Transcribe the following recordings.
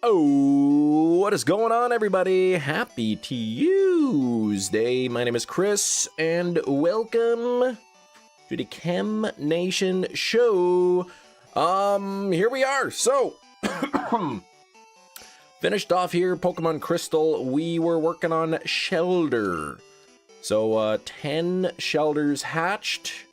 Oh, what is going on, everybody? Happy Tuesday. My name is Chris, and welcome to the Chem Nation show. Here we are. So, finished off here, Pokemon Crystal. We were working on Shelder. So, 10 Shelders hatched.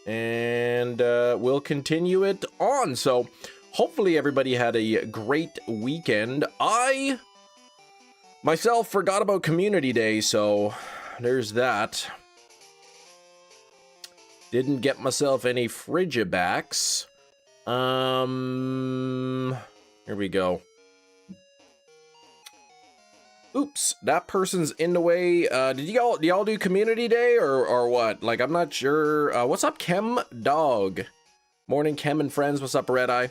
And we'll continue it on. So hopefully everybody had a great weekend. I myself forgot about Community Day, so there's that. Didn't get myself any Frigibacks. Here we go. Oops, that person's in the way. Did y'all do Community Day or what? Like, I'm not sure. What's up, Chem Dog? Morning, Chem and friends. What's up, Red Eye?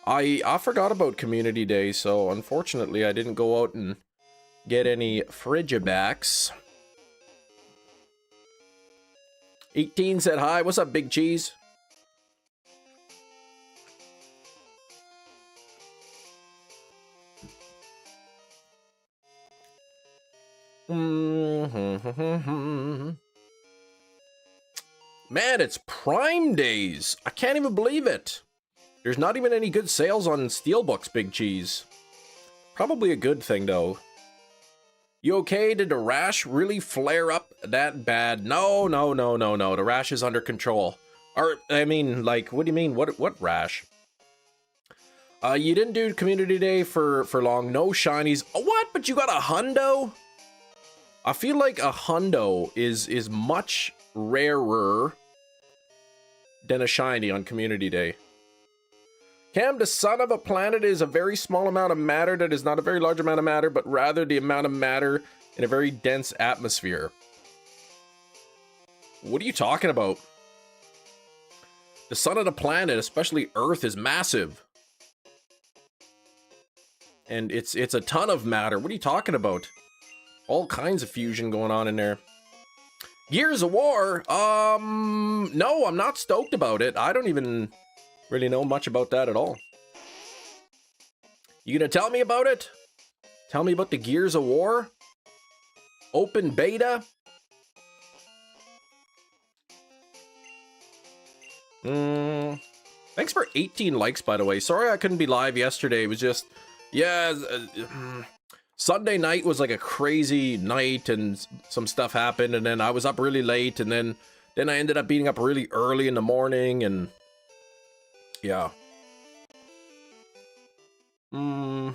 I forgot about Community Day, so unfortunately I didn't go out and get any Frigibacks. 18 said hi. What's up, Big Cheese? Man, it's Prime Days. I can't even believe it. There's not even any good sales on Steelbooks, Big Cheese. Probably a good thing, though. You okay? Did the rash really flare up that bad? No. The rash is under control. Or, I mean, like, what do you mean? What rash? You didn't do Community Day for long. No shinies. Oh, what? But you got a hundo? I feel like a hundo is much rarer than a shiny on Community Day. Cam, the son of a planet is a very small amount of matter that is not a very large amount of matter, but rather the amount of matter in a very dense atmosphere. What are you talking about? The sun of the planet, especially Earth, is massive. And it's a ton of matter. What are you talking about? All kinds of fusion going on in there. Gears of War? No, I'm not stoked about it. I don't even really know much about that at all. You gonna tell me about it? Tell me about the Gears of War? Open beta? Thanks for 18 likes, by the way. Sorry I couldn't be live yesterday. It was just, yeah, Sunday night was like a crazy night and some stuff happened, and then I was up really late, and then I ended up being up really early in the morning, and yeah. One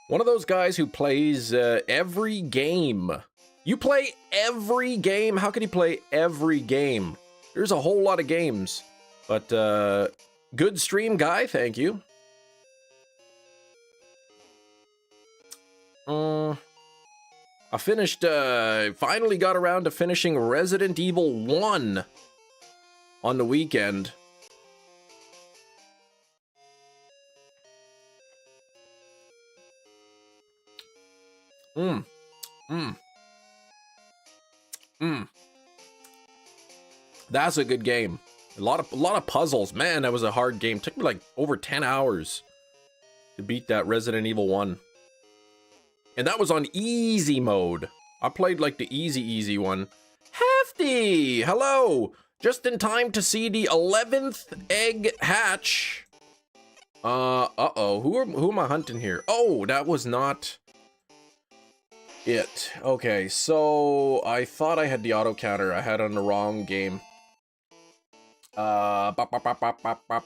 of those guys who plays every game. You play every game? How can you play every game? There's a whole lot of games, but good stream, guy. Thank you. I finished, finally got around to finishing Resident Evil 1 on the weekend. That's a good game. A lot of puzzles. Man, that was a hard game. Took me like over 10 hours to beat that Resident Evil 1. And that was on easy mode. I played like the easy one. Hefty! Hello! Just in time to see the 11th egg hatch. Uh-oh. Who am I hunting here? Oh, that was not it. Okay, so I thought I had the auto counter. I had on the wrong game.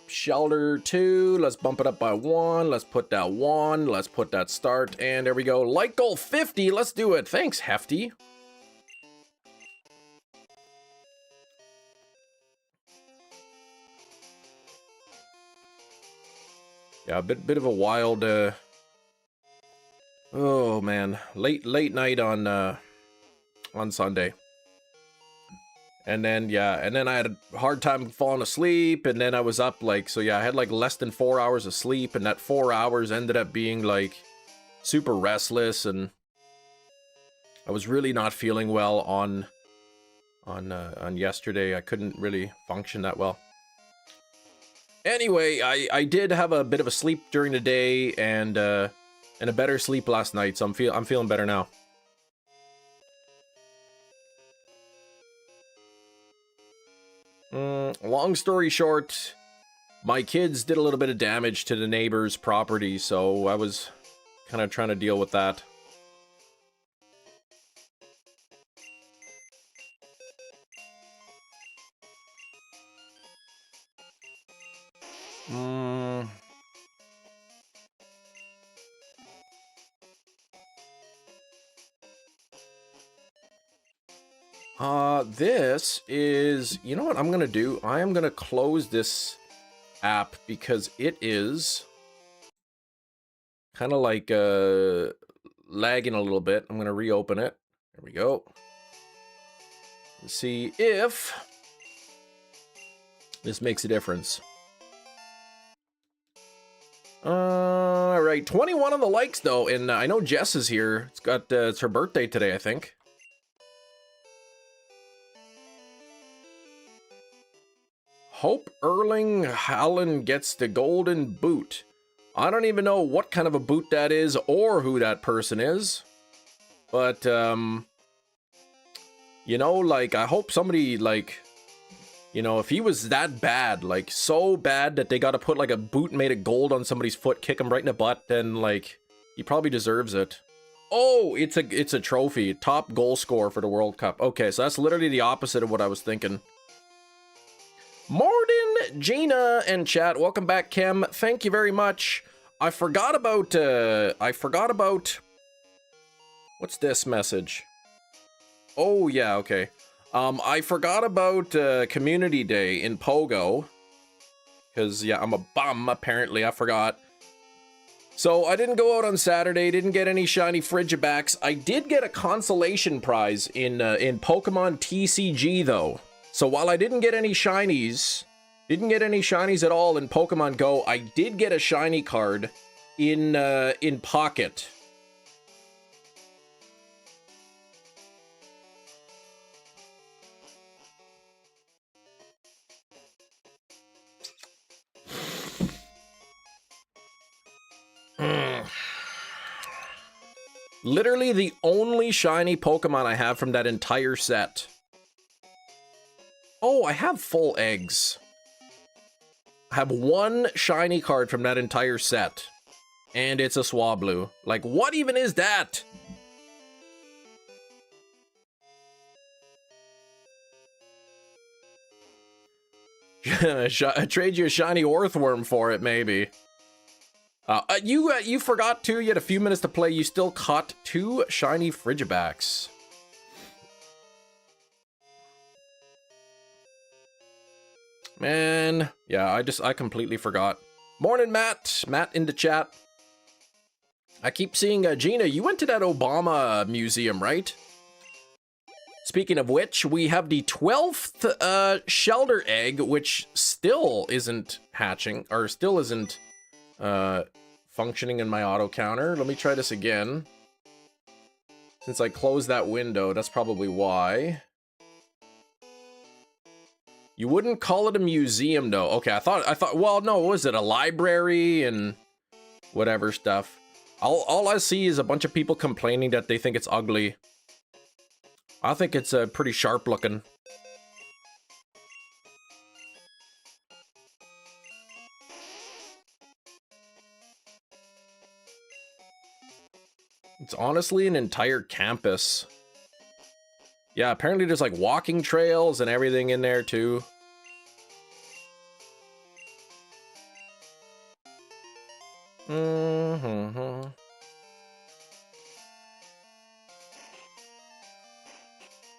Shelter 2, let's bump it up by 1, let's put that 1, let's put that start, and there we go. Light goal 50, let's do it. Thanks, Hefty. Yeah, a bit of a wild, oh man, late night on Sunday. And then, yeah, and then I had a hard time falling asleep, and then I was up, like, so yeah, I had, like, less than 4 hours of sleep, and that 4 hours ended up being, like, super restless, and I was really not feeling well on on yesterday. I couldn't really function that well. Anyway, I did have a bit of a sleep during the day and a better sleep last night, so I'm feeling better now. Long story short, my kids did a little bit of damage to the neighbor's property, so I was kind of trying to deal with that. This is, you know what I'm gonna do? I am gonna close this app because it is kind of like lagging a little bit. I'm gonna reopen it. There we go. Let's see if this makes a difference. All right, 21 on the likes though, and I know Jess is here. It's her birthday today, I think. Hope Erling Haaland gets the golden boot. I don't even know what kind of a boot that is or who that person is. But, you know, like, I hope somebody, like, you know, if he was that bad, like, so bad that they gotta put, like, a boot made of gold on somebody's foot, kick him right in the butt, then, like, he probably deserves it. Oh, it's a trophy. Top goal scorer for the World Cup. Okay, so that's literally the opposite of what I was thinking. Morden, Gina, and chat. Welcome back, Kim. Thank you very much. I forgot about, what's this message? Oh, yeah, okay. I forgot about, Community Day in Pogo. Because, yeah, I'm a bum, apparently. I forgot. So, I didn't go out on Saturday, didn't get any shiny Frigibacks. I did get a consolation prize in Pokemon TCG, though. So while I didn't get any shinies at all in Pokemon Go, I did get a shiny card in Pocket. Literally the only shiny Pokemon I have from that entire set. Oh, I have full eggs. I have one shiny card from that entire set. And it's a Swablu. Like, what even is that? I trade you a shiny Orthworm for it, maybe. You forgot to. You had a few minutes to play. You still caught 2 shiny Frigibacks. Man, yeah, I completely forgot. Morning, Matt. Matt in the chat. I keep seeing, Gina, you went to that Obama museum, right? Speaking of which, we have the 12th Shelder egg, which still isn't hatching, or still isn't functioning in my auto counter. Let me try this again. Since I closed that window, that's probably why. You wouldn't call it a museum, though. Okay, I thought, well, no, what was it? A library and whatever stuff. All I see is a bunch of people complaining that they think it's ugly. I think it's pretty sharp looking. It's honestly an entire campus. Yeah, apparently there's like walking trails and everything in there too.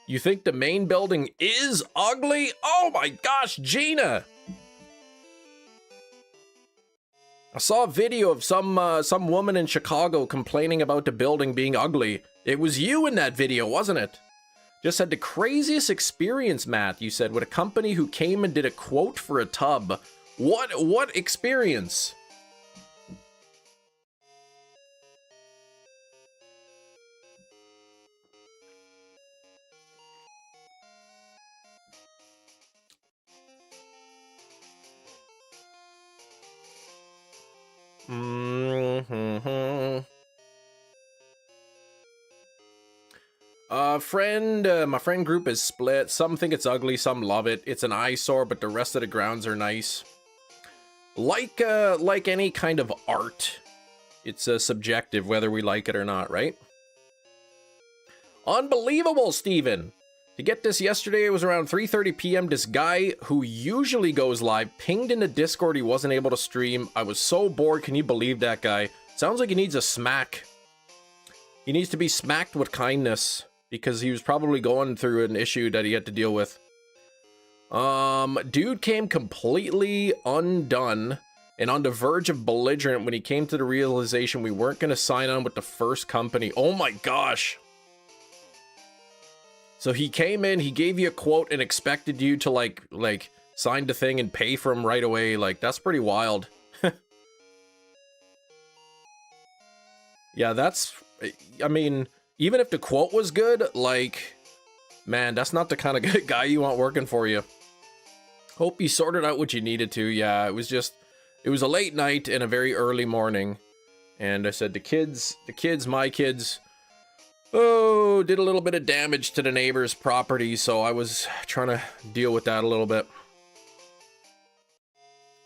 You think the main building is ugly? Oh my gosh, Gina! I saw a video of some woman in Chicago complaining about the building being ugly. It was you in that video, wasn't it? Just had the craziest experience, Matt, you said, with a company who came and did a quote for a tub. What experience? My friend group is split. Some think it's ugly, some love it. It's an eyesore, but the rest of the grounds are nice. Like any kind of art, it's subjective whether we like it or not, right? Unbelievable, Steven! To get this yesterday, it was around 3:30 p.m. This guy who usually goes live pinged in the Discord he wasn't able to stream. I was so bored. Can you believe that guy? Sounds like he needs a smack. He needs to be smacked with kindness because he was probably going through an issue that he had to deal with. Dude came completely undone and on the verge of belligerent when he came to the realization we weren't going to sign on with the first company. Oh my gosh. So he came in, he gave you a quote and expected you to like sign the thing and pay for him right away. Like, that's pretty wild. Yeah, I mean, even if the quote was good, like, man, that's not the kind of good guy you want working for you. Hope you sorted out what you needed to. Yeah, it was a late night and a very early morning. And I said, my kids, oh, did a little bit of damage to the neighbor's property. So I was trying to deal with that a little bit.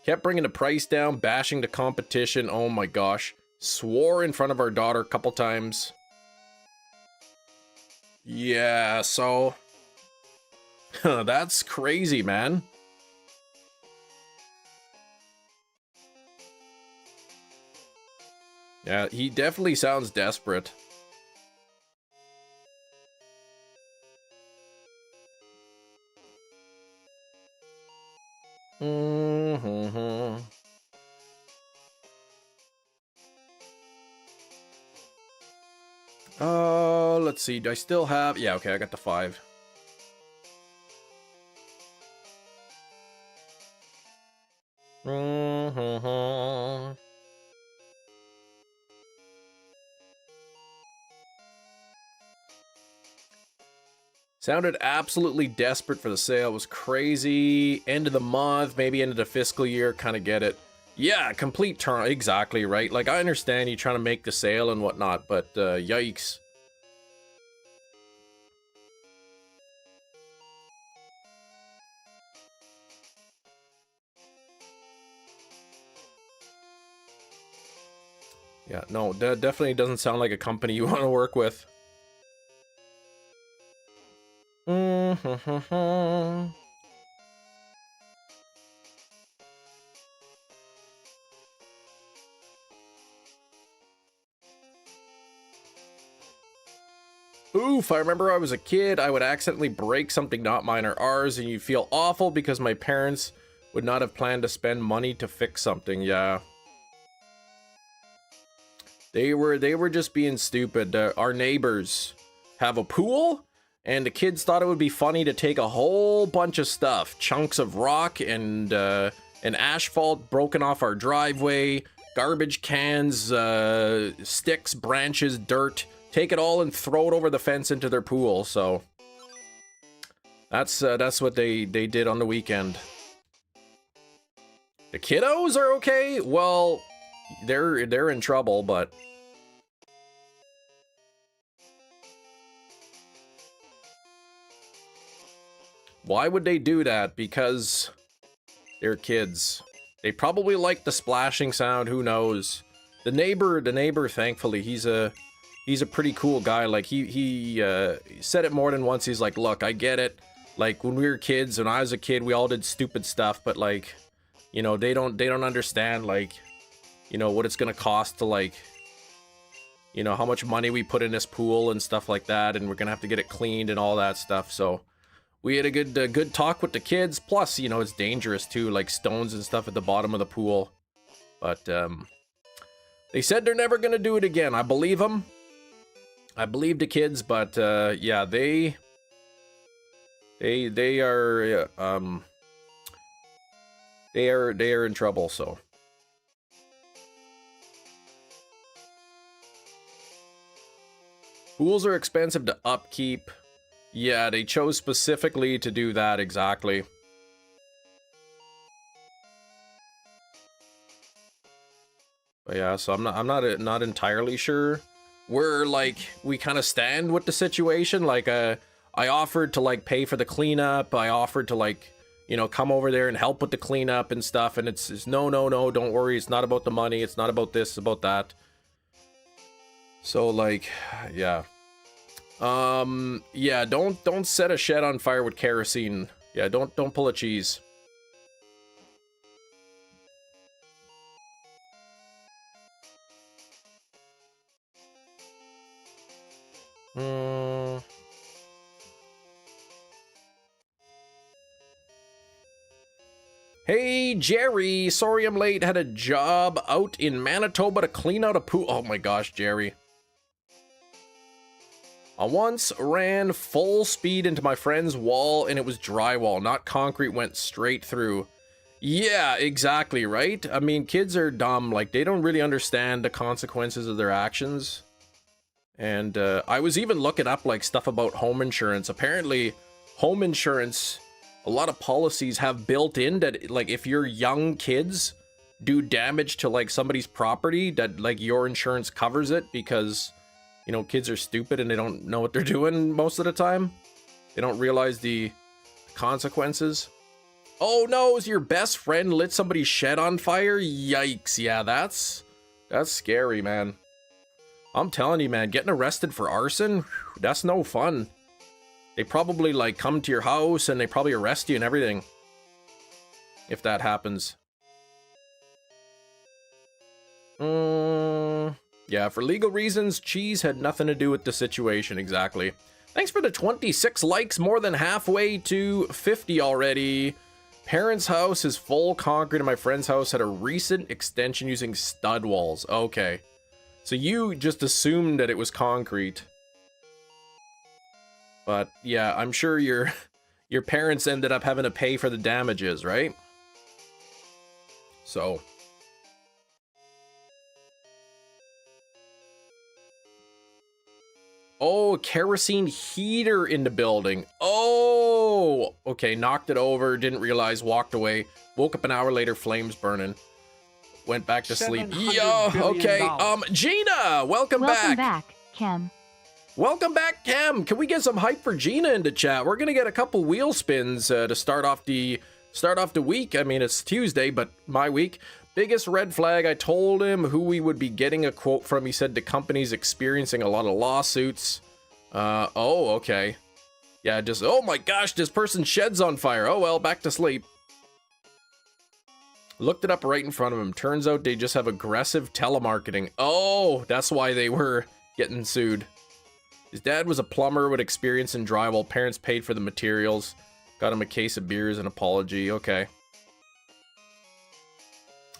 Kept bringing the price down, bashing the competition. Oh my gosh. Swore in front of our daughter a couple times. Yeah, so that's crazy, man. Yeah, he definitely sounds desperate. Let's see. Do I still have? Yeah, okay, I got the 5. Sounded absolutely desperate for the sale. It was crazy. End of the month, maybe end of the fiscal year. Kind of get it. Yeah, complete turn. Exactly, right? Like, I understand you trying to make the sale and whatnot, but yikes. Yeah, no, that definitely doesn't sound like a company you want to work with. Oof, I remember I was a kid, I would accidentally break something not mine or ours, and you feel awful because my parents would not have planned to spend money to fix something. Yeah. They were just being stupid. Our neighbors have a pool, and the kids thought it would be funny to take a whole bunch of stuff. Chunks of rock and an asphalt broken off our driveway, garbage cans, sticks, branches, dirt. Take it all and throw it over the fence into their pool. So that's what they did on the weekend. The kiddos are okay. Well, they're in trouble, but why would they do that? Because they're kids. They probably like the splashing sound. Who knows? The neighbor. Thankfully, he's a pretty cool guy. Like he said it more than once. He's like, look, I get it. Like when we were kids, when I was a kid, we all did stupid stuff. But like, you know, they don't understand like, you know, what it's gonna cost to like, you know, how much money we put in this pool and stuff like that, and we're gonna have to get it cleaned and all that stuff. So we had a good talk with the kids. Plus, you know, it's dangerous too, like stones and stuff at the bottom of the pool. But they said they're never gonna do it again. I believe them. I believe the kids, but yeah, they are they are in trouble. So pools are expensive to upkeep. Yeah, they chose specifically to do that, exactly. But yeah, so I'm not entirely sure where like we kind of stand with the situation. Like I offered to like pay for the cleanup. I offered to like, you know, come over there and help with the cleanup and stuff, and it's no, don't worry, it's not about the money, it's not about this, it's about that. So like, yeah. Yeah, don't set a shed on fire with kerosene. Yeah, don't pull a cheese. Hey, Jerry. Sorry I'm late. Had a job out in Manitoba to clean out a pool. Oh my gosh, Jerry. I once ran full speed into my friend's wall and it was drywall, not concrete, went straight through. Yeah, exactly, right? I mean, kids are dumb. Like, they don't really understand the consequences of their actions. And I was even looking up like stuff about home insurance. Apparently, home insurance, a lot of policies have built in that like if your young kids do damage to like somebody's property, that like your insurance covers it because, you know, kids are stupid and they don't know what they're doing most of the time. They don't realize the consequences. Oh no, is your best friend lit somebody's shed on fire? Yikes. Yeah, that's scary, man. I'm telling you, man, getting arrested for arson, that's no fun. They probably like come to your house and they probably arrest you and everything. If that happens. Yeah, for legal reasons, cheese had nothing to do with the situation, exactly. Thanks for the 26 likes, more than halfway to 50 already. Parents' house is full concrete and my friend's house had a recent extension using stud walls. Okay. So you just assumed that it was concrete. But yeah, I'm sure your parents ended up having to pay for the damages, right? So. Oh, kerosene heater in the building. Oh, okay, knocked it over, didn't realize, walked away. Woke up an hour later, flames burning. Went back to sleep. Yo, okay. Gina, welcome back. Welcome back, Kem. Welcome back, Kem. Can we get some hype for Gina into chat? We're gonna get a couple wheel spins to start off the week. I mean, it's Tuesday, but my week. Biggest red flag. I told him who we would be getting a quote from. He said the company's experiencing a lot of lawsuits. Oh, okay. Yeah, just, oh my gosh, this person's shed's on fire. Oh well, back to sleep. Looked it up right in front of him. Turns out they just have aggressive telemarketing. Oh, that's why they were getting sued. His dad was a plumber with experience in drywall. Parents paid for the materials. Got him a case of beers and apology. Okay.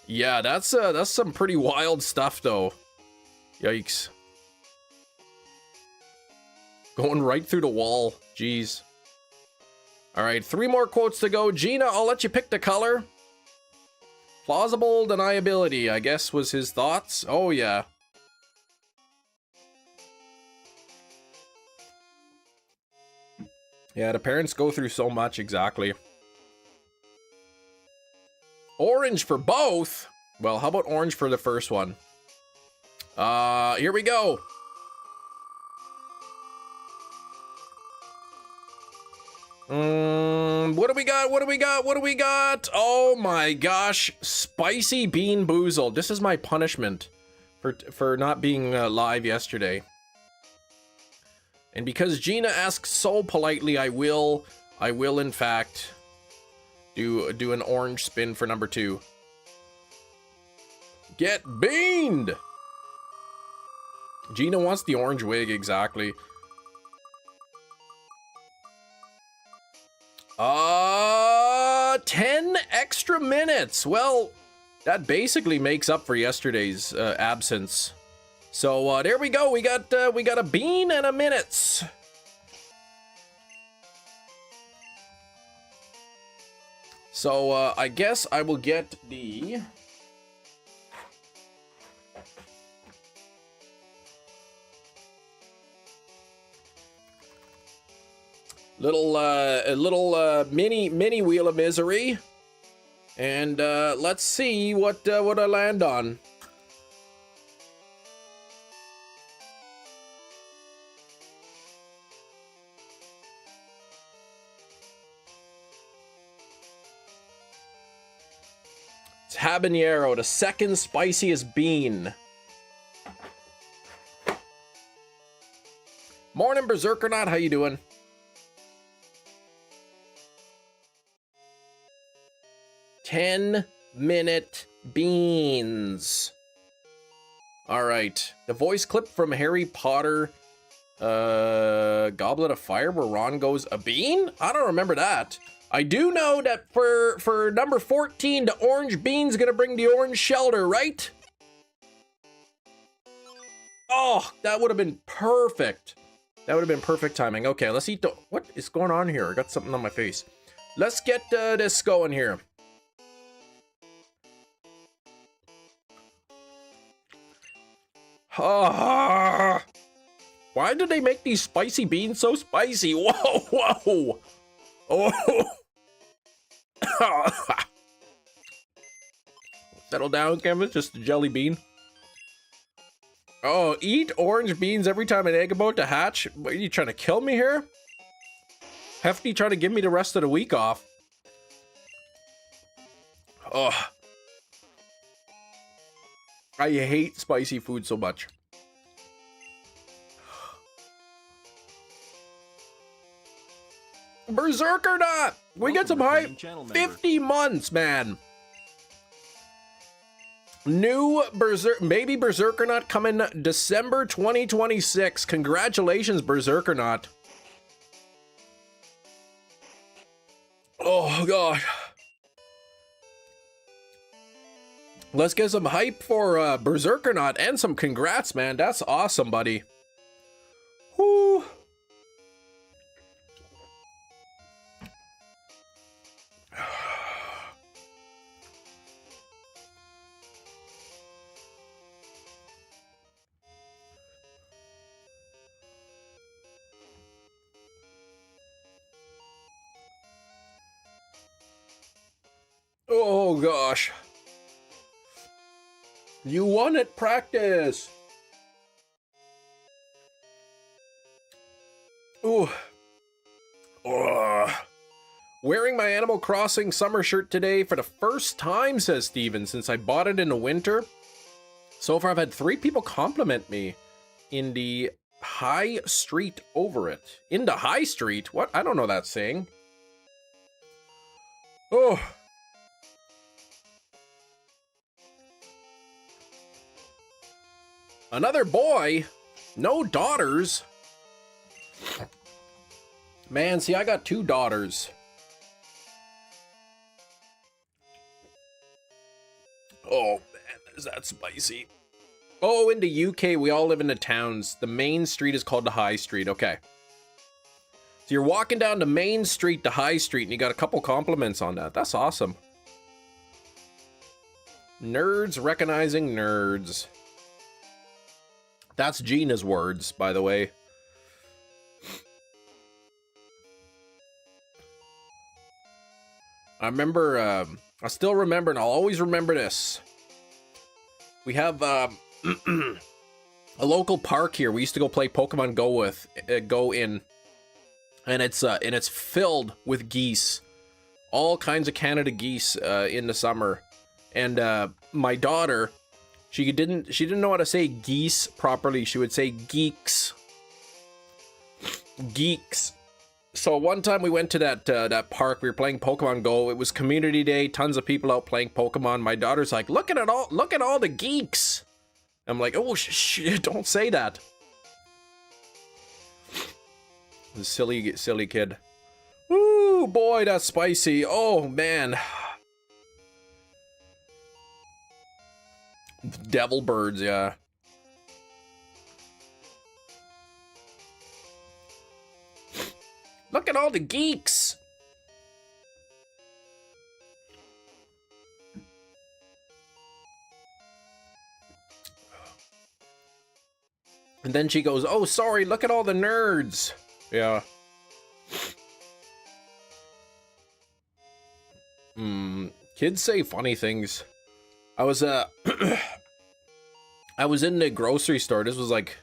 Yeah, that's some pretty wild stuff though. Yikes. Going right through the wall. Jeez. All right, 3 more quotes to go. Gina, I'll let you pick the color. Plausible deniability, I guess, was his thoughts. Oh, yeah. Yeah, the parents go through so much, exactly. Orange for both? Well, how about orange for the first one? Here we go. What do we got? What do we got? What do we got? Oh my gosh. Spicy bean boozled. This is my punishment for not being live yesterday. And because Gina asked so politely, I will in fact do an orange spin for number 2. Get beaned. Gina wants the orange wig, exactly. 10 extra minutes. Well, that basically makes up for yesterday's absence. So there we go. We got a bean and a minutes. So I guess I will get the little mini wheel of misery, and let's see what I land on. It's habanero, the second spiciest bean. Morning, Berserkernaut. How you doing? "10-minute beans." All right. The voice clip from Harry Potter, Goblet of Fire, where Ron goes, "A bean?" I don't remember that. I do know that for number 14, the orange bean's gonna bring the orange shelter, right? Oh, that would have been perfect. That would have been perfect timing. Okay, let's eat the... What is going on here? I got something on my face. Let's get this going here. Ah, why did they make these spicy beans so spicy? Whoa, whoa. Oh. Settle down, Canvas. Just a jelly bean. Oh, eat orange beans every time an egg about to hatch? What, are you trying to kill me here? Hefty trying to give me the rest of the week off. Oh. I hate spicy food so much. Berserkernaut! We get some hype. 50 months, man. New baby Berserkernaut coming December 2026. Congratulations, Berserkernaut. Oh, God. Let's get some hype for Berserkernaut and some congrats, man. That's awesome, buddy. Whoo. Oh, gosh. You won at practice. Ooh. Ugh. Wearing my Animal Crossing summer shirt today for the first time, says Steven, since I bought it in the winter. So far, I've had 3 people compliment me in the high street over it. In the high street? What? I don't know that saying. Oh. Another boy? No daughters? Man, see, I got 2 daughters. Oh, man, is that spicy. Oh, in the UK, we all live in the towns. The main street is called the High Street. Okay. So you're walking down the main street, the High Street, and you got a couple compliments on that. That's awesome. Nerds recognizing nerds. That's Gina's words, by the way. I remember, I still remember, and I'll always remember this. We have a local park here. We used to go play Pokemon Go in, and it's filled with geese, all kinds of Canada geese in the summer. And my daughter, she didn't know how to say geese properly. She would say geeks. Geeks. So one time we went to that park. We were playing Pokemon Go. It was community day. Tons of people out playing Pokemon. My daughter's like, look at all the geeks. I'm like, oh, don't say that. Silly kid. Ooh, boy, that's spicy. Oh, man. Devil birds, yeah. Look at all the geeks. And then she goes, oh, sorry, look at all the nerds. Yeah. Kids say funny things. I was I was in the grocery store. This was like,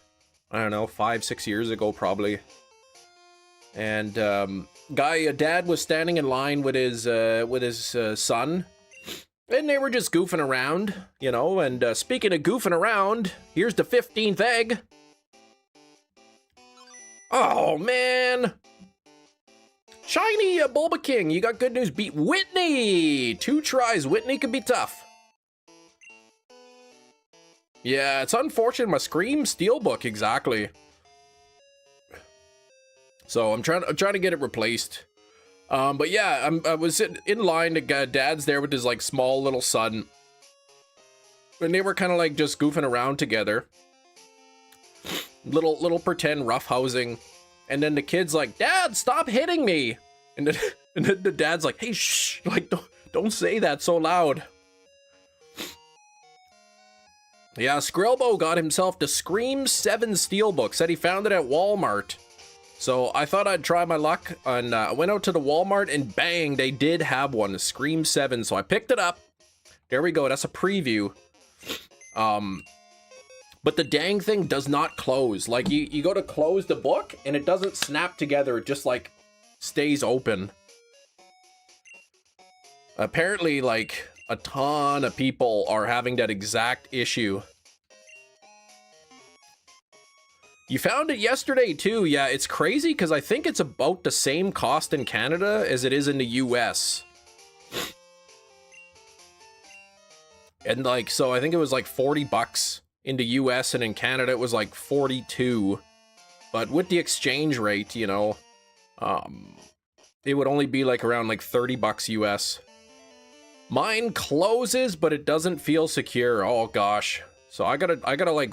I don't know, 5-6 years ago probably. And a dad was standing in line with his son, And they were just goofing around, you know, and speaking of goofing around, here's the 15th egg. Oh, man. Shiny Bulba King, you got good news. Beat Whitney. 2 tries. Whitney could be tough. Yeah, it's unfortunate. My Scream Steelbook, exactly. So I'm trying to get it replaced. But yeah, I was in line. Dad's there with his like small little son, and they were kind of like just goofing around together. Little pretend roughhousing, and then the kid's like, "Dad, stop hitting me!" And then the dad's like, "Hey, shh! Like don't say that so loud." Yeah, Skrillbo got himself the Scream 7 Steelbook. Said he found it at Walmart. So I thought I'd try my luck, and I went out to the Walmart, and bang, they did have one, Scream 7. So I picked it up. There we go. That's a preview. But the dang thing does not close. Like, you go to close the book, and it doesn't snap together. It just, like, stays open. Apparently, like, a ton of people are having that exact issue. You found it yesterday, too. Yeah, it's crazy, because I think it's about the same cost in Canada as it is in the US. And, like, so I think it was, like, 40 bucks in the US, and in Canada it was, like, 42. But with the exchange rate, you know, it would only be, like, around, like, 30 bucks US. Mine closes, but it doesn't feel secure. Oh, gosh. So I gotta like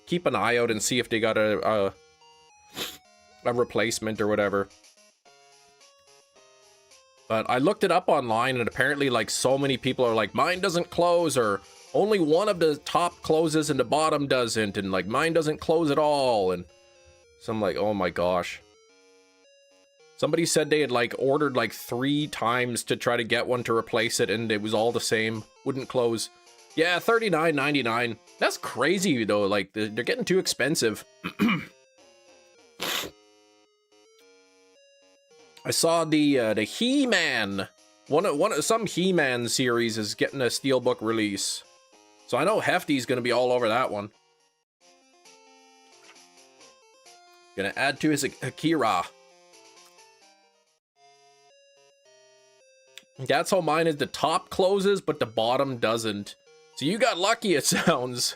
keep an eye out and see if they got a replacement or whatever. But I looked it up online, and apparently like so many people are like, mine doesn't close, or only one of the top closes and the bottom doesn't, and like mine doesn't close at all. And so I'm like, oh my gosh. Somebody said they had like ordered like 3 times to try to get one to replace it, and it was all the same, wouldn't close. Yeah, $39.99. That's crazy though. Like they're getting too expensive. I saw the He-Man. Some He-Man series is getting a steelbook release, so I know Hefty's gonna be all over that one. Gonna add to his Akira. That's how mine is. The top closes, but the bottom doesn't. So you got lucky, it sounds.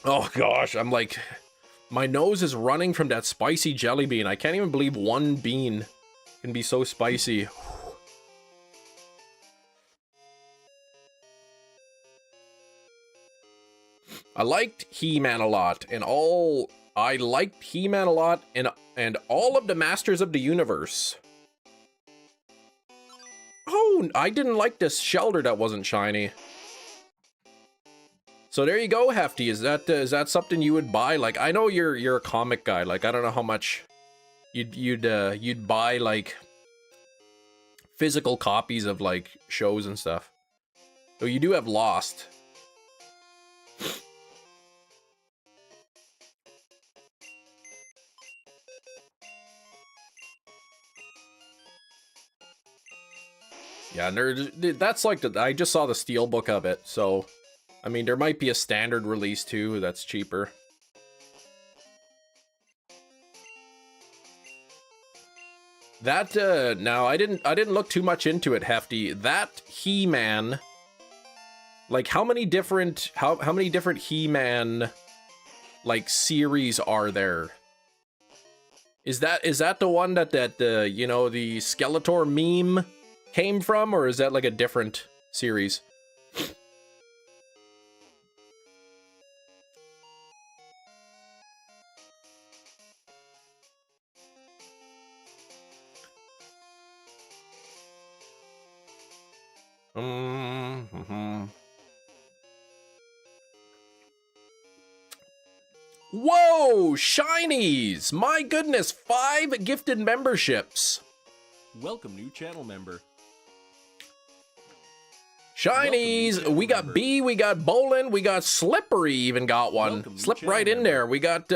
Oh gosh, I'm like, my nose is running from that spicy jelly bean. I can't even believe one bean can be so spicy. I liked He-Man a lot, and I liked He-Man a lot, and all of the Masters of the Universe. Oh, I didn't like this Shelter that wasn't shiny. So there you go, Hefty. Is that something you would buy? Like, I know you're a comic guy. Like, I don't know how much you'd buy like physical copies of like shows and stuff. So you do have Lost. Yeah, that's like I just saw the steelbook of it, so I mean there might be a standard release too that's cheaper. That now I didn't look too much into it, Hefty. That He-Man, like how many different He-Man like series are there? Is that the one that you know, the Skeletor meme came from, or is that like a different series? Whoa, shinies! My goodness, 5 gifted memberships. Welcome, new channel member. Shinies! We got B, we got Bolin, we got Slippery even got one. Slip right in there. We got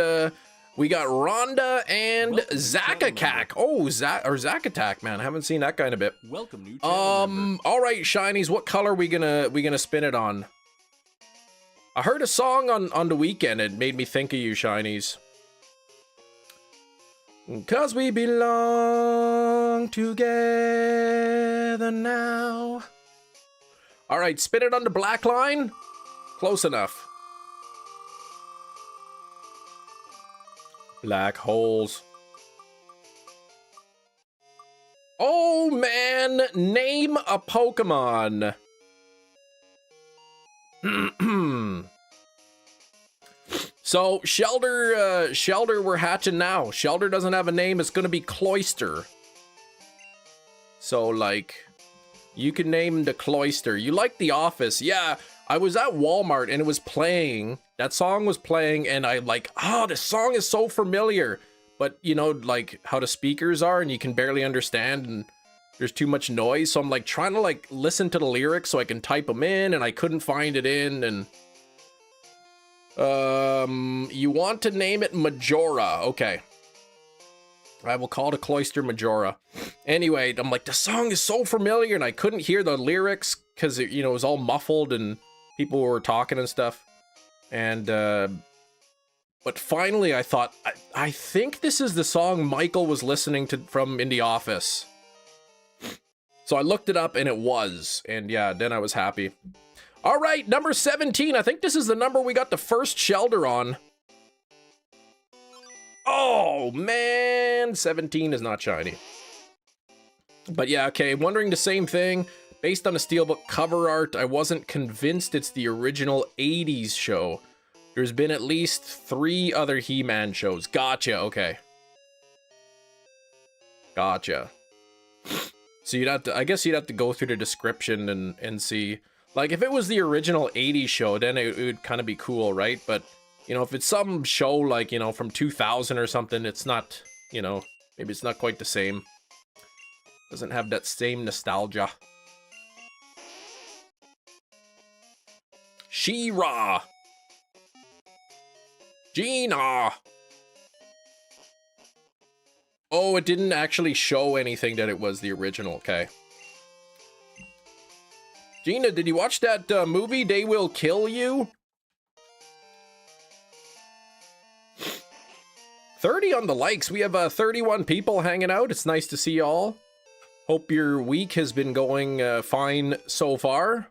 We got Rhonda and Welcome to channel Zakakak. member. Oh, Zakatak, man. I haven't seen that guy in a bit. Welcome new channel member. All right, shinies. What color we gonna spin it on? I heard a song on the weekend. It made me think of you, shinies. 'Cause we belong together now. All right, spin it on the black line. Close enough. Black holes. Oh man, name a Pokemon. So Shelder, we're hatching now. Shelder doesn't have a name. It's gonna be Cloyster. So like, you can name the Cloyster. You like The Office? Yeah. I was at Walmart and it was playing. That song was playing, and I like, oh, this song is so familiar. But you know, like how the speakers are, and you can barely understand, and there's too much noise. So I'm like trying to like listen to the lyrics so I can type them in, and I couldn't find it in. And you want to name it Majora? Okay, I will call it a Cloyster Majora. Anyway, I'm like, the song is so familiar, and I couldn't hear the lyrics because it, you know, it was all muffled and people were talking and stuff. And but finally I thought, I think this is the song Michael was listening to from in The Office. So I looked it up and it was, and yeah, then I was happy. All right, number 17. I think this is the number we got the first Shelder on. Oh man, 17 is not shiny. But yeah, okay, wondering the same thing. Based on the Steelbook cover art, I wasn't convinced it's the original 80s show. There's been at least 3 other He-Man shows. Gotcha, okay. Gotcha. So you'd have to, I guess you'd have to go through the description and see. Like, if it was the original 80s show, then it would kind of be cool, right? But, you know, if it's some show like, you know, from 2000 or something, it's not, you know, maybe it's not quite the same. Doesn't have that same nostalgia. She-Ra. Gina. Oh, it didn't actually show anything that it was the original. Okay. Gina, did you watch that movie, They Will Kill You? 30 on the likes. We have 31 people hanging out. It's nice to see y'all. Hope your week has been going fine so far.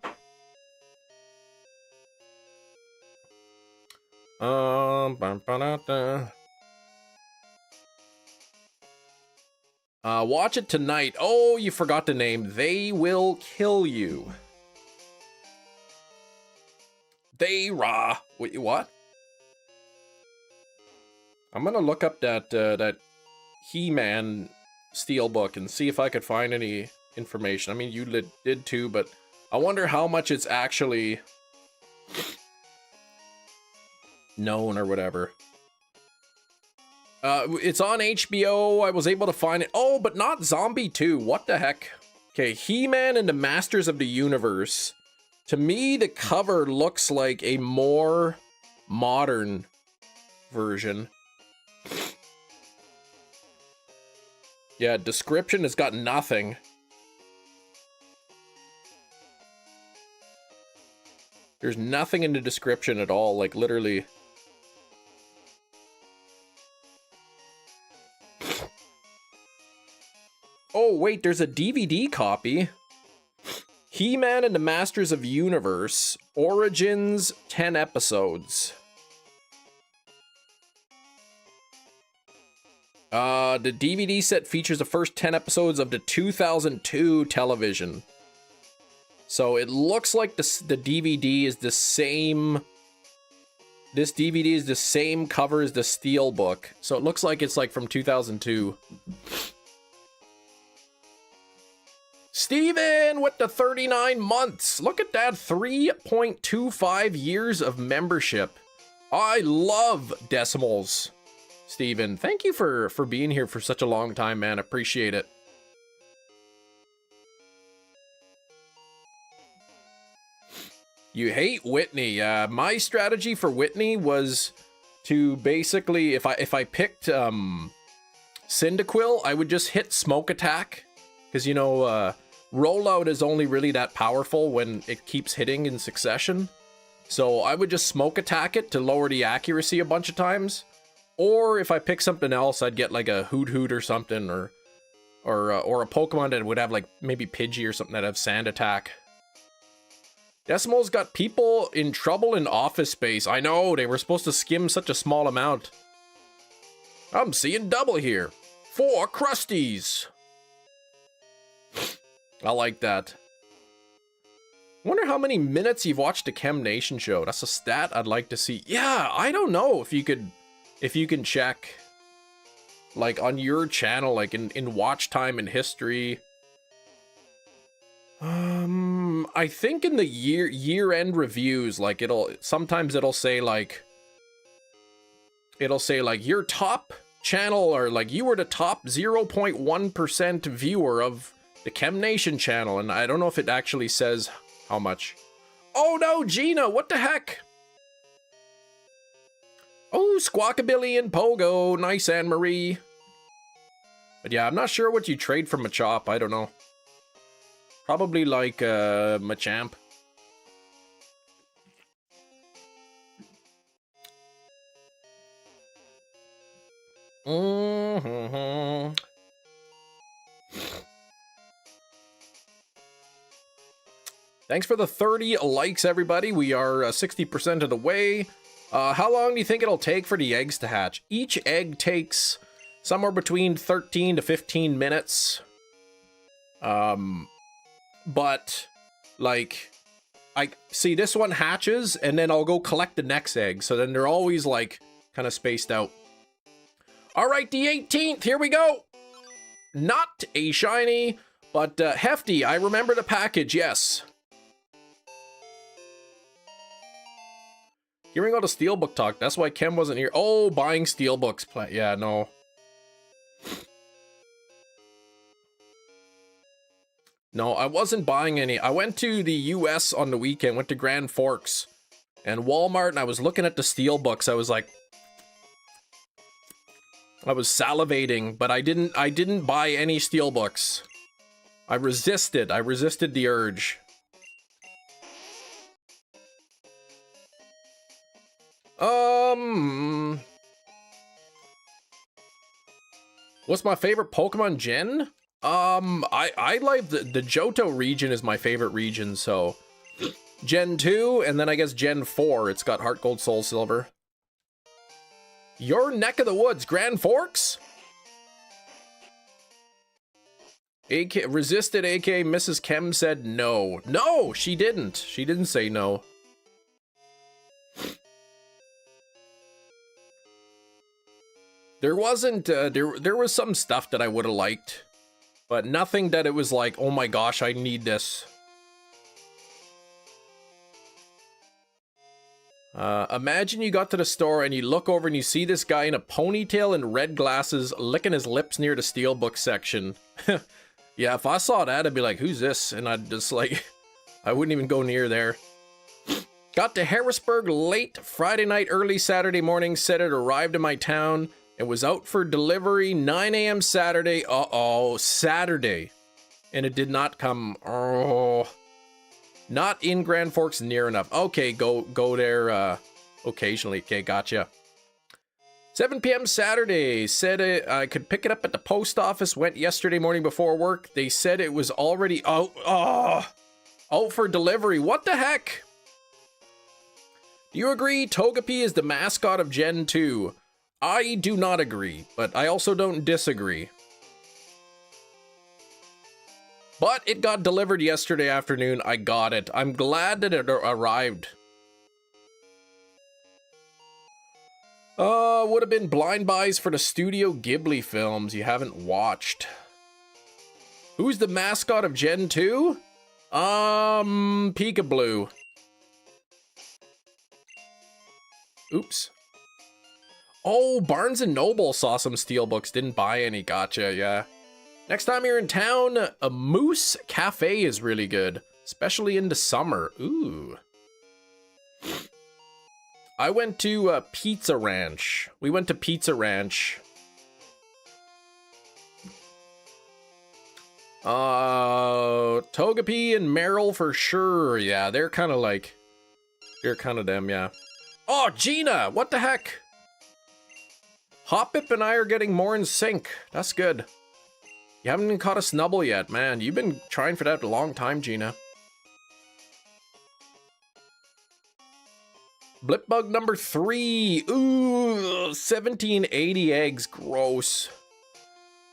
Watch it tonight. Oh, you forgot the name. They Will Kill You. Wait, what? I'm gonna look up that He-Man Steelbook and see if I could find any information. I mean, you did too, but I wonder how much it's actually known or whatever. It's on HBO. I was able to find it. Oh, but not Zombie 2. What the heck? Okay, He-Man and the Masters of the Universe. To me, the cover looks like a more modern version. Yeah, description has got nothing. There's nothing in the description at all, like literally. Oh, wait, there's a DVD copy. He-Man and the Masters of Universe. Origins, 10 episodes. The DVD set features the first 10 episodes of the 2002 television. So it looks like the DVD is the same. This DVD is the same cover as the Steelbook. So it looks like it's like from 2002. Steven with the 39 months. Look at that, 3.25 years of membership. I love decimals, Steven. Thank you for being here for such a long time, man. Appreciate it. You hate Whitney. My strategy for Whitney was to basically, if I picked Cyndaquil, I would just hit Smoke Attack, because, you know, Rollout is only really that powerful when it keeps hitting in succession. So I would just Smoke Attack it to lower the accuracy a bunch of times. Or if I pick something else, I'd get like a Hoot or something, or a Pokemon that would have like maybe Pidgey or something that have Sand Attack. Decimo's got people in trouble in Office Space. I know, they were supposed to skim such a small amount. I'm seeing double here. 4 Krusties. I like that. Wonder how many minutes you've watched the Chem Nation show. That's a stat I'd like to see. Yeah, I don't know if you can check, like, on your channel, like in watch time and history. I think in the year-end reviews, like sometimes it'll say like your top channel, or like you were the top 0.1% viewer of the Chem Nation channel, and I don't know if it actually says how much. Oh no, Gina, what the heck? Oh, Squawkabilly and Pogo, nice, Anne-Marie. But yeah, I'm not sure what you trade for Machop, I don't know. Probably like Machamp. Thanks for the 30 likes, everybody. We are 60% of the way. How long do you think it'll take for the eggs to hatch? Each egg takes somewhere between 13 to 15 minutes. But, like, I see this one hatches, and then I'll go collect the next egg. So then they're always, like, kind of spaced out. All right, the 18th, here we go. Not a shiny, but hefty. I remember the package, yes. Hearing all the Steelbook talk, that's why Kem wasn't here. Oh, buying Steelbooks. Yeah, no. No, I wasn't buying any. I went to the US on the weekend, went to Grand Forks and Walmart, and I was looking at the Steelbooks. I was like, I was salivating, but I didn't buy any Steelbooks. I resisted the urge. What's my favorite Pokemon gen? I like the Johto region is my favorite region, so Gen 2, and then I guess Gen 4, it's got Heart Gold, Soul Silver. Your neck of the woods, Grand Forks? AK resisted, AK Mrs. Kem said no. No, she didn't. She didn't say no. There wasn't, there was some stuff that I would have liked, but nothing that it was like, oh my gosh, I need this. Imagine you got to the store and you look over and you see this guy in a ponytail and red glasses licking his lips near the Steelbook section. Yeah, if I saw that, I'd be like, who's this? And I'd just like, I wouldn't even go near there. Got to Harrisburg late Friday night, early Saturday morning, said it arrived in my town. It was out for delivery 9 a.m. Saturday. Uh-oh, Saturday. And it did not come. Oh, not in Grand Forks near enough. Okay, go there occasionally. Okay, gotcha. 7 p.m. Saturday. Said I could pick it up at the post office. Went yesterday morning before work. They said it was already out for delivery. What the heck? Do you agree Togepi is the mascot of Gen 2? I do not agree, but I also don't disagree. But it got delivered yesterday afternoon. I got it. I'm glad that it arrived. Would have been blind buys for the Studio Ghibli films you haven't watched. Who's the mascot of Gen 2? Peekaboo. Oops. Oh, Barnes & Noble saw some Steelbooks, didn't buy any. Gotcha, yeah. Next time you're in town, a Moose Cafe is really good, especially in the summer. Ooh. I went to Pizza Ranch. We went to Pizza Ranch. Togepi and Meryl for sure. Yeah, they're kind of like... They're kind of them, yeah. Oh, Gina! What the heck? Hoppip and I are getting more in sync. That's good. You haven't even caught a Snubble yet, man. You've been trying for that a long time, Gina. Blipbug number 3. Ooh, 1780 eggs. Gross.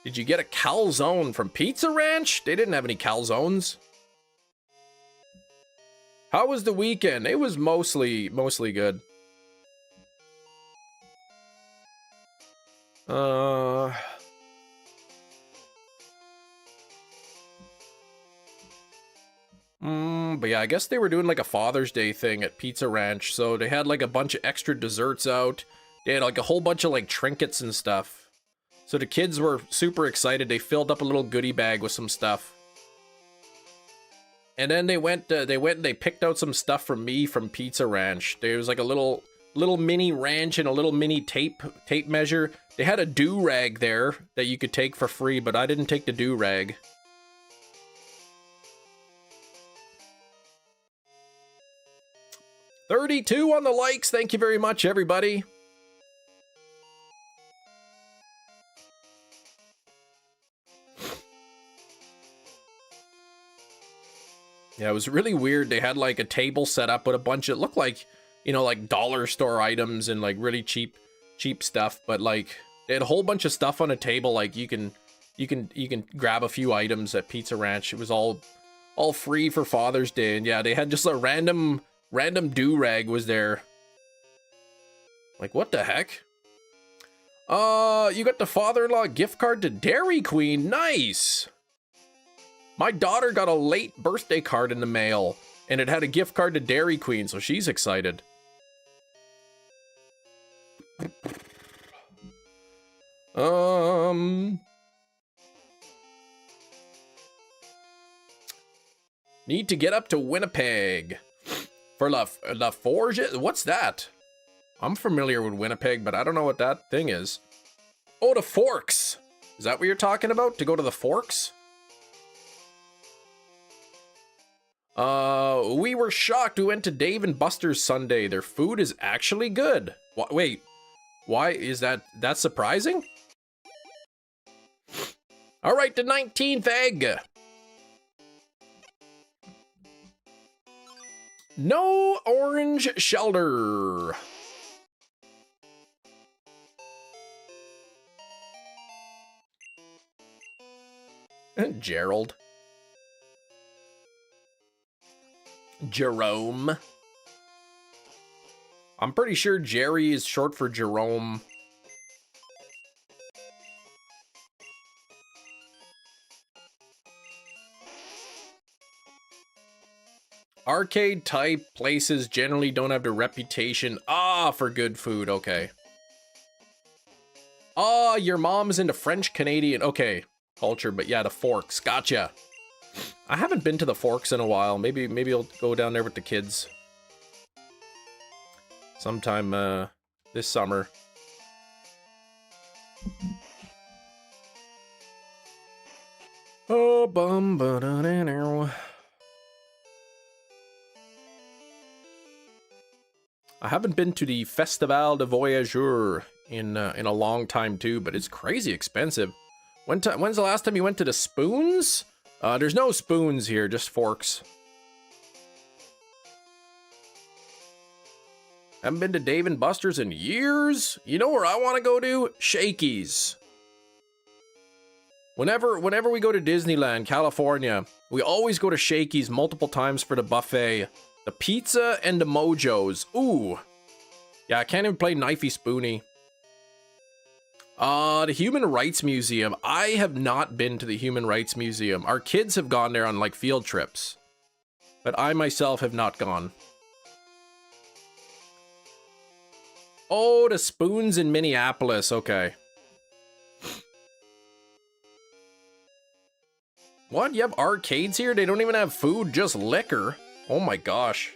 Did you get a calzone from Pizza Ranch? They didn't have any calzones. How was the weekend? It was mostly good. But yeah, I guess they were doing like a Father's Day thing at Pizza Ranch, so they had like a bunch of extra desserts out. They had like a whole bunch of like trinkets and stuff. So the kids were super excited. They filled up a little goodie bag with some stuff. And then they went and they picked out some stuff from me from Pizza Ranch. There was like a little mini ranch and a little mini tape measure. They had a do-rag there that you could take for free, but I didn't take the do-rag. $32 on the likes. Thank you very much, everybody. Yeah, it was really weird. They had like a table set up with a bunch of, it looked like, you know, like dollar store items and like really cheap stuff, but like they had a whole bunch of stuff on a table. Like you can grab a few items at Pizza Ranch. It was all free for Father's Day. And yeah, they had just a random do-rag was there. Like, what the heck? You got the father-in-law gift card to Dairy Queen. Nice. My daughter got a late birthday card in the mail, and it had a gift card to Dairy Queen, so she's excited. Need to get up to Winnipeg for La Forge. What's that? I'm familiar with Winnipeg, but I don't know what that thing is. Oh, the Forks. Is that what you're talking about? To go to the Forks? We were shocked. We went to Dave and Buster's Sunday. Their food is actually good. Wait, why is that surprising? All right, the 19th egg. No orange shelter. Gerald. Jerome. I'm pretty sure Jerry is short for Jerome. Arcade type places generally don't have the reputation for good food. Okay. Your mom's into French Canadian. Okay. Culture, but yeah, the Forks. Gotcha. I haven't been to the Forks in a while. Maybe I'll go down there with the kids sometime this summer. Oh, bum ba da da da. I haven't been to the Festival de Voyageurs in a long time too, but it's crazy expensive. When's the last time you went to the Spoons? There's no spoons here, just forks. Haven't been to Dave and Buster's in years. You know where I want to go to? Shakey's. Whenever we go to Disneyland, California, we always go to Shakey's multiple times for the buffet. The pizza and the mojos. Ooh. Yeah, I can't even play Knifey Spoony. The Human Rights Museum. I have not been to the Human Rights Museum. Our kids have gone there on like field trips, but I myself have not gone. Oh, the Spoons in Minneapolis. Okay. What? You have arcades here? They don't even have food, just liquor. Oh my gosh.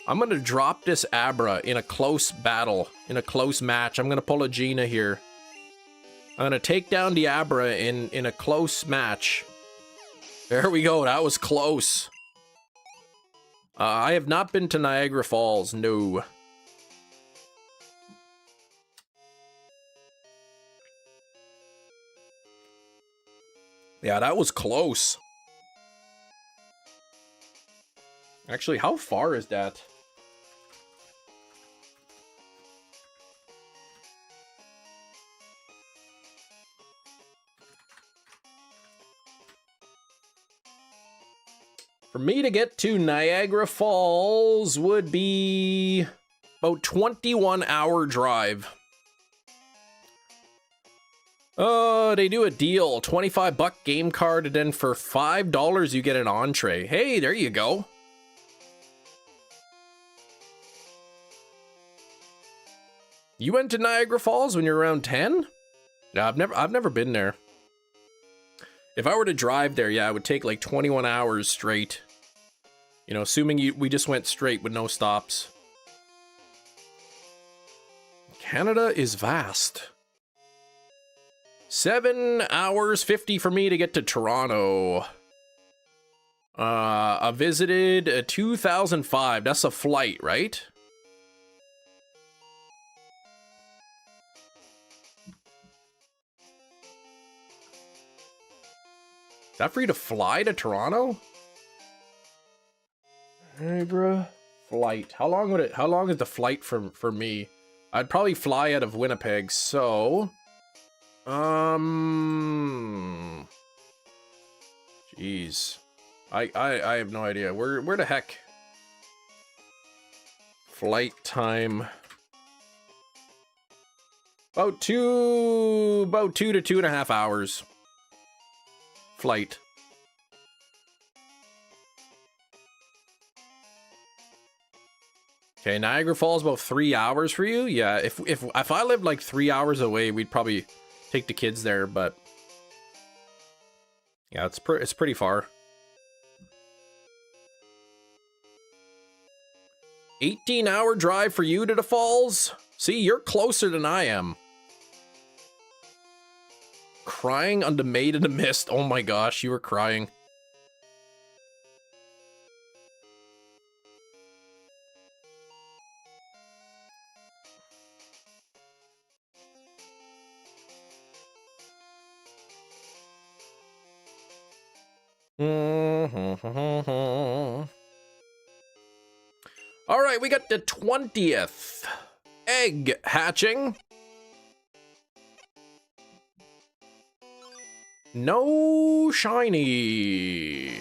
I'm gonna drop this Abra in a close battle, in a close match. I'm gonna pull a Gina here. I'm gonna take down the Abra in a close match. There we go, that was close. I have not been to Niagara Falls, no. Yeah, that was close. Actually, how far is that? For me to get to Niagara Falls would be about 21-hour drive. Oh, they do a deal. $25 game card, and then for $5 you get an entree. Hey, there you go. You went to Niagara Falls when you were around 10? Yeah, I've never been there. If I were to drive there, yeah, it would take like 21 hours straight. You know, assuming we just went straight with no stops. Canada is vast. 7 hours 50 for me to get to Toronto. I visited 2005. That's a flight, right? Is that free to fly to Toronto? Niagara flight. How long is the flight for me? I'd probably fly out of Winnipeg, so jeez. I have no idea. Where the heck? Flight time. About 2 to 2.5 hours. Flight. Okay, Niagara Falls about 3 hours for you. Yeah, if I lived like 3 hours away, we'd probably take the kids there. But yeah, it's pretty far. 18-hour drive for you to the falls. See, you're closer than I am. Crying on the Maid in the Mist. Oh my gosh, you were crying. All right, we got the 20th egg hatching. No shiny.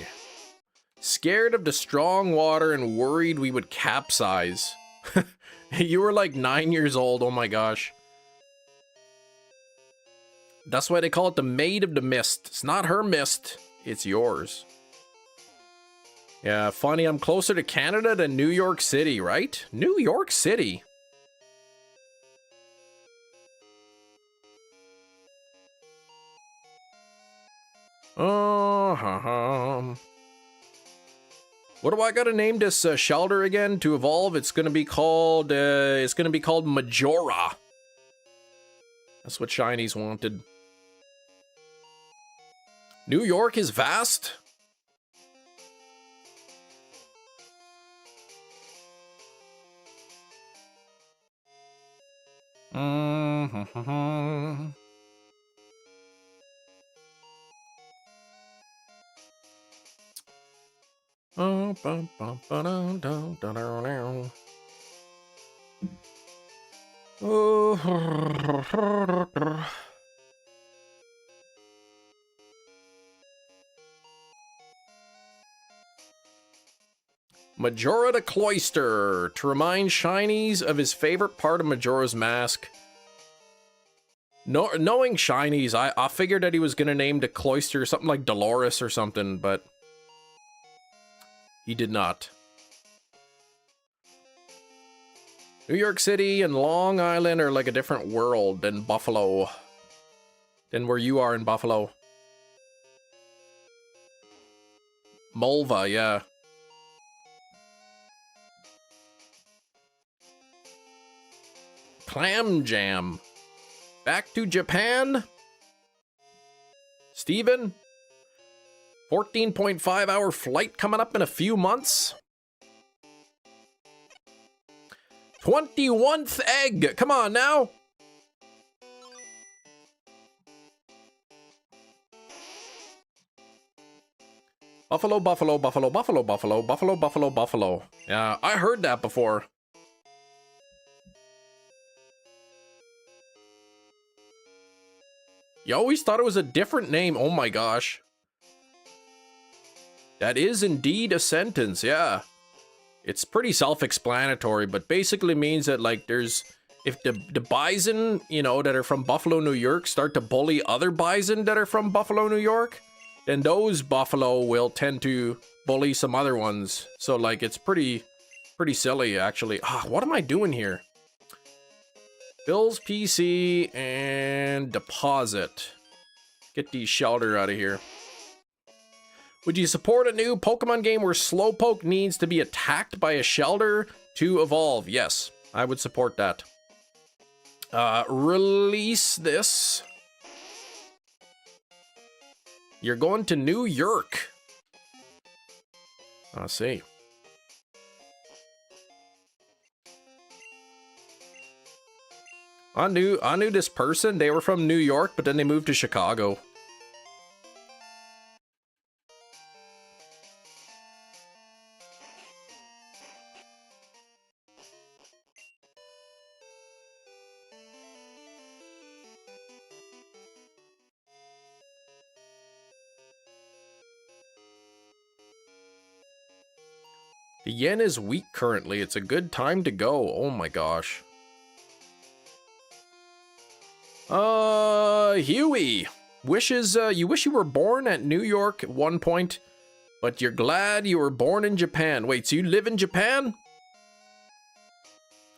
Scared of the strong water and worried we would capsize. You were like 9 years old. Oh my gosh. That's why they call it the Maid of the Mist. It's not her mist. It's yours. Yeah, funny. I'm closer to Canada than New York City, right? New York City. What do I gotta name this shelter again to evolve? It's gonna be called Majora. That's what Shinies wanted. New York is vast. Majora the Cloister, to remind Shinies of his favorite part of Majora's Mask. Knowing Shinies, I figured that he was going to name the Cloister something like Dolores or something, but he did not. New York City and Long Island are like a different world than Buffalo. Than where you are in Buffalo. Mulva, yeah. Clam Jam. Back to Japan. Steven? 14.5 hour flight coming up in a few months. 21th egg. Come on now. Buffalo, buffalo, buffalo, buffalo, buffalo, buffalo, buffalo, buffalo. Yeah, I heard that before. You always thought it was a different name. Oh my gosh. That is indeed a sentence, yeah. It's pretty self-explanatory, but basically means that, like, there's... If the bison, you know, that are from Buffalo, New York start to bully other bison that are from Buffalo, New York, then those buffalo will tend to bully some other ones. So, like, it's pretty silly, actually. Ah, what am I doing here? Bill's PC and deposit. Get the shelter out of here. Would you support a new Pokemon game where Slowpoke needs to be attacked by a shelter to evolve? Yes, I would support that. Release this. You're going to New York. I see. I knew this person. They were from New York, but then they moved to Chicago. The yen is weak currently. It's a good time to go. Oh my gosh. Huey. You wish you were born at New York at one point, but you're glad you were born in Japan. Wait, so you live in Japan?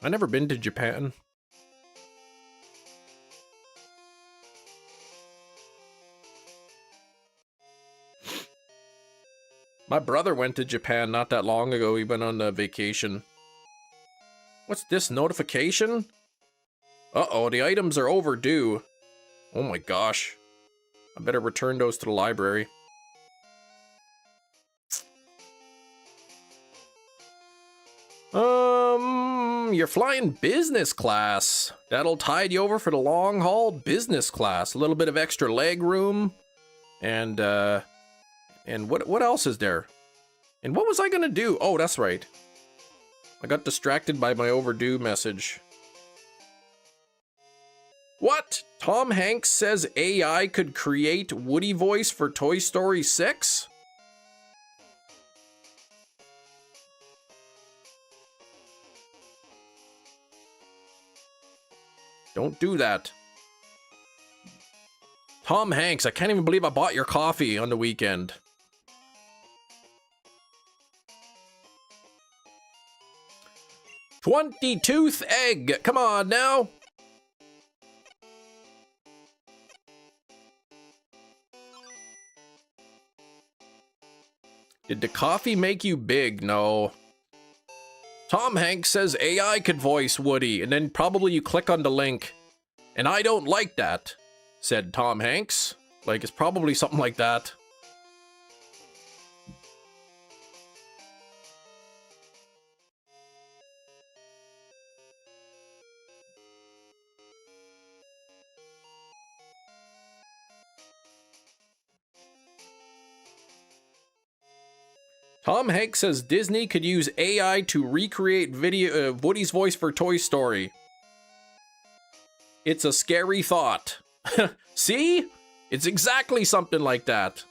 I've never been to Japan. My brother went to Japan not that long ago. He went on a vacation. What's this notification? Uh-oh, the items are overdue. Oh my gosh. I better return those to the library. You're flying business class. That'll tide you over for the long haul. Business class. A little bit of extra leg room. And what else is there? And what was I gonna do? Oh, that's right. I got distracted by my overdue message. What? Tom Hanks says AI could create Woody voice for Toy Story 6? Don't do that. Tom Hanks, I can't even believe I bought your coffee on the weekend. $20th egg! Come on now! Did the coffee make you big? No. Tom Hanks says AI could voice Woody, and then probably you click on the link. And I don't like that, said Tom Hanks. Like, it's probably something like that. Tom Hanks says Disney could use AI to recreate Woody's voice for Toy Story. It's a scary thought. See? It's exactly something like that.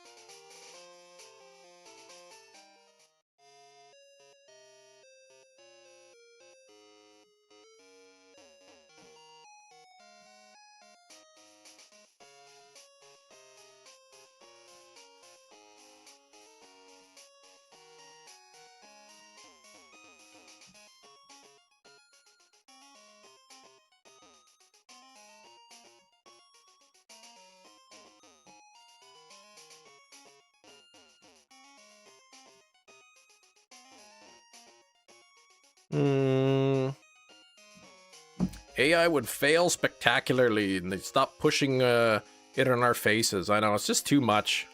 AI would fail spectacularly and they'd stop pushing it in our faces. I know, it's just too much.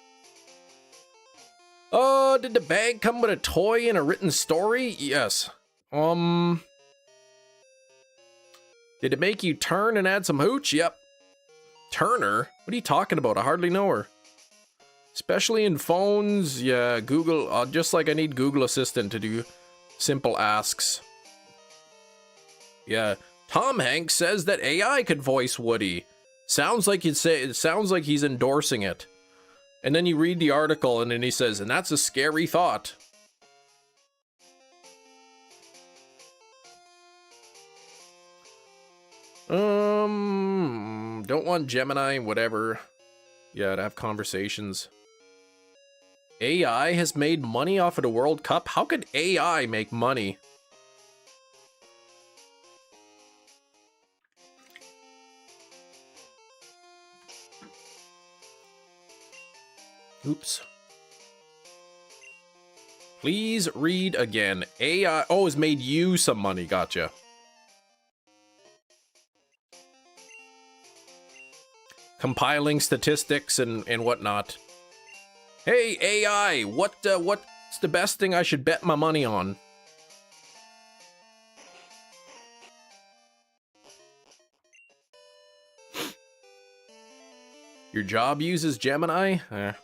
Oh, did the bag come with a toy and a written story? Yes. Did it make you turn and add some hooch? Yep. Turner? What are you talking about? I hardly know her. Especially in phones, yeah, Google, just like I need Google Assistant to do simple asks. Yeah, Tom Hanks says that AI could voice Woody. Sounds like it sounds like he's endorsing it. And then you read the article and then he says, and that's a scary thought. Don't want Gemini, whatever. Yeah, to have conversations. AI has made money off of the World Cup? How could AI make money? Oops. Please read again. AI, oh, has made you some money. Gotcha. Compiling statistics and whatnot. Hey, AI, what's the best thing I should bet my money on? Your job uses Gemini? The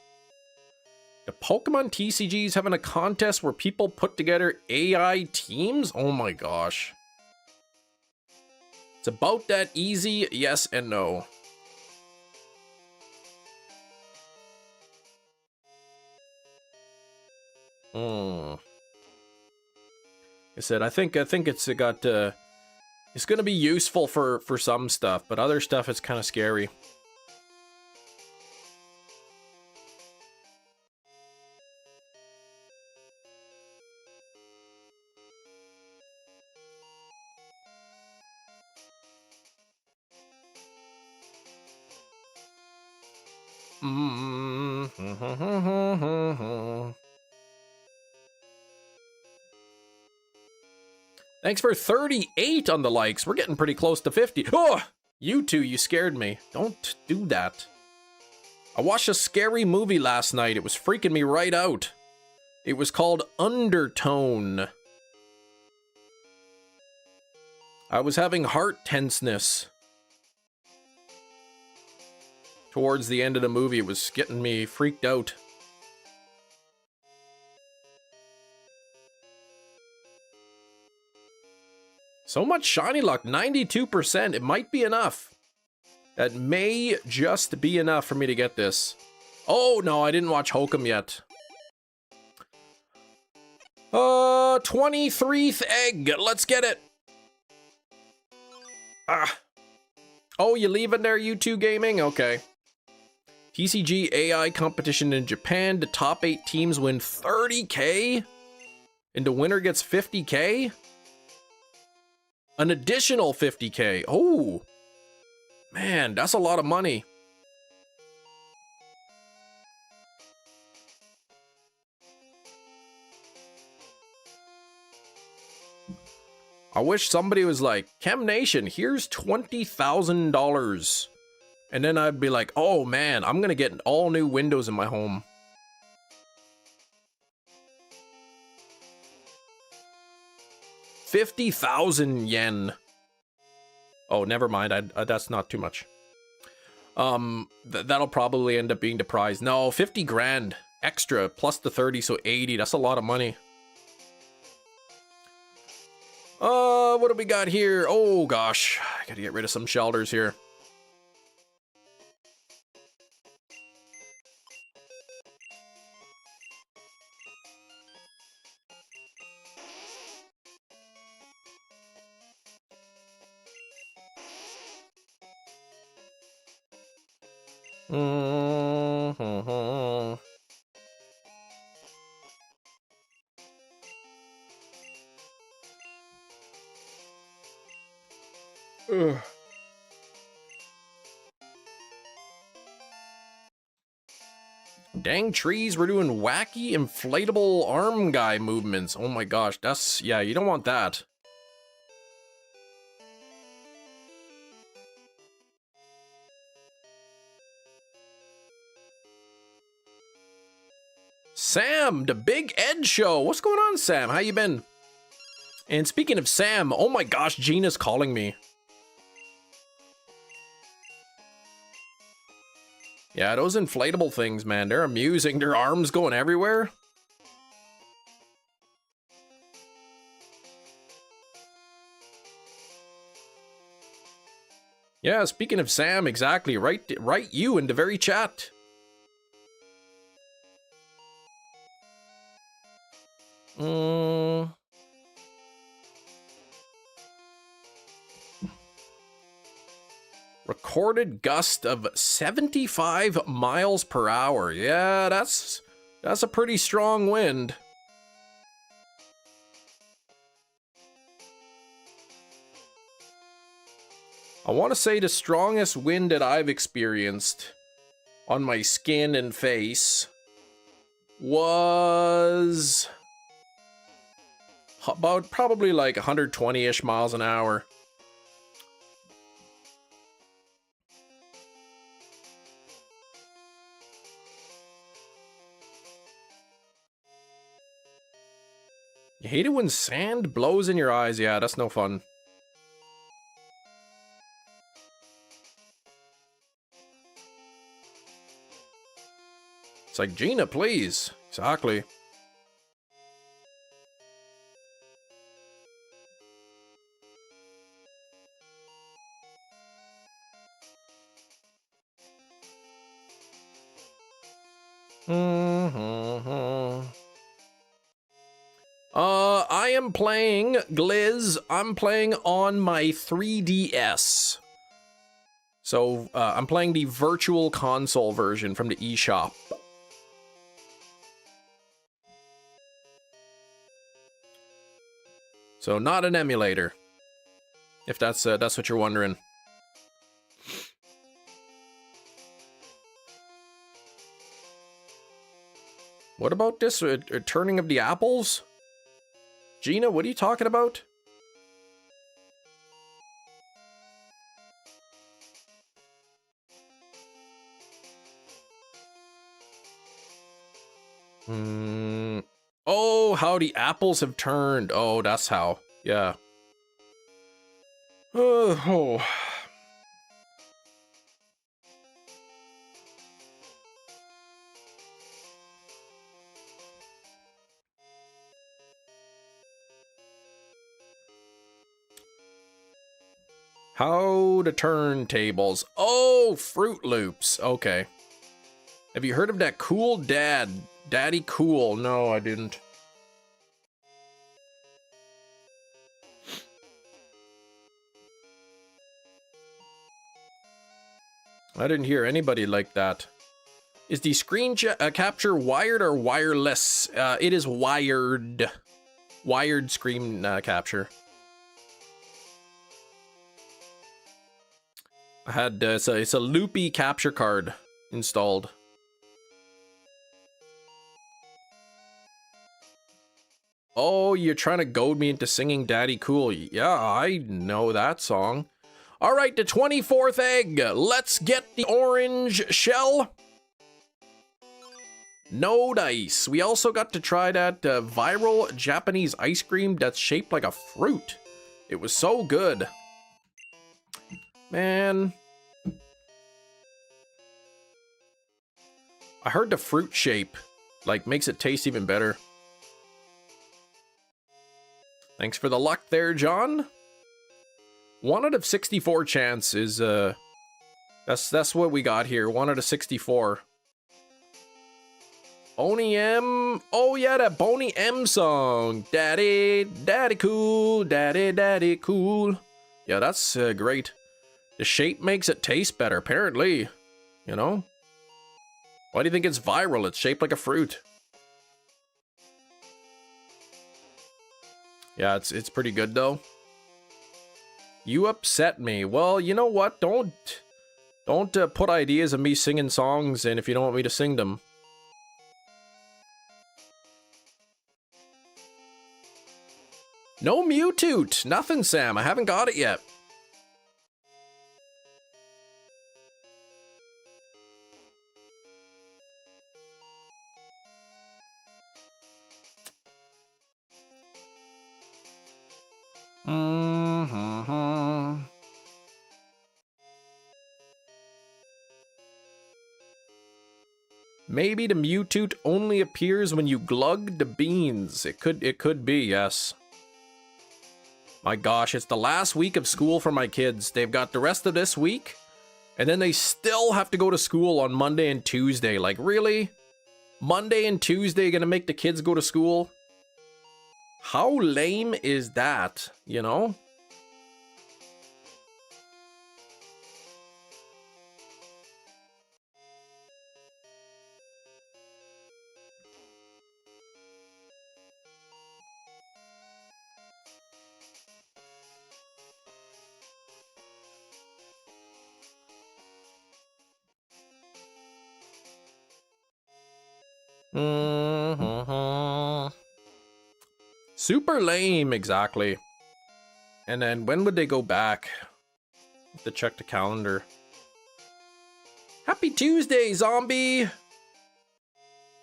Pokemon TCG is having a contest where people put together AI teams? Oh my gosh. It's about that easy, yes and no. I said, I think it's got it's gonna be useful for some stuff, but other stuff it's kind of scary. Thanks for 38 on the likes. We're getting pretty close to 50. Oh, you two, you scared me. Don't do that. I watched a scary movie last night. It was freaking me right out. It was called Undertone. I was having heart tenseness. Towards the end of the movie, it was getting me freaked out. So much shiny luck, 92%. It might be enough. That may just be enough for me to get this. Oh, no, I didn't watch Hokum yet. 23th egg. Let's get it. Ah. Oh, you leaving there, U2 Gaming? Okay. TCG AI competition in Japan. The top 8 teams win 30K. And the winner gets 50K. An additional 50K. Oh. Man, that's a lot of money. I wish somebody was like, Chem Nation, here's $20,000. And then I'd be like, oh man, I'm gonna get all new windows in my home. $50,000 Oh, never mind. That's not too much. That'll probably end up being the prize. No, 50 grand extra plus the 30, so 80. That's a lot of money. What do we got here? Oh gosh, I gotta get rid of some shelters here. Ugh. Dang trees, we're doing wacky inflatable arm guy movements. Oh my gosh, that's, yeah, you don't want that. Sam, the Big Ed Show. What's going on, Sam? How you been? And speaking of Sam, oh my gosh, Gina's calling me. Yeah, those inflatable things, man, they're amusing. Their arms going everywhere. Yeah, speaking of Sam, exactly. Right you in the very chat. Recorded gust of 75 miles per hour. Yeah, that's a pretty strong wind. I want to say the strongest wind that I've experienced on my skin and face was about probably like 120-ish miles an hour. You hate it when sand blows in your eyes. Yeah, that's no fun. It's like, Gina, please. Exactly. I am playing Gliz. I'm playing on my 3DS. So, I'm playing the virtual console version from the eShop. So, not an emulator. If that's what you're wondering. What about this turning of the apples? Gina, what are you talking about? Oh, how the apples have turned. Oh, that's how. Yeah. Oh. How to turn tables. Oh, Fruit Loops. Okay. Have you heard of that Cool Dad? Daddy Cool. No, I didn't. I didn't hear anybody like that. Is the screen capture wired or wireless? It is wired. Wired screen capture. I had it's a loopy capture card installed. Oh, you're trying to goad me into singing Daddy Cool. Yeah, I know that song. All right, the 24th egg. Let's get the orange shell. No dice. We also got to try that viral Japanese ice cream that's shaped like a fruit. It was so good. Man. I heard the fruit shape, like, makes it taste even better. Thanks for the luck there, John. 1 out of 64 chance is, that's what we got here. 1 out of 64. Boney M. Oh, yeah, that Boney M song. Daddy, daddy cool, daddy, daddy cool. Yeah, that's great. The shape makes it taste better, apparently. You know? Why do you think it's viral? It's shaped like a fruit. Yeah, it's pretty good, though. You upset me. Well, you know what? Don't put ideas of me singing songs in if you don't want me to sing them. No Mewtwo. Nothing, Sam. I haven't got it yet. Mm-hmm. Maybe the Mewtwo only appears when you glug the beans. It could be, yes. My gosh, it's the last week of school for my kids. They've got the rest of this week, and then they still have to go to school on Monday and Tuesday. Like, really? Monday and Tuesday gonna make the kids go to school? How lame is that, you know? Mm-hmm. Super lame, exactly. And then when would they go back? Have to check the calendar. Happy Tuesday, zombie!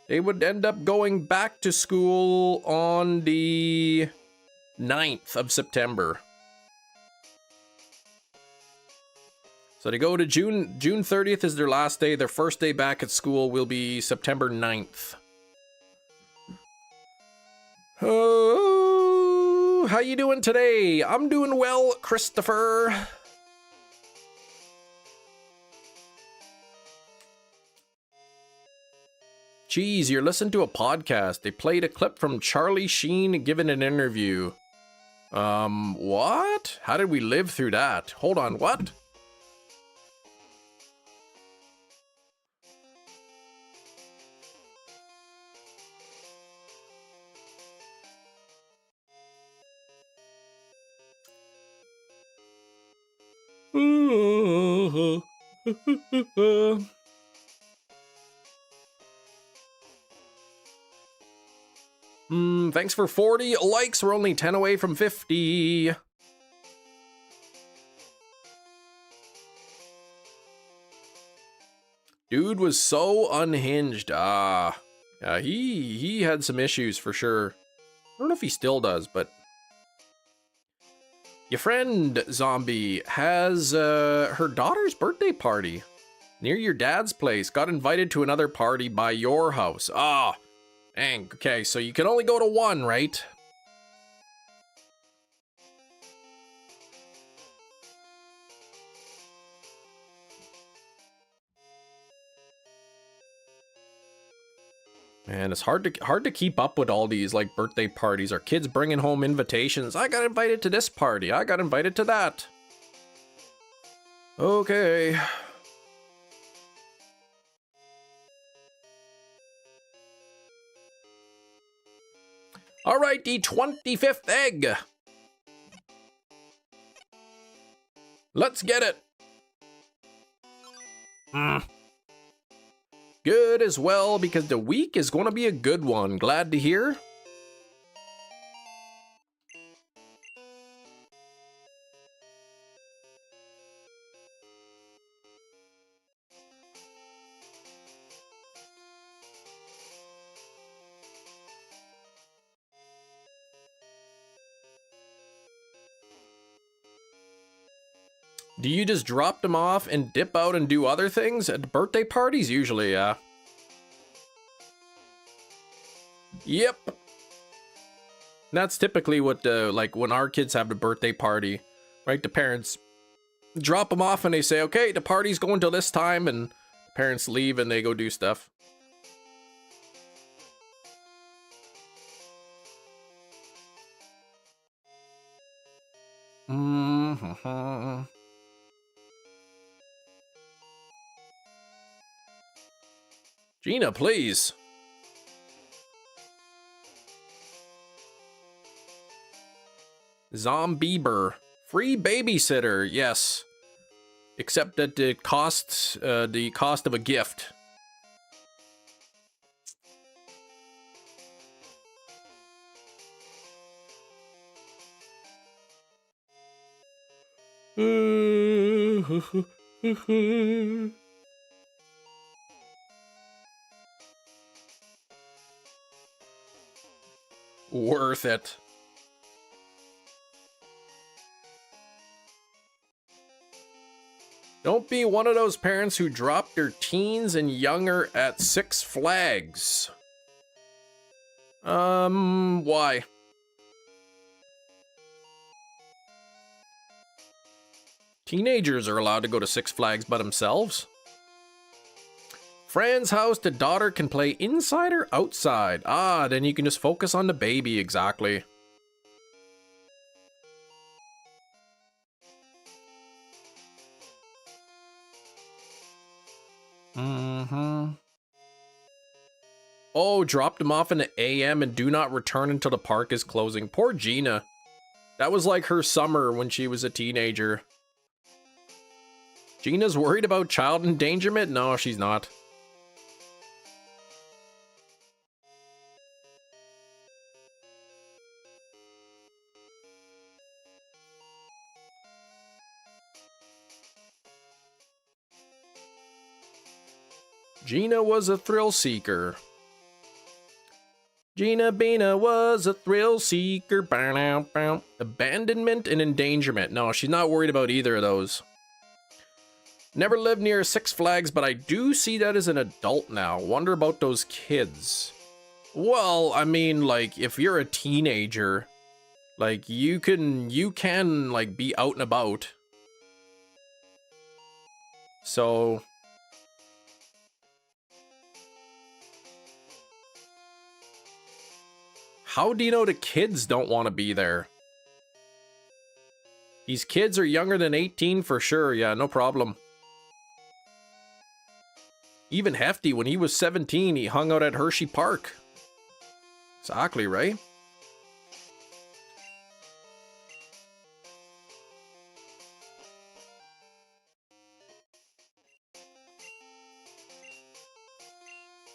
They would end up going back to school on the 9th of September. So they go to June 30th is their last day. Their first day back at school will be September 9th. Oh, how you doing today? I'm doing well, Christopher. Geez, you're listening to a podcast. They played a clip from Charlie Sheen giving an interview. What? How did we live through that? Hold on, what? Thanks for 40 likes. We're only 10 away from 50. Dude was so unhinged. Yeah, he had some issues for sure. I don't know if he still does, but your friend Zombie has her daughter's birthday party near your dad's place. Got invited to another party by your house. Dang. Okay, so you can only go to one, right? Man, it's hard to keep up with all these like birthday parties. Our kids bringing home invitations. I got invited to this party. I got invited to that. Okay. All right, the 25th egg. Let's get it. Good as well, because the week is going to be a good one. Glad to hear. Do you just drop them off and dip out and do other things at birthday parties? Usually, yeah. Yep. That's typically what like when our kids have the birthday party, right? The parents drop them off and they say, okay, the party's going till this time, and the parents leave and they go do stuff. Gina, please. Zombieber. Free babysitter, yes. Except that it costs the cost of a gift. Worth it. Don't be one of those parents who drop their teens and younger at Six Flags. Why? Teenagers are allowed to go to Six Flags by themselves. Friend's house, the daughter can play inside or outside. Ah, then you can just focus on the baby, exactly. Oh, dropped him off in the AM and do not return until the park is closing. Poor Gina. That was like her summer when she was a teenager. Gina's worried about child endangerment? No, she's not. Gina was a thrill seeker. Gina Bina was a thrill seeker. Bow, bow. Abandonment and endangerment. No, she's not worried about either of those. Never lived near Six Flags, but I do see that as an adult now. Wonder about those kids. Well, I mean, like, if you're a teenager, like, you can, like, be out and about. So... how do you know the kids don't want to be there? These kids are younger than 18 for sure. Yeah, no problem. Even Hefty, when he was 17, he hung out at Hershey Park. Exactly, right?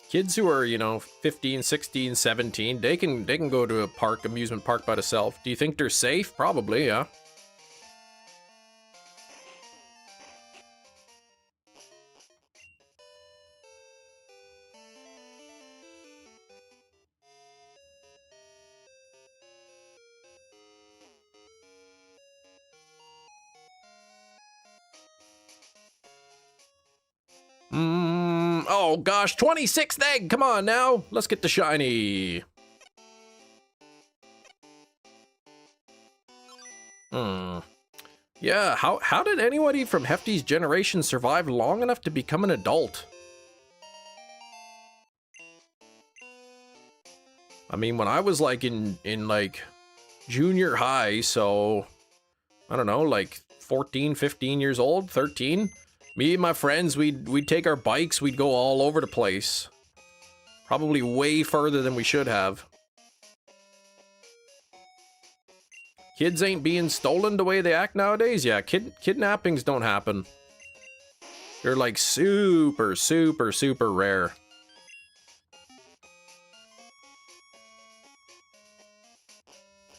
Kids who are, you know, 15, 16, 17, they can go to a park, amusement park by themselves. Do you think they're safe? Probably, yeah. Oh gosh, 26th egg! Come on now! Let's get the shiny! Yeah, how did anybody from Hefty's generation survive long enough to become an adult? I mean, when I was like in like junior high, so I don't know, like 14, 15 years old, 13. Me and my friends, we'd take our bikes, we'd go all over the place. Probably way further than we should have. Kids ain't being stolen the way they act nowadays. Yeah, kidnappings don't happen. They're like super, super, super rare.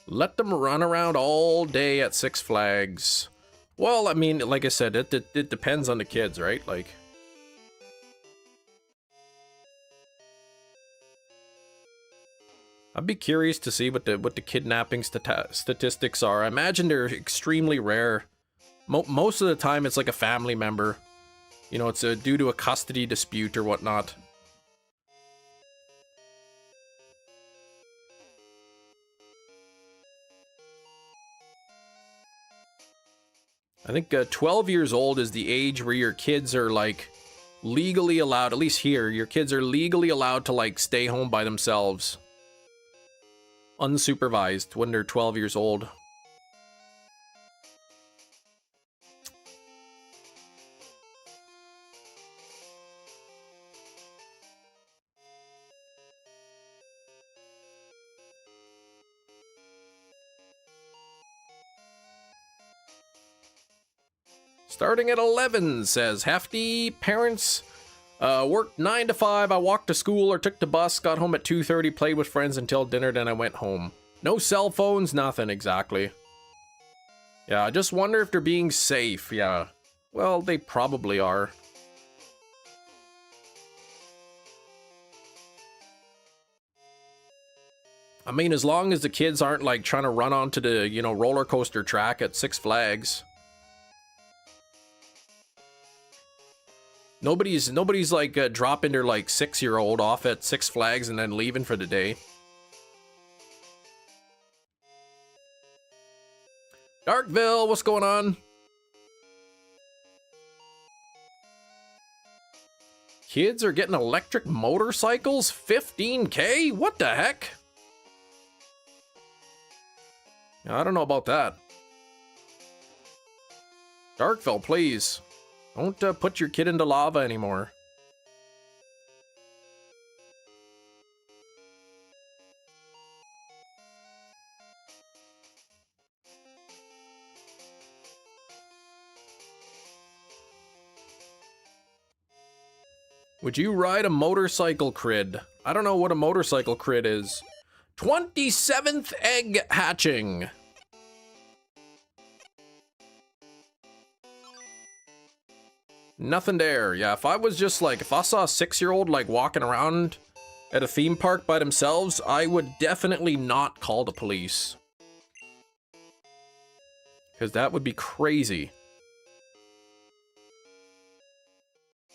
Let them run around all day at Six Flags. Well, I mean, like I said, it depends on the kids, right? Like, I'd be curious to see what the kidnapping statistics are. I imagine they're extremely rare. Most of the time, it's like a family member. You know, it's due to a custody dispute or whatnot. I think 12 years old is the age where your kids are like legally allowed, at least here, your kids are legally allowed to like stay home by themselves. Unsupervised when they're 12 years old. Starting at 11, says Hefty. Parents worked 9 to 5. I walked to school or took the bus, got home at 2:30, played with friends until dinner, then I went home. No cell phones, nothing exactly. Yeah, I just wonder if they're being safe. Yeah, well, they probably are. I mean, as long as the kids aren't like trying to run onto the, you know, roller coaster track at Six Flags. Nobody's like dropping their like 6-year-old off at Six Flags and then leaving for the day. Darkville, what's going on? Kids are getting electric motorcycles? 15K? What the heck? I don't know about that. Darkville, please. Don't put your kid into lava anymore. Would you ride a motorcycle crid? I don't know what a motorcycle crid is. 27th egg hatching. Nothing there. Yeah, if I was just like, if I saw a 6-year-old like walking around at a theme park by themselves, I would definitely not call the police. Because that would be crazy.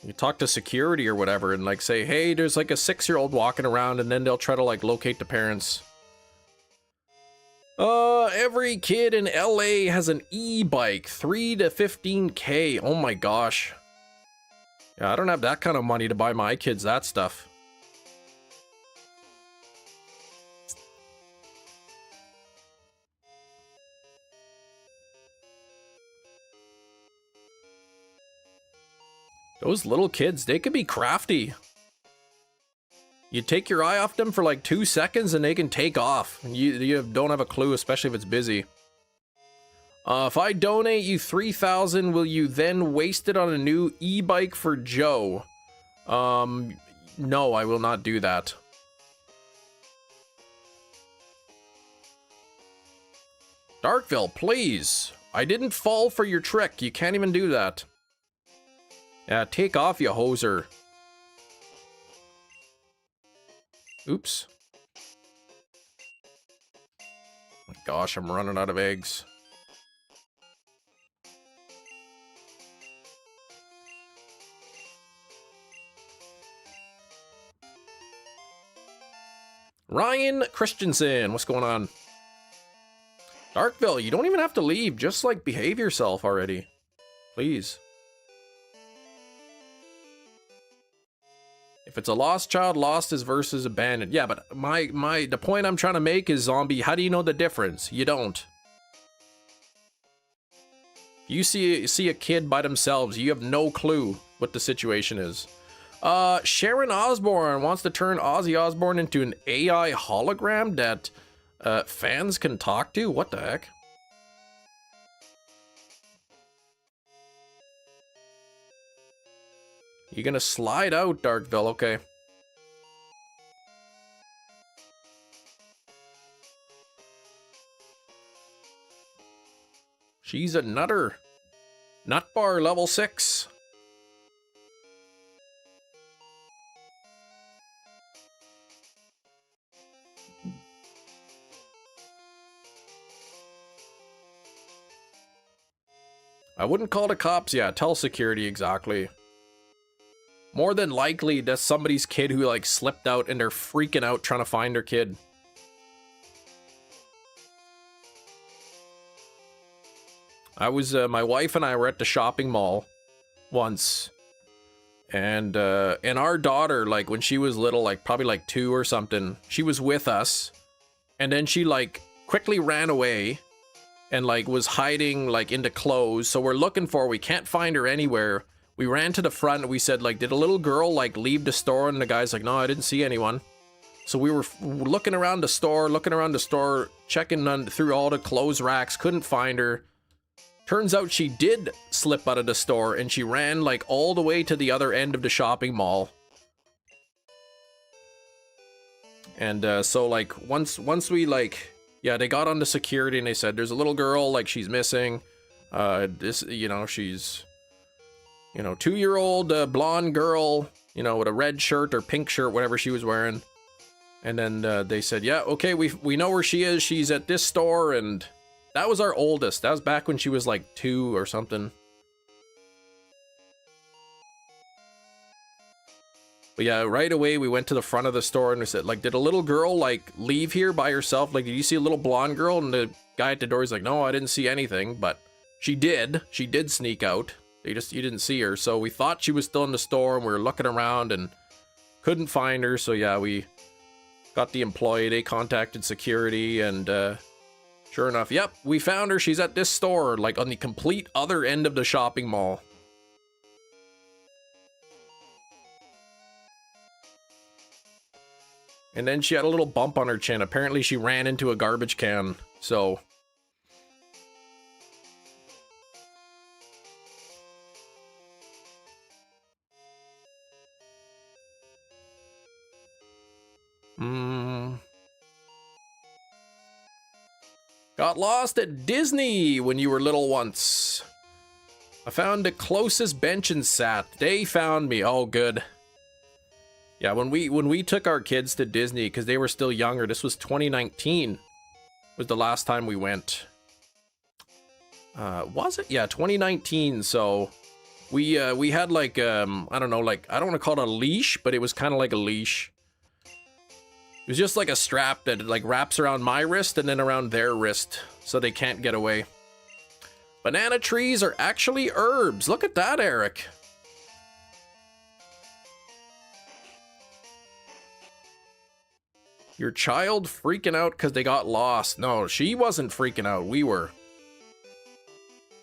You talk to security or whatever and like say, hey, there's like a 6-year-old walking around, and then they'll try to like locate the parents. Every kid in LA has an e-bike, 3 to 15K. Oh my gosh. Yeah, I don't have that kind of money to buy my kids that stuff. Those little kids, they could be crafty. You take your eye off them for like 2 seconds and they can take off. You don't have a clue, especially if it's busy. If I donate you 3,000, will you then waste it on a new e-bike for Joe? No, I will not do that. Darkville, please. I didn't fall for your trick. You can't even do that. Yeah, take off, you hoser. Oops. Oh my gosh, I'm running out of eggs. Ryan Christensen, what's going on? Darkville, you don't even have to leave. Just like behave yourself already. Please. If it's a lost child, lost is versus abandoned. Yeah, but the point I'm trying to make is, zombie, how do you know the difference? You don't. You see a kid by themselves, you have no clue what the situation is. Sharon Osbourne wants to turn Ozzy Osbourne into an AI hologram that fans can talk to? What the heck? You're gonna slide out, Darkville, okay. She's a nutter. Nut bar level 6. I wouldn't call the cops, yeah, tell security exactly. More than likely, that's somebody's kid who like slipped out and they're freaking out trying to find their kid. I was, my wife and I were at the shopping mall once. And our daughter, like when she was little, like probably like 2 or something, she was with us. And then she like quickly ran away and like was hiding like into clothes. So we're looking for her, we can't find her anywhere. We ran to the front and we said, like, did a little girl, like, leave the store? And the guy's like, no, I didn't see anyone. So we were looking around the store, checking through all the clothes racks, couldn't find her. Turns out she did slip out of the store and she ran, like, all the way to the other end of the shopping mall. And so, like, once we, like, yeah, they got on the security and they said, there's a little girl, like, she's missing. She's... 2-year-old blonde girl, with a red shirt or pink shirt, whatever she was wearing. And then they said, yeah, okay, we know where she is. She's at this store. And that was our oldest. That was back when she was like 2 or something. But yeah, right away we went to the front of the store and we said, like, did a little girl like leave here by herself? Like, did you see a little blonde girl? And the guy at the door is like, no, I didn't see anything, but she did. She did sneak out. You didn't see her. So we thought she was still in the store and we were looking around and couldn't find her. So yeah, we got the employee. They contacted security and sure enough, yep, we found her. She's at this store, like on the complete other end of the shopping mall. And then she had a little bump on her chin. Apparently she ran into a garbage can. So got lost at Disney when you were little once. I found the closest bench and sat. They found me. Oh, good. Yeah, when we took our kids to Disney, because they were still younger, this was 2019, was the last time we went. Was it? Yeah, 2019. So we had like I don't know, like I don't want to call it a leash, but it was kind of like a leash. It was just like a strap that like wraps around my wrist and then around their wrist, so they can't get away. Banana trees are actually herbs. Look at that, Eric. Your child freaking out because they got lost. No, she wasn't freaking out. We were.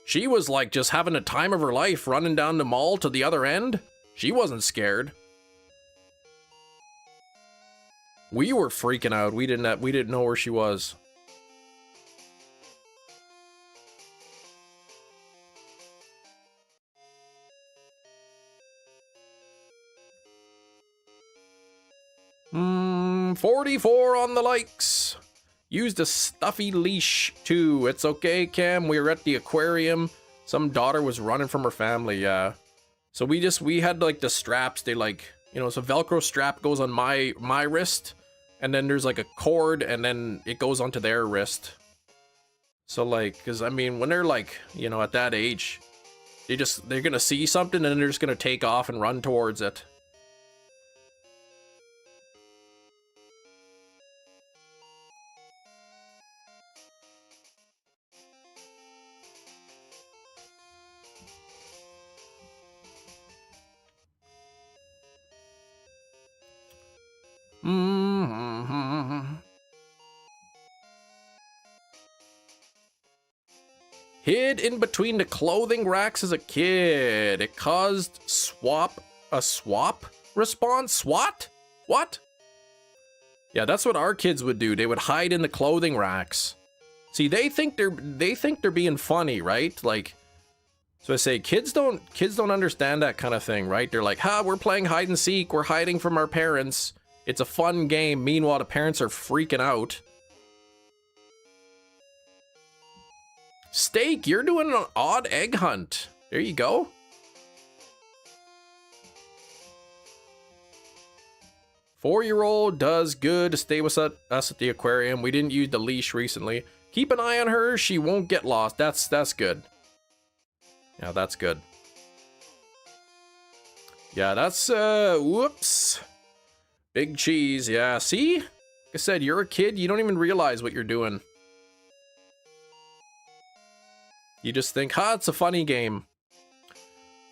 She was like just having the time of her life running down the mall to the other end. She wasn't scared. We were freaking out. We didn't know where she was. Hmm, 44 on the likes. Used a stuffy leash too. It's okay, Cam. We were at the aquarium. Some daughter was running from her family, yeah. So we had like the straps. They like, you know, so Velcro strap goes on my wrist, and then there's like a cord, and then it goes onto their wrist. So like, because I mean, when they're like, you know, at that age, they're gonna see something and they're just gonna take off and run towards it. Hid in between the clothing racks as a kid. It caused a swap response? SWAT? What? Yeah, that's what our kids would do. They would hide in the clothing racks. See, they think they're being funny, right? Like, so I say kids don't understand that kind of thing, right? They're like, we're playing hide and seek. We're hiding from our parents. It's a fun game. Meanwhile, the parents are freaking out. Steak, you're doing an odd egg hunt. There you go. Four-year-old does good to stay with us at the aquarium. We didn't use the leash recently. Keep an eye on her. She won't get lost. That's good. Yeah, that's good. Yeah, that's, whoops. Big cheese, yeah. See? Like I said, you're a kid. You don't even realize what you're doing. You just think, it's a funny game.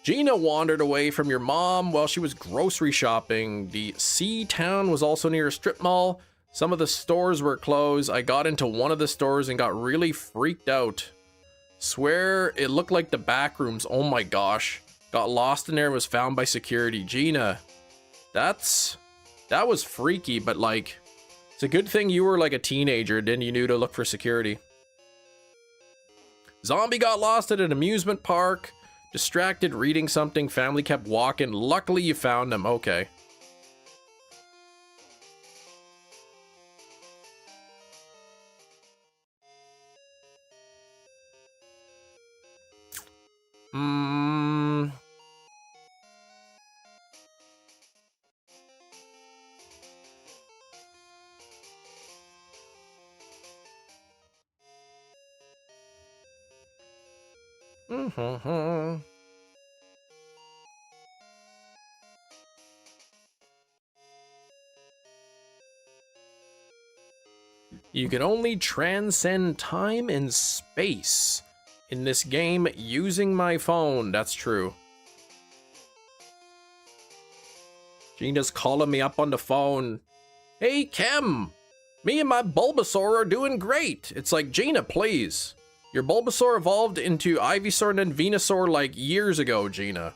Gina wandered away from your mom while she was grocery shopping. The Sea Town was also near a strip mall. Some of the stores were closed. I got into one of the stores and got really freaked out. Swear it looked like the back rooms. Oh my gosh. Got lost in there and was found by security. Gina, that was freaky, but like, it's a good thing you were like a teenager, then you knew to look for security. Zombie got lost at an amusement park. Distracted reading something. Family kept walking. Luckily you found them. Okay. You can only transcend time and space in this game using my phone. That's true. Gina's calling me up on the phone. Hey, Kem! Me and my Bulbasaur are doing great. It's like, Gina, please. Your Bulbasaur evolved into Ivysaur and then Venusaur like years ago, Gina.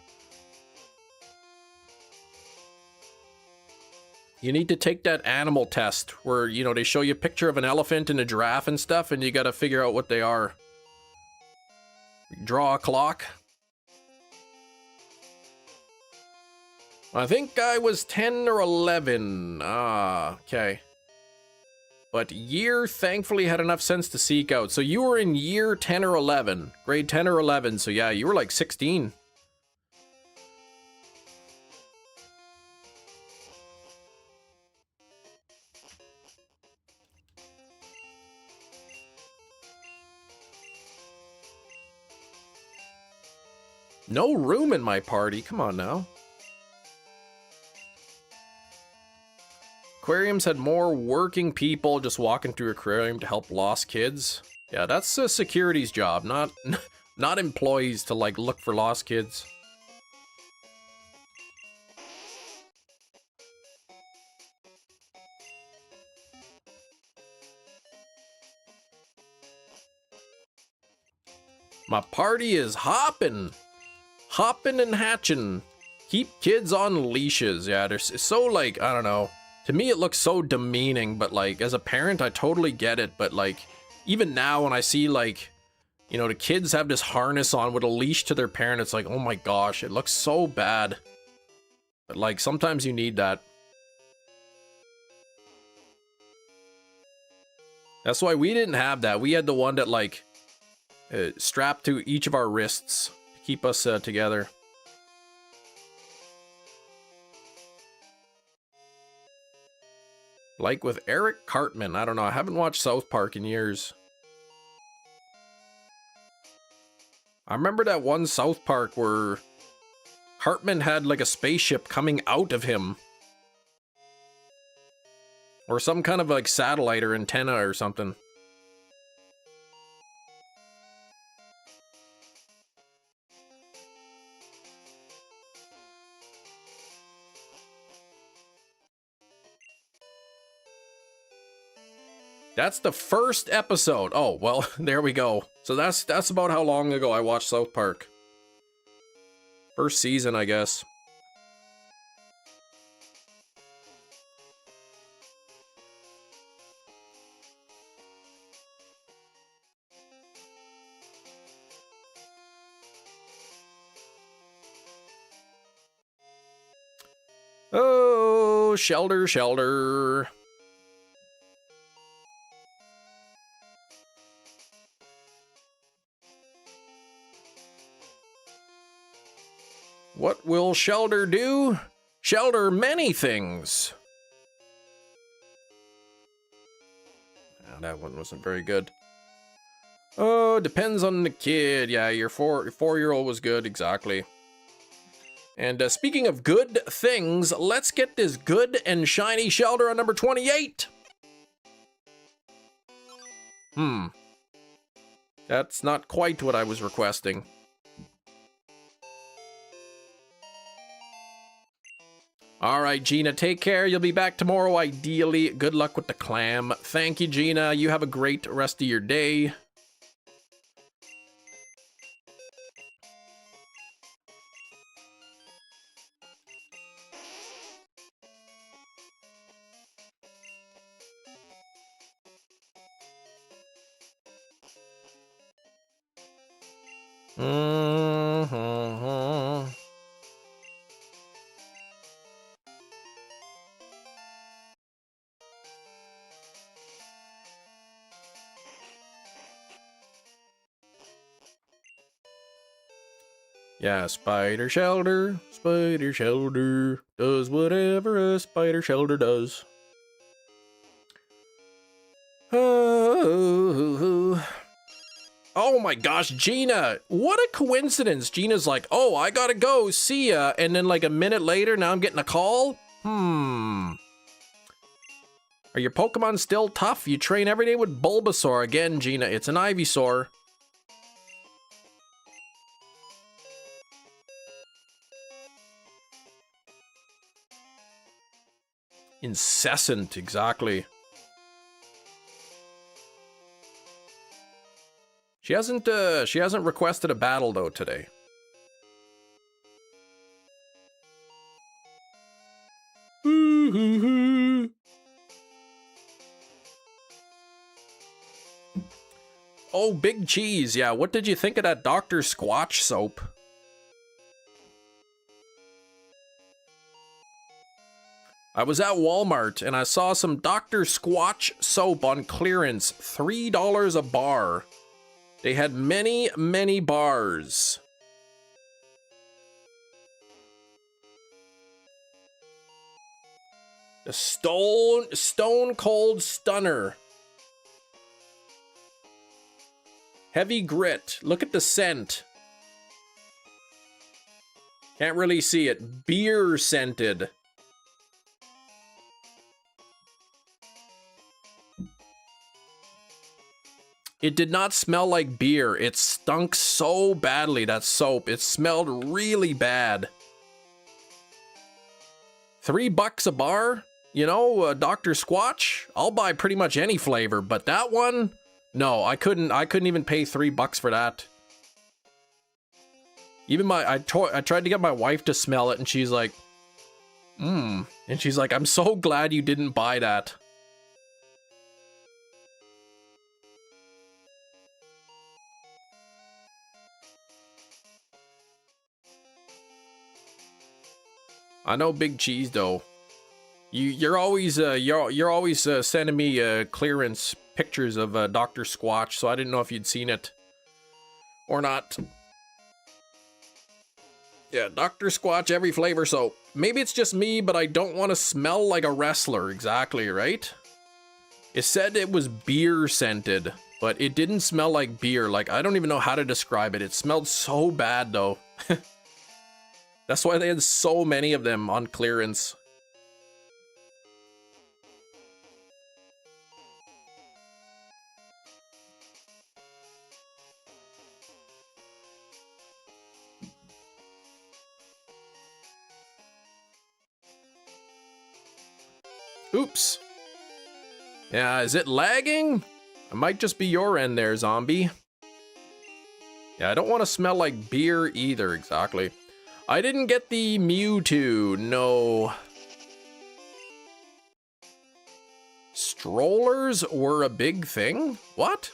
You need to take that animal test where, you know, they show you a picture of an elephant and a giraffe and stuff, and you gotta figure out what they are. Draw a clock. I think I was 10 or 11. Ah, okay. But year thankfully had enough sense to seek out. So you were in year 10 or 11. Grade 10 or 11. So yeah, you were like 16. No room in my party. Come on now. Aquariums had more working people just walking through aquarium to help lost kids. Yeah, that's a security's job, not not employees to like look for lost kids. My party is hopping and hatching. Keep kids on leashes. Yeah, they're so like, I don't know. To me, it looks so demeaning, but like, as a parent, I totally get it. But like, even now when I see like, you know, the kids have this harness on with a leash to their parent, it's like, oh my gosh, it looks so bad. But like, sometimes you need that. That's why we didn't have that. We had the one that like, strapped to each of our wrists to keep us together. Like with Eric Cartman. I don't know. I haven't watched South Park in years. I remember that one South Park where Cartman had like a spaceship coming out of him. Or some kind of like satellite or antenna or something. That's the first episode. Oh, well, there we go. So that's about how long ago I watched South Park. First season, I guess. Oh, Shelter. What will Shelter do? Shelter many things. Oh, that one wasn't very good. Oh, depends on the kid. Yeah, your four-year-old was good, exactly. And speaking of good things, let's get this good and shiny Shelter on number 28. That's not quite what I was requesting. All right, Gina, take care. You'll be back tomorrow, ideally. Good luck with the clam. Thank you, Gina. You have a great rest of your day. Yeah, Spider Shelter does whatever a Spider Shelter does. Oh my gosh, Gina, what a coincidence. Gina's like, oh, I gotta go, see ya. And then like a minute later, now I'm getting a call? Are Are your Pokemon still tough? You train every day with Bulbasaur. Again, Gina, it's an Ivysaur. Incessant, exactly. She hasn't requested a battle though today. Oh, Big Cheese. Yeah, what did you think of that Dr. Squatch soap? I was at Walmart and I saw some Dr. Squatch soap on clearance, $3 a bar. They had many, many bars. The Stone Cold Stunner. Heavy Grit. Look at the scent. Can't really see it. Beer scented. It did not smell like beer. It stunk so badly, that soap. It smelled really bad. $3 a bar? You know, Dr. Squatch? I'll buy pretty much any flavor, but that one? No, I couldn't even pay $3 for that. Even I tried to get my wife to smell it and she's like, and she's like, I'm so glad you didn't buy that. I know Big Cheese though. You're always sending me clearance pictures of Dr. Squatch, so I didn't know if you'd seen it or not. Yeah, Dr. Squatch, every flavor soap. Maybe it's just me, but I don't want to smell like a wrestler. Exactly, right? It said it was beer scented, but it didn't smell like beer. Like, I don't even know how to describe it. It smelled so bad though. That's why they had so many of them on clearance. Oops. Yeah, is it lagging? It might just be your end there, zombie. Yeah, I don't want to smell like beer either, exactly. I didn't get the Mewtwo, no. Strollers were a big thing? What?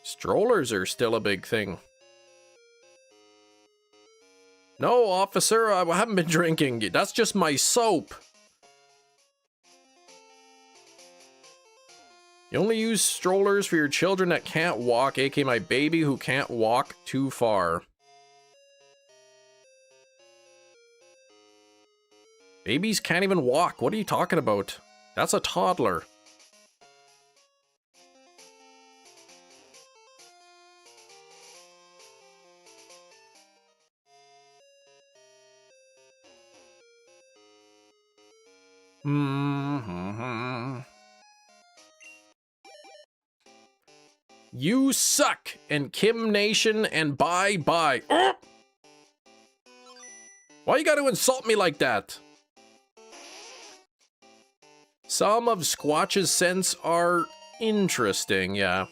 Strollers are still a big thing. No, officer, I haven't been drinking. That's just my soap. You only use strollers for your children that can't walk, aka my baby who can't walk too far. Babies can't even walk. What are you talking about? That's a toddler. You suck, and Kim Nation, and bye-bye. Why you gotta insult me like that? Some of Squatch's scents are interesting, yeah.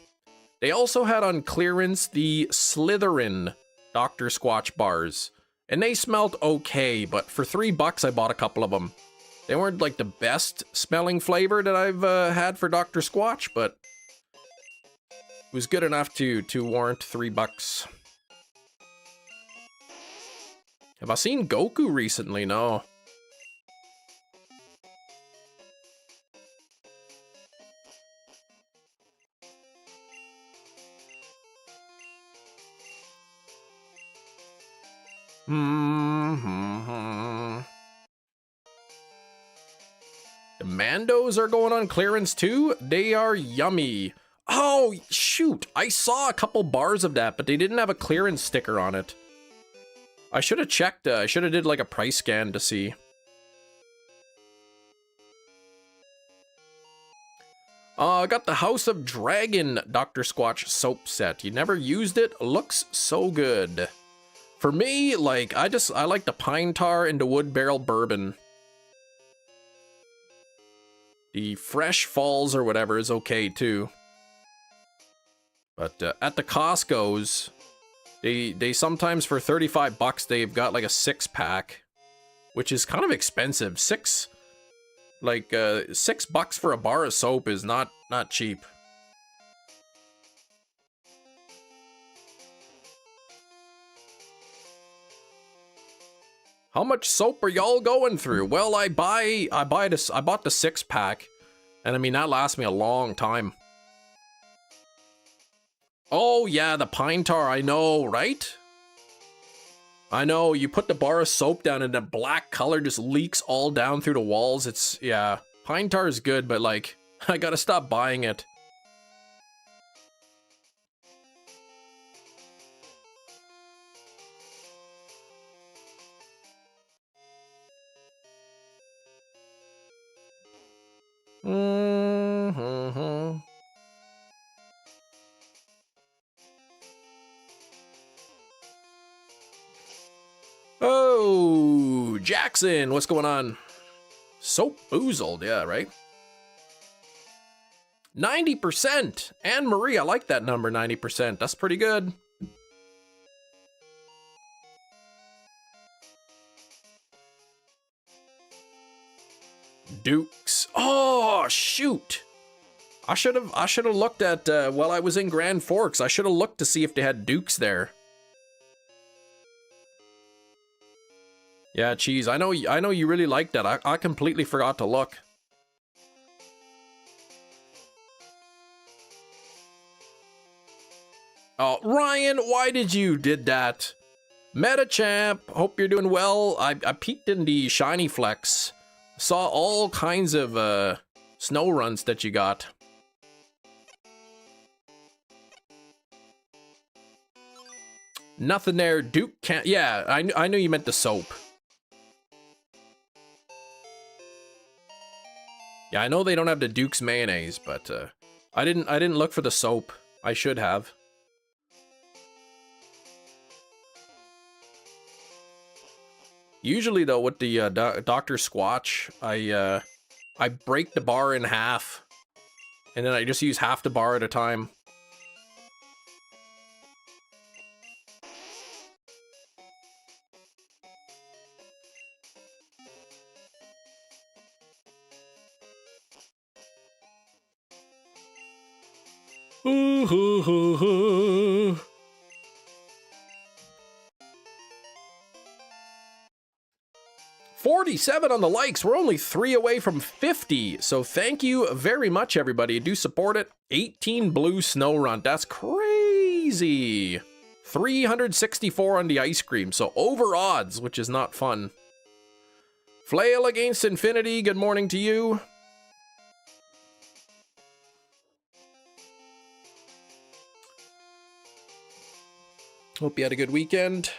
They also had on clearance the Slytherin Dr. Squatch bars. And they smelled okay, but for $3 I bought a couple of them. They weren't like the best smelling flavor that I've had for Dr. Squatch, but it was good enough to warrant $3. Have I seen Goku recently? No. The Mandos are going on clearance too? They are yummy. Oh, shoot. I saw a couple bars of that, but they didn't have a clearance sticker on it. I should have checked. I should have did like a price scan to see. I got the House of Dragon Dr. Squatch soap set. You never used it? Looks so good. For me, like, I like the pine tar and the wood barrel bourbon. The Fresh Falls or whatever is okay too. But at the Costco's, they sometimes for 35 bucks they've got like a 6-pack, which is kind of expensive. $6 for a bar of soap is not cheap. How much soap are y'all going through? Well, I bought the 6-pack, and I mean that lasts me a long time. Oh yeah, the pine tar, I know, right? I know, you put the bar of soap down and the black color just leaks all down through the walls. It's, yeah, pine tar is good, but like, I gotta stop buying it. Mm-hmm. Oh, Jackson, what's going on? Soap boozled, yeah, right? 90%! Anne Marie, I like that number, 90%. That's pretty good. Dukes. Oh, shoot! I should have looked at while I was in Grand Forks. I should have looked to see if they had Dukes there. Yeah, Cheese. I know you really like that. I completely forgot to look. Oh, Ryan, why did you did that? Metachamp, hope you're doing well. I peeked in the Shiny Flex. Saw all kinds of snow runs that you got. Nothing there. Duke can't. Yeah, I knew you meant the soap. Yeah, I know they don't have the Duke's mayonnaise, but I didn't look for the soap. I should have. Usually though, with the Dr. Squatch, I break the bar in half, and then I just use half the bar at a time. Ooh, 47 on the likes. We're only 3 away from 50. So thank you very much, everybody. Do support it. 18 blue snow run. That's crazy. 364 on the ice cream. So over odds, which is not fun. Flail against infinity. Good morning to you. Hope you had a good weekend.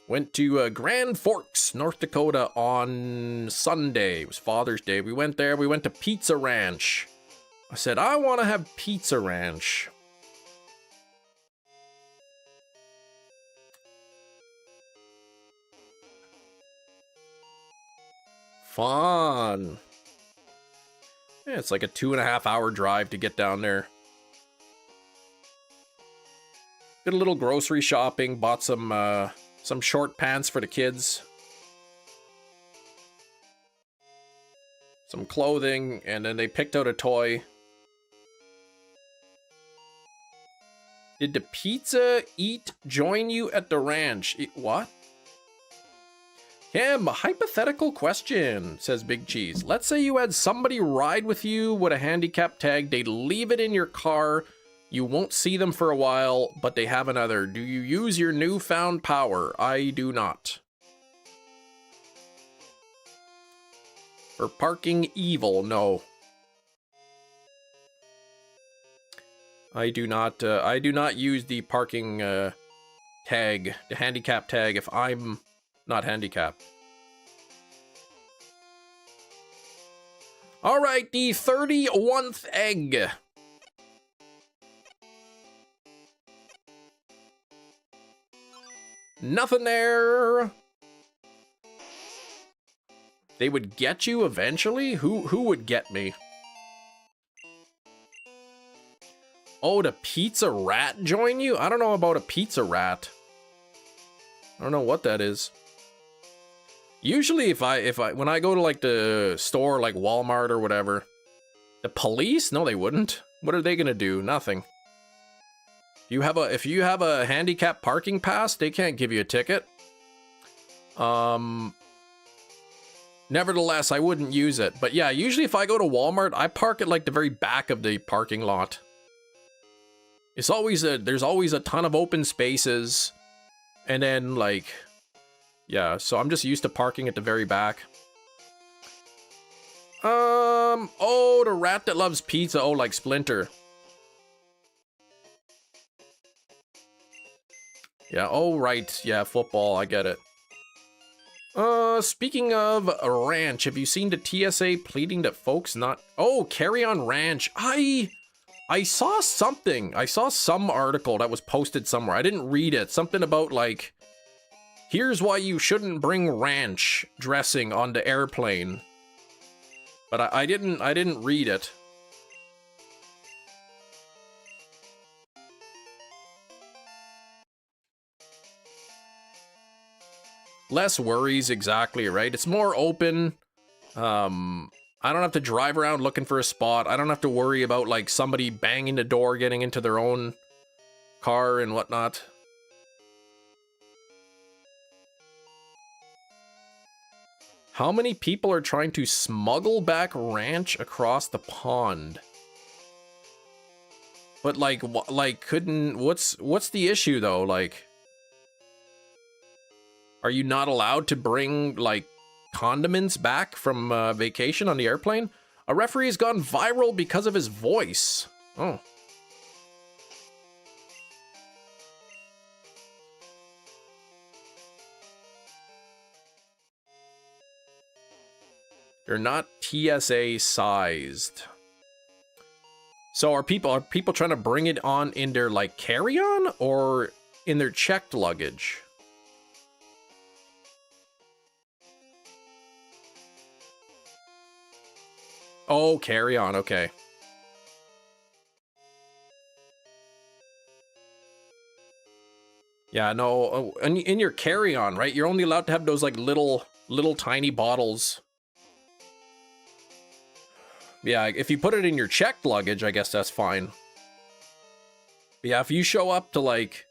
Went to Grand Forks, North Dakota on Sunday. It was Father's Day. We went there. We went to Pizza Ranch. I said, I want to have Pizza Ranch. Fun. Yeah, it's like a 2.5-hour drive to get down there. Did a little grocery shopping, bought some short pants for the kids. Some clothing, and then they picked out a toy. Did the Pizza Eat join you at the ranch? What? Cam, a hypothetical question, says Big Cheese. Let's say you had somebody ride with you with a handicap tag. They'd leave it in your car. You won't see them for a while, but they have another. Do you use your newfound power? I do not. For parking evil, no. I do not use the parking tag, the handicap tag, if I'm not handicapped. All right, the 31st egg. Nothing there. They would get you eventually? Who would get me? Oh, the pizza rat join you? I don't know about a pizza rat. I don't know what that is. Usually when I go to like the store like Walmart or whatever, the police? No, they wouldn't. What are they gonna do? Nothing. If you have a handicap parking pass, they can't give you a ticket. Nevertheless, I wouldn't use it. But yeah, usually if I go to Walmart, I park at like the very back of the parking lot. It's always there's always a ton of open spaces. And then like, yeah, so I'm just used to parking at the very back. Oh, the rat that loves pizza. Oh, like Splinter. Yeah, oh, right. Yeah, football. I get it. Speaking of a ranch, have you seen the TSA pleading that folks not... Oh, Carry On Ranch. I saw something. I saw some article that was posted somewhere. I didn't read it. Something about, like, here's why you shouldn't bring ranch dressing on the airplane. But I didn't read it. Less worries, exactly, right? It's more open. I don't have to drive around looking for a spot. I don't have to worry about, like, somebody banging the door, getting into their own car and whatnot. How many people are trying to smuggle back ranch across the pond? But, like, couldn't... What's the issue, though? Like... Are you not allowed to bring, like, condiments back from vacation on the airplane? A referee has gone viral because of his voice. Oh. They're not TSA sized. So are people trying to bring it on in their, like, carry-on or in their checked luggage? Oh, carry on, okay. Yeah, no, in your carry-on, right? You're only allowed to have those, like, little tiny bottles. Yeah, if you put it in your checked luggage, I guess that's fine. But yeah, if you show up to, like,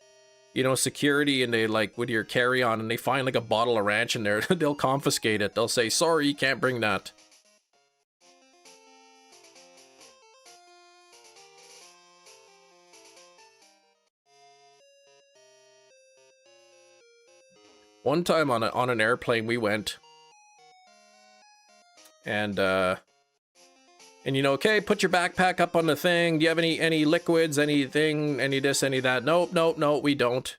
you know, security and they, like, with your carry-on and they find, like, a bottle of ranch in there, they'll confiscate it. They'll say, sorry, you can't bring that. One time on an airplane we went, and you know, okay, put your backpack up on the thing. Do you have any liquids, anything, any this, any that? Nope, we don't.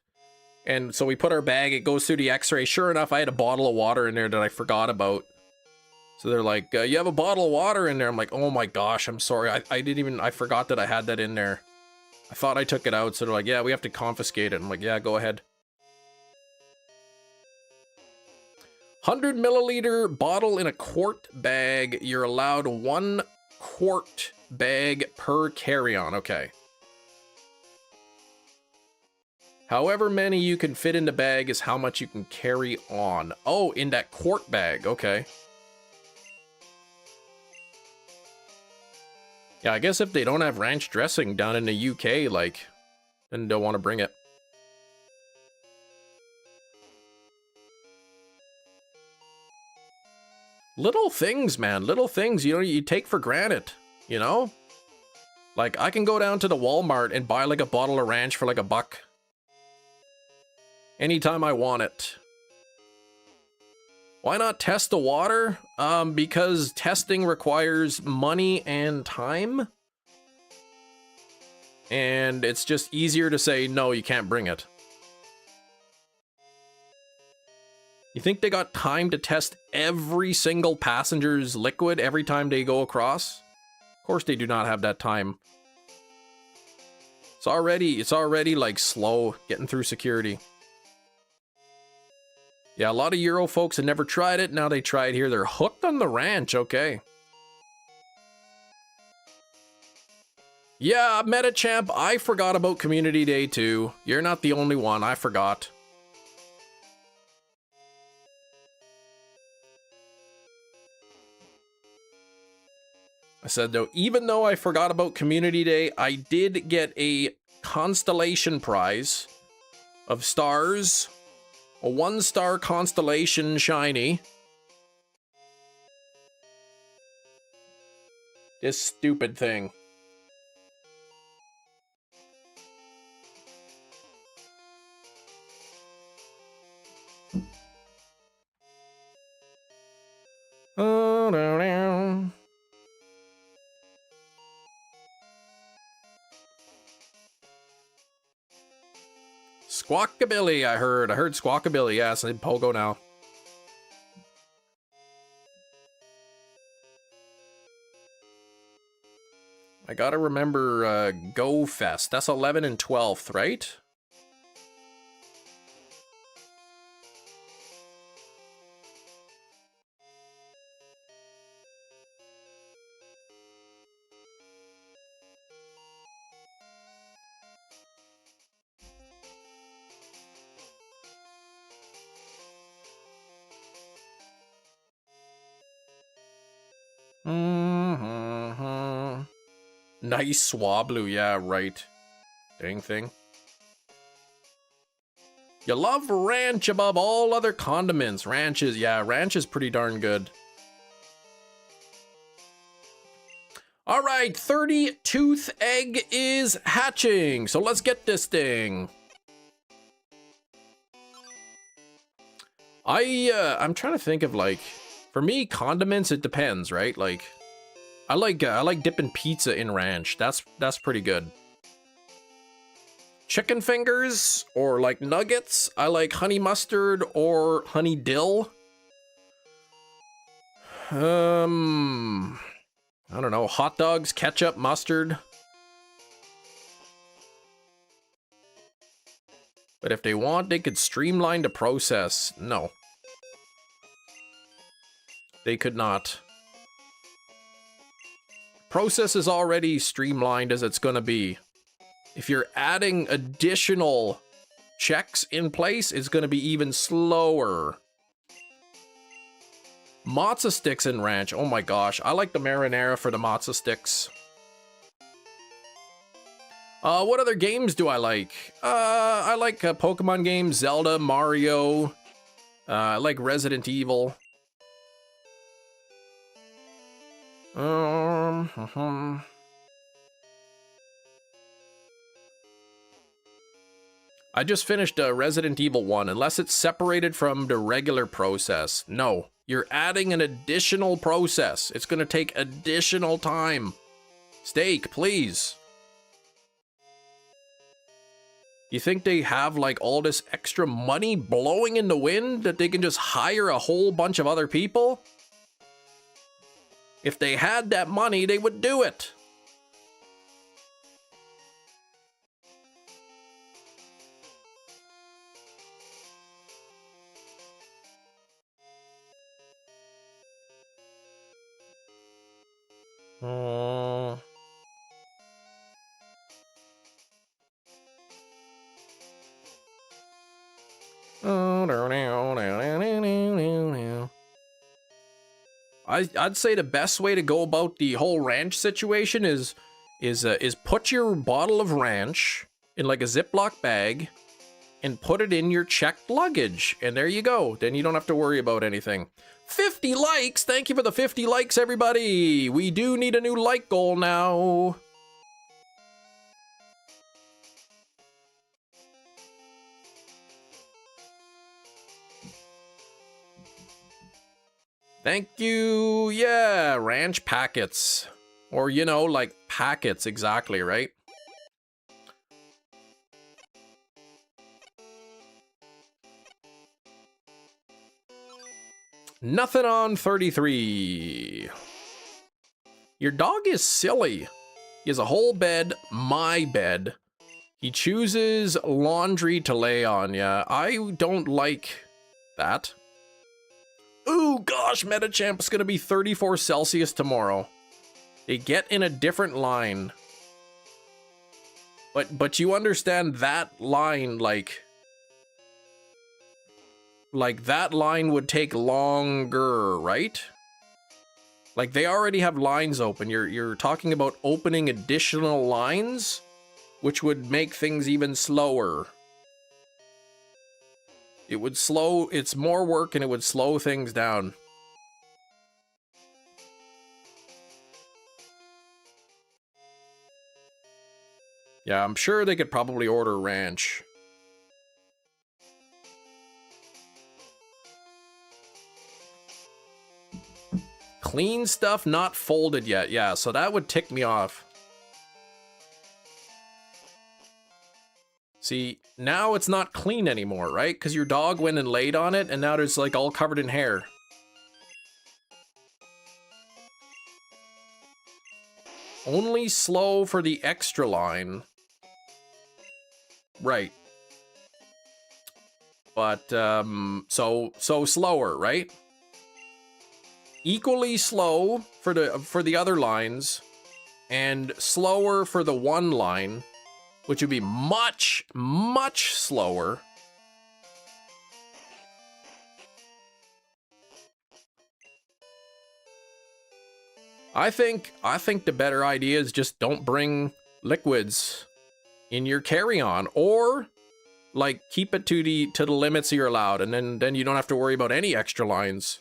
And so we put our bag, it goes through the x-ray. Sure enough, I had a bottle of water in there that I forgot about. So they're like, you have a bottle of water in there. I'm like, oh my gosh, I'm sorry. I forgot that I had that in there. I thought I took it out. So they're like, yeah, we have to confiscate it. I'm like, yeah, go ahead. 100 milliliter bottle in a quart bag. You're allowed 1 quart bag per carry-on. Okay. However many you can fit in the bag is how much you can carry on. Oh, in that quart bag. Okay. Yeah, I guess if they don't have ranch dressing down in the UK, like, then they'll want to bring it. Little things, man. Little things, you know, you take for granted, you know? Like, I can go down to the Walmart and buy, like, a bottle of ranch for, like, $1. Anytime I want it. Why not test the water? Because testing requires money and time. And it's just easier to say, no, you can't bring it. You think they got time to test every single passenger's liquid every time they go across? Of course they do not have that time. It's already like slow getting through security. Yeah, a lot of Euro folks have never tried it. Now they try it here. They're hooked on the ranch. Okay. Yeah, Metachamp, I forgot about Community Day too. You're not the only one. I forgot. I said though, even though I forgot about Community Day, I did get a constellation prize of stars. A 1-star constellation shiny. This stupid thing. Oh, no, no. Squawkabilly, I heard Squawkabilly, yes, I need Pogo now. I gotta remember Go Fest. That's 11 and 12th, right? Mm-hmm. Nice Swablu, yeah, right. Dang thing. You love ranch above all other condiments. Ranch is pretty darn good. All right, 30-tooth egg is hatching. So let's get this thing. I'm trying to think of like, for me, condiments, it depends, right? Like, I like dipping pizza in ranch. That's pretty good. Chicken fingers or like nuggets, I like honey mustard or honey dill. I don't know, hot dogs, ketchup, mustard. But if they want, they could streamline the process. No. They could not. Process is already streamlined as it's gonna be. If you're adding additional checks in place, it's gonna be even slower. Matzo sticks in ranch. Oh my gosh, I like the marinara for the matzo sticks. What other games do I like? I like Pokemon games, Zelda, Mario. I like Resident Evil. I just finished Resident Evil 1, unless it's separated from the regular process. No, you're adding an additional process. It's gonna take additional time. Steak, please. You think they have like all this extra money blowing in the wind that they can just hire a whole bunch of other people? If they had that money, they would do it. I'd say the best way to go about the whole ranch situation is put your bottle of ranch in like a Ziploc bag and put it in your checked luggage, and there you go. Then you don't have to worry about anything. 50 likes! Thank you for the 50 likes, everybody! We do need a new like goal now. Thank you. Yeah, ranch packets. Or, you know, like packets, exactly, right? Nothing on 33. Your dog is silly. He has a whole bed, my bed. He chooses laundry to lay on, yeah. I don't like that. Ooh, gosh, Medichamp's gonna be 34 Celsius tomorrow. They get in a different line. But you understand that line, like that line would take longer, right? Like they already have lines open. You're talking about opening additional lines, which would make things even slower. It would slow, it's more work and it would slow things down. Yeah, I'm sure they could probably order ranch. Clean stuff not folded yet. Yeah, so that would tick me off. See, now it's not clean anymore, right? Because your dog went and laid on it and now there's like all covered in hair. Only slow for the extra line. Right. But, so slower, right? Equally slow for the other lines, and slower for the one line, which would be much, much slower. I think the better idea is just don't bring liquids in your carry-on, or like keep it to the limits you're allowed, and then you don't have to worry about any extra lines.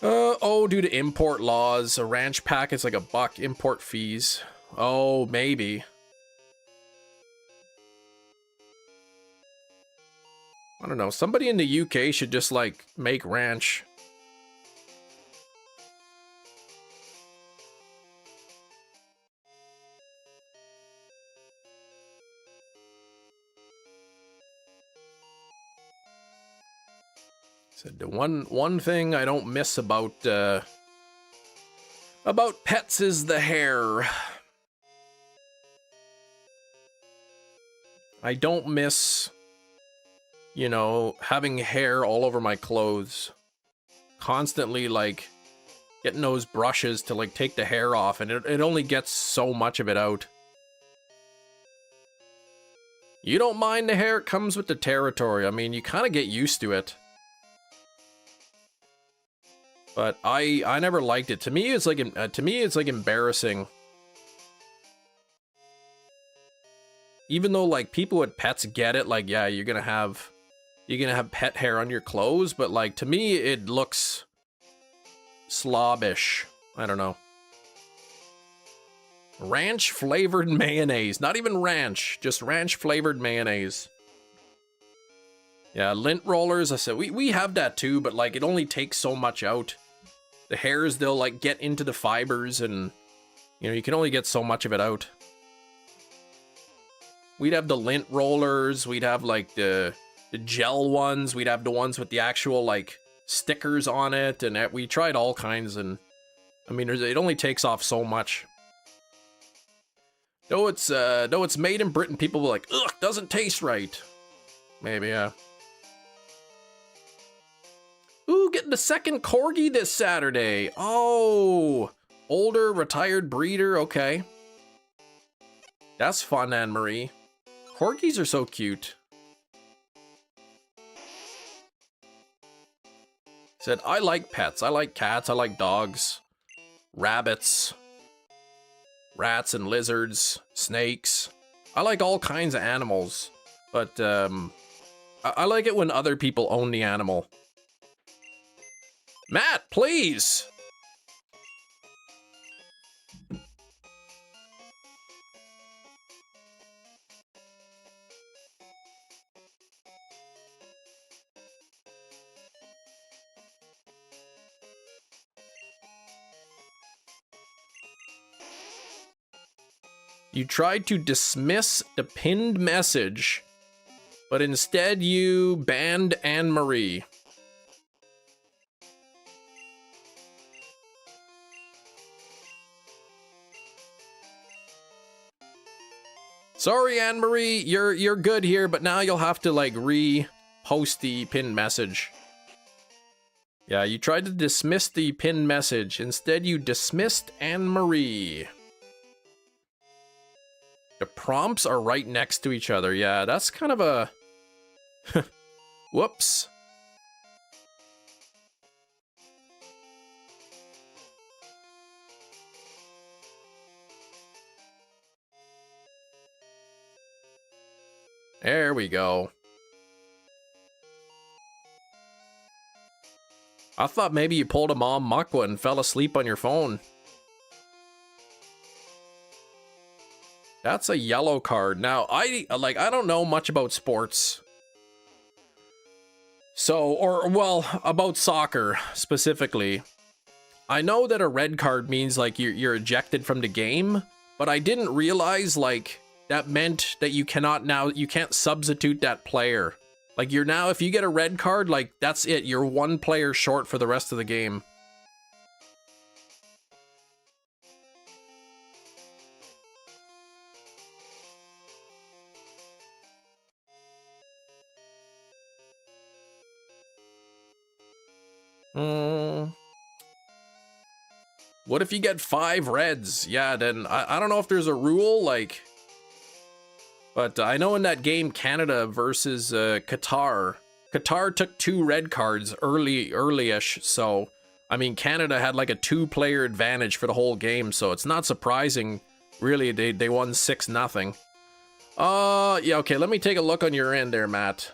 Oh, due to import laws, a ranch packet's like $1 import fees. Oh, maybe. I don't know, somebody in the UK should just like make ranch. So the one thing I don't miss about pets is the hair. I don't miss, you know, having hair all over my clothes. Constantly like getting those brushes to like take the hair off, and it only gets so much of it out. You don't mind the hair, it comes with the territory. I mean, you kind of get used to it. But I never liked it. To me, it's like embarrassing. Even though like people with pets get it, like yeah, you're gonna have pet hair on your clothes, but like to me, it looks slobbish. I don't know. Ranch flavored mayonnaise, not even ranch, just ranch flavored mayonnaise. Yeah, lint rollers. I said we have that too, but like it only takes so much out. The hairs, they'll like get into the fibers, and you know, you can only get so much of it out. We'd have the lint rollers, we'd have like the gel ones, we'd have the ones with the actual like stickers on it, and we tried all kinds, and I mean, it only takes off so much. Though it's made in Britain, people will like, ugh, doesn't taste right. Maybe, yeah. Ooh, getting the second corgi this Saturday. Oh, older, retired breeder, okay. That's fun, Anne-Marie. Corgis are so cute. Said, I like pets. I like cats. I like dogs. Rabbits. Rats and lizards. Snakes. I like all kinds of animals. But, I like it when other people own the animal. Matt, please! You tried to dismiss the pinned message, but instead you banned Anne-Marie. Sorry, Anne-Marie, you're good here, but now you'll have to like repost the pinned message. Yeah, you tried to dismiss the pinned message. Instead, you dismissed Anne-Marie. The prompts are right next to each other. Yeah, that's kind of a... Whoops. There we go. I thought maybe you pulled a Mom Makwa and fell asleep on your phone. That's a yellow card. Now, I don't know much about sports. So, well, about soccer specifically. I know that a red card means like you're ejected from the game, but I didn't realize like that meant that you can't substitute that player. Like you're now, if you get a red card, like that's it. You're one player short for the rest of the game. What if you get 5 reds? Yeah, then I don't know if there's a rule, like... But I know in that game, Canada versus Qatar, Qatar took 2 red cards early-ish, so... I mean, Canada had like a 2-player advantage for the whole game, so it's not surprising, really, they won 6-0. Yeah, okay, let me take a look on your end there, Matt.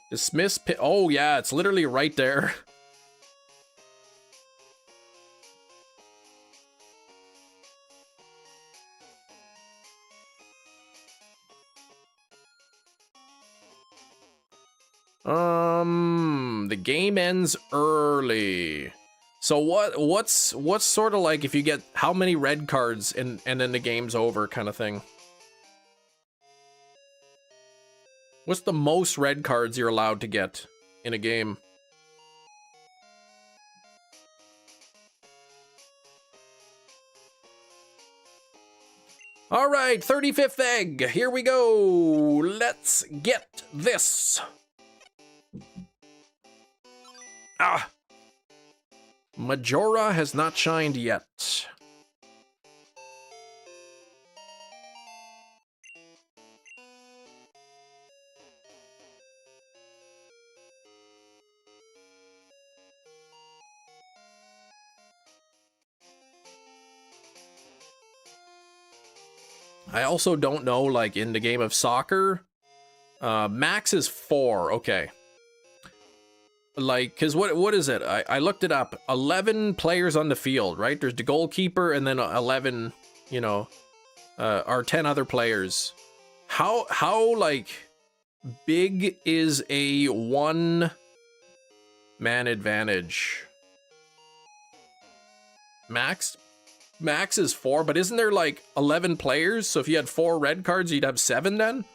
Dismiss oh yeah, it's literally right there. The game ends early. So what's sort of like if you get how many red cards and then the game's over kind of thing? What's the most red cards you're allowed to get in a game? All right, 35th egg. Here we go. Let's get this. Ah. Majora has not shined yet. I also don't know, like, in the game of soccer, max is 4, okay. Like, because what is it? I looked it up. 11 players on the field, right? There's the goalkeeper and then 11, you know, or 10 other players. How like, big is a 1-man advantage? Max is 4, but isn't there like 11 players? So if you had 4 red cards, you'd have 7 then?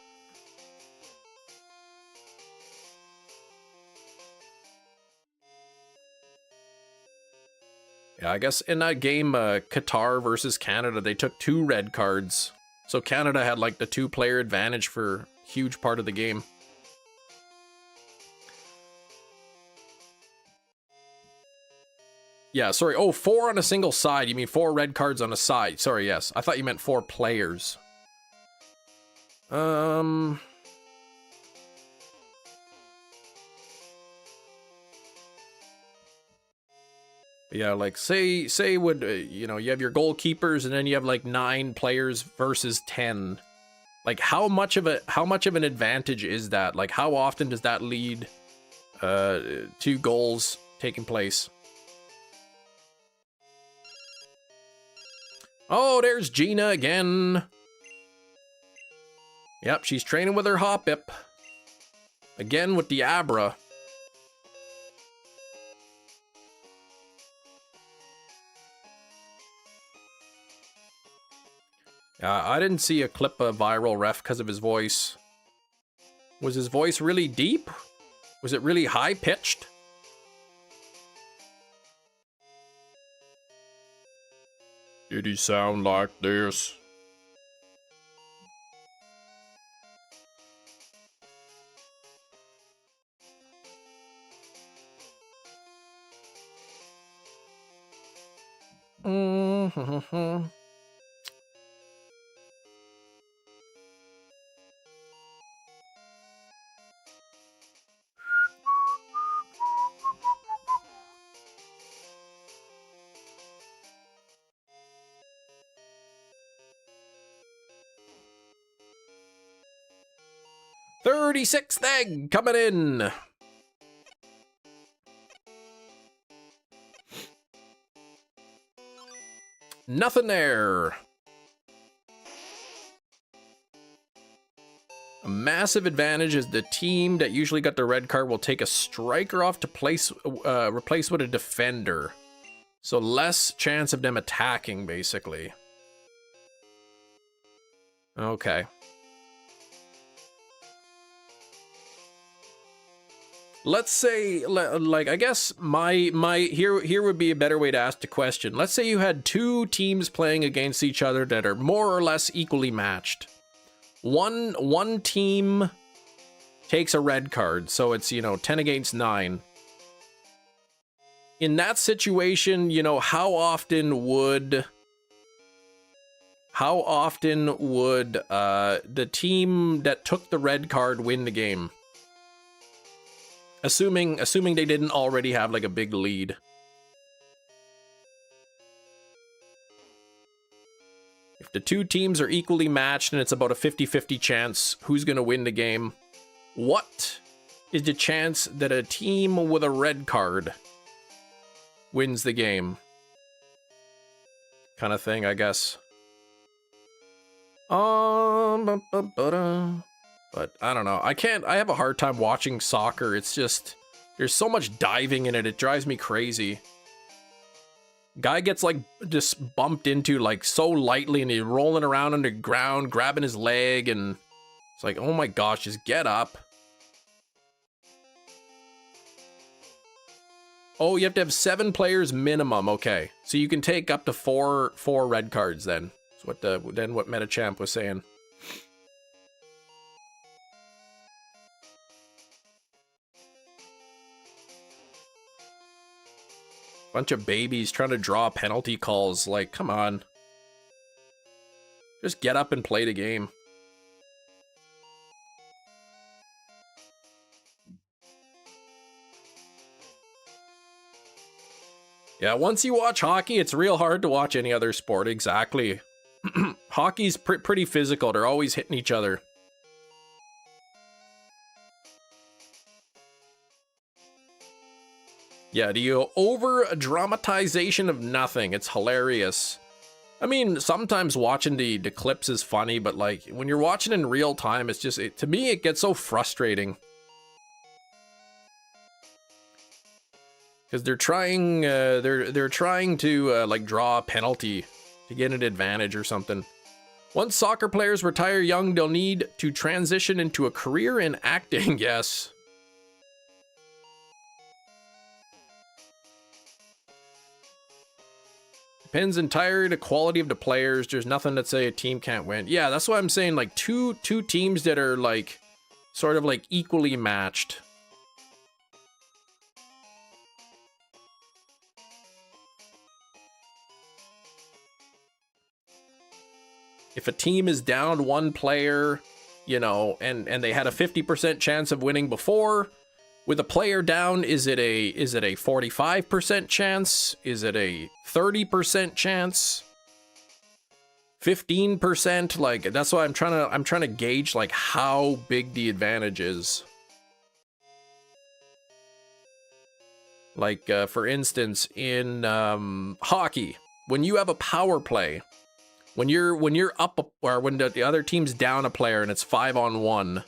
Yeah, I guess in that game, Qatar versus Canada, they took 2 red cards. So Canada had like the 2-player advantage for a huge part of the game. Yeah, sorry. Oh, 4 on a single side. You mean 4 red cards on a side. Sorry, yes. I thought you meant 4 players. Yeah, like say would you know, you have your goalkeepers and then you have like 9 players versus 10. Like how much of an advantage is that? Like how often does that lead 2 goals taking place? Oh, there's Gina again. Yep, she's training with her Hoppip. Again with the Abra. I didn't see a clip of viral ref because of his voice. Was his voice really deep? Was it really high pitched? Did he sound like this? Mm-hmm. 36th egg coming in. Nothing there. A massive advantage is the team that usually got the red card will take a striker off to replace with a defender. So less chance of them attacking, basically. Okay. Let's say, like, I guess here would be a better way to ask the question. Let's say you had two teams playing against each other that are more or less equally matched. One team takes a red card, so it's, 10 against 9. In that situation, how often would the team that took the red card win the game? Assuming they didn't already have like a big lead. If the two teams are equally matched and it's about a 50-50 chance who's going to win the game, what is the chance that a team with a red card wins the game? Kind of thing, I guess. But I don't know. I have a hard time watching soccer. It's just, there's so much diving in it. It drives me crazy. Guy gets like just bumped into like so lightly and he's rolling around on the ground, grabbing his leg, and it's like, oh my gosh, just get up. Oh, you have to have 7 players minimum. Okay. So you can take up to four red cards then. That's what Metachamp was saying. Bunch of babies trying to draw penalty calls. Like, come on. Just get up and play the game. Yeah, once you watch hockey, it's real hard to watch any other sport. Exactly. Hockey's pretty physical. They're always hitting each other. Yeah, the over-dramatization of nothing. It's hilarious. I mean, sometimes watching the clips is funny, but like when you're watching in real time, it's just, to me, it gets so frustrating. Because they're trying, they're trying to like draw a penalty to get an advantage or something. Once soccer players retire young, they'll need to transition into a career in acting. Yes. Depends entirely the quality of the players. There's nothing that say a team can't win. Yeah, that's why I'm saying, like, two teams that are like sort of like equally matched. If a team is down one player, and they had a 50% chance of winning before, with a player down, is it a 45% chance? Is it a 30% chance? 15%? Like, that's why I'm trying to gauge like how big the advantage is. Like, for instance, in hockey, when you have a power play, when you're up, or when the other team's down a player and it's 5-on-1,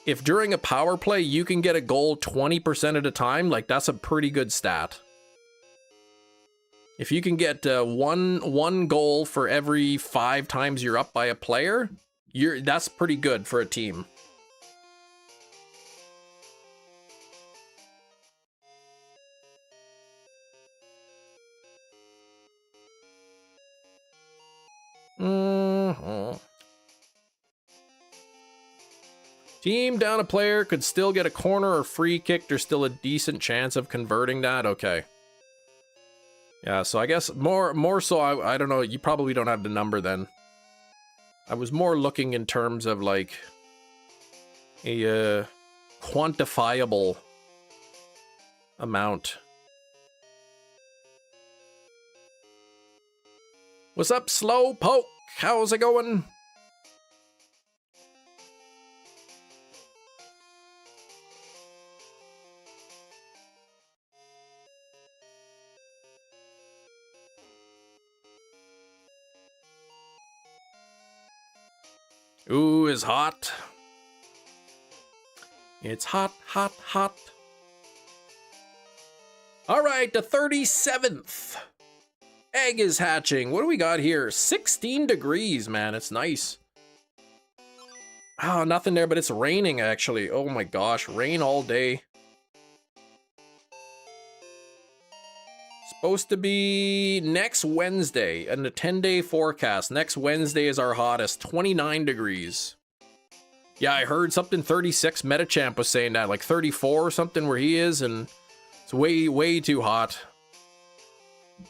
if during a power play you can get a goal 20% of the time, like, that's a pretty good stat. If you can get one goal for every 5 times you're up by a player, that's pretty good for a team. Team down a player could still get a corner or free kick. There's still a decent chance of converting that. Okay. Yeah, so I guess more so, I don't know. You probably don't have the number then. I was more looking in terms of like a quantifiable amount. What's up, Slowpoke? How's it going? Ooh, it's hot. It's hot, hot, hot. All right, the 37th egg is hatching. What do we got here? 16 degrees, man. It's nice. Oh, nothing there, but it's raining, actually. Oh my gosh, rain all day. Supposed to be next Wednesday, and a 10-day forecast. Next Wednesday is our hottest, 29 degrees. Yeah, I heard something 36. Metachamp was saying that, like 34 or something where he is, and it's way, way too hot.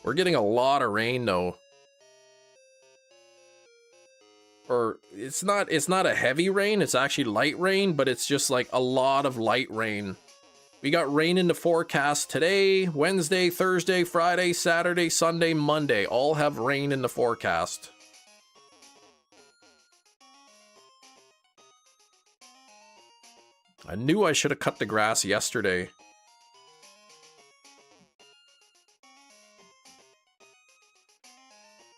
We're getting a lot of rain though. Or it's not a heavy rain, it's actually light rain, but it's just like a lot of light rain. We got rain in the forecast today, Wednesday, Thursday, Friday, Saturday, Sunday, Monday. All have rain in the forecast. I knew I should have cut the grass yesterday.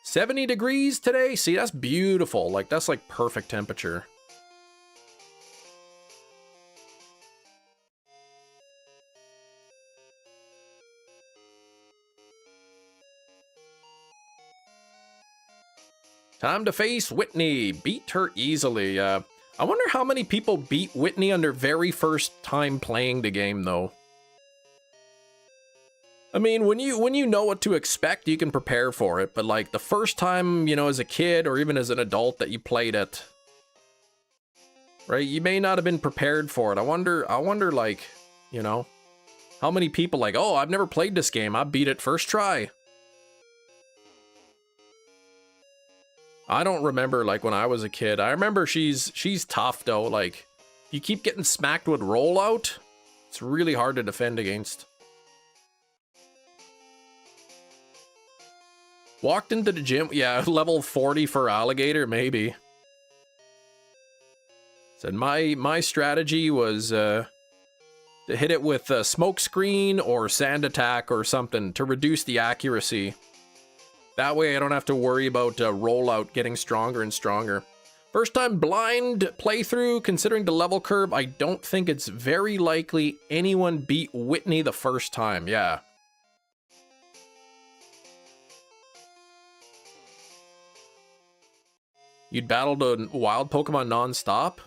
$70 degrees today? See, that's beautiful. Like, that's like perfect temperature. Time to face Whitney. Beat her easily. I wonder how many people beat Whitney on their very first time playing the game, though. I mean, when you know what to expect, you can prepare for it. But like the first time, you know, as a kid or even as an adult that you played it, right? You may not have been prepared for it. I wonder, like, you know, how many people like, oh, I've never played this game. I beat it first try. I don't remember like when I was a kid. I remember she's tough though. Like, you keep getting smacked with rollout, it's really hard to defend against. Walked into the gym, yeah, level 40 for alligator, maybe. Said my strategy was to hit it with a smoke screen or sand attack or something to reduce the accuracy. That way I don't have to worry about rollout getting stronger and stronger. First time blind playthrough, considering the level curve, I don't think it's very likely anyone beat Whitney the first time, yeah. You'd battle the wild Pokemon non-stop?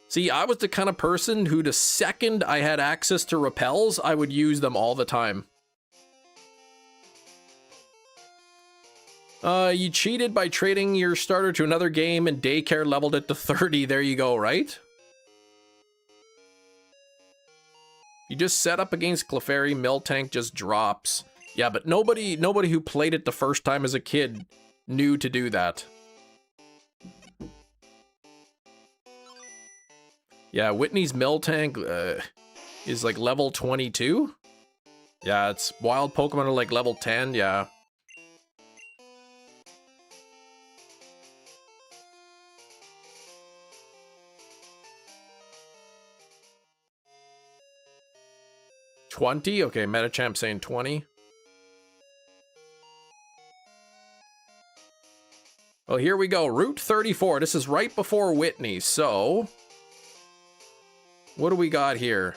See, I was the kind of person who the second I had access to repels, I would use them all the time. You cheated by trading your starter to another game and daycare leveled it to 30. There you go, right? You just set up against Clefairy, Miltank just drops. Yeah, but nobody who played it the first time as a kid knew to do that. Yeah, Whitney's Miltank is like level 22. Yeah, it's wild Pokemon are like level 10, yeah. $20? Okay, Metachamp saying 20. Well, here we go. Route 34. This is right before Whitney, so... what do we got here?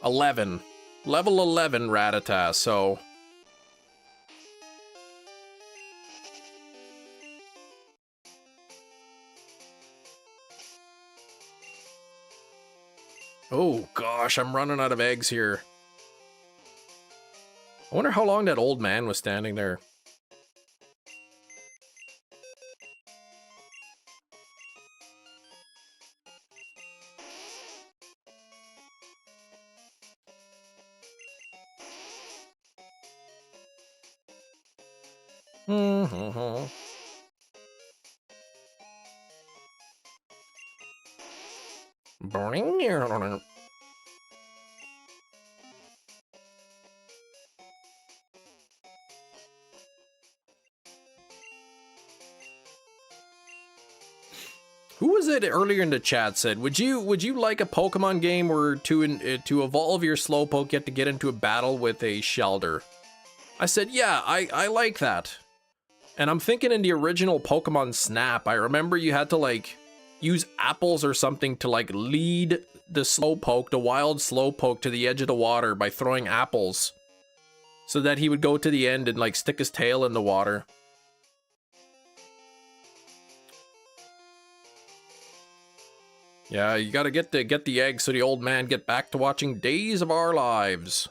11. Level 11 Rattata, so... Oh gosh, I'm running out of eggs here. I wonder how long that old man was standing there. Who was it earlier in the chat said, would you like a Pokemon game where to evolve your Slowpoke you have to get into a battle with a Shelder? I said, yeah, I like that. And I'm thinking in the original Pokemon Snap, I remember you had to like use apples or something to like lead the Slowpoke, the wild Slowpoke, to the edge of the water by throwing apples so that he would go to the end and like stick his tail in the water. Yeah, you gotta get the egg so the old man get back to watching Days of Our Lives.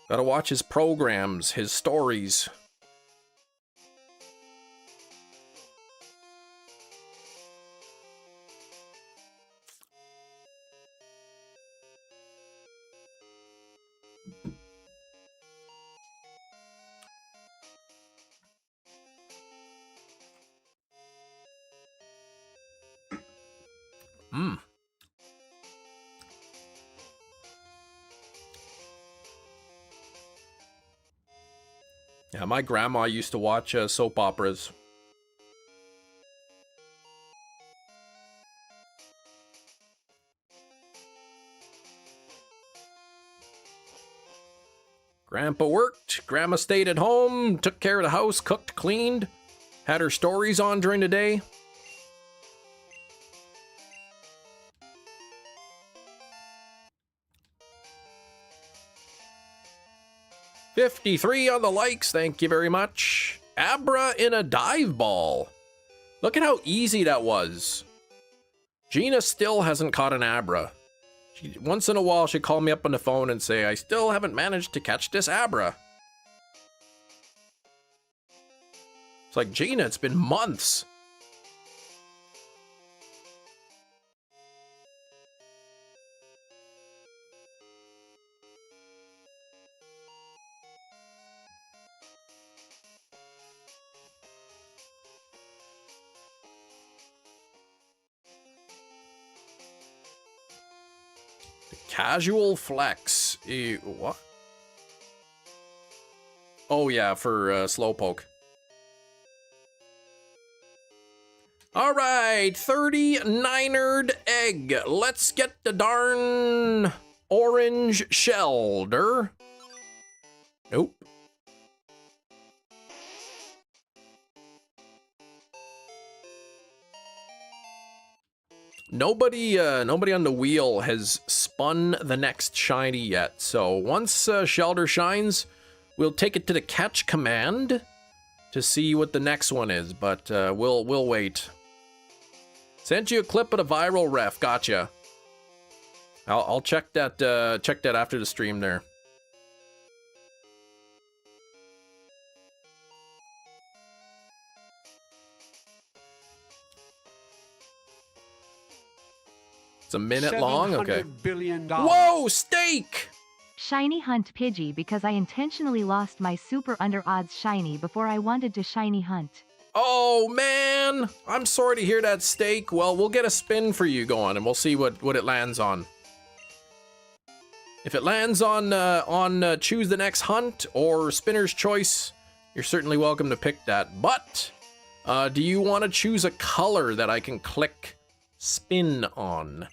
Gotta watch his programs, his stories. Mmm. Yeah, my grandma used to watch soap operas. Grandpa worked, Grandma stayed at home, took care of the house, cooked, cleaned, had her stories on during the day. $53 on the likes, thank you very much. Abra in a dive ball. Look at how easy that was. Gina still hasn't caught an Abra. Once in a while she'd call me up on the phone and say, I still haven't managed to catch this Abra. It's like, Gina, it's been months. Casual flex. What? Oh yeah, for Slowpoke. Alright, 39erd egg. Let's get the darn orange Shelder. Nope. Nobody on the wheel has spun the next shiny yet. So once Shelder shines, we'll take it to the catch command to see what the next one is. But we'll wait. Sent you a clip of the viral ref. Gotcha. I'll check that after the stream there. It's a minute long? Okay. $700 billion. Whoa, steak! Shiny hunt Pidgey because I intentionally lost my super under odds shiny before I wanted to shiny hunt. Oh man, I'm sorry to hear that, steak. Well, we'll get a spin for you going and we'll see what it lands on. If it lands on choose the next hunt or spinner's choice, you're certainly welcome to pick that. But do you want to choose a color that I can click spin on?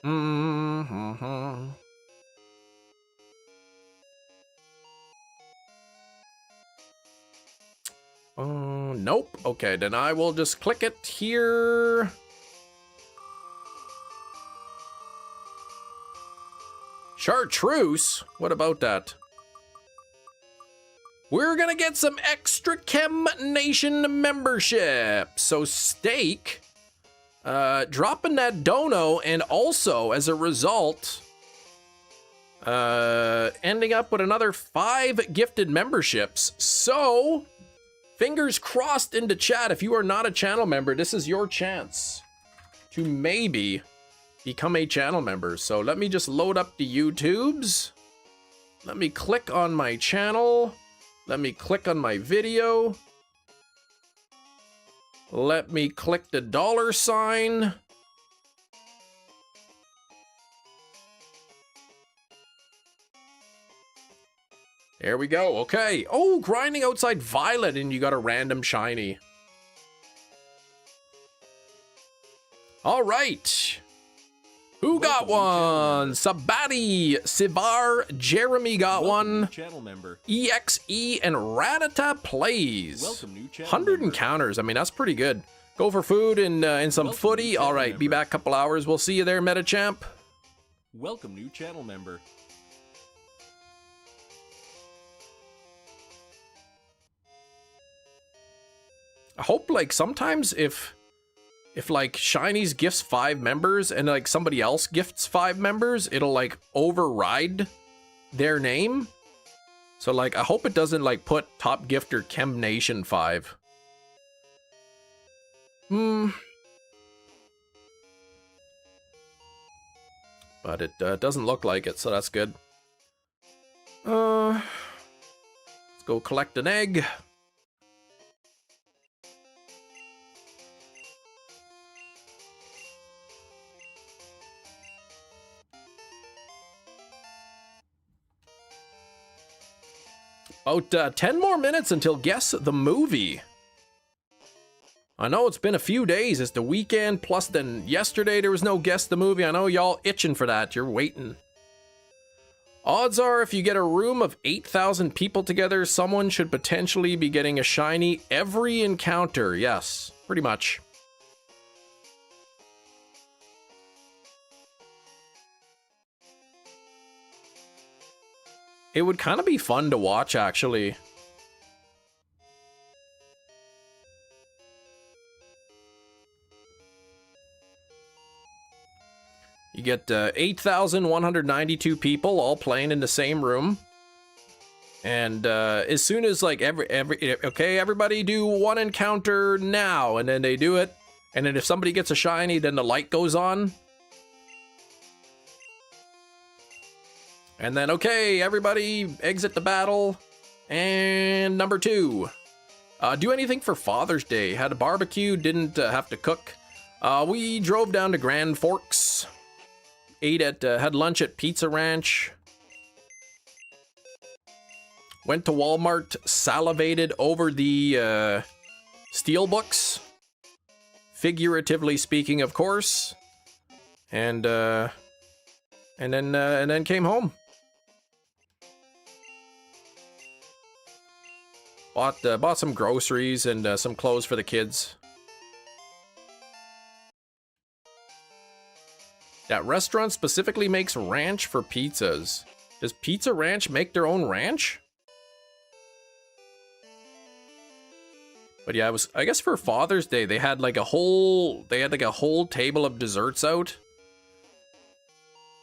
Mm-hmm. Nope. Okay, then I will just click it here. Chartreuse? What about that? We're gonna get some extra Chem Nation membership. So Steak, dropping that dono, and also as a result, ending up with another 5 gifted memberships. So, fingers crossed into chat. If you are not a channel member, this is your chance to maybe become a channel member. So let me just load up the YouTubes. Let me click on my channel. Let me click on my video. Let me click the $sign. There we go. Okay. Oh, grinding outside Violet, and you got a random shiny. All right. Who got one? Sabati, Sivar, Jeremy got one. Channel member. EXE and Ratata plays. Welcome, new channel 100 member. encounters. I mean, that's pretty good. Go for food and some Welcome, footy. new All channel right, be member. back a couple hours. We'll see you there, Metachamp. Welcome, new channel member. I hope, like, sometimes if like Shinies gifts 5 members and like somebody else gifts 5 members, it'll like override their name. So like, I hope it doesn't like put top gifter Chem Nation 5. But it doesn't look like it, so that's good. Let's go collect an egg. About 10 more minutes until Guess the Movie. I know it's been a few days. It's the weekend, plus then yesterday there was no Guess the Movie. I know y'all itching for that. You're waiting. Odds are if you get a room of 8,000 people together, someone should potentially be getting a shiny every encounter. Yes, pretty much. It would kind of be fun to watch, actually. You get 8,192 people all playing in the same room. And as soon as like okay, everybody do one encounter now, and then they do it. And then if somebody gets a shiny, then the light goes on. And then, okay, everybody exit the battle. And number 2. Do anything for Father's Day. Had a barbecue, didn't have to cook. We drove down to Grand Forks. Had lunch at Pizza Ranch. Went to Walmart, salivated over the steelbooks. Figuratively speaking, of course. And then came home. Bought some groceries and some clothes for the kids. That restaurant specifically makes ranch for pizzas. Does Pizza Ranch make their own ranch? But yeah, I guess for Father's Day they had like a whole table of desserts out.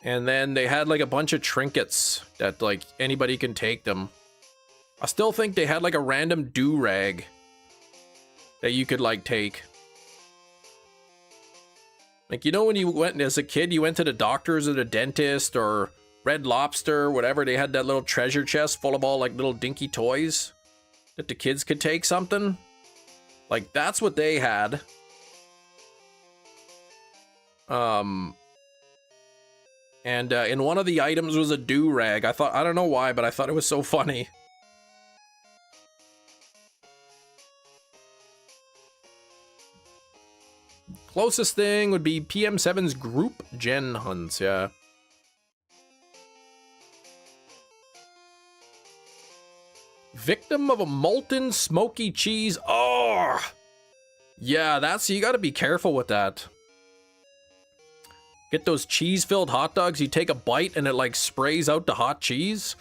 And then they had like a bunch of trinkets that like anybody can take them. I still think they had like a random do-rag that you could like take. Like, you know, when you went as a kid, you went to the doctors or the dentist or Red Lobster, whatever, they had that little treasure chest full of all like little dinky toys that the kids could take something. Like, that's what they had. And in one of the items was a do-rag. I don't know why, but I thought it was so funny. Closest thing would be PM7's group gen hunts, yeah. Victim of a molten smoky cheese. Oh! Yeah, that's, you gotta be careful with that. Get those cheese-filled hot dogs, you take a bite and it like sprays out the hot cheese.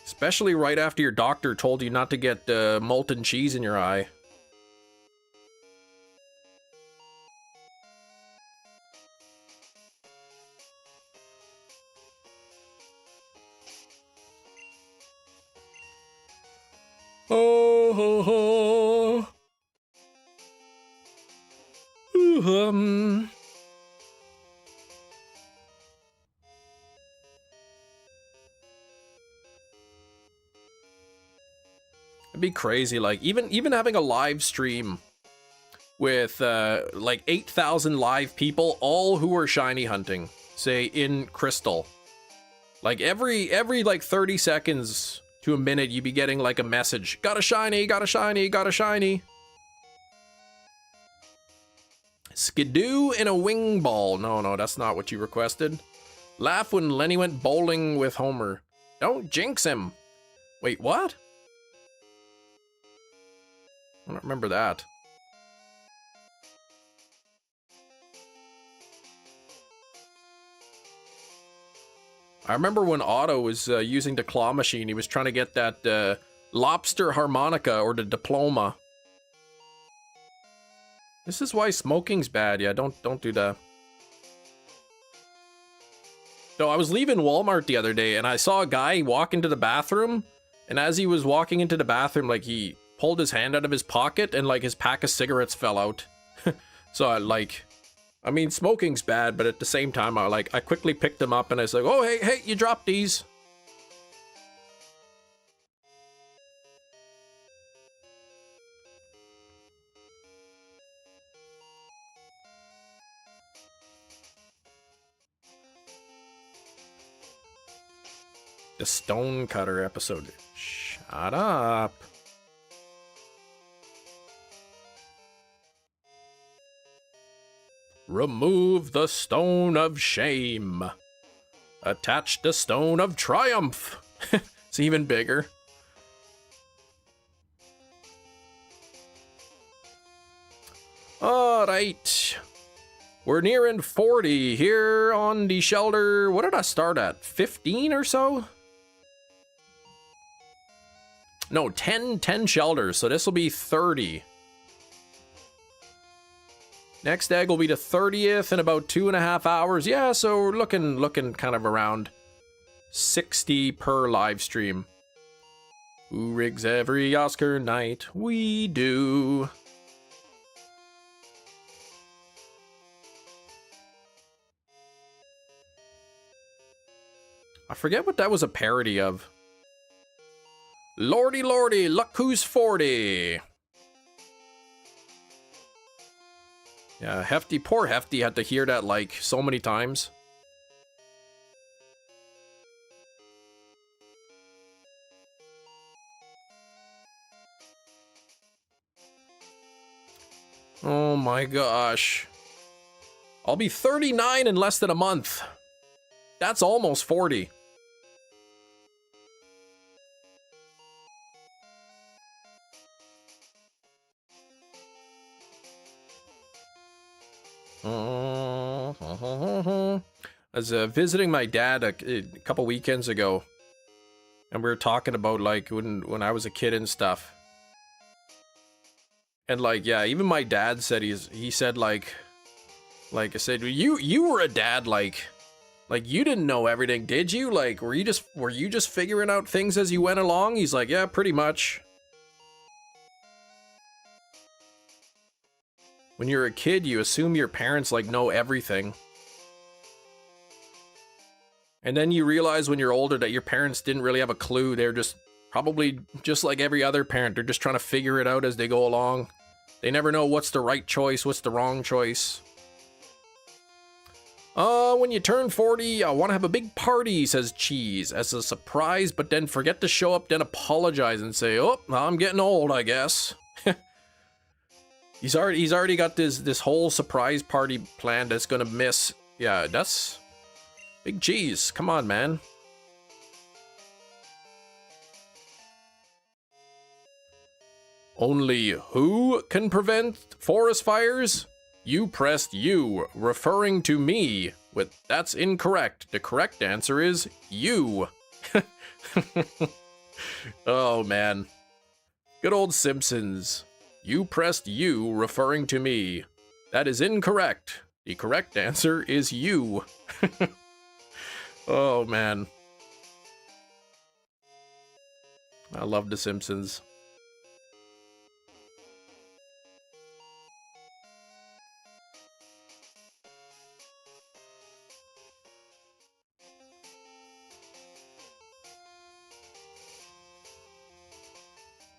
Especially right after your doctor told you not to get molten cheese in your eye. Oh, ho, ho. Ooh, It'd be crazy, like even having a live stream with like 8,000 live people, all who are shiny hunting, say in Crystal. Like every like 30 seconds to a minute, you'd be getting like a message. Got a shiny, got a shiny, got a shiny. Skidoo in a wing ball. No, that's not what you requested. Laugh when Lenny went bowling with Homer. Don't jinx him. Wait, what? I don't remember that. I remember when Otto was using the claw machine, he was trying to get that lobster harmonica or the diploma. This is why smoking's bad. Yeah, don't do that. So I was leaving Walmart the other day and I saw a guy walk into the bathroom, and as he was walking into the bathroom, like he pulled his hand out of his pocket and like his pack of cigarettes fell out. So I mean, smoking's bad, but at the same time, I quickly picked them up and I was like, oh, hey, you dropped these. The Stonecutter episode. Shut up. Remove the stone of shame. Attach the stone of triumph. It's even bigger. Alright. We're nearing 40 here on the shelter. What did I start at? 15 or so? No, 10 shelters, so this will be 30. Next egg will be the 30th in about 2.5 hours. Yeah, so we're looking kind of around 60 per live stream. Who rigs every Oscar night? We do. I forget what that was a parody of. Lordy, lordy, look who's 40. Yeah, Hefty, poor Hefty had to hear that like so many times. Oh my gosh. I'll be 39 in less than a month. That's almost 40. I was visiting my dad a couple weekends ago, and we were talking about like when I was a kid and stuff. And like, yeah, even my dad said he said like I said, you were a dad, like you didn't know everything, did you? Like, were you just figuring out things as you went along? He's like, yeah, pretty much. When you're a kid, you assume your parents like know everything. And then you realize when you're older that your parents didn't really have a clue. They're just probably just like every other parent. They're just trying to figure it out as they go along. They never know what's the right choice, what's the wrong choice. When you turn 40, I want to have a big party, says Cheese, as a surprise, but then forget to show up, then apologize and say, oh, I'm getting old, I guess. He's already got this whole surprise party planned that's gonna miss. Yeah, that's Big cheese, come on, man. Only who can prevent forest fires? You pressed U, referring to me. That's incorrect. The correct answer is you. Oh, man. Good old Simpsons. You pressed U, referring to me. That is incorrect. The correct answer is you. Oh, man. I love The Simpsons.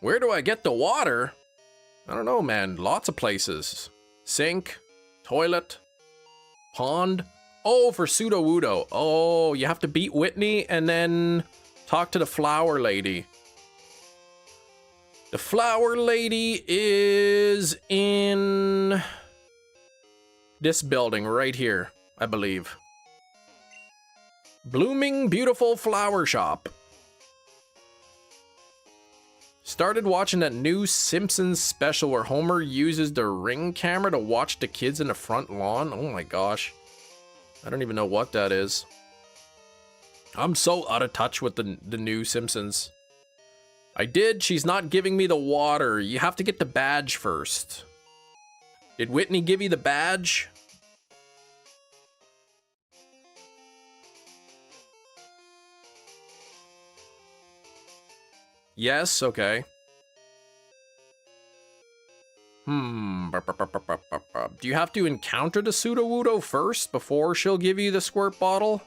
Where do I get the water? I don't know, man. Lots of places. Sink, toilet, pond. Oh, for pseudo-wudo. Oh, you have to beat Whitney and then talk to the flower lady. The flower lady is in this building right here, I believe. Blooming Beautiful Flower Shop. Started watching that new Simpsons special where Homer uses the Ring camera to watch the kids in the front lawn. Oh my gosh. I don't even know what that is. I'm so out of touch with the new Simpsons. I did. She's not giving me the water. You have to get the badge first. Did Whitney give you the badge? Yes, okay. Do you have to encounter the pseudo-wudo first before she'll give you the squirt bottle?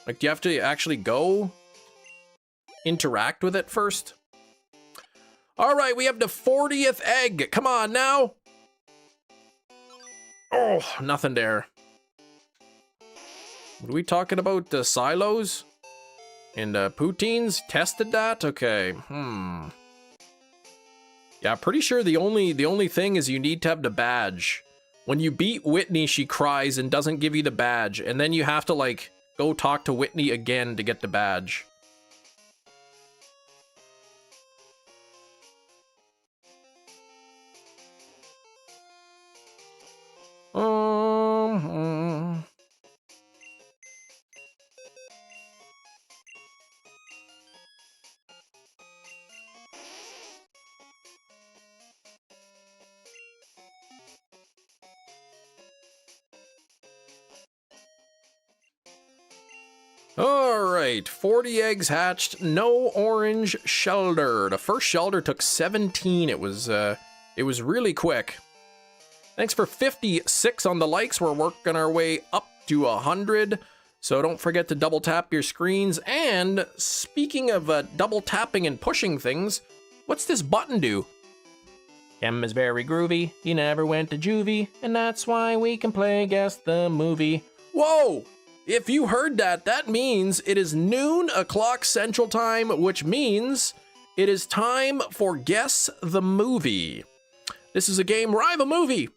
Like, do you have to actually go interact with it first? All right, we have the 40th egg. Come on now. Oh, nothing there. What are we talking about? The silos? And poutines? Tested that? Okay. Yeah, pretty sure the only thing is you need to have the badge. When you beat Whitney, she cries and doesn't give you the badge, and then you have to like go talk to Whitney again to get the badge. Alright, 40 eggs hatched, no orange shelter. The first shelter took 17. It was really quick. Thanks for 56 on the likes. We're working our way up to 100. So don't forget to double tap your screens. And speaking of double tapping and pushing things, what's this button do? Em is very groovy, he never went to juvie, and that's why we can play Guess the Movie. Whoa! If you heard that, that means it is noon o'clock Central Time, which means it is time for Guess the Movie. This is a game where I have a movie,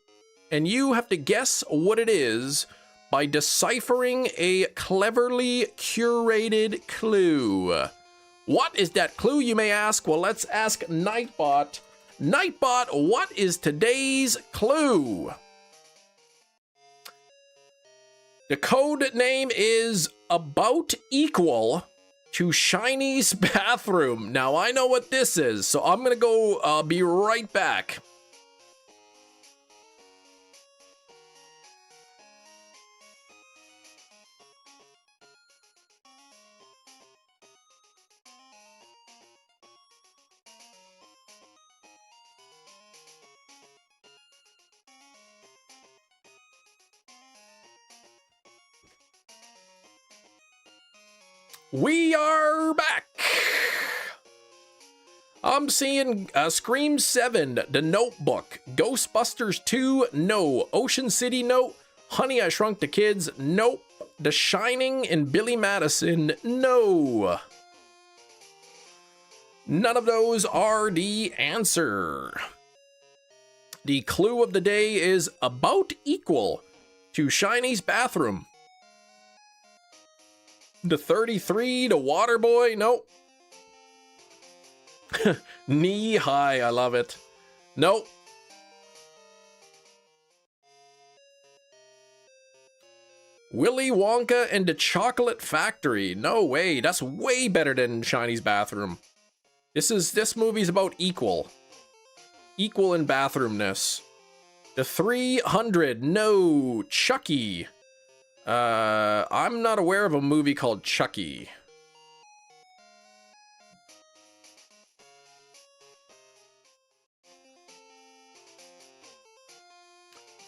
and you have to guess what it is by deciphering a cleverly curated clue. What is that clue, you may ask? Well, let's ask Nightbot. Nightbot, what is today's clue? The code name is about equal to Shiny's bathroom. Now, I know what this is, so I'm gonna go be right back. We are back. I'm seeing Scream 7, The Notebook, Ghostbusters 2, no. Ocean City, no. Honey, I Shrunk the Kids, nope. The Shining and Billy Madison, no. None of those are the answer. The clue of the day is about equal to Shiny's bathroom. The 33, the water boy, nope. Knee high, I love it. Nope. Willy Wonka and the Chocolate Factory. No way, that's way better than Shiny's bathroom. This movie's about equal. Equal in bathroomness. The 300, no, Chucky. I'm not aware of a movie called Chucky.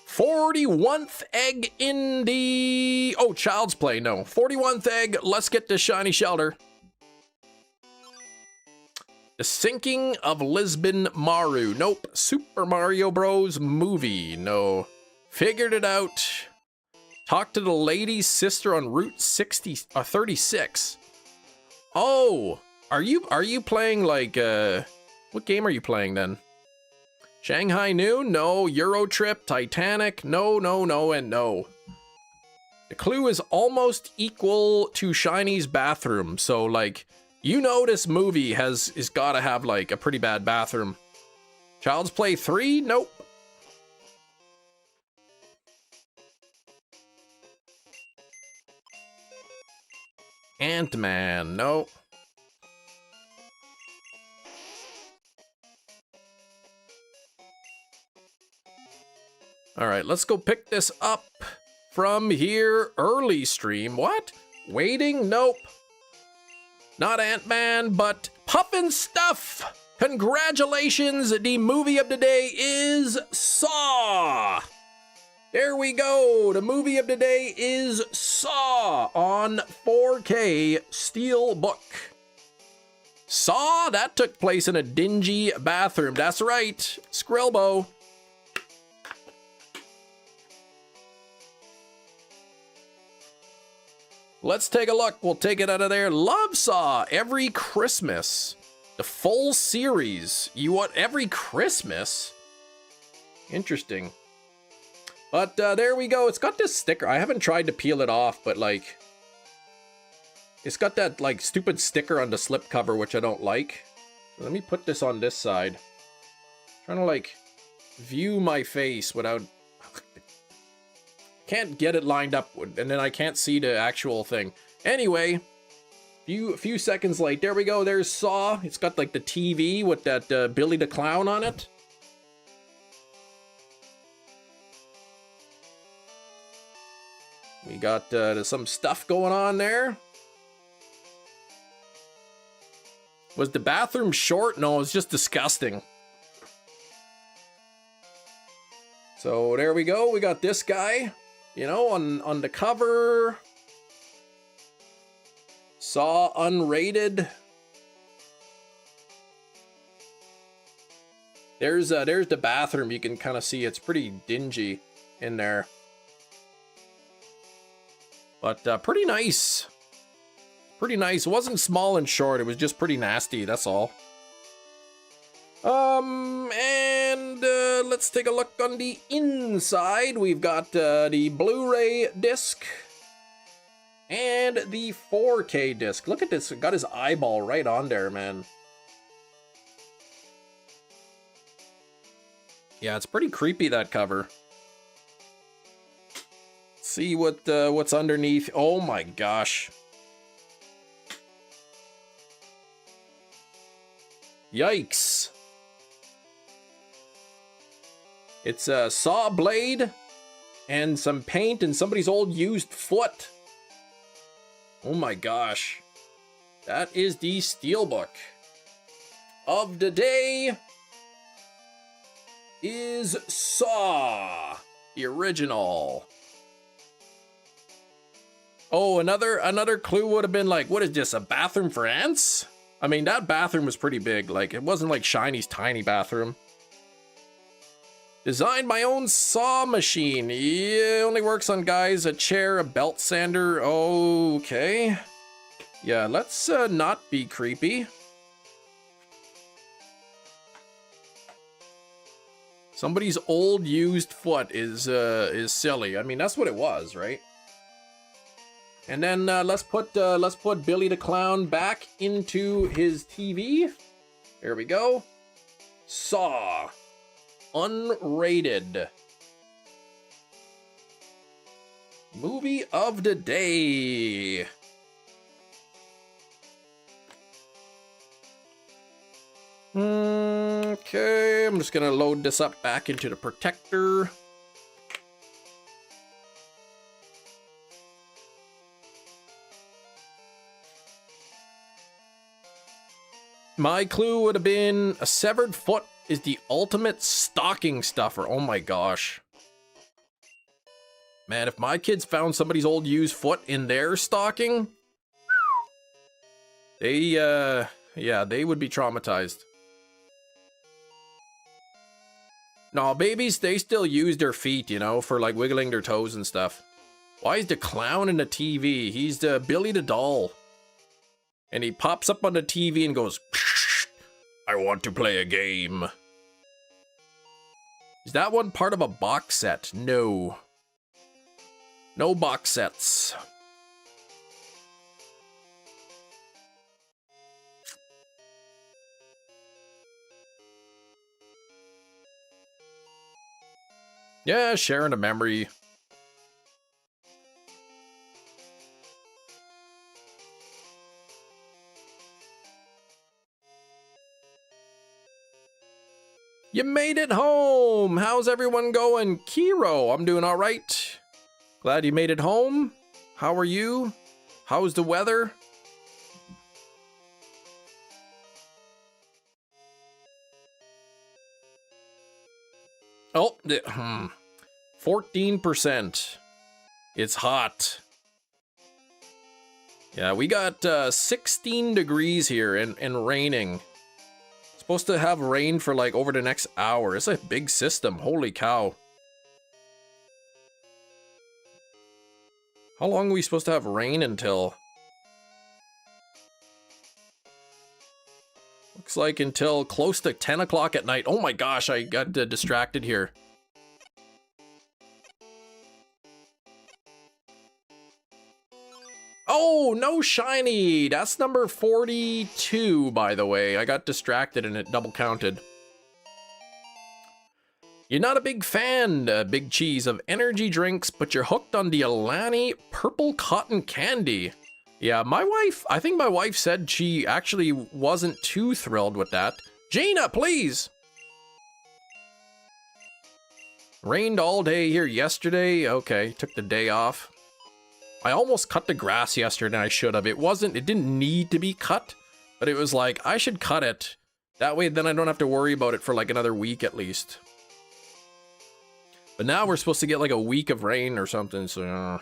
"41th egg in the..." Oh, Child's Play, no. 41th egg, let's get to Shiny Shelter. The Sinking of Lisbon Maru, nope. Super Mario Bros. Movie, no. Figured It Out. Talk to the Lady's Sister on Route 36. Oh, are you playing like, what game are you playing then? Shanghai Noon? No. Euro Trip? Titanic? No, no, no, and no. The clue is almost equal to Shiny's bathroom, so like, you know this movie is gotta have like a pretty bad bathroom. Child's Play 3? Nope. Ant-Man? No. All right, let's go pick this up from here. Early stream. What? Waiting? Nope. Not Ant-Man, but Puffin' Stuff. Congratulations. The movie of the day is Saw. There we go. The movie of the day is Saw on 4K Steelbook. Saw, that took place in a dingy bathroom. That's right. Skrillbo. Let's take a look. We'll take it out of there. Love Saw every Christmas. The full series. You want every Christmas? Interesting. But there we go. It's got this sticker. I haven't tried to peel it off, but like, it's got that like stupid sticker on the slipcover, which I don't like. Let me put this on this side. Trying to like view my face without... Can't get it lined up, and then I can't see the actual thing. Anyway, few seconds late. There we go. There's Saw. It's got like the TV with that Billy the Clown on it. We got some stuff going on there. Was the bathroom short? No, it's just disgusting. So there we go. We got this guy. You know, on the cover, Saw unrated. There's the bathroom. You can kind of see it's pretty dingy in there, but pretty nice. Pretty nice. It wasn't small and short. It was just pretty nasty. That's all. And let's take a look on the inside. We've got the Blu-ray disc and the 4K disc. Look at this. Got his eyeball right on there, man. Yeah, it's pretty creepy, that cover. Let's see what's underneath. Oh my gosh. Yikes. It's a saw blade and some paint and somebody's old used foot. Oh my gosh. That is the steelbook of the day. Is Saw, the original. Oh, another clue would have been like, what is this, a bathroom for ants? I mean, that bathroom was pretty big. Like, it wasn't like Shiny's tiny bathroom. Designed my own saw machine. Yeah, only works on guys, a chair, a belt sander. Okay. Yeah, let's not be creepy. Somebody's old used foot is silly. I mean, that's what it was, right? And then let's put Billy the Clown back into his TV. There we go. Saw. Unrated. Movie of the day. Okay, I'm just gonna load this up back into the protector. My clue would have been a severed foot is the ultimate stocking stuffer. Oh my gosh. Man, if my kids found somebody's old used foot in their stocking, they, yeah, they would be traumatized. No, babies, they still use their feet, you know, for like wiggling their toes and stuff. Why is the clown in the TV? He's the Billy the doll. And he pops up on the TV and goes, I want to play a game. Is that one part of a box set? No. No box sets. Yeah, sharing a memory. You made it home! How's everyone going? Kiro, I'm doing alright. Glad you made it home. How are you? How's the weather? Oh, 14%. It's hot. Yeah, we got 16 degrees here and raining. Supposed to have rain for like over the next hour. It's a big system. Holy cow. How long are we supposed to have rain until? Looks like until close to 10 o'clock at night. Oh my gosh, I got distracted here. Oh, no shiny. That's number 42, by the way. I got distracted and it double counted. You're not a big fan, Big Cheese, of energy drinks, but you're hooked on the Alani purple cotton candy. Yeah, my wife, I think my wife said she actually wasn't too thrilled with that. Gina, please! Rained all day here yesterday. Okay, took the day off. I almost cut the grass yesterday and I should have. It didn't need to be cut, but it was like, I should cut it. That way then I don't have to worry about it for like another week at least. But now we're supposed to get like a week of rain or something, so...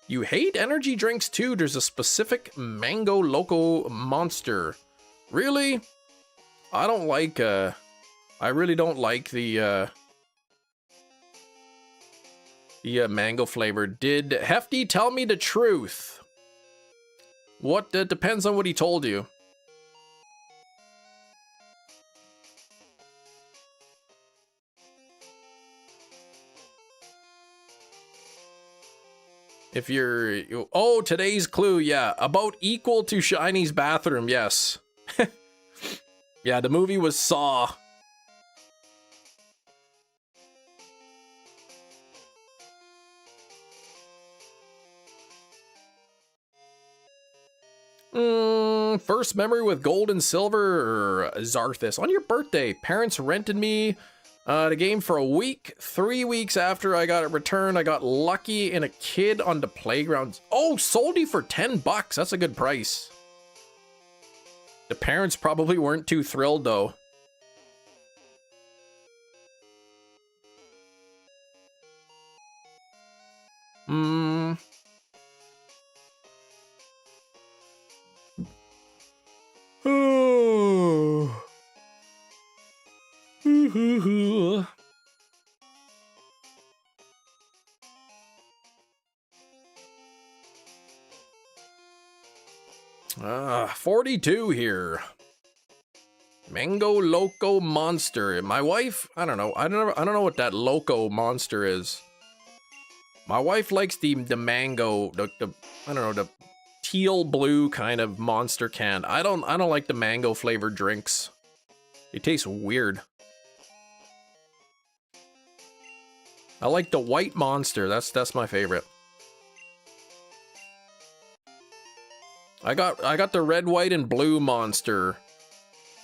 You hate energy drinks too? There's a specific Mango Loco Monster. Really? I don't like, I really don't like the mango flavor. Did Hefty tell me the truth? What, depends on what he told you. If you're, oh, today's clue, yeah, about equal to Shiny's bathroom, yes. Yeah, the movie was Saw. First memory with gold and silver or Zarthus. On your birthday, parents rented me the game for a week. 3 weeks after I got it returned, I got lucky and a kid on the playground. Oh, sold you for 10 bucks. That's a good price. The parents probably weren't too thrilled though. Oh. 42 here. Mango Loco Monster. My wife, I don't know. I don't know what that Loco Monster is. My wife likes the mango, the I don't know, the teal blue kind of monster can. I don't like the mango flavored drinks. They taste weird. I like the white monster. That's my favorite. I got the red, white, and blue monster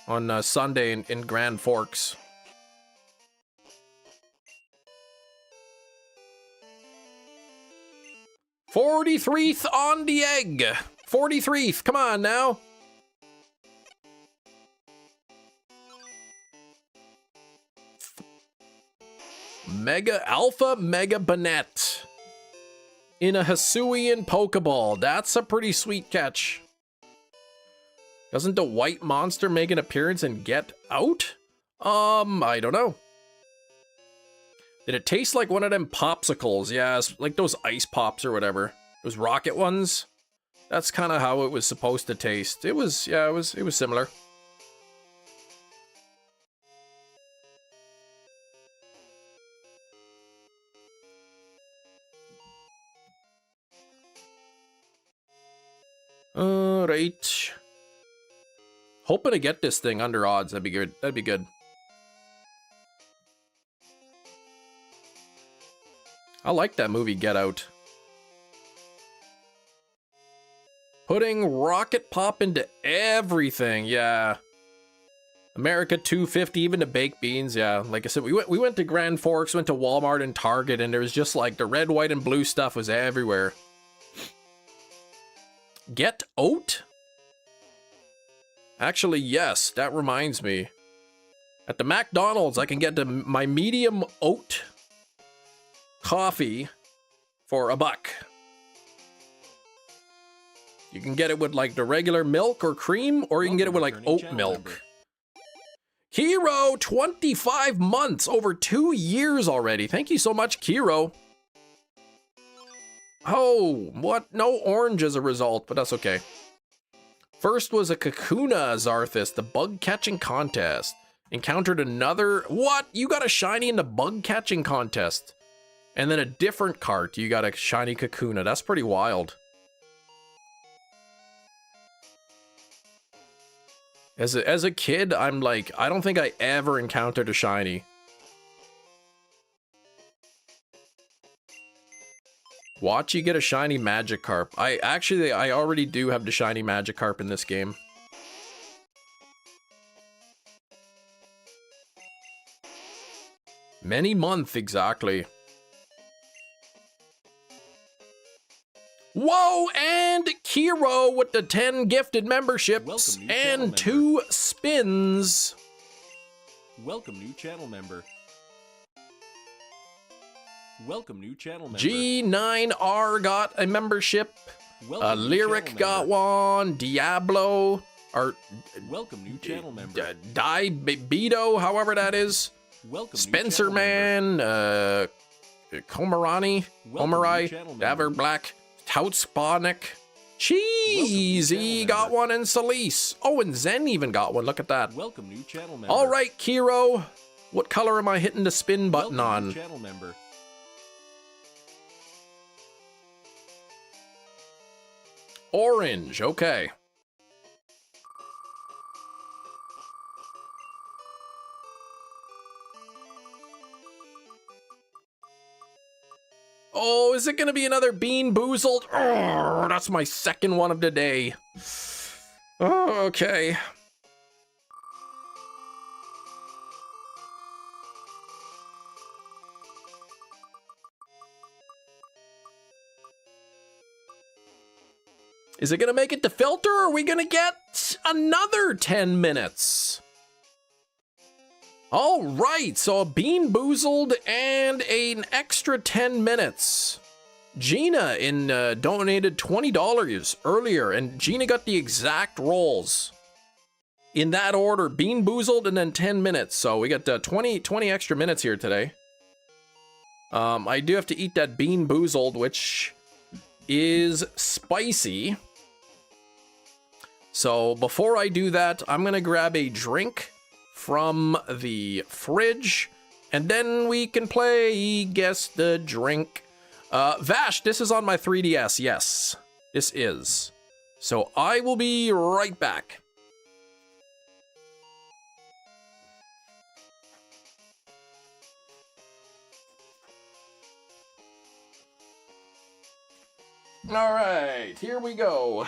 on Sunday in Grand Forks. 43th on the egg. 43th. Come on now. Mega Alpha Mega Banette in a Hisuian Pokeball. That's a pretty sweet catch. Doesn't the white monster make an appearance and get out? I don't know. Did it taste like one of them popsicles? Yeah, it's like those ice pops or whatever. Those rocket ones. That's kind of how it was supposed to taste. It was, yeah, it was similar. Alright. Hoping to get this thing under odds. That'd be good. That'd be good. I like that movie, Get Out. Putting rocket pop into everything, yeah. America 250, even the baked beans, yeah. Like I said, we went to Grand Forks, went to Walmart and Target, and there was just like the red, white, and blue stuff was everywhere. Get oat? Actually, yes, that reminds me. At the McDonald's, I can get my medium oat coffee for $1. You can get it with like the regular milk or cream, or you can get it with like oat milk. Kiro, 25 months, over 2 years already. Thank you so much, Kiro. Oh, what? No orange as a result, but that's okay. First was a Kakuna Zarthus, the bug catching contest. Encountered another, what? You got a shiny in the bug catching contest. And then a different cart, you got a shiny Kakuna. That's pretty wild. As a kid, I'm like, I don't think I ever encountered a shiny. Watch you get a shiny Magikarp. I already do have the shiny Magikarp in this game. Many month, exactly. Whoa, and Kiro with the 10 gifted memberships and 2 spins. Welcome, new channel member. Welcome, new channel member. G9R got a membership. Welcome, Lyric got one. Diablo. Or welcome, new channel member. Beto, however that is. Welcome, Spencer Man. Komarani. Komarai. Daver Black. Tautsponic. Cheesy got one, and Celise. Oh, and Zen even got one. Look at that. Welcome, new channel member. All right, Kiro. What color am I hitting the spin button on? New channel member. Orange. Okay. Oh, is it going to be another Bean Boozled? Oh, that's my second one of the day. Oh, okay. Is it going to make it to filter, or are we going to get another 10 minutes? All right, so a Bean Boozled and an extra 10 minutes. Gina donated $20 earlier, and Gina got the exact rolls. In that order, Bean Boozled and then 10 minutes. So we got 20 extra minutes here today. I do have to eat that Bean Boozled, which is spicy. So before I do that, I'm going to grab a drink. from the fridge, and then we can play Guess the Drink. Vash, this is on my 3DS. Yes, this is. So I will be right back. All right, here we go.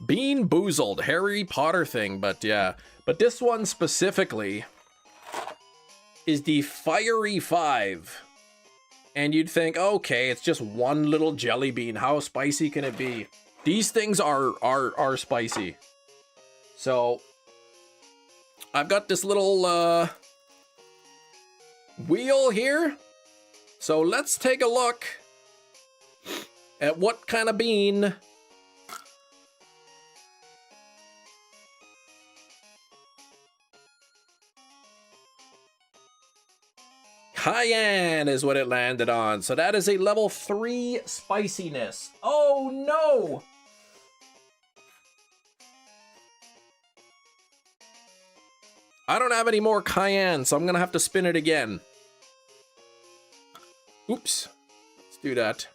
Bean Boozled, Harry Potter thing, but yeah. But this one specifically is the Fiery 5. And you'd think, okay, it's just one little jelly bean. How spicy can it be? These things are spicy. So I've got this little wheel here. So let's take a look at what kind of bean Cayenne is what it landed on. So that is a level 3 spiciness. Oh no! I don't have any more cayenne, so I'm gonna have to spin it again. Oops. Let's do that.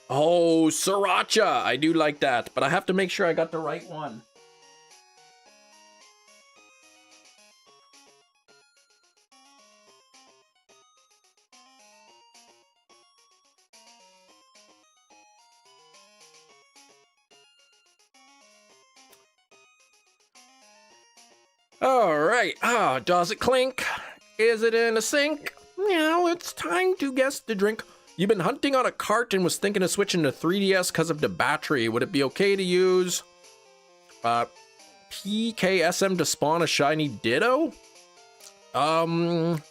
Oh, sriracha! I do like that, but I have to make sure I got the right one. All right. Ah, does it clink? Is it in a sink? Now it's time to guess the drink. You've been hunting on a cart and was thinking of switching to 3DS because of the battery. Would it be okay to use PKSM to spawn a shiny Ditto? I mean,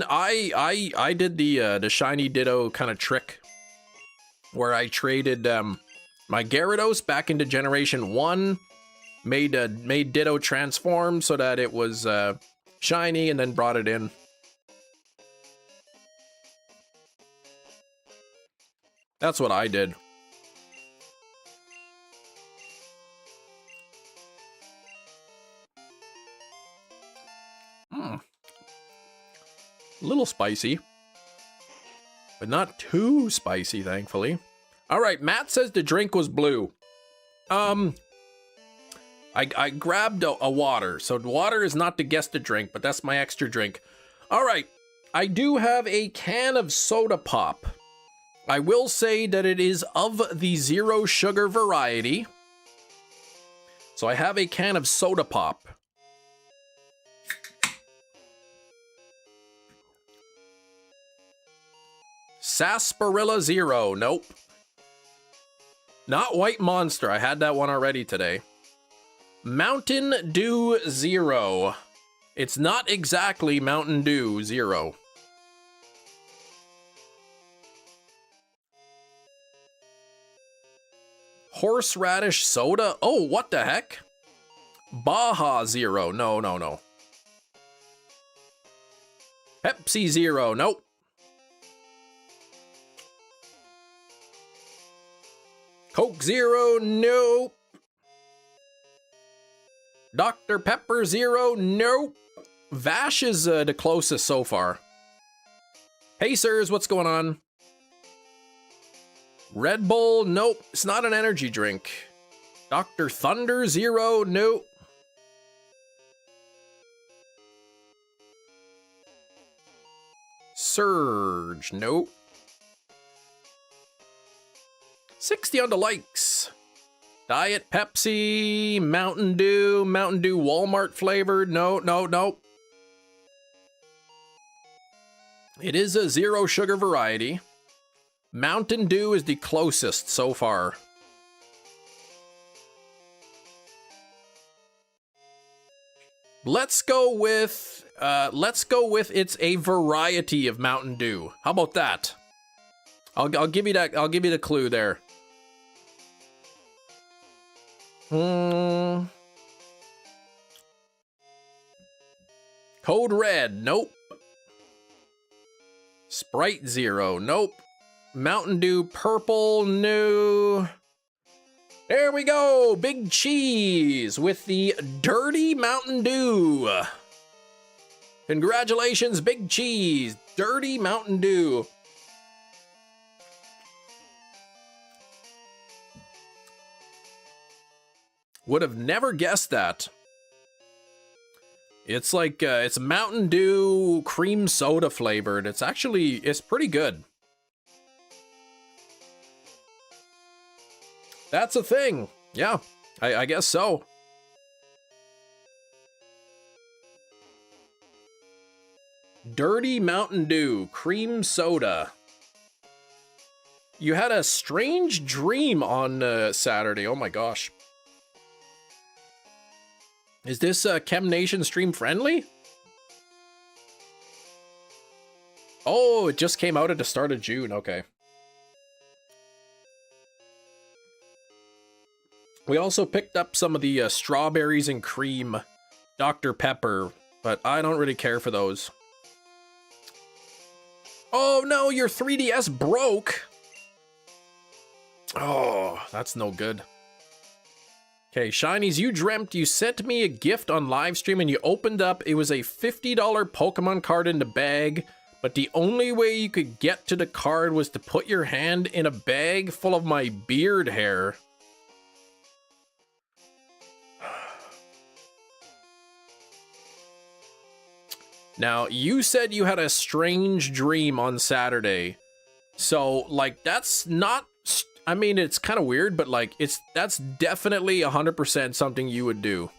I did the shiny Ditto kind of trick where I traded my Gyarados back into Generation 1. Made Ditto transform so that it was shiny, and then brought it in. That's what I did. A little spicy, but not too spicy, thankfully. All right, Matt says the drink was blue. I grabbed a water, so water is not to guess the drink, but that's my extra drink. All right, I do have a can of soda pop. I will say that it is of the 0 sugar variety. So I have a can of soda pop. Sarsaparilla 0, nope. Not White Monster, I had that one already today. Mountain Dew 0. It's not exactly Mountain Dew 0. Horseradish soda? Oh, what the heck? Baja 0. No, no, no. Pepsi 0. Nope. Coke 0. Nope. Dr. Pepper 0, nope. Vash is the closest so far. Pacers, what's going on? Red Bull, nope. It's not an energy drink. Dr. Thunder 0, nope. Surge, nope. 60 on the likes. Diet Pepsi, Mountain Dew Walmart flavored. No, no, no. It is a 0 sugar variety. Mountain Dew is the closest so far. Let's go with it's a variety of Mountain Dew. How about that? I'll give you that. I'll give you the clue there. Code Red, nope. Sprite 0, nope. Mountain Dew Purple, no. There we go, Big Cheese with the Dirty Mountain Dew. Congratulations, Big Cheese, Dirty Mountain Dew. Would have never guessed that. It's like, it's Mountain Dew cream soda flavored. It's pretty good. That's a thing. Yeah, I guess so. Dirty Mountain Dew cream soda. You had a strange dream on Saturday. Oh my gosh. Is this Chem Nation stream friendly? Oh, it just came out at the start of June. Okay. We also picked up some of the strawberries and cream Dr. Pepper, but I don't really care for those. Oh no, your 3DS broke. Oh, that's no good. Okay, Shinies, you dreamt you sent me a gift on live stream and you opened up, it was a $50 Pokemon card in the bag, but the only way you could get to the card was to put your hand in a bag full of my beard hair. Now, you said you had a strange dream on Saturday. So, like, that's not... I mean, it's kind of weird, but, like, that's definitely 100% something you would do.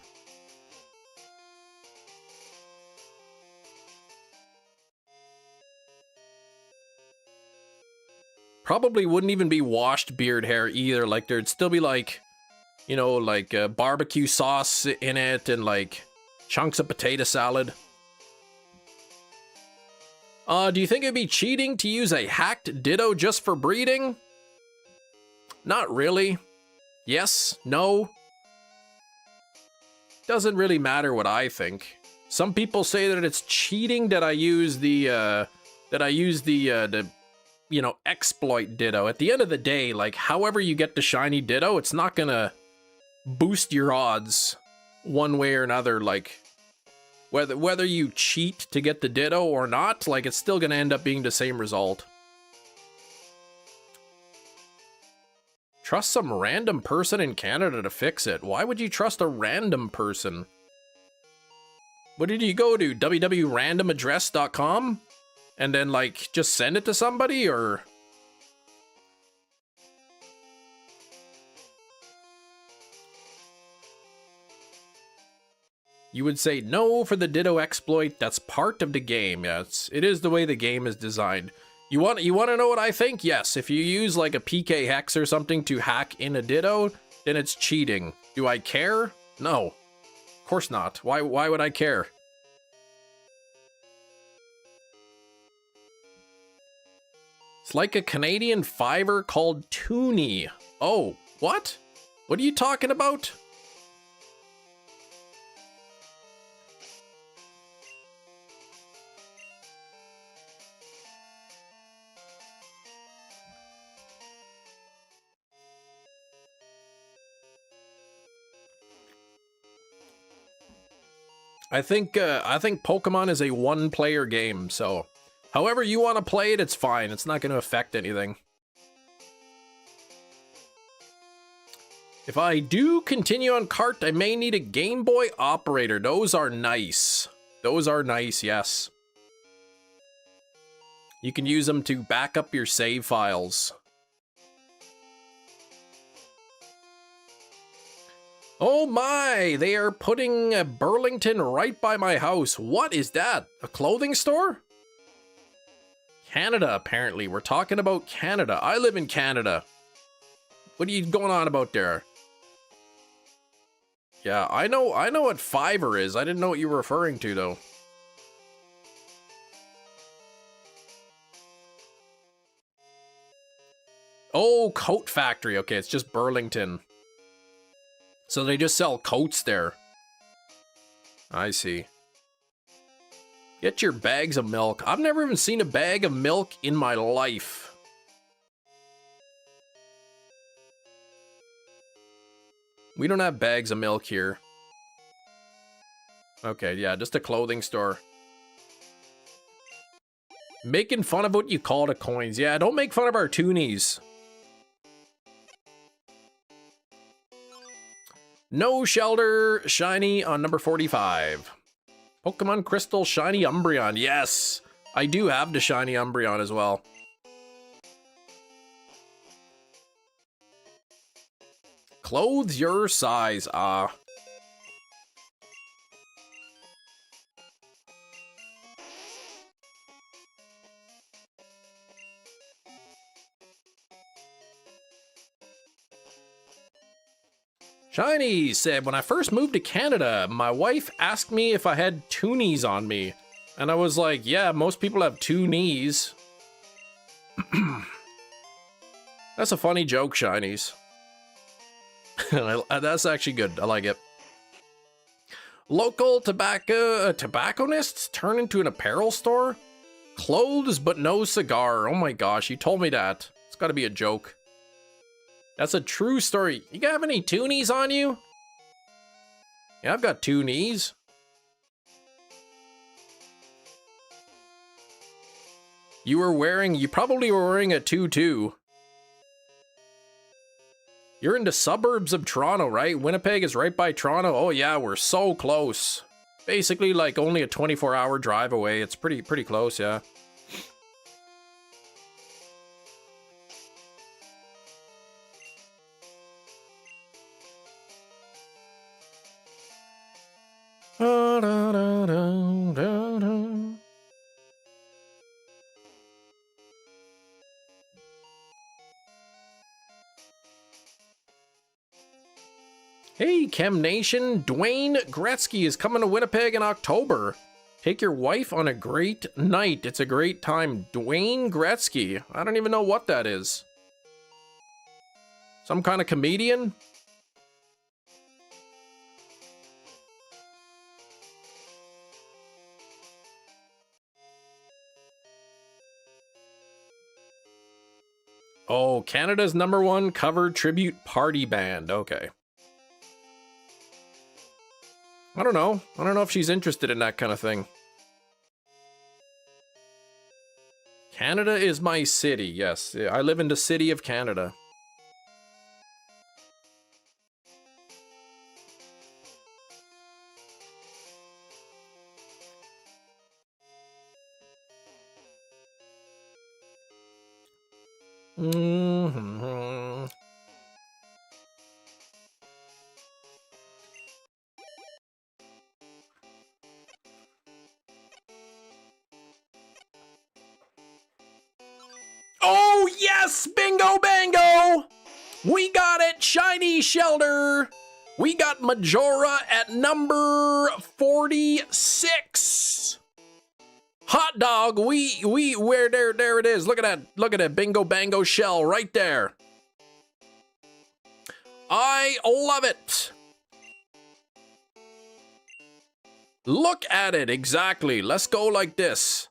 Probably wouldn't even be washed beard hair either. Like, there'd still be, like, you know, like, barbecue sauce in it and, like, chunks of potato salad. Do you think it'd be cheating to use a hacked Ditto just for breeding? Not really. Yes, no. Doesn't really matter what I think. Some people say that it's cheating that I use the, you know, exploit Ditto. At the end of the day, like, however you get the shiny Ditto, it's not gonna boost your odds one way or another, like... Whether you cheat to get the Ditto or not, like, it's still gonna end up being the same result. Trust some random person in Canada to fix it. Why would you trust a random person? What did you go to? www.randomaddress.com? And then, like, just send it to somebody, or... You would say no for the Ditto exploit. That's part of the game. Yeah, it is the way the game is designed. You want to know what I think? Yes, if you use like a PK hex or something to hack in a Ditto, then it's cheating. Do I care? No, of course not. Why would I care? It's like a Canadian fiver called Toonie. Oh, what? What are you talking about? I think Pokemon is a one-player game, so however you want to play it, it's fine. It's not going to affect anything. If I do continue on cart, I may need a Game Boy operator. Those are nice. Those are nice, yes. You can use them to back up your save files. Oh my, they are putting a Burlington right by my house. What is that? A clothing store? Canada, apparently. We're talking about Canada. I live in Canada. What are you going on about there? Yeah, I know what Fiverr is. I didn't know what you were referring to, though. Oh, Coat Factory. Okay, it's just Burlington. So they just sell coats there. I see. Get your bags of milk. I've never even seen a bag of milk in my life. We don't have bags of milk here. Okay, yeah, just a clothing store. Making fun of what you call the coins. Yeah, don't make fun of our toonies. No Shelter Shiny on number 45. Pokemon Crystal Shiny Umbreon. Yes, I do have the Shiny Umbreon as well. Clothes your size. Ah. Shiny said, when I first moved to Canada, my wife asked me if I had toonies on me. And I was like, yeah, most people have two knees. That's a funny joke, Shinies. That's actually good. I like it. Local tobacconists turn into an apparel store? Clothes but no cigar. Oh my gosh, you told me that. It's gotta be a joke. That's a true story. You have any toonies on you? Yeah, I've got two knees. You probably were wearing a tutu. You're in the suburbs of Toronto, right? Winnipeg is right by Toronto. Oh yeah, we're so close. Basically like only a 24-hour drive away. It's pretty close, yeah. Hey, Chem Nation, Dwayne Gretzky is coming to Winnipeg in October. Take your wife on a great night. It's a great time. Dwayne Gretzky. I don't even know what that is. Some kind of comedian? Oh, Canada's #1 cover tribute party band. Okay. I don't know. I don't know if she's interested in that kind of thing. Canada is my city. Yes, I live in the city of Canada. Mm-hmm. Oh, yes! Bingo bango! We got it! Shiny Shelter! We got Majora at number 46. Hot dog, where there it is. Look at that bingo bango shell right there. I love it. Look at it, exactly. Let's go like this.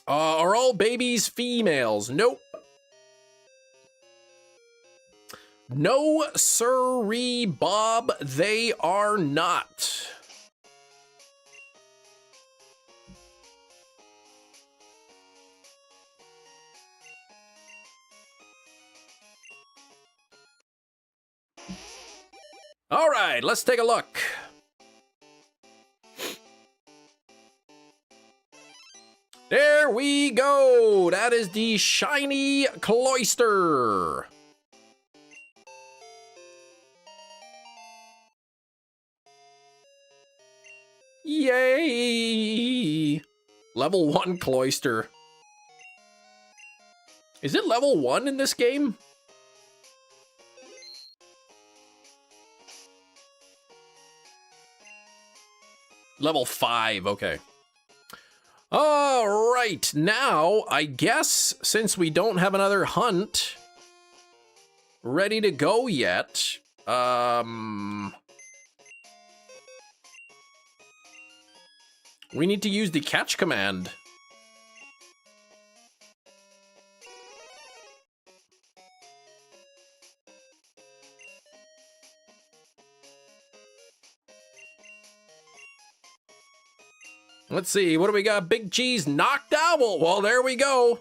Are all babies females? Nope. No sirree, Bob, they are not. All right, let's take a look. There we go. That is the shiny Cloyster. Yay! Level 1 Cloyster. Is it level 1 in this game? Level 5, okay. All right, now, I guess, since we don't have another hunt ready to go yet, We need to use the catch command. Let's see, what do we got? Big Cheese, knocked owl. Well, there we go.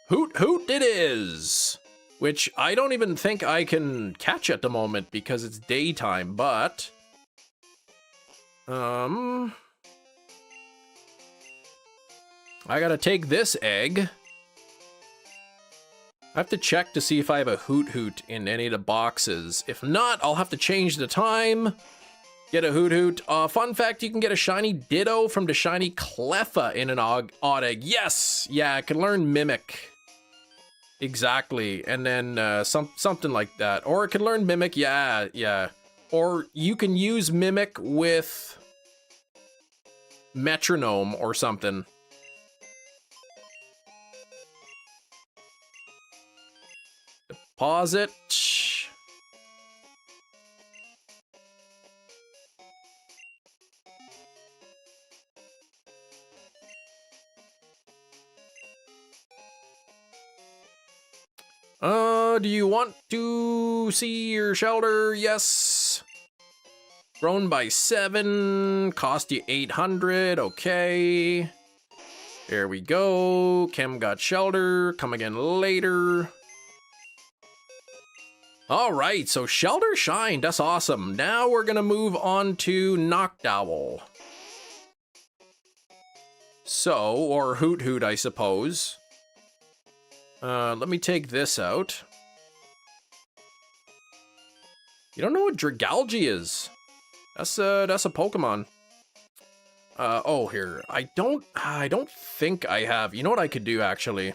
Hoot Hoot it is. Which I don't even think I can catch at the moment because it's daytime, but... I gotta take this egg. I have to check to see if I have a Hoot Hoot in any of the boxes. If not, I'll have to change the time. Get a Hoot Hoot. Fun fact, you can get a shiny Ditto from the shiny Cleffa in an odd egg. Yes! Yeah, I can learn Mimic. Exactly. And then something like that. Or it can learn Mimic, yeah. Or you can use Mimic with Metronome or something. Deposit. Do you want to see your shelter? Yes. Grown by 7, cost you 800, okay. There we go. Chem got shelter, come again later. All right, so shelter shined, that's awesome. Now we're gonna move on to Noctowl. So, or Hoot Hoot, I suppose. Let me take this out. You don't know what Dragalge is? That's a Pokemon. Oh, here. I don't think I have. You know what I could do, actually?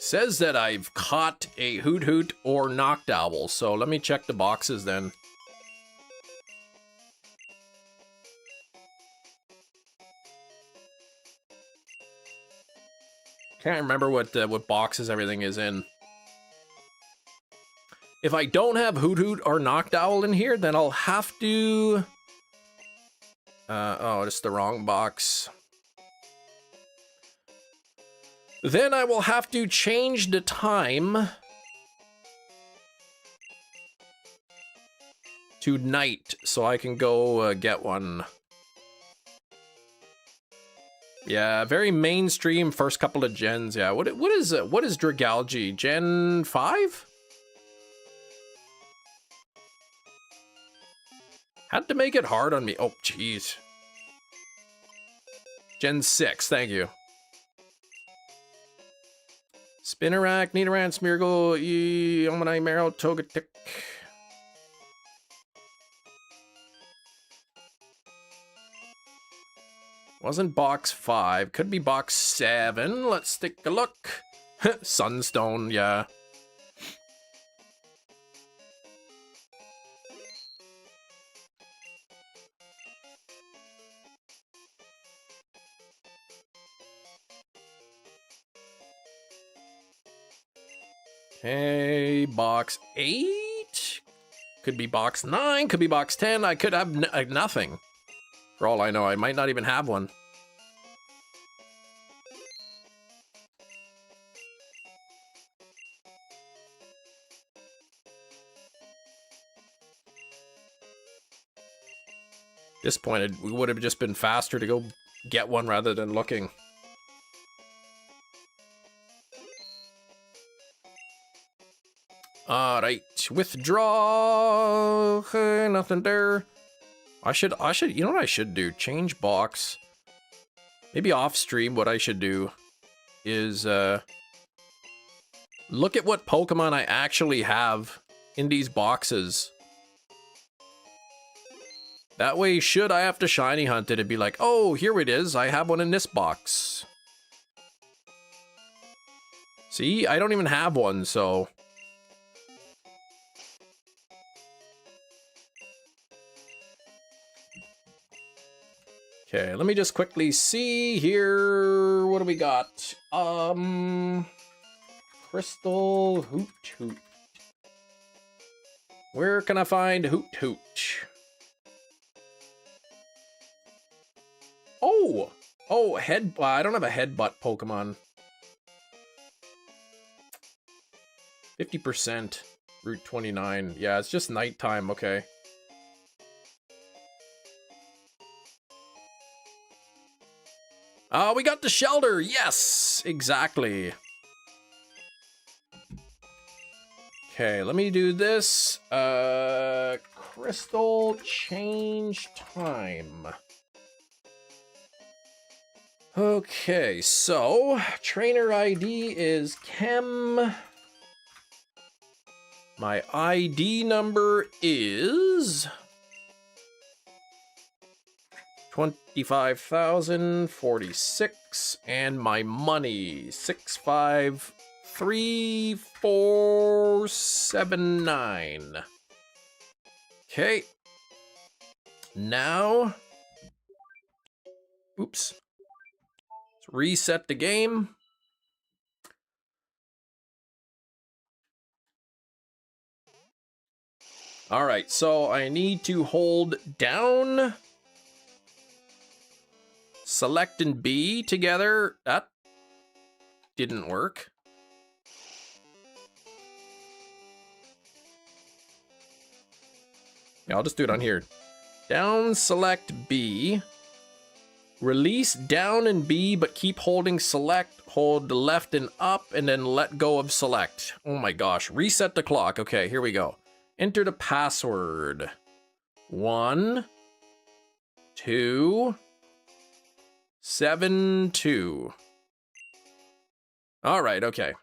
Says that I've caught a Hoot Hoot or Noctowl, so let me check the boxes then. Can't remember what boxes everything is in. If I don't have Hoot Hoot or Noctowl in here, then I'll have to... oh, it's the wrong box. Then I will have to change the time to night so I can go get one. Yeah, very mainstream first couple of gens. Yeah, what is Dragalge? Gen 5? Had to make it hard on me. Oh, jeez. Gen 6, thank you. Spinarak, Nidoran, Smeargle, Omanai, Meryl, Togetic. Wasn't box 5. Could be box 7. Let's take a look. Sunstone, yeah. Okay, box 8. Could be box 9. Could be box 10. I could have nothing. For all I know, I might not even have one. At this point, it would have just been faster to go get one rather than looking. Alright, withdraw. Okay, nothing there. I should, you know what I should do? Change box. Maybe off stream, what I should do is, look at what Pokemon I actually have in these boxes. That way, should I have to shiny hunt it, it'd be like, oh, here it is. I have one in this box. See, I don't even have one, so... Okay, let me just quickly see here. What do we got? Crystal Hoot Hoot. Where can I find Hoot Hoot? Oh! Oh, I don't have a headbutt Pokemon. 50%. Route 29. Yeah, it's just nighttime, okay. We got the shelter! Yes! Exactly. Okay, let me do this. Crystal change time. Okay, so trainer ID is Chem. My ID number is 25,046, and my money 653,479. Okay. Now, oops. Let's reset the game. All right, so I need to hold down, select and B together. That didn't work. Yeah, I'll just do it on here. Down, select B. Release down and B, but keep holding select. Hold left and up, and then let go of select. Oh my gosh. Reset the clock. Okay, here we go. Enter the password. 1, 2, 7, 2. All right, okay.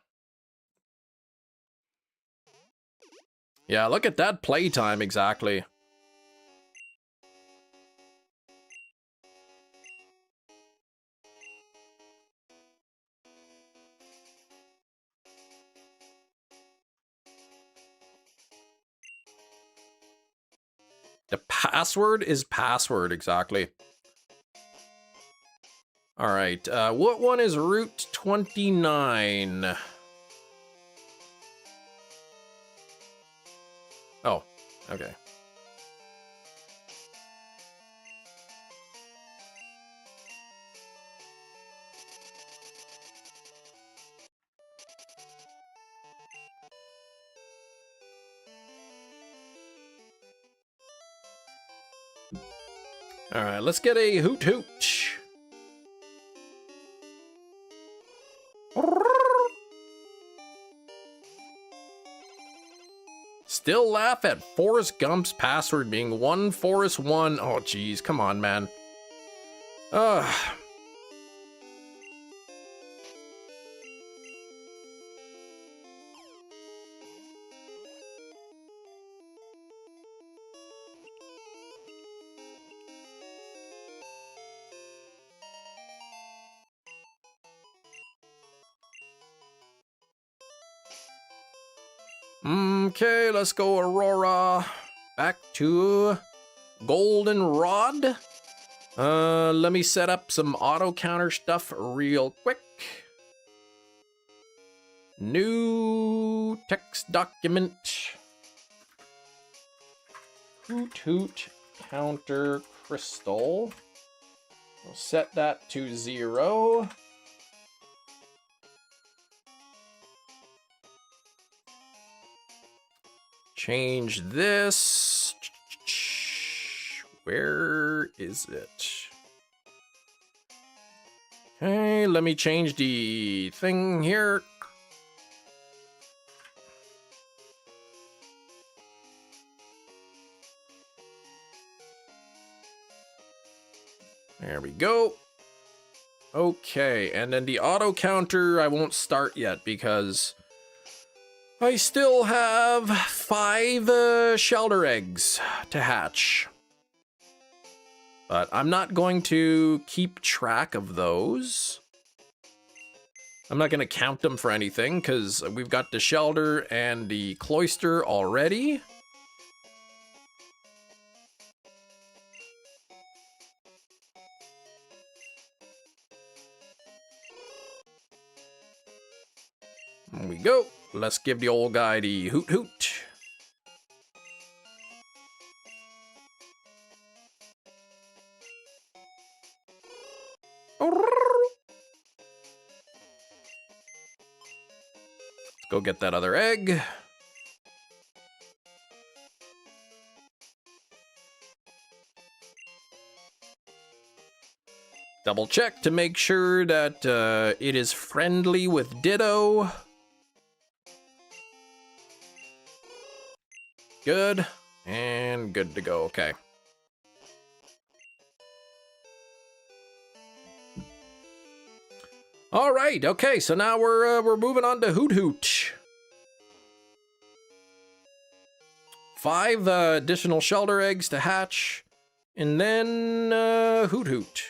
Yeah, look at that playtime exactly. The password is password, exactly. All right, what one is Route 29? Oh, okay. All right, let's get a Hoot Hoot. Still laugh at Forrest Gump's password being 1Forrest1. Oh, geez, come on, man. Ugh. Okay, let's go Aurora. Back to Goldenrod. Let me set up some auto counter stuff real quick. New text document. Hoot Hoot counter crystal. We'll set that to 0. Change this. Where is it? Okay, let me change the thing here. There we go. Okay, and then the auto counter I won't start yet because I still have 5 shelter eggs to hatch. But I'm not going to keep track of those. I'm not going to count them for anything because we've got the shelter and the cloister already. There we go. Let's give the old guy the hoot hoot. Let's go get that other egg. Double check to make sure that it is friendly with Ditto. Good. And good to go. Okay. All right. Okay. So now we're moving on to Hoot Hoot. 5 additional shelter eggs to hatch, and then Hoot Hoot.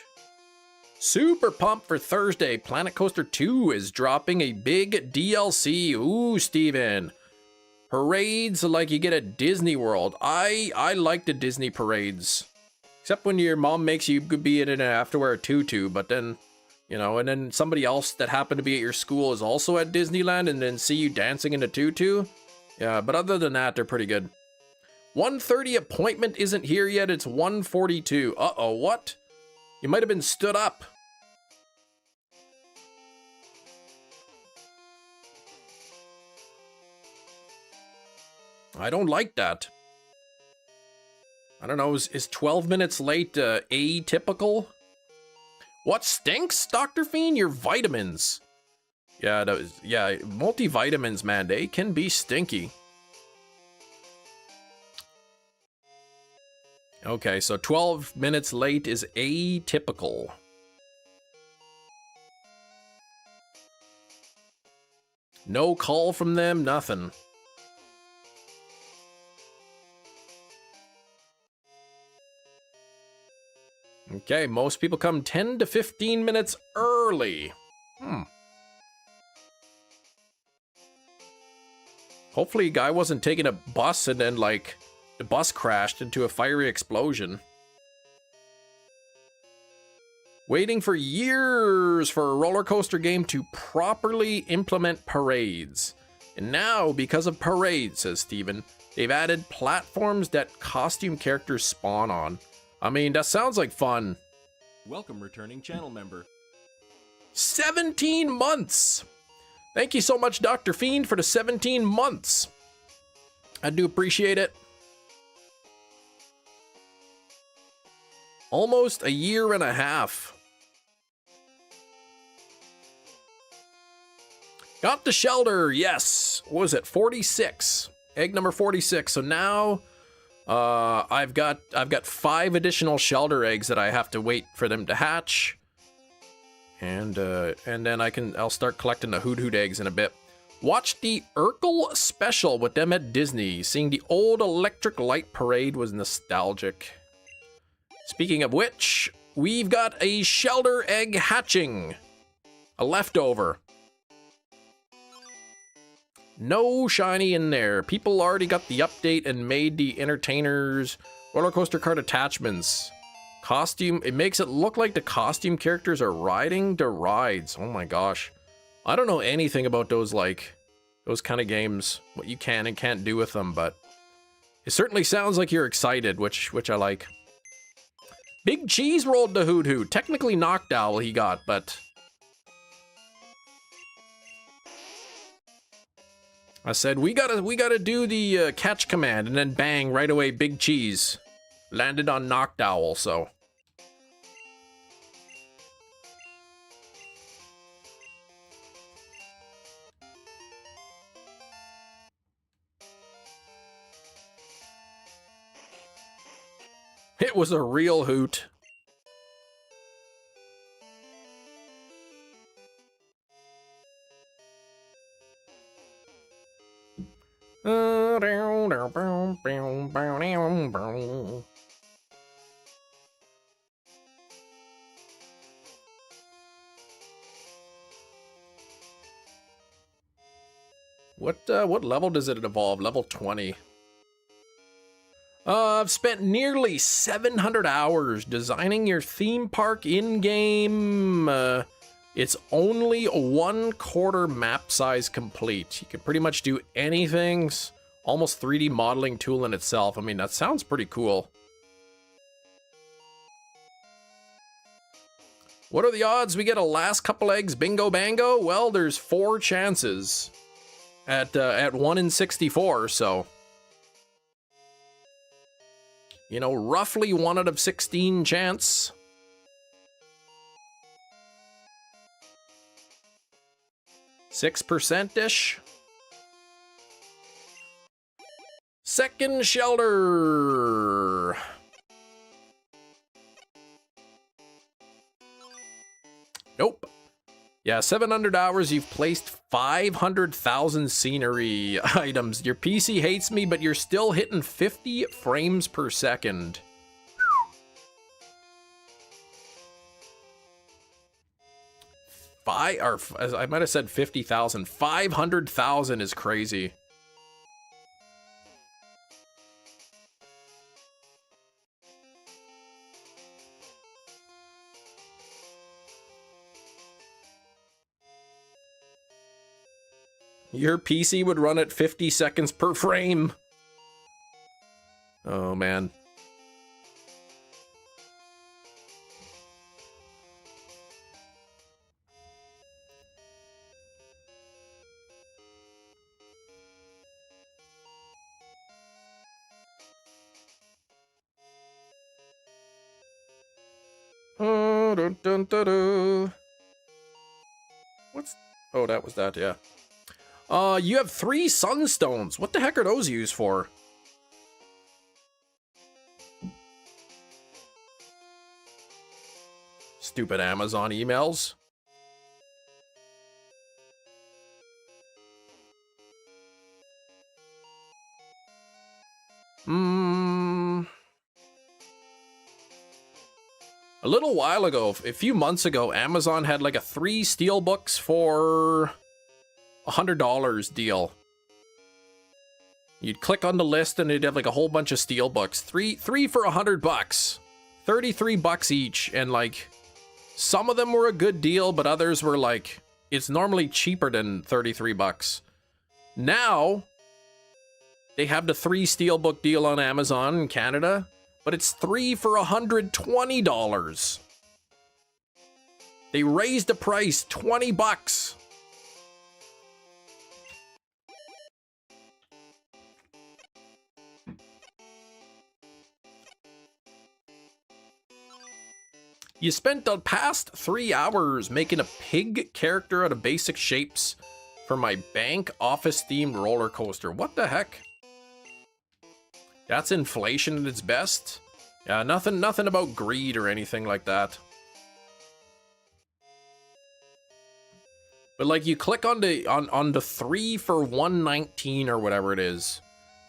Super pumped for Thursday. Planet Coaster 2 is dropping a big DLC. Ooh, Steven. Parades like you get at Disney World. I like the Disney parades. Except when your mom makes you be in it and have to wear a tutu, but then, you know, and then somebody else that happened to be at your school is also at Disneyland and then see you dancing in a tutu. Yeah, but other than that, they're pretty good. 1:30 appointment isn't here yet. It's 1:42. Uh-oh, what? You might have been stood up. I don't like that. I don't know, is 12 minutes late atypical? What stinks, Dr. Fiend? Your vitamins. Yeah, multivitamins, man, they can be stinky. Okay, so 12 minutes late is atypical. No call from them, nothing. Okay, most people come 10 to 15 minutes early. Hopefully a guy wasn't taking a bus and then, like, the bus crashed into a fiery explosion. Waiting for years for a roller coaster game to properly implement parades. And now, because of parades, says Steven, they've added platforms that costume characters spawn on. I mean, that sounds like fun. Welcome, returning channel member. 17 months! Thank you so much, Dr. Fiend, for the 17 months. I do appreciate it. Almost a year and a half. Got the shelter, yes. What was it, 46? Egg number 46. So now I've got 5 additional shelter eggs that I have to wait for them to hatch. And then I'll start collecting the Hoot Hoot eggs in a bit. Watch the Urkel special with them at Disney. Seeing the old electric light parade was nostalgic. Speaking of which, we've got a shelter egg hatching. A leftover. No shiny in there. People already got the update and made the entertainers roller coaster cart attachments. Costume, it makes it look like the costume characters are riding the rides. Oh my gosh. I don't know anything about those kind of games, what you can and can't do with them, but it certainly sounds like you're excited, which I like. Big Cheese rolled the Hoot Hoot. Technically Knocked Owl he got, but I said we gotta do the catch command, and then bang, right away Big Cheese landed on Knocked Owl, so. It was a real hoot. What level does it evolve? Level 20. I've spent nearly 700 hours designing your theme park in-game. It's only 1/4 map size complete. You can pretty much do anything. Almost 3D modeling tool in itself. I mean, that sounds pretty cool. What are the odds we get a last couple eggs bingo bango? Well, there's 4 chances at 1 in 64, so... You know, roughly 1 out of 16 chance. %-ish. Second shelter. Nope. Yeah, 700 hours, you've placed 500,000 scenery items. Your PC hates me, but you're still hitting 50 frames per second. I might have said 50,000. 500,000 is crazy. Your PC would run at 50 seconds per frame. Oh, man. Oh, dun, dun, dun, dun. What's... Oh, that was that, yeah. You have 3 sunstones. What the heck are those used for? Stupid Amazon emails. A little while ago, a few months ago, Amazon had like a 3 steelbooks for $100 deal. You'd click on the list and it'd have like a whole bunch of steelbooks. Three for $100. 33 bucks each, and like some of them were a good deal, but others were like, it's normally cheaper than 33 bucks. Now they have the 3 steelbook deal on Amazon in Canada, but it's 3 for $120. They raised the price 20 bucks. You spent the past 3 hours making a pig character out of basic shapes for my bank office themed roller coaster. What the heck? That's inflation at its best. Yeah, nothing about greed or anything like that. But like, you click on the 3 for 119 or whatever it is.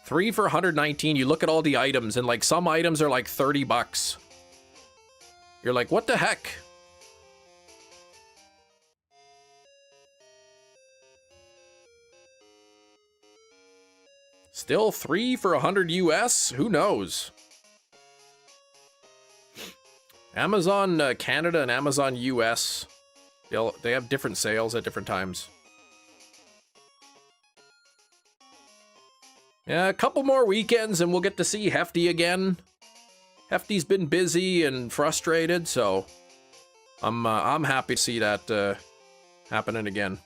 3 for 119, you look at all the items, and like some items are like 30 bucks. You're like, what the heck? Still 3 for 100 US? Who knows? Amazon Canada and Amazon US, they have different sales at different times. Yeah, a couple more weekends and we'll get to see Hefty again. Hefty's been busy and frustrated, so I'm happy to see that happening again.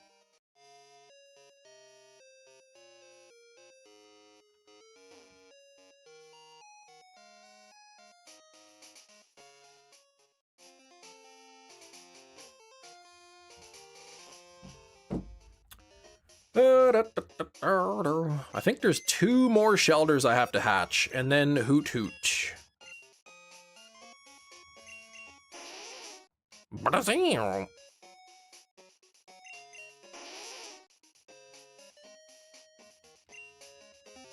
I think there's 2 more shelters I have to hatch, and then hoot hoot.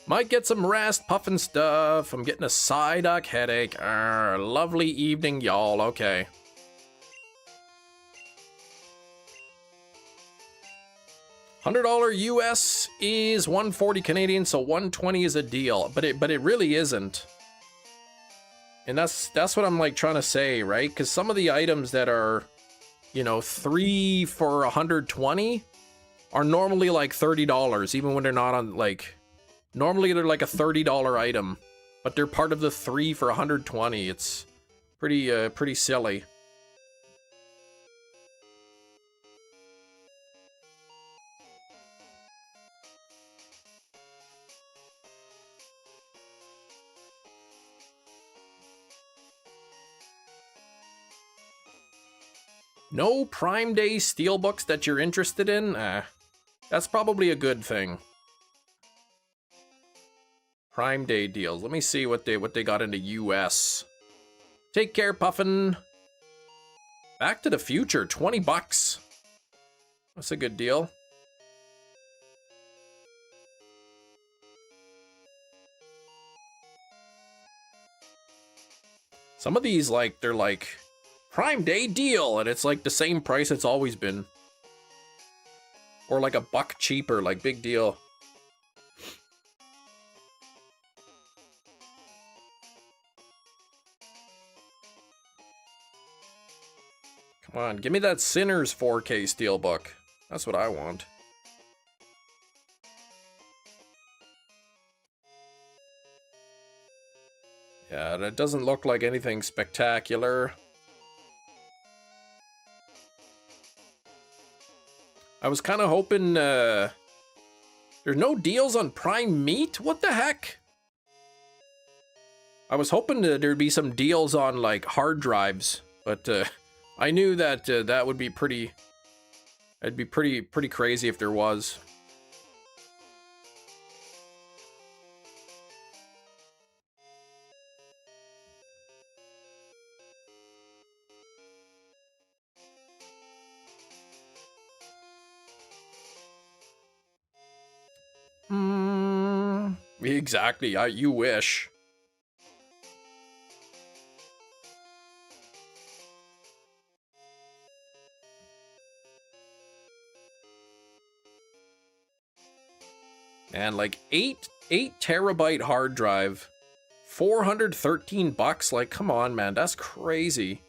Might get some rest, puffin' stuff. I'm getting a Psyduck headache. Lovely evening, y'all. Okay. $100 US is 140 Canadian, so 120 is a deal, but it really isn't. And that's what I'm like trying to say, right? Because some of the items that are, you know, 3 for 120 are normally like $30, even when they're not on like, normally they're like a $30 item, but they're part of the 3 for 120. It's pretty silly. No Prime Day steelbooks that you're interested in? That's probably a good thing. Prime Day deals. Let me see what they got into US. Take care, Puffin. Back to the Future, 20 bucks. That's a good deal. Some of these, like, they're like Prime Day deal, and it's like the same price it's always been. Or like a buck cheaper, like big deal. Come on, give me that Sinners 4K steelbook. That's what I want. Yeah, that doesn't look like anything spectacular. I was kind of hoping, there's no deals on Prime Meat? What the heck? I was hoping there'd be some deals on, like, hard drives, but, I knew that, that would be pretty, it'd be pretty crazy if there was. Exactly, you wish. Man, like 8 terabyte hard drive, 413 bucks. Like, come on, man, that's crazy.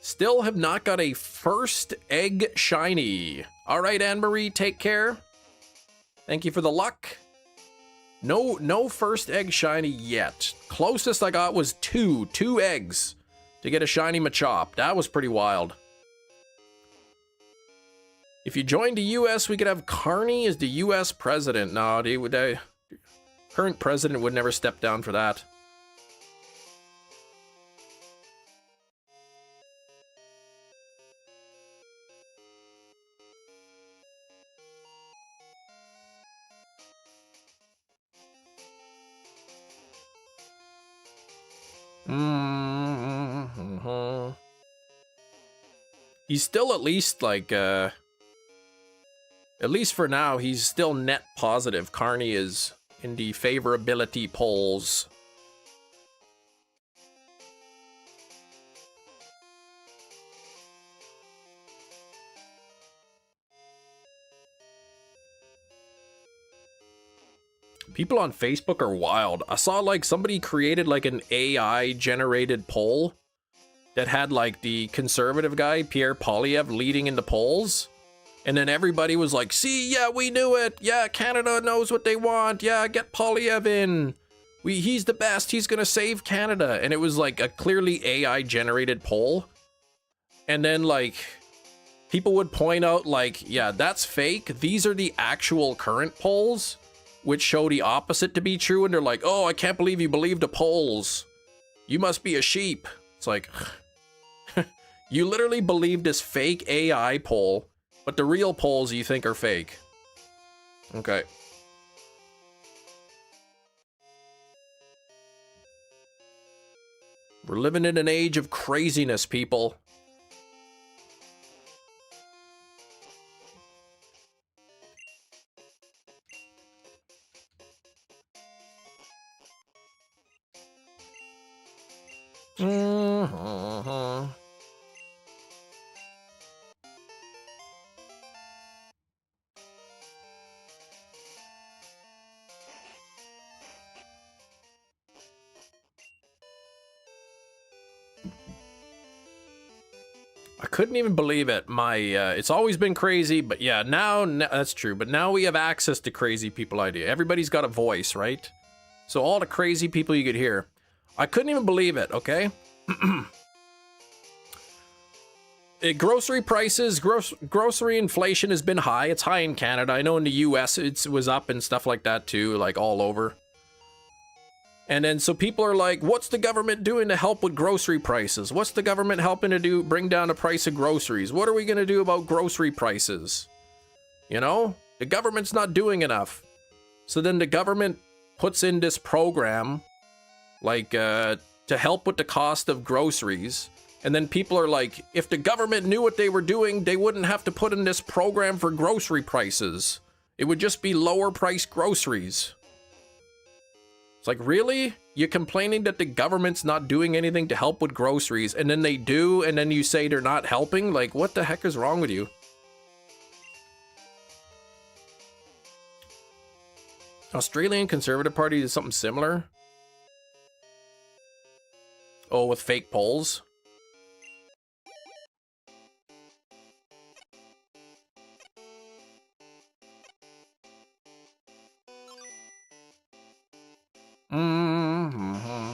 Still have not got a first egg shiny. All right, Anne-Marie, take care. Thank you for the luck. No first egg shiny yet. Closest I got was two eggs to get a shiny Machop. That was pretty wild. If you joined the US, we could have Carney as the US president. No, current president would never step down for that. He's still at least like, at least for now, he's still net positive. Carney is in the favorability polls. People on Facebook are wild. I saw like somebody created like an AI generated poll that had like the conservative guy, Pierre Poilievre, leading in the polls. And then everybody was like, see, yeah, we knew it. Yeah, Canada knows what they want. Yeah, get Poilievre in. He's the best. He's going to save Canada. And it was like a clearly AI generated poll. And then like people would point out like, yeah, that's fake. These are the actual current polls, which show the opposite to be true. And they're like, oh, I can't believe you believe the polls. You must be a sheep. It's like, you literally believe this fake AI poll, but the real polls you think are fake. Okay. We're living in an age of craziness, people. I couldn't even believe it. It's always been crazy, but yeah, now that's true. But now we have access to crazy people idea. Everybody's got a voice, right? So all the crazy people you could hear. I couldn't even believe it, okay? Grocery prices, grocery inflation has been high. It's high in Canada. I know in the US it was up and stuff like that too, like all over. And then so people are like, what's the government doing to help with grocery prices? What's the government helping to bring down the price of groceries? What are we going to do about grocery prices? You know, the government's not doing enough. So then the government puts in this program like to help with the cost of groceries. And then people are like, if the government knew what they were doing, they wouldn't have to put in this program for grocery prices. It would just be lower priced groceries. It's like, really? You're complaining that the government's not doing anything to help with groceries, and then they do, and then you say they're not helping? Like, what the heck is wrong with you? Australian Conservative Party is something similar. Oh, with fake polls? Mm-hmm.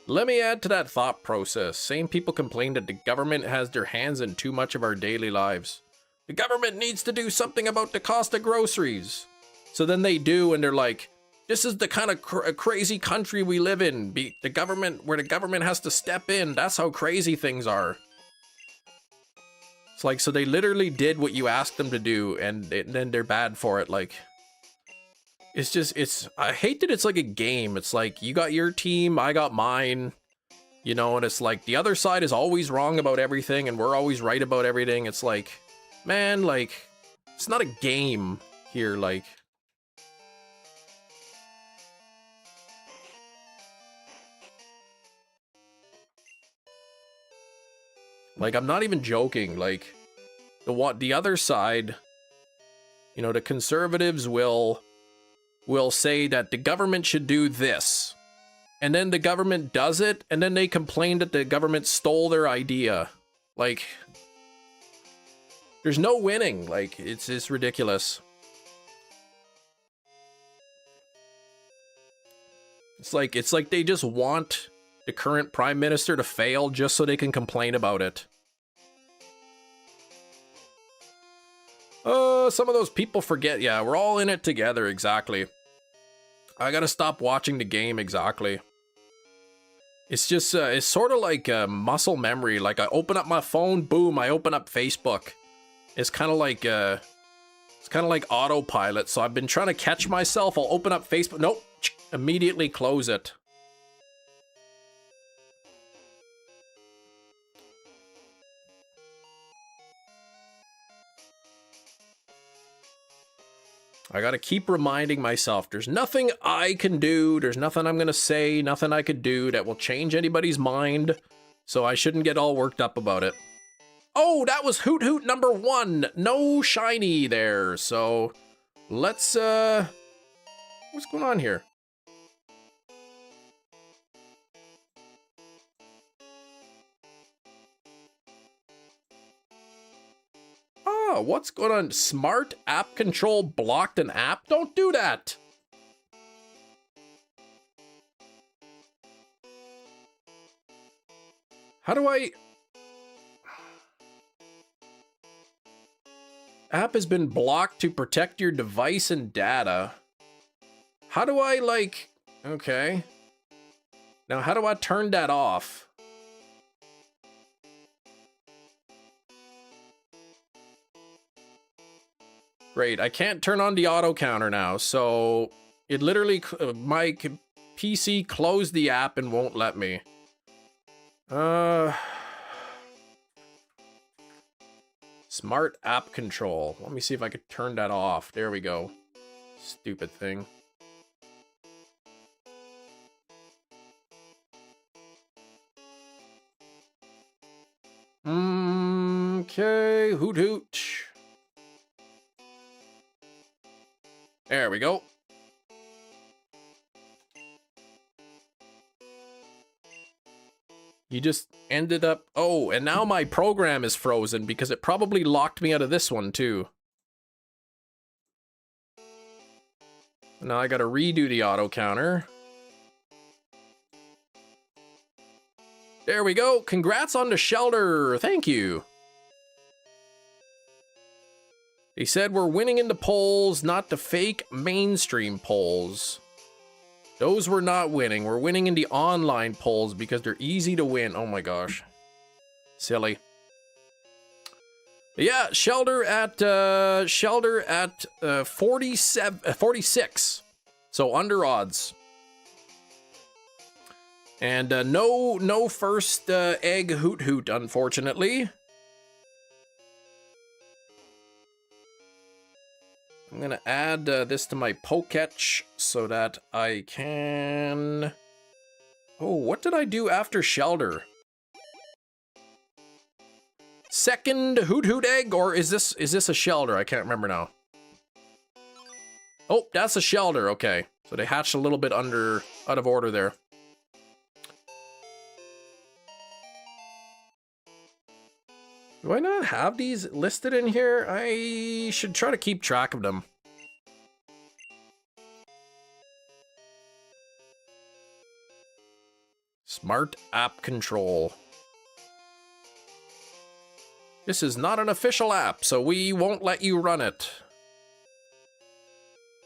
Let me add to that thought process. Same people complain that the government has their hands in too much of our daily lives. The government needs to do something about the cost of groceries. So then they do, and they're like, this is the kind of crazy country we live in. The government, where the government has to step in. That's how crazy things are. It's like, so they literally did what you asked them to do, and then they're bad for it. Like, it's just, I hate that it's like a game. It's like, you got your team, I got mine, you know, and it's like, the other side is always wrong about everything, and we're always right about everything. It's like, man, like, it's not a game here, like. Like, I'm not even joking. Like, the other side, you know, the conservatives will say that the government should do this. And then the government does it, and then they complain that the government stole their idea. Like, there's no winning. Like, it's ridiculous. It's like they just want the current prime minister to fail just so they can complain about it. Some of those people forget. Yeah, we're all in it together. Exactly. I gotta stop watching the game. Exactly. It's just, it's sort of like muscle memory. Like, I open up my phone, boom, I open up Facebook. It's kind of like, autopilot. So I've been trying to catch myself. I'll open up Facebook. Nope. Immediately close it. I gotta keep reminding myself, there's nothing I can do, there's nothing I'm gonna say, nothing I could do that will change anybody's mind, so I shouldn't get all worked up about it. Oh, that was Hoot Hoot number 1! No shiny there, so let's, what's going on here? Oh, what's going on? Smart app control blocked an app? Don't do that! How do I... App has been blocked to protect your device and data. How do I, like... Okay. Now, how do I turn that off? Great, I can't turn on the auto counter now, so it literally, my PC closed the app and won't let me. Smart app control. Let me see if I could turn that off. There we go. Stupid thing. Okay, hoot hoot. There we go. You just ended up... Oh, and now my program is frozen because it probably locked me out of this one too. Now I gotta redo the auto counter. There we go. Congrats on the shelter. Thank you. He said we're winning in the polls, not the fake mainstream polls. Those we're not winning. We're winning in the online polls because they're easy to win. Oh my gosh. Silly. But yeah, shelter at 46. So under odds. And no first egg hoot hoot, unfortunately. I'm gonna add this to my Poketch so that I can... Oh, what did I do after shelter? Second hoot hoot egg, or is this a shelter? I can't remember now. Oh, that's a shelter. Okay, so they hatched a little bit out of order there. Do I not have these listed in here? I should try to keep track of them. Smart app control. This is not an official app, so we won't let you run it.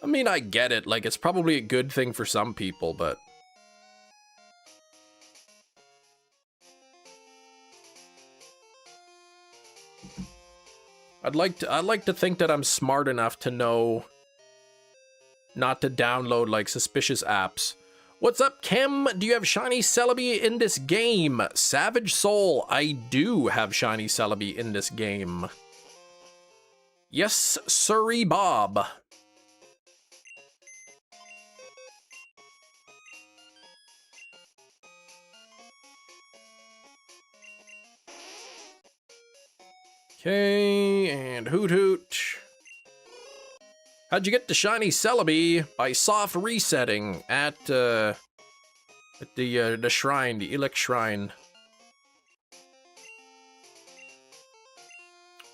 I mean, I get it. Like, it's probably a good thing for some people, but... I'd like to think that I'm smart enough to know not to download like suspicious apps. What's up, Kim? Do you have Shiny Celebi in this game? Savage Soul, I do have Shiny Celebi in this game. Yes, sirree, Bob. Okay, and Hoot Hoot. How'd you get the Shiny Celebi? By soft resetting at the shrine, the Elix Shrine.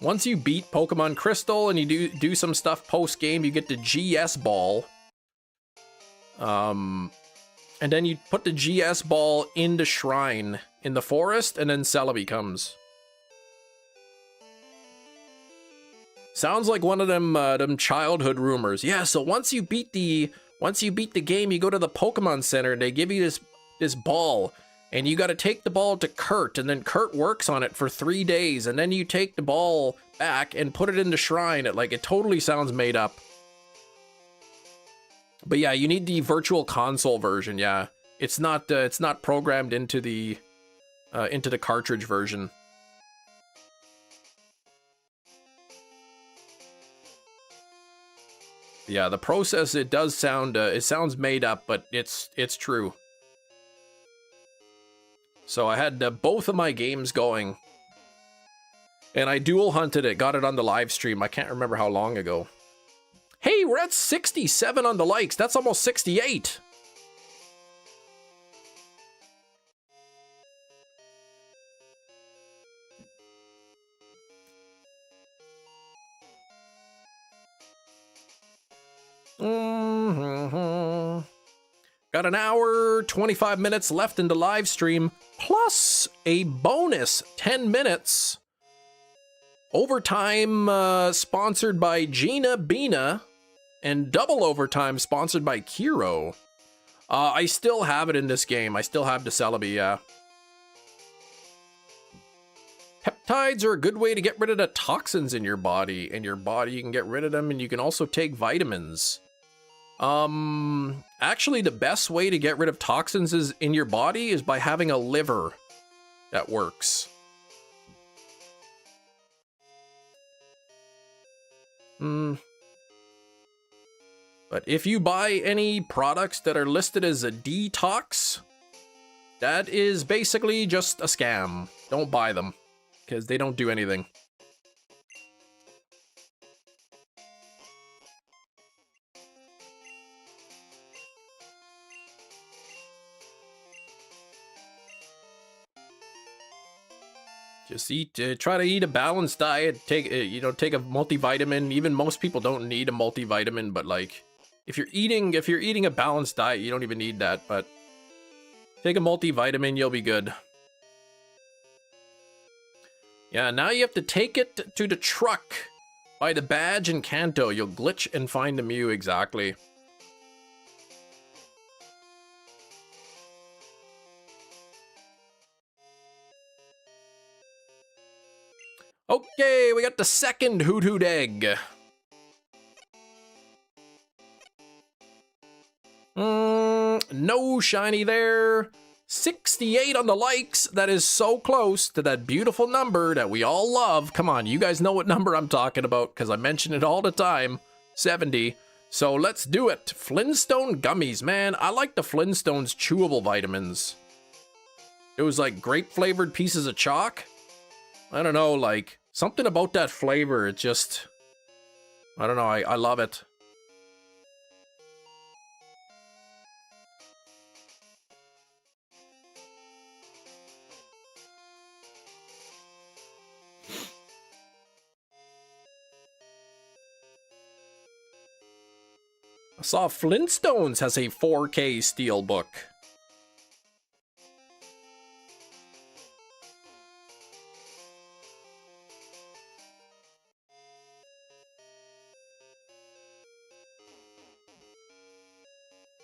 Once you beat Pokemon Crystal and you do some stuff post-game, you get the GS Ball. And then you put the GS Ball in the shrine in the forest, and then Celebi comes. Sounds like one of them childhood rumors. Yeah, so once you beat the game, you go to the Pokemon Center and they give you this ball, and you got to take the ball to Kurt, and then Kurt works on it for 3 days, and then you take the ball back and put it in the shrine. It totally sounds made up. But yeah, you need the Virtual Console version. Yeah, it's not programmed into the cartridge version. Yeah, the process, it does sound, it sounds made up, but it's true. So I had both of my games going. And I dual hunted it, got it on the live stream. I can't remember how long ago. Hey, we're at 67 on the likes. That's almost 68. Got an hour, 25 minutes left in the live stream, plus a bonus 10 minutes. Overtime sponsored by Gina Bina, and double overtime sponsored by Kiro. I still have it in this game. I still have the Celebi, yeah. Peptides are a good way to get rid of the toxins in your body. In your body, you can get rid of them, and you can also take vitamins. Actually, the best way to get rid of toxins in your body is by having a liver that works. But if you buy any products that are listed as a detox, that is basically just a scam. Don't buy them, because they don't do anything. Just eat, try to eat a balanced diet. Take, take a multivitamin. Even most people don't need a multivitamin, but like, if you're eating a balanced diet, you don't even need that. But take a multivitamin, you'll be good. Yeah, now you have to take it to the truck by the badge in Kanto. You'll glitch and find the Mew, exactly. Okay, we got the second Hoot Hoot egg. No shiny there. 68 on the likes. That is so close to that beautiful number that we all love. Come on, you guys know what number I'm talking about because I mention it all the time. 70. So let's do it. Flintstone gummies, man. I like the Flintstones chewable vitamins. It was like grape flavored pieces of chalk. I don't know, like something about that flavor. It just, I don't know. I love it. I saw Flintstones has a 4K steelbook.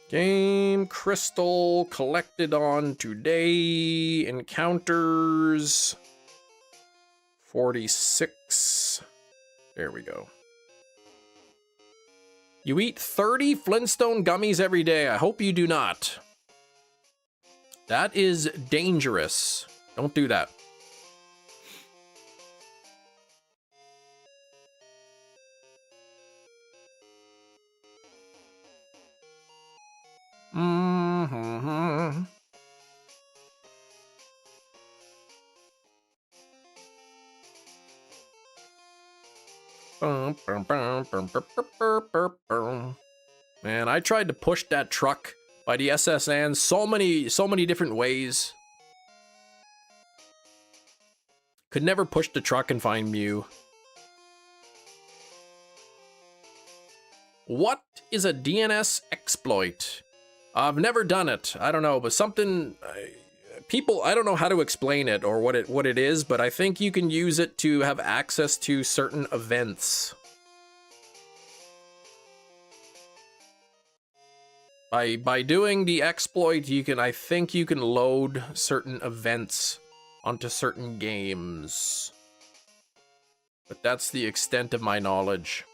Game crystal collected on today. Encounters 46. There we go. You eat 30 Flintstone gummies every day. I hope you do not. That is dangerous. Don't do that. Mm-hmm. Man, I tried to push that truck by the SSN so many different ways. Could never push the truck and find Mew. What is a DNS exploit? I've never done it. I don't know, but something people, I don't know how to explain it or what it is, but I think you can use it to have access to certain events. By doing the exploit, I think you can load certain events onto certain games. But that's the extent of my knowledge.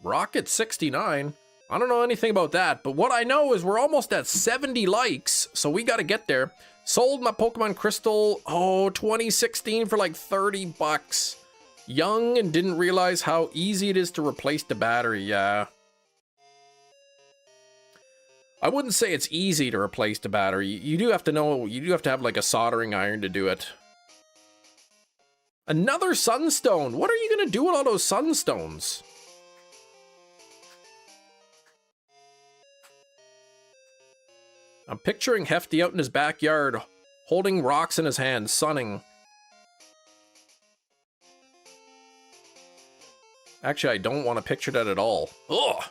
Rocket 69. I don't know anything about that, but what I know is we're almost at 70 likes, so we gotta get there. Sold my Pokemon Crystal, 2016 for like 30 bucks. Young and didn't realize how easy it is to replace the battery, yeah. I wouldn't say it's easy to replace the battery. You do have to have like a soldering iron to do it. Another Sunstone. What are you gonna do with all those Sunstones? I'm picturing Hefty out in his backyard, holding rocks in his hand, sunning. Actually, I don't want to picture that at all. Ugh!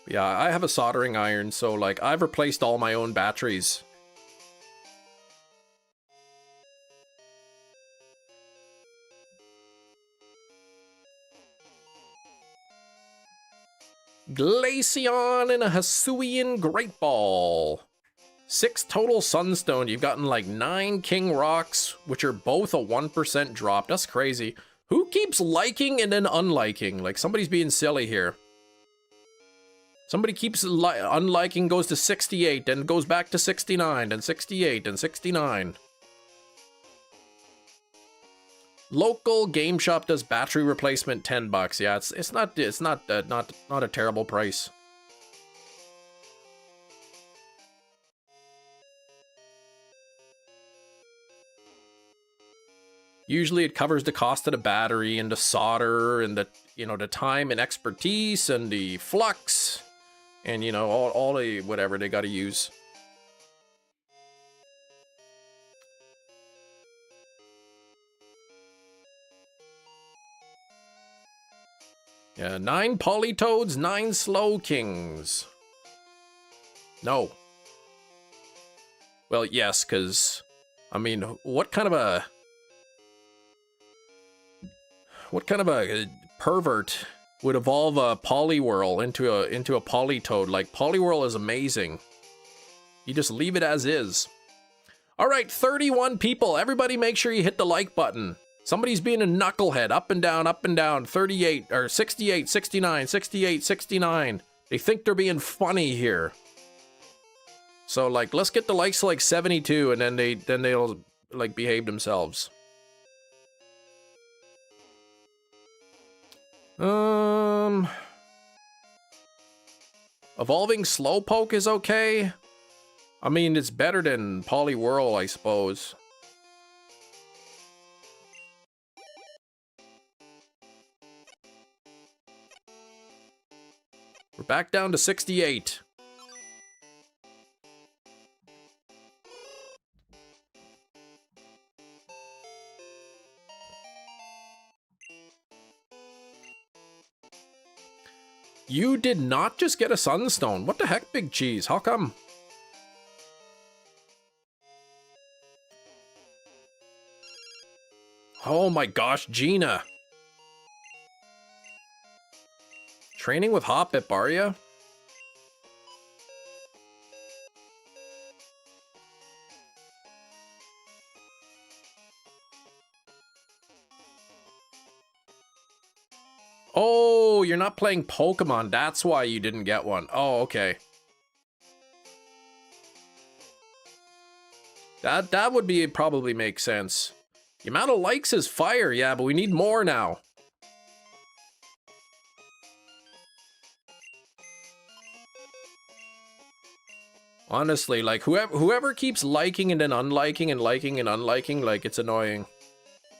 Yeah, I have a soldering iron, so like I've replaced all my own batteries. Glaceon and a Hisuian Great Ball. 6 total Sunstone. You've gotten like 9 King Rocks, which are both a 1% drop. That's crazy. Who keeps liking and then unliking? Like somebody's being silly here. Somebody keeps unliking, goes to 68, then goes back to 69, and 68, and 69. Local game shop does battery replacement $10. Yeah, it's not a terrible price. Usually it covers the cost of the battery and the solder and the, you know, the time and expertise and the flux and, you know, all the whatever they got to use. Yeah, 9 Polytoads, 9 Slow Kings. No. Well, yes, because, I mean, what kind of a pervert would evolve a Poliwhirl into a Polytoad? Like, Poliwhirl is amazing. You just leave it as is. All right, 31 people. Everybody make sure you hit the like button. Somebody's being a knucklehead. Up and down. 38, or 68, 69, 68, 69. They think they're being funny here. So, like, let's get the likes to, like, 72, and then they'll, like, behave themselves. Evolving Slowpoke is okay. I mean, it's better than Poliwhirl, I suppose. We're back down to 68. You did not just get a Sunstone. What the heck, Big Cheese? How come? Oh my gosh, Gina. Training with Hoppip, are ya? Oh, you're not playing Pokemon. That's why you didn't get one. Oh, okay. That would be probably make sense. The amount of likes is fire, yeah, but we need more now. Honestly, like, whoever keeps liking and then unliking and liking and unliking, like, it's annoying.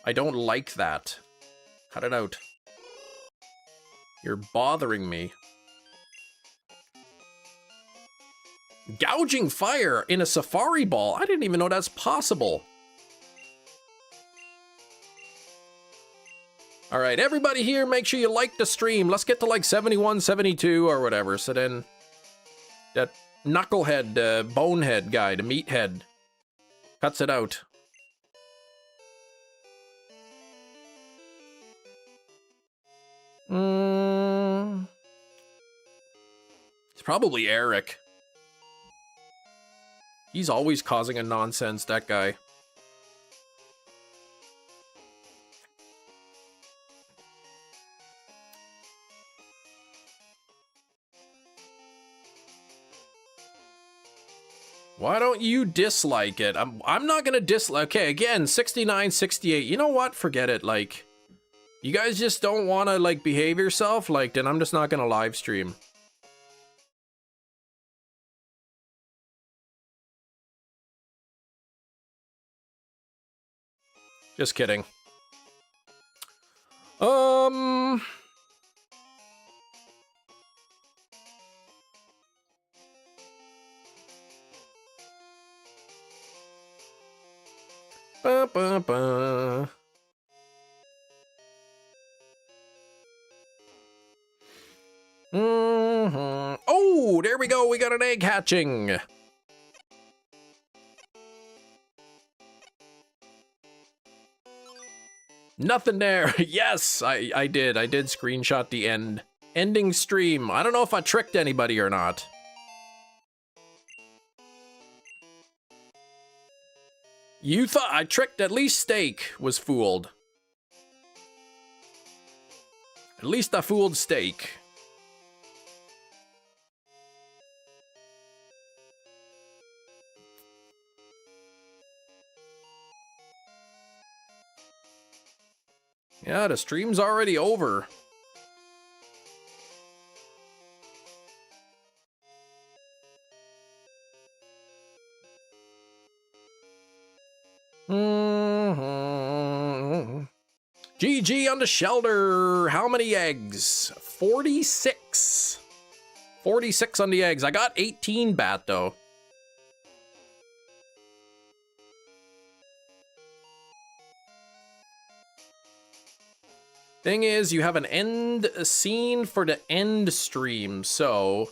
I don't like that. Cut it out. You're bothering me. Gouging fire in a Safari Ball? I didn't even know that's possible. Alright, everybody here, make sure you like the stream. Let's get to like 71, 72 or whatever. So then that knucklehead, bonehead guy, the meathead, cuts it out. It's probably Eric. He's always causing a nonsense, that guy. Why don't you dislike it? I'm not gonna dislike. Okay, again, 69, 68. You know what? Forget it. Like, you guys just don't want to, like, behave yourself? Like, then I'm just not gonna live stream. Just kidding. Ba, ba, ba. Oh, there we go. We got an egg hatching. Nothing there. Yes, I did. I did screenshot the ending stream. I don't know if I tricked anybody or not. You thought I tricked? At least Steak was fooled. At least I fooled Steak. Yeah, the stream's already over. GG on the shelter. How many eggs? 46. 46 on the eggs. I got 18 bat though. Thing is, you have an end scene for the end stream, so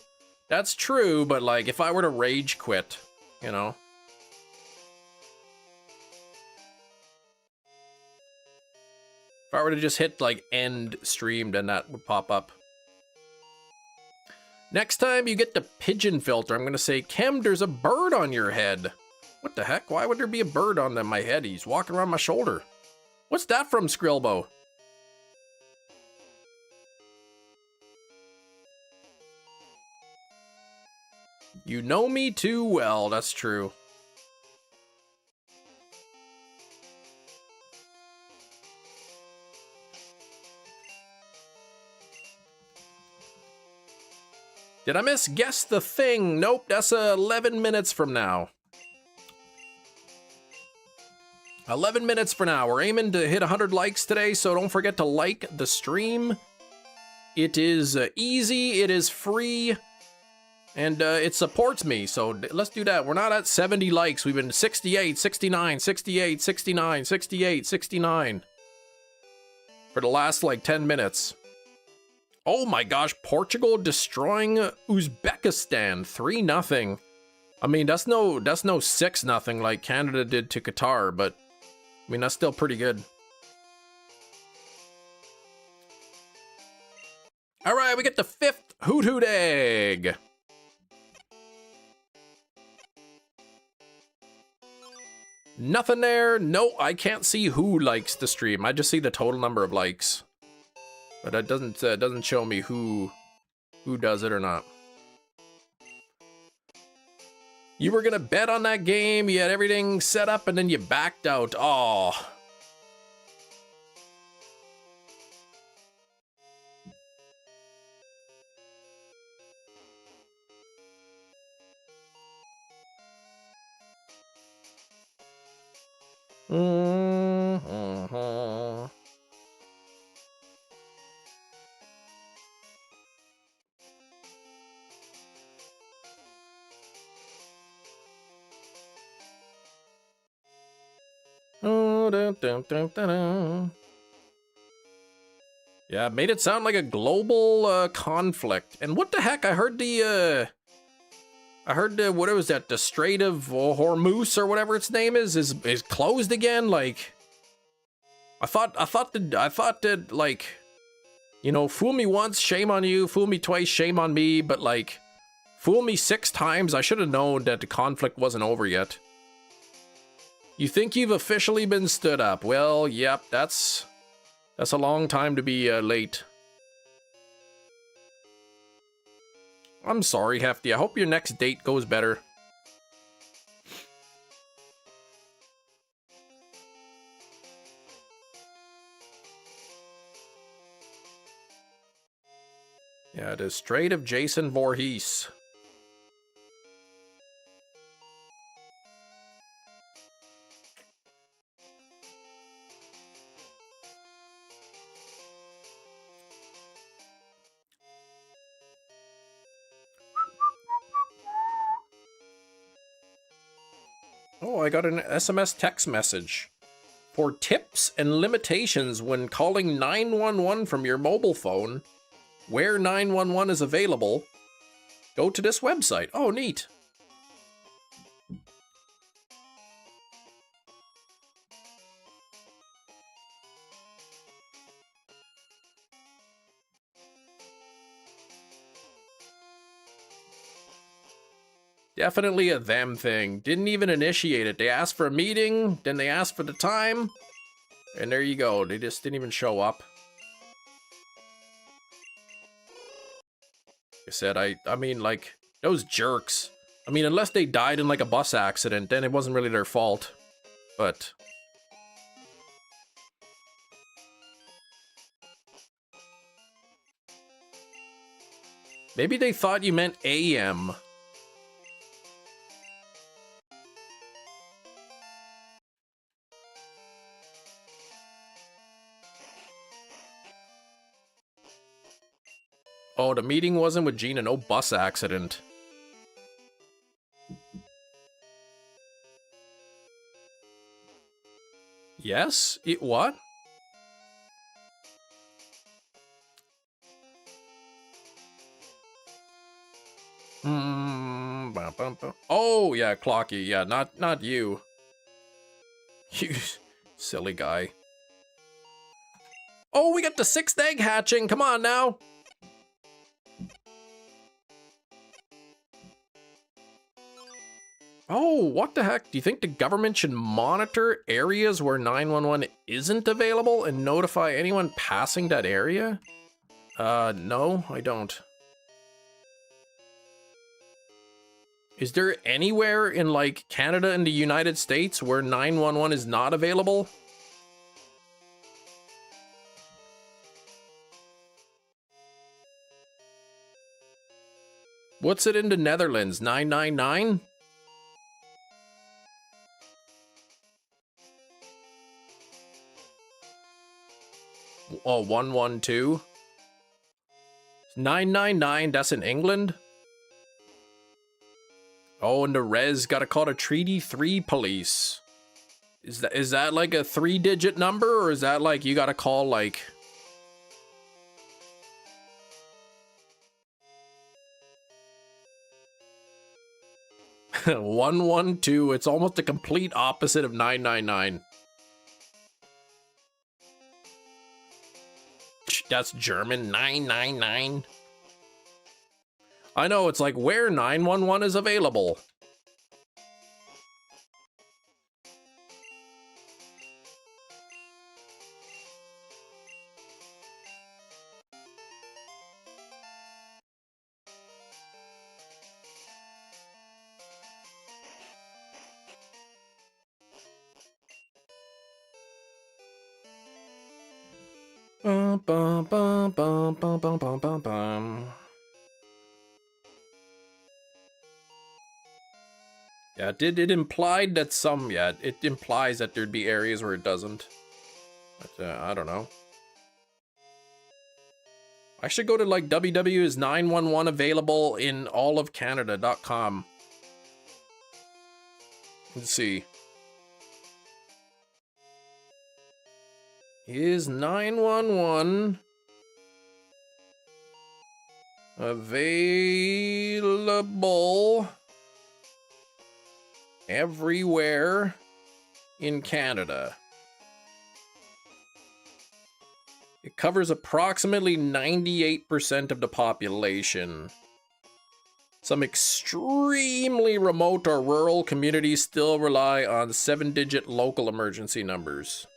that's true, but like if I were to rage quit, you know. If I were to just hit like end stream, then that would pop up. Next time you get the pigeon filter, I'm gonna say, Kim, there's a bird on your head. What the heck? Why would there be a bird on my head? He's walking around my shoulder. What's that from, Skrillbo? You know me too well, that's true. Did I miss guess the thing? Nope, that's 11 minutes from now. 11 minutes for now. We're aiming to hit 100 likes today, so don't forget to like the stream. It is easy, it is free, and it supports me, so let's do that. We're not at 70 likes. We've been 68, 69, 68, 69, 68, 69 for the last like 10 minutes. Oh my gosh, Portugal destroying Uzbekistan 3-0. I mean, that's no 6-0 like Canada did to Qatar, but I mean, that's still pretty good. All right, we get the 5th Hoot Hoot egg. Nothing there. No, I can't see who likes the stream. I just see the total number of likes. But that doesn't show me who does it or not. You were gonna bet on that game, you had everything set up, and then you backed out. Oh. Mm-hmm. Oh, dun, dun, dun, dun, dun. Yeah, made it sound like a global conflict. And what the heck? I heard the what was that? The Strait of Hormuz or whatever its name is closed again. Like, I thought that like, you know, fool me once, shame on you. Fool me twice, shame on me. But like, fool me 6 times. I should have known that the conflict wasn't over yet. You think you've officially been stood up? Well, yep, that's a long time to be late. I'm sorry, Hefty. I hope your next date goes better. Yeah, it is Strait of Jason Voorhees. Oh, I got an SMS text message. For tips and limitations when calling 911 from your mobile phone, where 911 is available, go to this website. Oh, neat. Definitely a them thing. Didn't even initiate it. They asked for a meeting, then they asked for the time, and there you go. They just didn't even show up. Like I said, I mean, like, those jerks. I mean, unless they died in, like, a bus accident, then it wasn't really their fault. But Maybe they thought you meant AM. Oh, the meeting wasn't with Gina. No bus accident. Yes? It what? Oh, yeah, Clocky. Yeah, not you. You silly guy. Oh, we got the 6th egg hatching. Come on now. Oh, what the heck? Do you think the government should monitor areas where 911 isn't available and notify anyone passing that area? No, I don't. Is there anywhere in, like, Canada and the United States where 911 is not available? What's it in the Netherlands? 999? Oh, 112? 999, that's in England? Oh, and the res gotta call the Treaty 3 police. Is that like a 3-digit number, or is that like you gotta call like... ...112, it's almost the complete opposite of 999. That's German, 999. I know, it's like where 911 is available. Bum, bum, bum, bum, bum, bum, bum, bum, bum. Yeah, it implied that some, yeah, it implies that there'd be areas where it doesn't. But, I don't know. I should go to, like, www.is 911 available in all of Canada.com. Let's see. Is 911 available everywhere in Canada? It covers approximately 98% of the population. Some extremely remote or rural communities still rely on 7-digit local emergency numbers.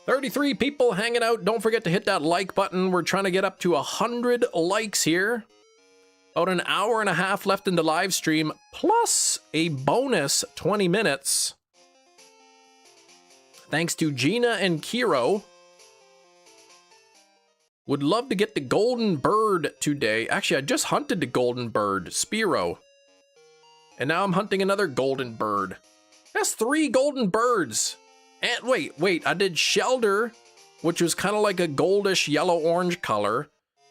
$33 people hanging out. Don't forget to hit that like button. We're trying to get up to 100 likes here. About an hour and a half left in the live stream, plus a bonus 20 minutes. Thanks to Gina and Kiro. Would love to get the golden bird today. Actually, I just hunted the golden bird, Spearow. And now I'm hunting another golden bird. That's 3 golden birds. And wait, I did Shelder, which was kind of like a goldish yellow-orange color.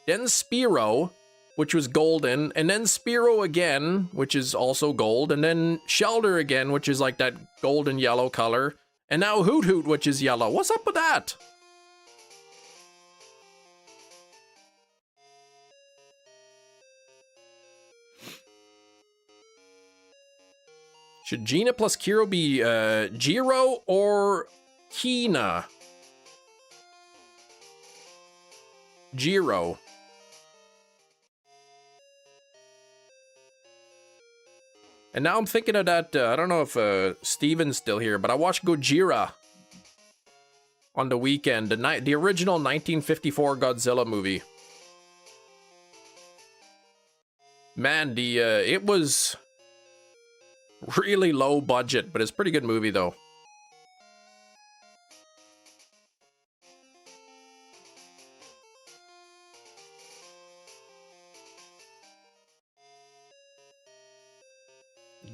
Then Spearow, which was golden. And then Spearow again, which is also gold. And then Shelder again, which is like that golden yellow color. And now Hoot Hoot, which is yellow. What's up with that? Should Gina plus Kiro be Jiro or Kina? Jiro. And now I'm thinking of that, I don't know if Steven's still here, but I watched Gojira on the weekend, the original 1954 Godzilla movie. Man, it was Really low budget, but it's a pretty good movie though.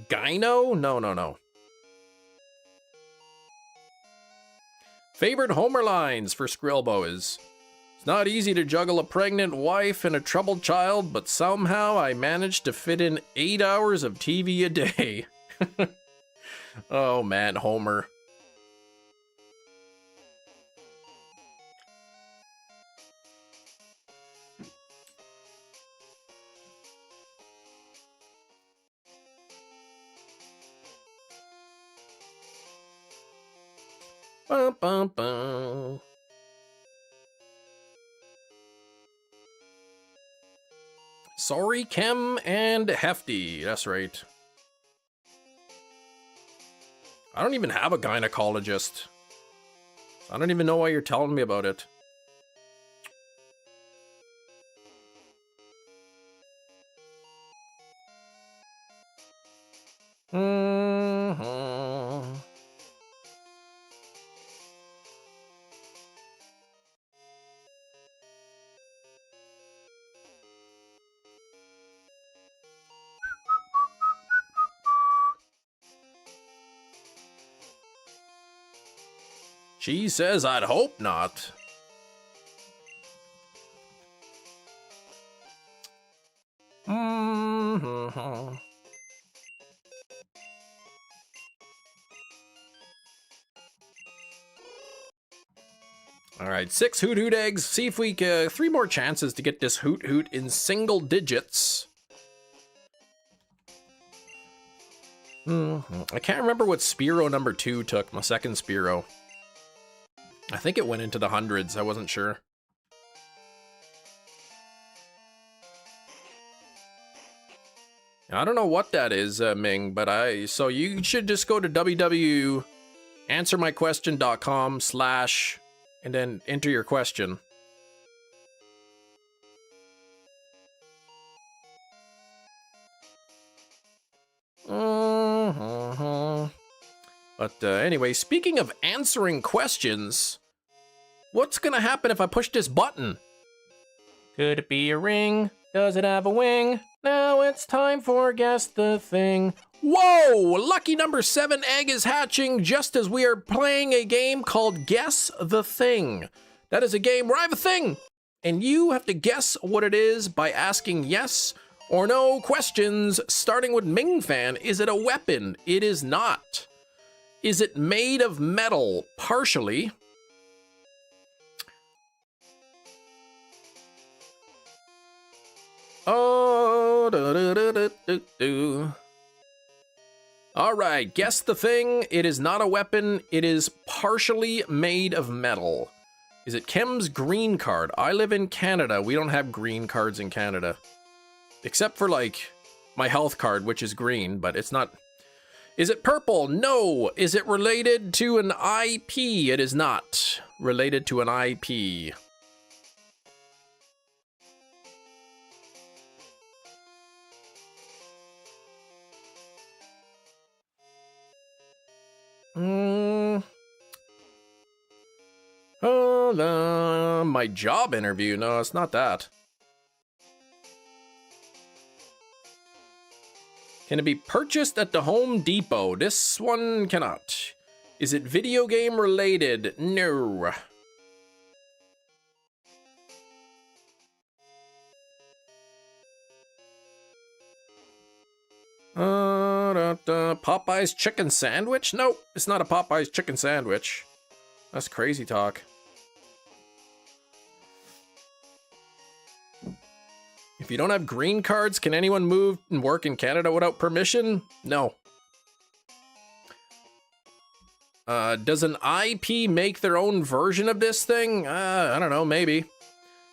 Gyno? No. Favorite Homer lines for Skrillbo is, it's not easy to juggle a pregnant wife and a troubled child, but somehow I managed to fit in 8 hours of TV a day. Oh man, Homer. Bum, bum, bum. Sorry, Chem and Hefty. That's right. I don't even have a gynecologist. I don't even know why you're telling me about it. She says I'd hope not. All right, 6 Hoot Hoot eggs. See if we get 3 more chances to get this Hoot Hoot in single digits. I can't remember what Spearow number 2 took, my second Spearow. I think it went into the hundreds, I wasn't sure. I don't know what that is, Ming, but so you should just go to www.answermyquestion.com/ and then enter your question. But anyway, speaking of answering questions, what's gonna happen if I push this button? Could it be a ring? Does it have a wing? Now it's time for Guess the Thing. Whoa! Lucky number 7 egg is hatching just as we are playing a game called Guess the Thing. That is a game where I have a thing, and you have to guess what it is by asking yes or no questions, starting with Ming Fan. Is it a weapon? It is not. Is it made of metal? Partially. Oh, all right, guess the thing. It is not a weapon. It is partially made of metal. Is it Chem's green card? I live in Canada. We don't have green cards in Canada. Except for, like, my health card, which is green, but it's not... Is it purple? No. Is it related to an IP? It is not related to an IP. My job interview? No, it's not that. Can it be purchased at the Home Depot? This one cannot. Is it video game related? No. Popeye's chicken sandwich? Nope, it's not a Popeye's chicken sandwich. That's crazy talk. If you don't have green cards, can anyone move and work in Canada without permission? No. Does an IP make their own version of this thing? I don't know, maybe.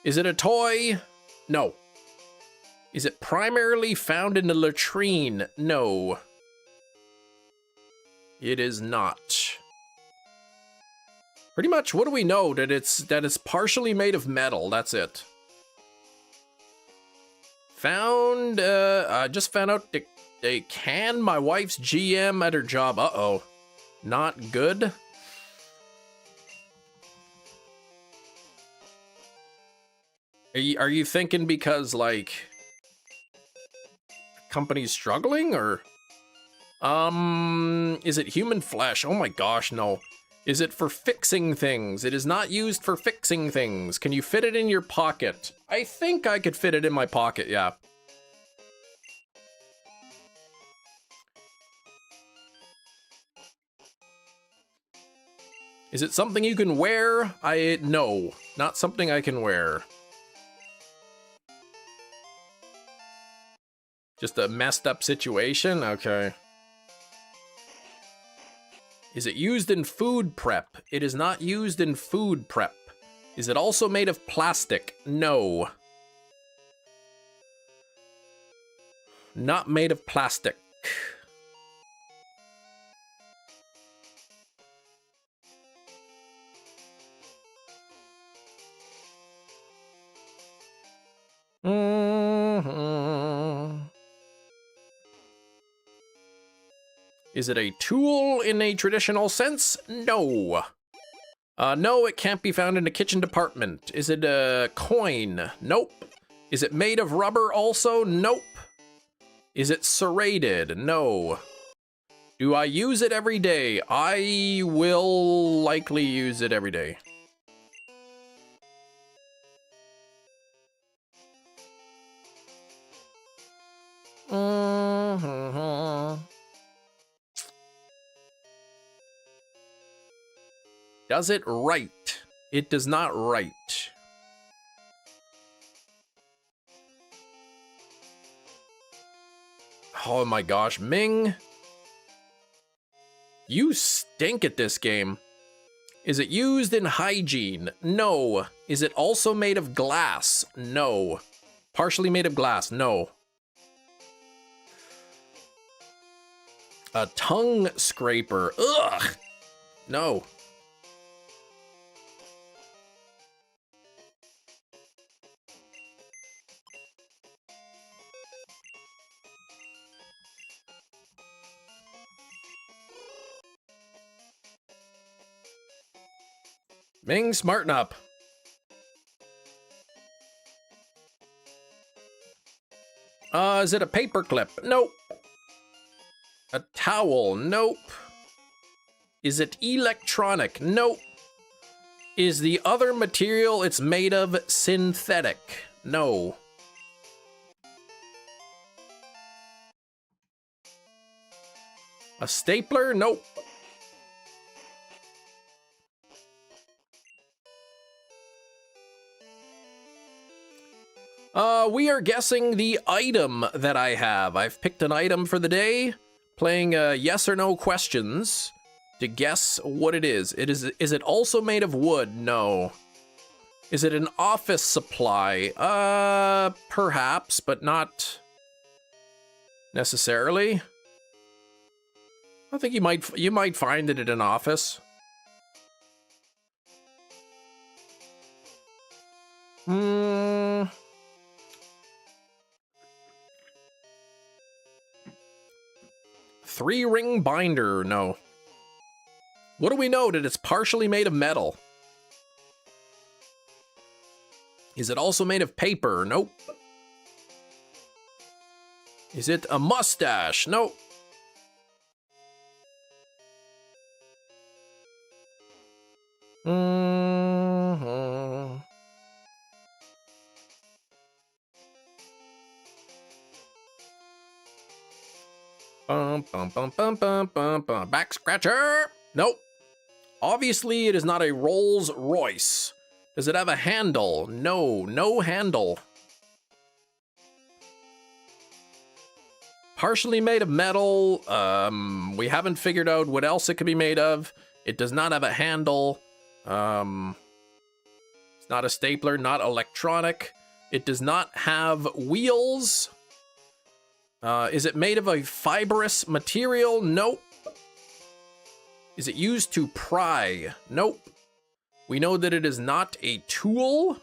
Is it a toy? No. Is it primarily found in the latrine? No. It is not. Pretty much, what do we know? That it's partially made of metal, that's it. Found, just found out birthday. Can my wife's GM at her job? Uh-oh. Not good. Are you thinking because, like, company's struggling, or? Is it human flesh? Oh my gosh, no. Is it for fixing things? It is not used for fixing things. Can you fit it in your pocket? I think I could fit it in my pocket, yeah. Is it something you can wear? No, not something I can wear. Just a messed up situation? Okay. Is it used in food prep? It is not used in food prep. Is it also made of plastic? No. Not made of plastic. Is it a tool in a traditional sense? No. No, it can't be found in the kitchen department. Is it a coin? Nope. Is it made of rubber also? Nope. Is it serrated? No. Do I use it every day? I will likely use it every day. Does it write? It does not write. Oh my gosh, Ming. You stink at this game. Is it used in hygiene? No. Is it also made of glass? No. Partially made of glass? No. A tongue scraper? Ugh. No. Ming, smarten up. Is it a paper clip? Nope. A towel? Nope. Is it electronic? Nope. Is the other material it's made of synthetic? No. A stapler? Nope. We are guessing the item that I have. I've picked an item for the day, playing yes or no questions to guess what it is. Is it also made of wood? No. Is it an office supply? Perhaps, but not necessarily. I think you might find it in an office. Three-ring binder, no. What do we know? That it's partially made of metal. Is it also made of paper? Nope. Is it a mustache? Nope. Back scratcher? Nope. Obviously, it is not a Rolls Royce. Does it have a handle? No, no handle. Partially made of metal. We haven't figured out what else it could be made of. It does not have a handle. It's not a stapler, not electronic. It does not have wheels. Is it made of a fibrous material? Nope. Is it used to pry? Nope. We know that it is not a tool.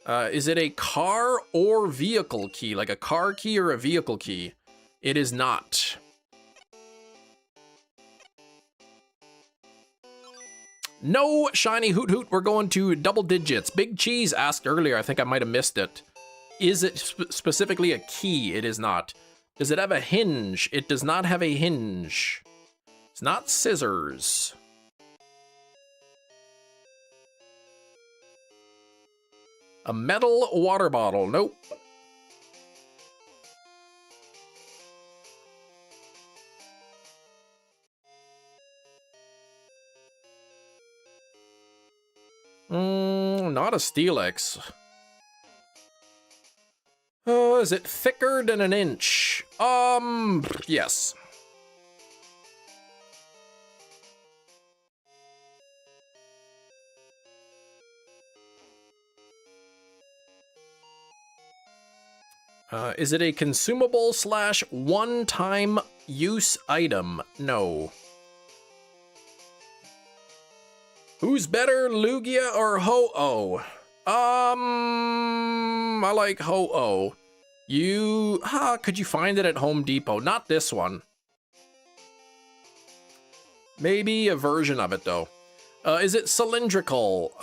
Is it a car or vehicle key? Like a car key or a vehicle key? It is not. No shiny Hoot Hoot. We're going to double digits. Big Cheese asked earlier. I think I might have missed it. Is it specifically a key? It is not. Does it have a hinge? It does not have a hinge. It's not scissors. A metal water bottle. Nope. Not a Steelix. Is it thicker than an inch? Yes. Is it a consumable / one-time use item? No. Who's better, Lugia or Ho-Oh? I like Ho-Oh. Could you find it at Home Depot? Not this one. Maybe a version of it, though. Is it cylindrical?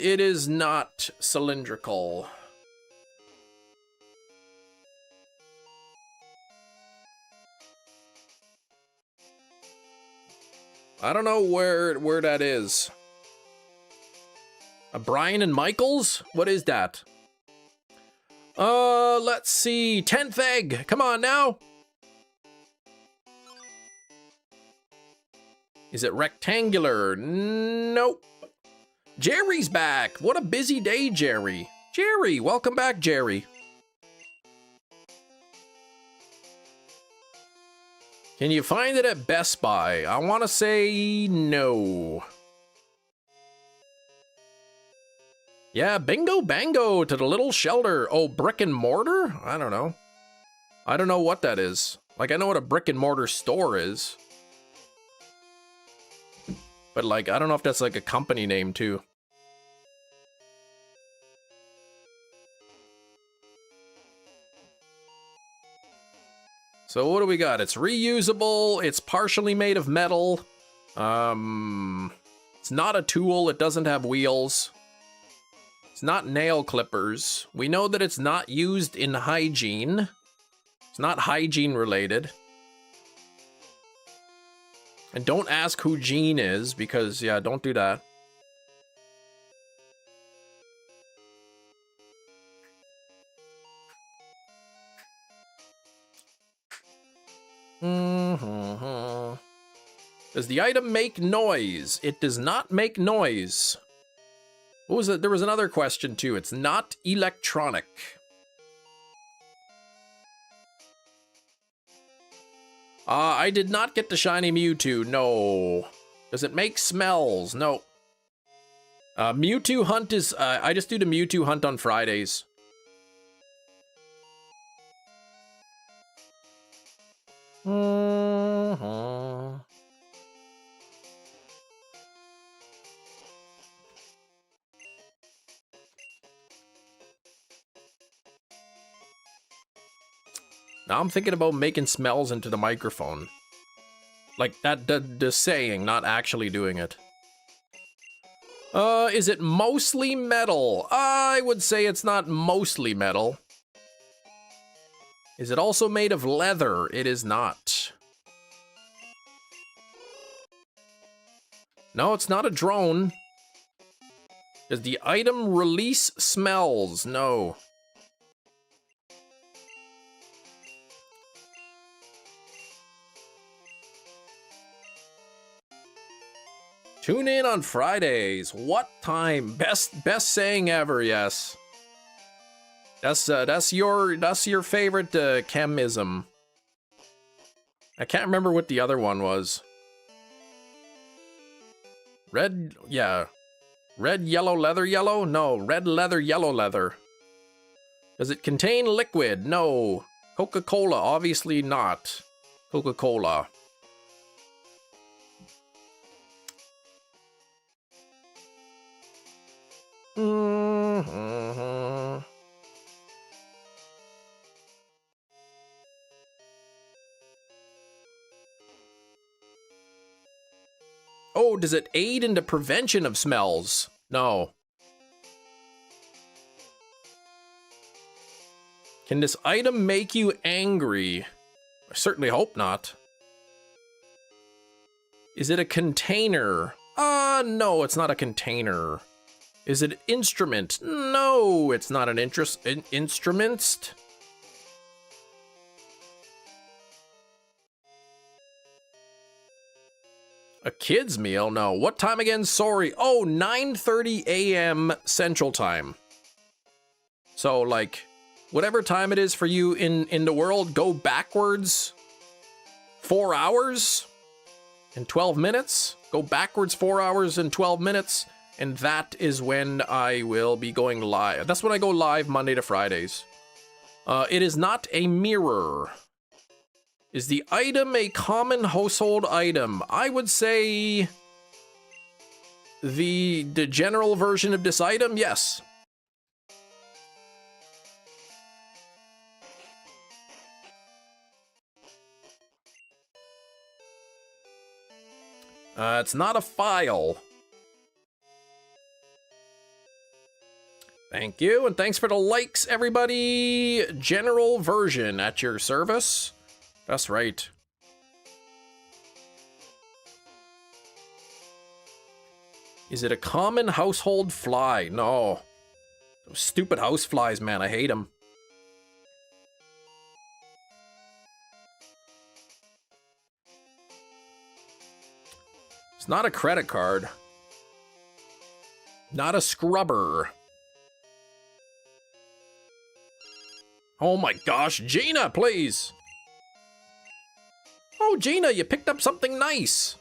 It is not cylindrical. I don't know where that is. A Brian and Michaels? What is that? Let's see. 10th egg. Come on now. Is it rectangular? Nope. Jerry's back. What a busy day, Jerry. Jerry, welcome back, Jerry. Can you find it at Best Buy? I want to say no. Yeah, bingo bango to the little shelter. Oh, brick and mortar? I don't know. I don't know what that is. Like, I know what a brick and mortar store is. But, like, I don't know if that's, like, a company name, too. So what do we got? It's reusable. It's partially made of metal. It's not a tool. It doesn't have wheels. It's not nail clippers. We know that it's not used in hygiene. It's not hygiene related. And don't ask who Gene is, because, yeah, don't do that. Does the item make noise? It does not make noise. What was it? There was another question, too. It's not electronic. I did not get the shiny Mewtwo. No. Does it make smells? No. Mewtwo hunt is... I just do the Mewtwo hunt on Fridays. Now I'm thinking about making smells into the microphone. Like that, the saying, not actually doing it. Is it mostly metal? I would say it's not mostly metal. Is it also made of leather? It is not. No, it's not a drone. Does the item release smells? No. Tune in on Fridays. What time? Best saying ever, yes. That's your favorite chemism. I can't remember what the other one was. Red, yeah. Red, yellow, leather, yellow? No, red leather, yellow leather. Does it contain liquid? No. Coca-Cola, obviously not. Coca-Cola. Oh, does it aid in the prevention of smells? No. Can this item make you angry? I certainly hope not. Is it a container? No, it's not a container. Is it an instrument? No, it's not an instrument. A kid's meal? No. What time again? Sorry. Oh, 9:30 a.m. Central Time. So, like, whatever time it is for you in the world, go backwards 4 hours and 12 minutes. Go backwards 4 hours and 12 minutes. And that is when I will be going live. That's when I go live Monday to Fridays. It is not a mirror. Is the item a common household item? I would say the general version of this item, yes. It's not a file. Thank you, and thanks for the likes, everybody. General version at your service. That's right. Is it a common household fly? No. Those stupid house flies, man, I hate them. It's not a credit card. Not a scrubber. Oh my gosh, Gina, please. Oh, Gina, you picked up something nice.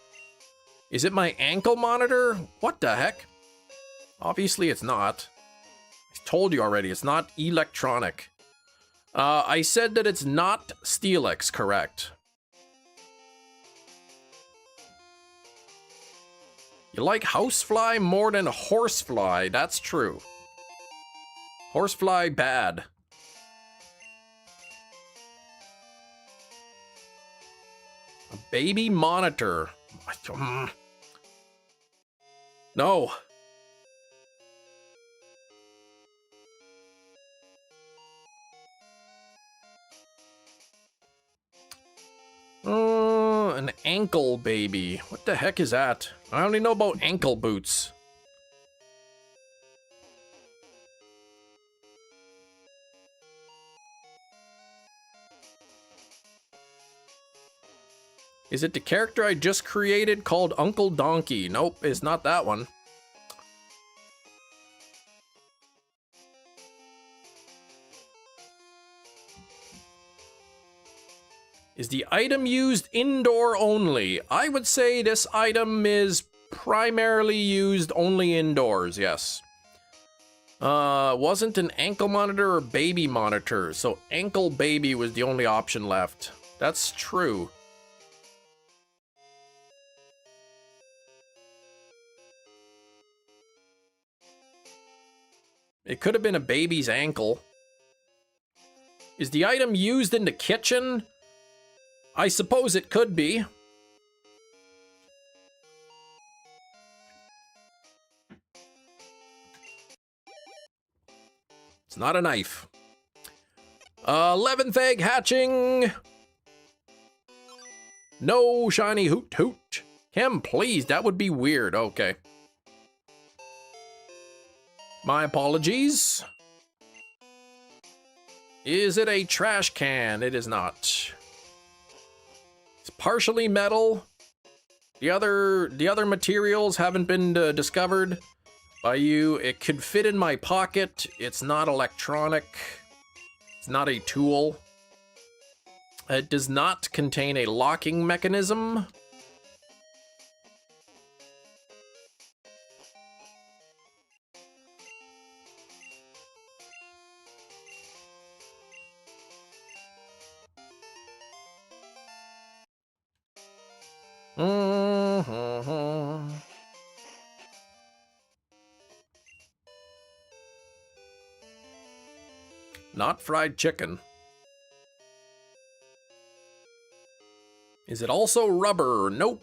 Is it my ankle monitor? What the heck? Obviously it's not. I told you already, it's not electronic. I said that it's not Steelix, correct? You like housefly more than horsefly, that's true. Horsefly bad. A baby monitor. No. An ankle baby. What the heck is that? I only know about ankle boots. Is it the character I just created called Uncle Donkey? Nope, it's not that one. Is the item used indoor only? I would say this item is primarily used only indoors, yes. Wasn't an ankle monitor or baby monitor, so ankle baby was the only option left. That's true. It could have been a baby's ankle. Is the item used in the kitchen? I suppose it could be. It's not a knife. 11th egg hatching. No shiny hoot hoot. Kim, please, that would be weird. Okay. My apologies. Is it a trash can? It is not. It's partially metal. The other materials haven't been discovered by you. It could fit in my pocket. It's not electronic. It's not a tool. It does not contain a locking mechanism. Not fried chicken. Is it also rubber? Nope.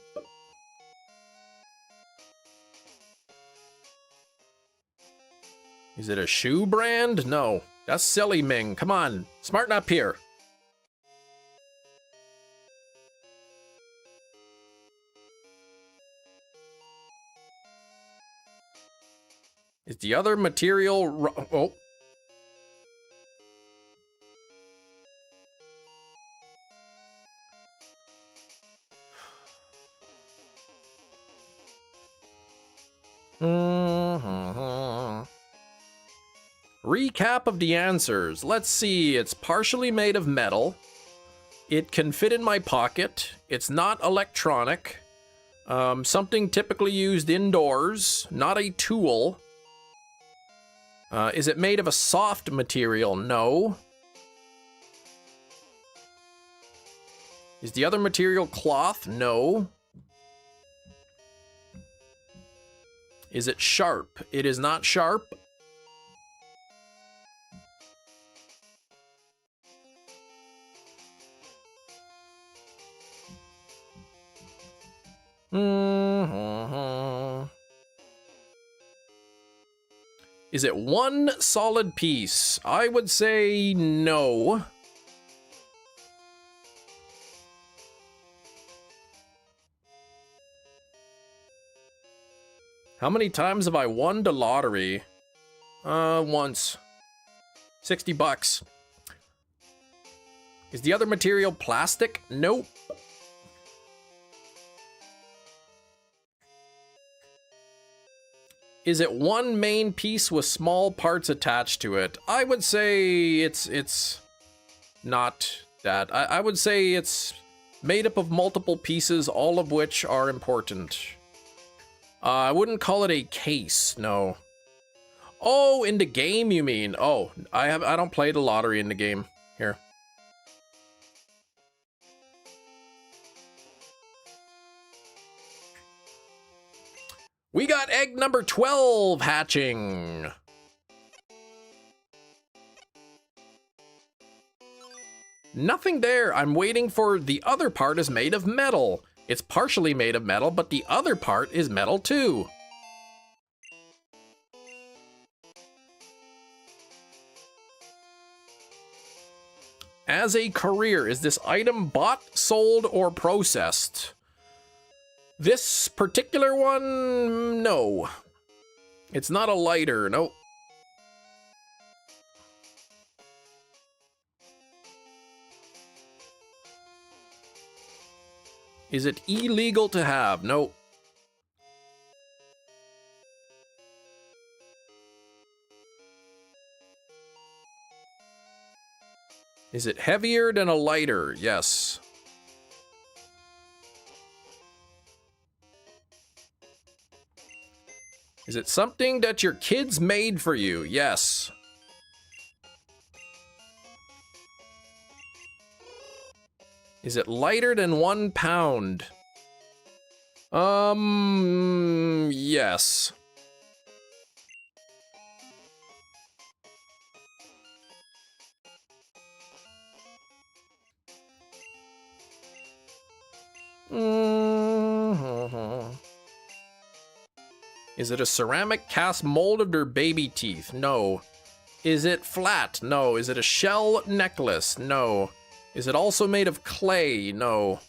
Is it a shoe brand? No. That's silly, Ming. Come on. Smarten up here. Is the other material... Oh. Recap of the answers. Let's see. It's partially made of metal. It can fit in my pocket. It's not electronic. Something typically used indoors. Not a tool. Is it made of a soft material? No. Is the other material cloth? No. Is it sharp? It is not sharp. Is it one solid piece? I would say no. How many times have I won the lottery? Once. 60 bucks. Is the other material plastic? Nope. Is it one main piece with small parts attached to it? I would say it's not that. I would say it's made up of multiple pieces, all of which are important. I wouldn't call it a case, no. Oh, in the game you mean? Oh, I don't play the lottery in the game. Here. We got egg number 12 hatching. Nothing there. I'm waiting for the other part is made of metal. It's partially made of metal, but the other part is metal too. As a career, is this item bought, sold, or processed? This particular one, no. It's not a lighter, no. Is it illegal to have? No. Is it heavier than a lighter? Yes. Is it something that your kids made for you? Yes. Is it lighter than 1 pound? Yes. Is it a ceramic cast mold of their baby teeth? No. Is it flat? No. Is it a shell necklace? No. Is it also made of clay? No.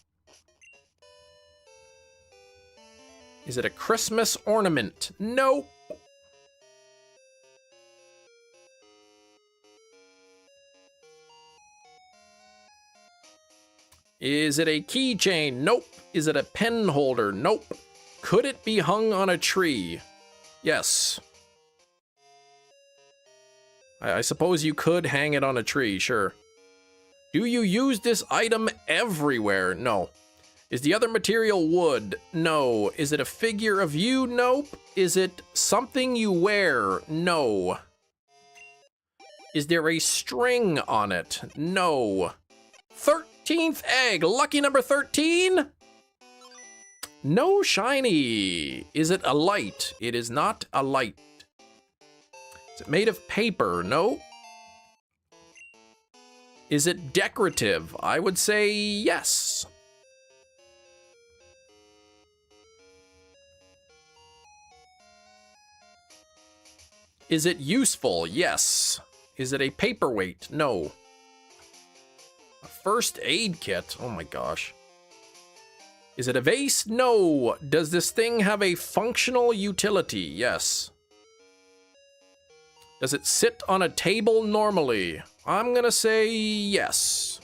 Is it a Christmas ornament? No. Is it a keychain? Nope. Is it a pen holder? Nope. Could it be hung on a tree? Yes. I suppose you could hang it on a tree, sure. Do you use this item everywhere? No. Is the other material wood? No. Is it a figure of you? Nope. Is it something you wear? No. Is there a string on it? No. 13th egg, lucky number 13? No shiny. Is it a light? It is not a light. Is it made of paper? No. Is it decorative? I would say yes. Is it useful? Yes. Is it a paperweight? No. A first aid kit? Oh my gosh. Is it a vase? No. Does this thing have a functional utility? Yes. Does it sit on a table normally? I'm gonna say yes.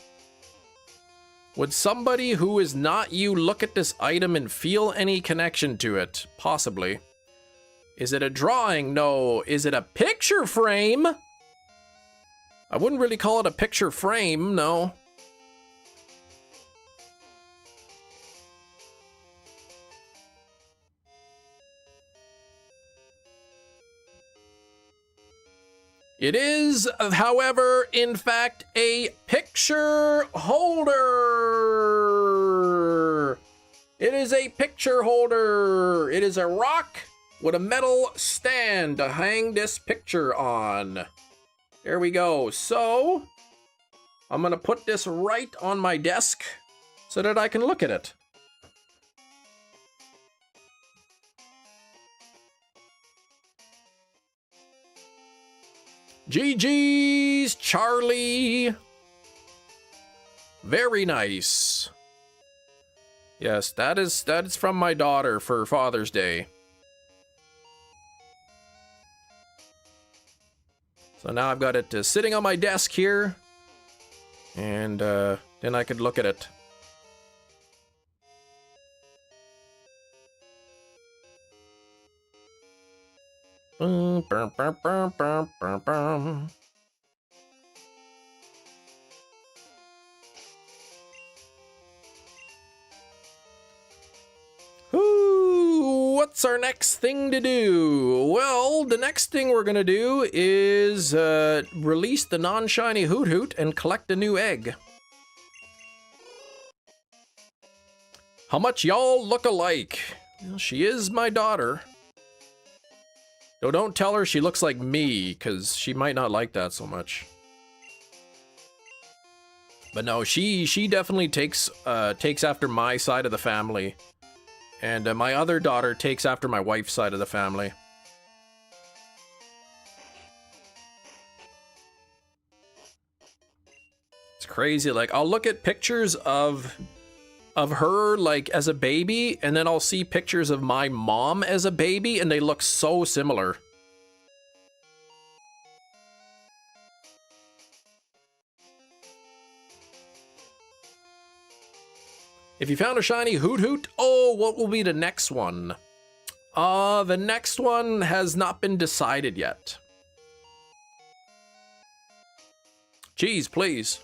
Would somebody who is not you look at this item and feel any connection to it? Possibly. Is it a drawing? No. Is it a picture frame? I wouldn't really call it a picture frame, no. It is, however, in fact, a picture holder. It is a picture holder. It is a rock with a metal stand to hang this picture on. There we go. So, I'm gonna put this right on my desk so that I can look at it. GG's, Charlie. Very nice. Yes, that is from my daughter for Father's Day. So now I've got it sitting on my desk here, and then I could look at it. Bum, bum, bum, bum, bum, bum, bum. Ooh, what's our next thing to do? Well, the next thing we're gonna do is release the non-shiny Hoot Hoot and collect a new egg. How much y'all look alike? Well, she is my daughter. So don't tell her she looks like me, because she might not like that so much. But no, she definitely takes after my side of the family. And my other daughter takes after my wife's side of the family. It's crazy. Like, I'll look at pictures of her, like, as a baby, and then I'll see pictures of my mom as a baby, and they look so similar. If you found a shiny Hoot Hoot, oh, what will be the next one? The next one has not been decided yet. Cheese, please.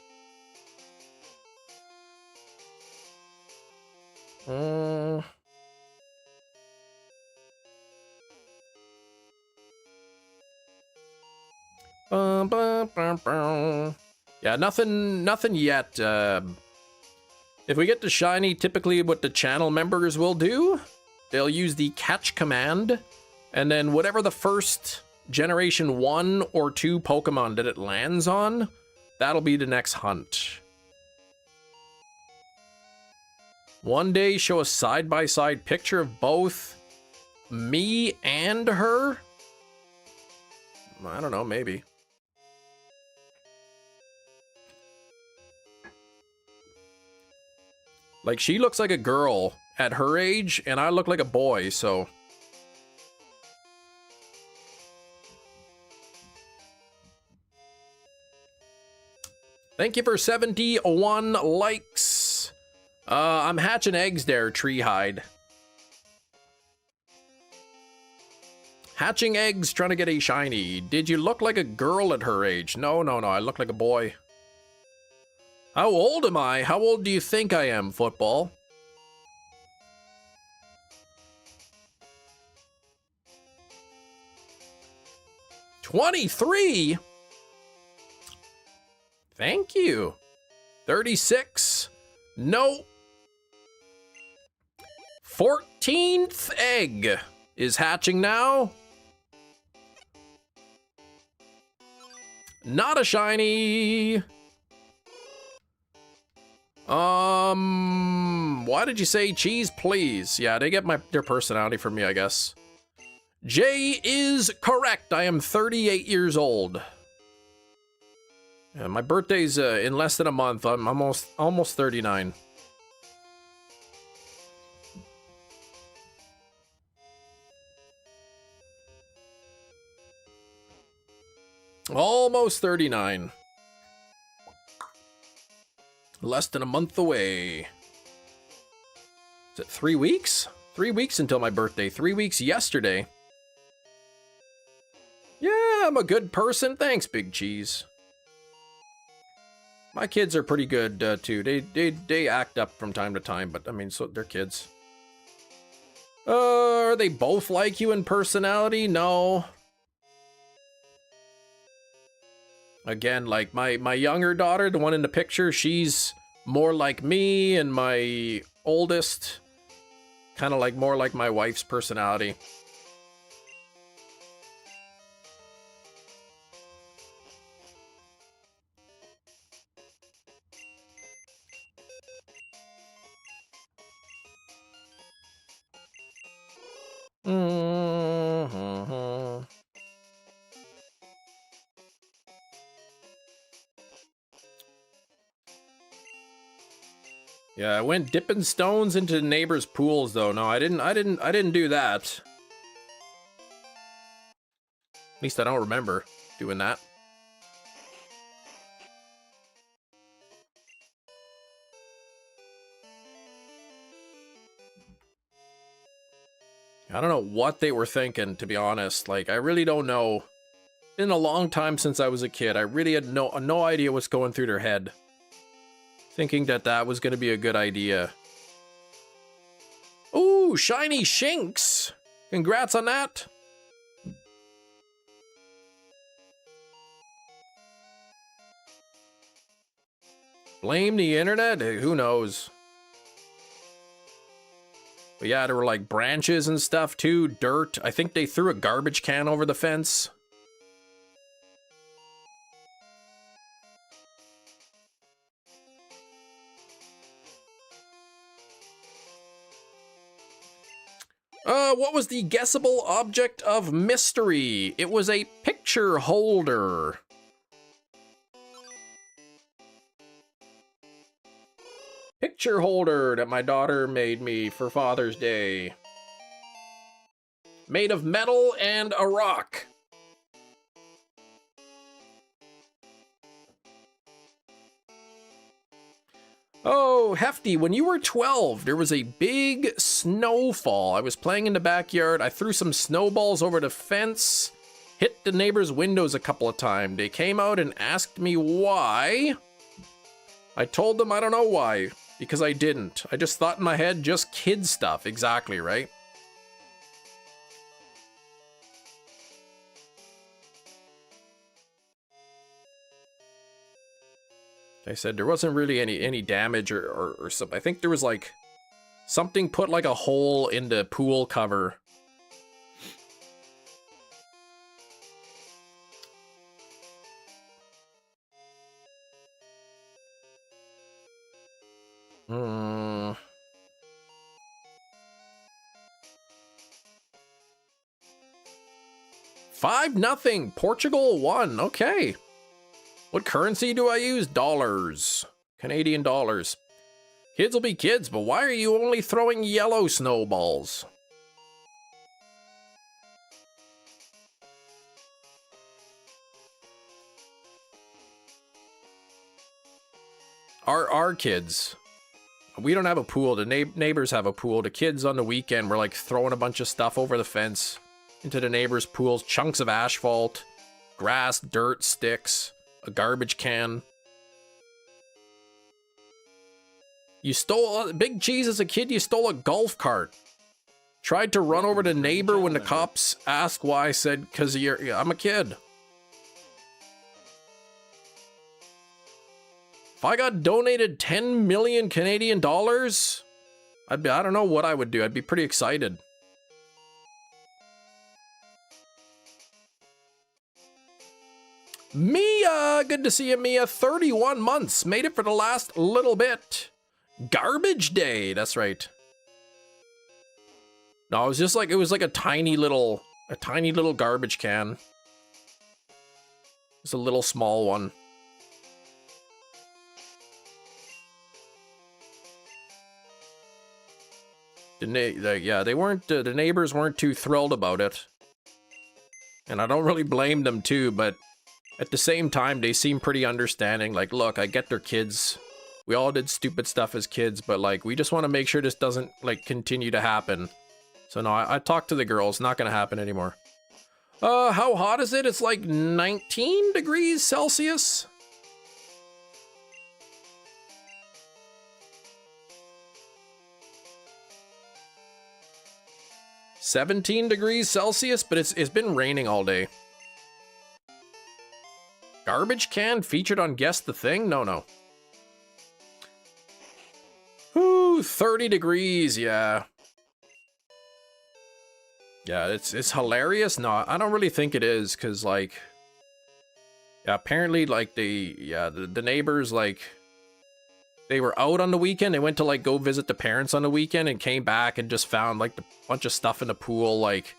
Yeah, nothing yet. If we get the shiny, typically what the channel members will do, they'll use the catch command, and then whatever the first generation 1 or 2 Pokemon that it lands on, that'll be the next hunt. One day, show a side-by-side picture of both me and her? I don't know, maybe. Like, she looks like a girl at her age, and I look like a boy, so... Thank you for 71 likes. I'm hatching eggs there, Treehide. Hatching eggs, trying to get a shiny. Did you look like a girl at her age? No, I look like a boy. How old am I? How old do you think I am, Football? $23? Thank you. 36? No. 14th egg is hatching now. Not a shiny. Why did you say cheese, please? Yeah, they get their personality from me, I guess. Jay is correct. I am 38 years old. Yeah, my birthday's in less than a month. I'm almost 39. Almost 39. Less than a month away. Is it 3 weeks? 3 weeks until my birthday. 3 weeks yesterday. Yeah, I'm a good person. Thanks, Big Cheese. My kids are pretty good, too. They act up from time to time, but, I mean, so they're kids. Are they both like you in personality? No. Again, like, my younger daughter, the one in the picture, she's more like me, and my oldest, kind of like more like my wife's personality. Mm-hmm. Yeah, I went dipping stones into neighbors' pools though. No, I didn't do that. At least I don't remember doing that. I don't know what they were thinking, to be honest. Like, I really don't know. It's been a long time since I was a kid. I really had no idea what's going through their head. Thinking that that was going to be a good idea. Ooh, shiny Shinx! Congrats on that! Blame the internet? Who knows? But yeah, there were like branches and stuff too, dirt. I think they threw a garbage can over the fence. What was the guessable object of mystery? It was a picture holder. Picture holder that my daughter made me for Father's Day. Made of metal and a rock. Oh, Hefty, when you were 12, there was a big snowfall. I was playing in the backyard. I threw some snowballs over the fence, hit the neighbor's windows a couple of times. They came out and asked me why. I told them I don't know why, because I didn't. I just thought in my head, just kid stuff. Exactly, right? I said there wasn't really any damage or something. I think there was like something put like a hole in the pool cover. Hmm. 5-0. Portugal won. Okay. What currency do I use? Dollars. Canadian dollars. Kids will be kids, but why are you only throwing yellow snowballs? Our kids. We don't have a pool. The neighbors have a pool. The kids on the weekend were like throwing a bunch of stuff over the fence into the neighbors' pools. Chunks of asphalt, grass, dirt, sticks. A garbage can. You stole Big Cheese as a kid. You stole a golf cart. Tried to run over the neighbor when the cops asked why. I said, "'Cause I'm a kid." If I got donated 10 million Canadian dollars, I don't know what I would do. I'd be pretty excited. Mia, good to see you, Mia. 31 months. Made it for the last little bit. Garbage day. That's right. No, it was just like, it was like a tiny little A tiny little garbage can. It's a little small one. They weren't, the neighbors weren't too thrilled about it. And I don't really blame them too, but at the same time, they seem pretty understanding. Like, look, I get their kids. We all did stupid stuff as kids, but like, we just want to make sure this doesn't like continue to happen. So no, I talked to the girls, not gonna happen anymore. How hot is it? It's like 19 degrees Celsius. $17 but it's been raining all day. Garbage can featured on Guess the Thing? No. Ooh, 30 degrees, yeah. Yeah, it's hilarious. No, I don't really think it is, because, like, yeah, apparently, like, the neighbors, like, they were out on the weekend. They went to, like, go visit the parents on the weekend and came back and just found, like, a bunch of stuff in the pool, like,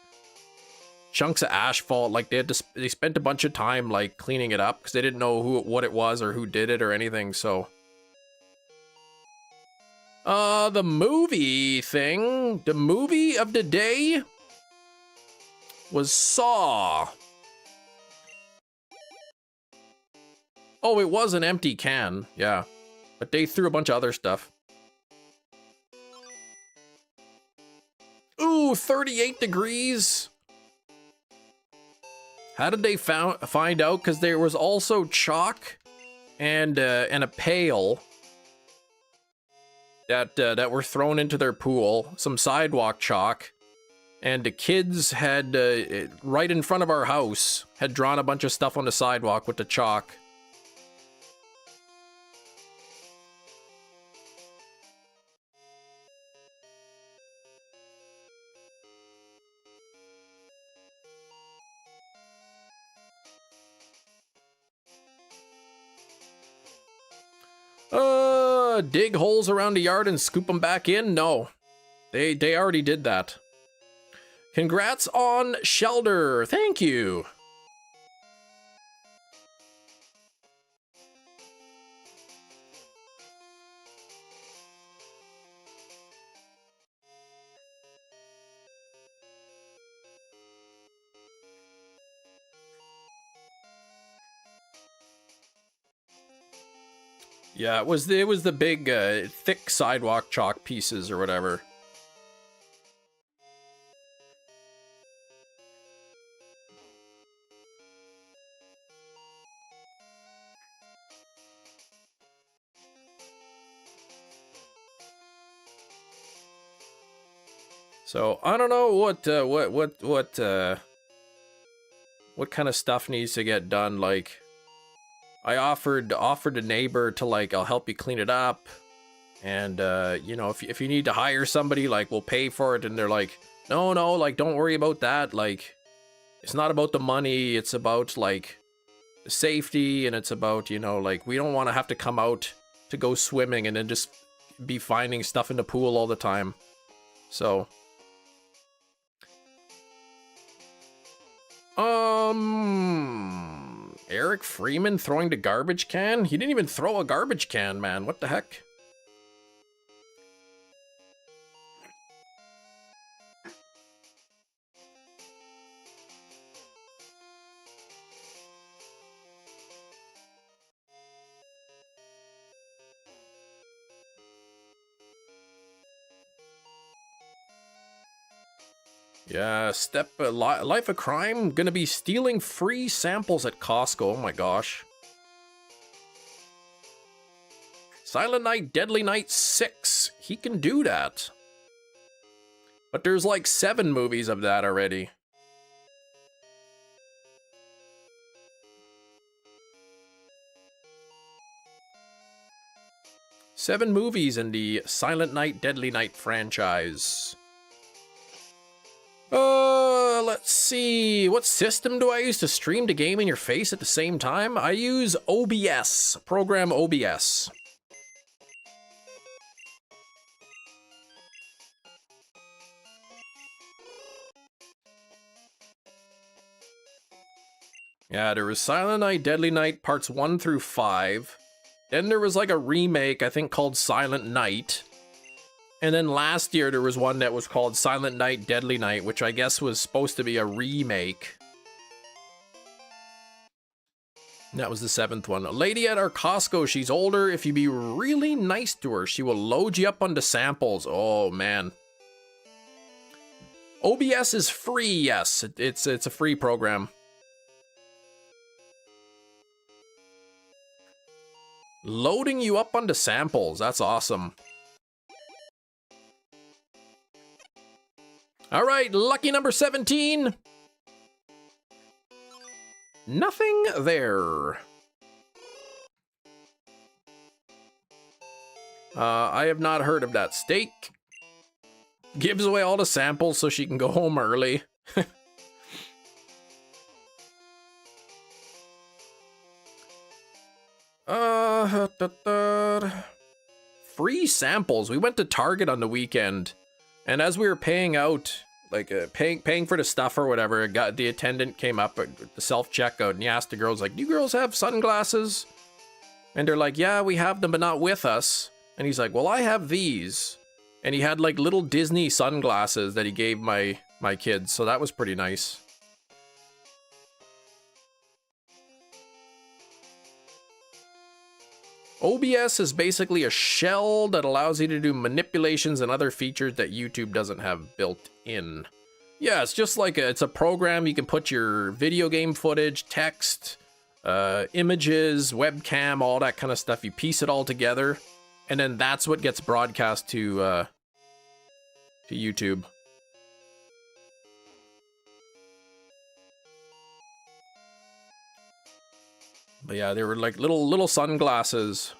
chunks of asphalt. Like, they spent a bunch of time, like, cleaning it up because they didn't know what it was or who did it or anything, so. The movie thing. The movie of the day was Saw. Oh, it was an empty can, yeah. But they threw a bunch of other stuff. Ooh, 38 degrees. How did they find out? Because there was also chalk and a pail that were thrown into their pool. Some sidewalk chalk. And the kids had, right in front of our house, had drawn a bunch of stuff on the sidewalk with the chalk. Dig holes around the yard and scoop them back in? No. They already did that. Congrats on Shelter. Thank you. Yeah, it was the big, thick sidewalk chalk pieces or whatever. So I don't know what kind of stuff needs to get done. Like, I offered a neighbor to, like, I'll help you clean it up, and you know, if you need to hire somebody, like, we'll pay for it. And they're like, no, like, don't worry about that. Like, it's not about the money. It's about, like, the safety, and it's about, you know, like, we don't want to have to come out to go swimming and then just be finding stuff in the pool all the time. So. Eric Freeman throwing the garbage can? He didn't even throw a garbage can, man. What the heck? Yeah, Life of Crime, gonna be stealing free samples at Costco. Oh my gosh. Silent Night, Deadly Night 6. He can do that. But there's like 7 movies of that already. Seven movies in the Silent Night, Deadly Night franchise. Let's see. What system do I use to stream the game in your face at the same time? I use OBS. Program OBS. Yeah, there was Silent Night, Deadly Night parts 1 through 5. Then there was like a remake, I think, called Silent Night. And then last year there was one that was called Silent Night, Deadly Night, which I guess was supposed to be a remake. That was the 7th one. A lady at our Costco, she's older. If you be really nice to her, she will load you up onto samples. Oh, man. OBS is free, yes. It's a free program. Loading you up onto samples. That's awesome. All right, lucky number 17. Nothing there. I have not heard of that. Steak gives away all the samples so she can go home early. Free samples. We went to Target on the weekend, and as we were paying out, like paying for the stuff or whatever, the attendant came up at the self-checkout and he asked the girls, like, do you girls have sunglasses? And they're like, yeah, we have them, but not with us. And he's like, well, I have these. And he had like little Disney sunglasses that he gave my kids, so that was pretty nice. OBS is basically a shell that allows you to do manipulations and other features that YouTube doesn't have built in. Yeah, it's just like it's a program. You can put your video game footage, text, images, webcam, all that kind of stuff. You piece it all together, and then that's what gets broadcast to YouTube. But yeah, they were like little sunglasses,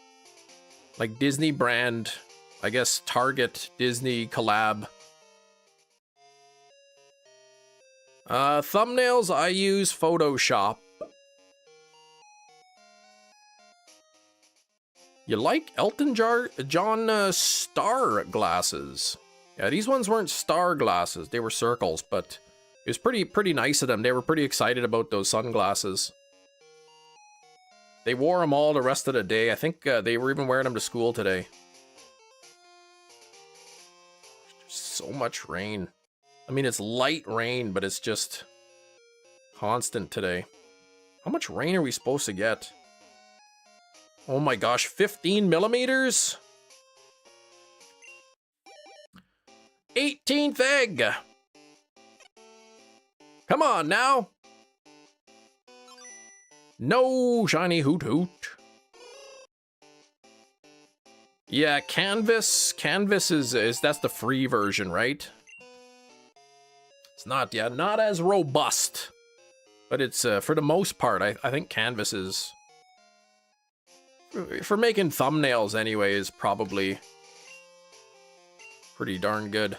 like Disney brand, I guess Target Disney collab. Thumbnails, I use Photoshop. You like Elton John star glasses? Yeah, these ones weren't star glasses; they were circles, but it was pretty nice of them. They were pretty excited about those sunglasses. They wore them all the rest of the day. I think they were even wearing them to school today. There's so much rain. I mean, it's light rain, but it's just constant today. How much rain are we supposed to get? Oh my gosh, 15 millimeters? 18th egg! Come on now! No shiny hoot hoot. Yeah, Canvas is that's the free version, right? It's not, yeah, not as robust, but it's for the most part, I think Canvas is, for making thumbnails anyway, is probably pretty darn good.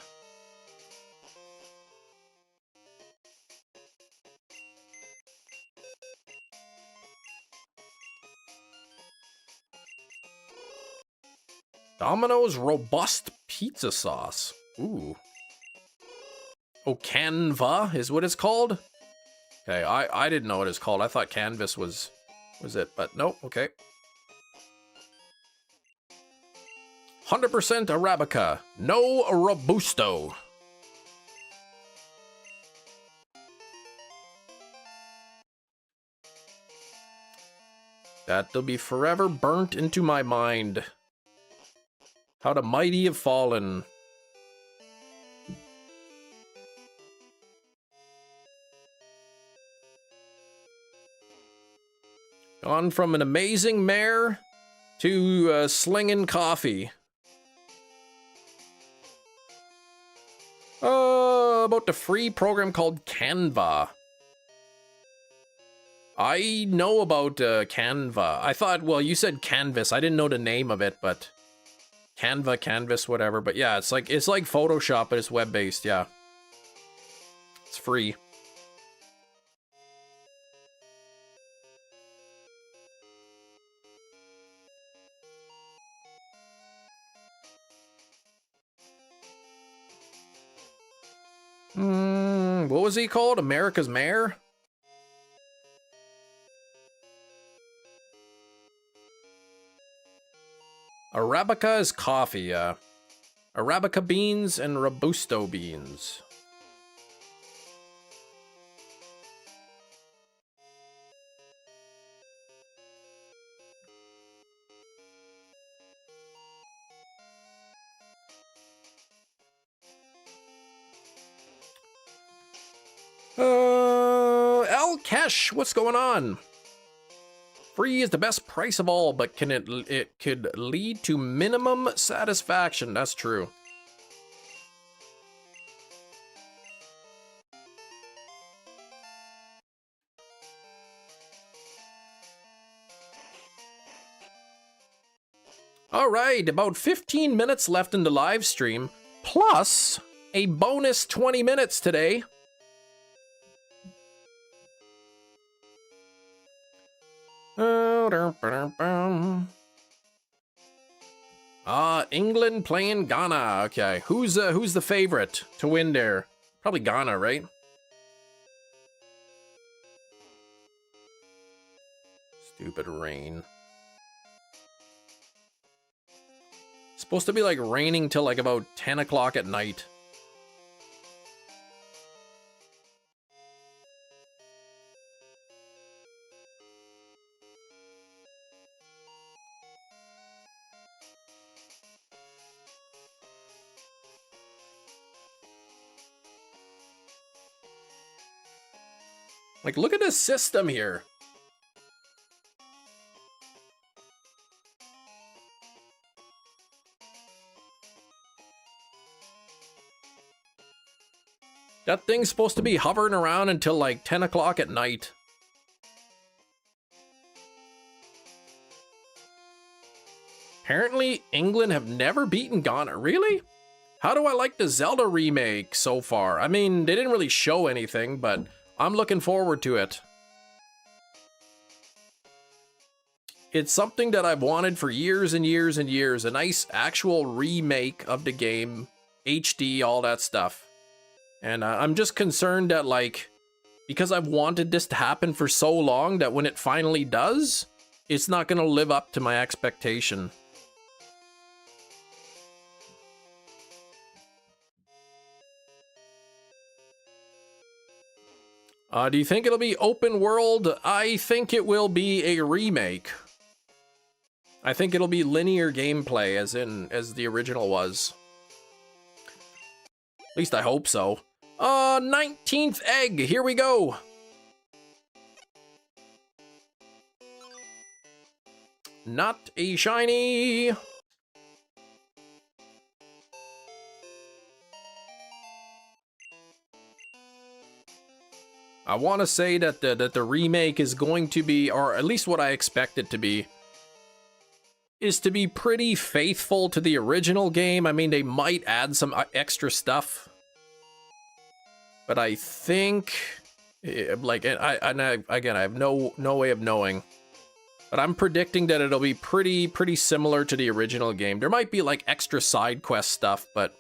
Domino's Robust Pizza Sauce. Ooh. Oh, Canva is what it's called? Okay, I didn't know what it's called. I thought Canvas was it, but nope, okay. 100% Arabica. No Robusto. That'll be forever burnt into my mind. How the mighty have fallen. Gone from an amazing mare to slinging coffee. About the free program called Canva. I know about Canva. I thought, well, you said Canvas. I didn't know the name of it, but Canva, Canvas, whatever. But yeah, it's like Photoshop, but it's web-based. Yeah, it's free. What was he called? America's Mayor? Arabica is coffee, yeah. Arabica beans and Robusto beans. El Kesh, what's going on? Free is the best price of all, but it could lead to minimum satisfaction. That's true. All right, about 15 minutes left in the live stream, plus a bonus 20 minutes today. England playing Ghana. Okay, who's the favorite to win there? Probably Ghana, right? Stupid rain. It's supposed to be like raining till like about 10 o'clock at night. Like, look at this system here. That thing's supposed to be hovering around until like 10 o'clock at night. Apparently, England have never beaten Ghana. Really? How do I like the Zelda remake so far? I mean, they didn't really show anything, but I'm looking forward to it. It's something that I've wanted for years and years and years. A nice actual remake of the game, HD, all that stuff. And I'm just concerned that, like, because I've wanted this to happen for so long, that when it finally does, it's not going to live up to my expectation. Do you think it'll be open world? I think it will be a remake. I think it'll be linear gameplay as the original was. At least I hope so. 19th egg, here we go. Not a shiny. I want to say that the remake is going to be, or at least what I expect it to be, is to be pretty faithful to the original game. I mean, they might add some extra stuff, but I think, like, again, I have no way of knowing, but I'm predicting that it'll be pretty similar to the original game. There might be like extra side quest stuff, but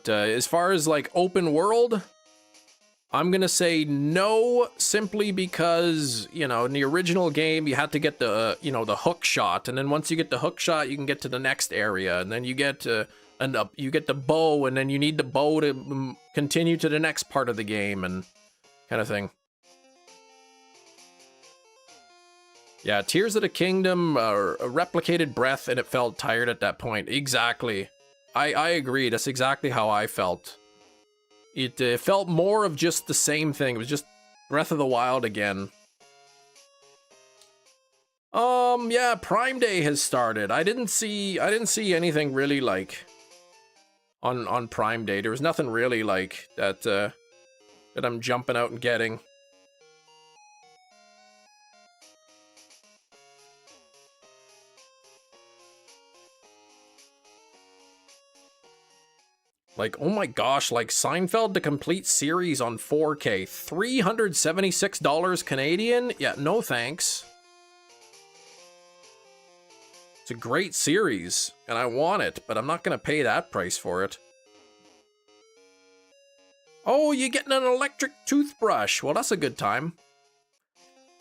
as far as like open world, I'm gonna say no, simply because, you know, in the original game you had to get the the hook shot, and then once you get the hook shot, you can get to the next area, and then you get you get the bow, and then you need the bow to continue to the next part of the game, and kind of thing. Yeah, Tears of the Kingdom, replicated breath, and it felt tired at that point. Exactly. I agree. That's exactly how I felt. It felt more of just the same thing. It was just Breath of the Wild again. Yeah, Prime Day has started. I didn't see anything really like on Prime Day. There was nothing really like that that I'm jumping out and getting. Like, oh my gosh, like Seinfeld, the complete series on 4K, $376 Canadian? Yeah, no thanks. It's a great series, and I want it, but I'm not gonna pay that price for it. Oh, you're getting an electric toothbrush. Well, that's a good time.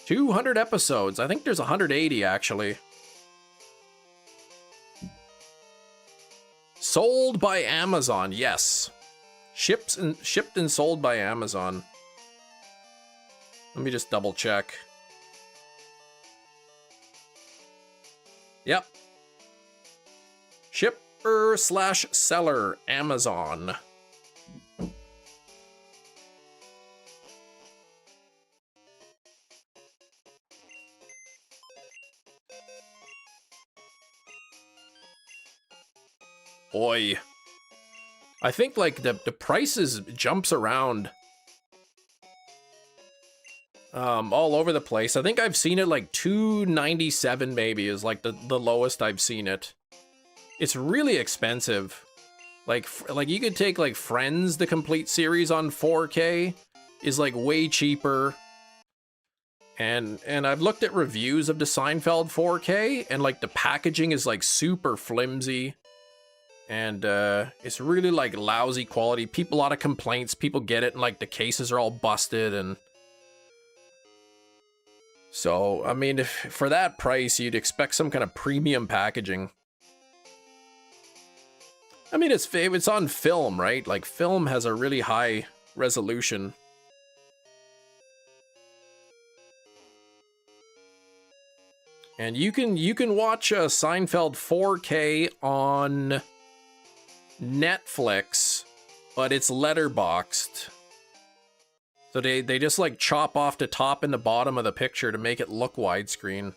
200 episodes. I think there's 180 actually. Sold by Amazon, yes. Shipped and sold by Amazon. Let me just double check. Yep. Shipper/seller, Amazon. Boy. I think like the prices jumps around all over the place. I think I've seen it like $297 maybe is like the lowest I've seen it. It's really expensive. Like you could take like Friends, the complete series on 4K is like way cheaper. And I've looked at reviews of the Seinfeld 4K and like the packaging is like super flimsy. And it's really like lousy quality. A lot of complaints. People get it and like the cases are all busted. And so, I mean, if for that price, you'd expect some kind of premium packaging. I mean, it's on film, right? Like film has a really high resolution. And you can watch Seinfeld 4K on Netflix, but it's letterboxed. So they just like chop off the top and the bottom of the picture to make it look widescreen.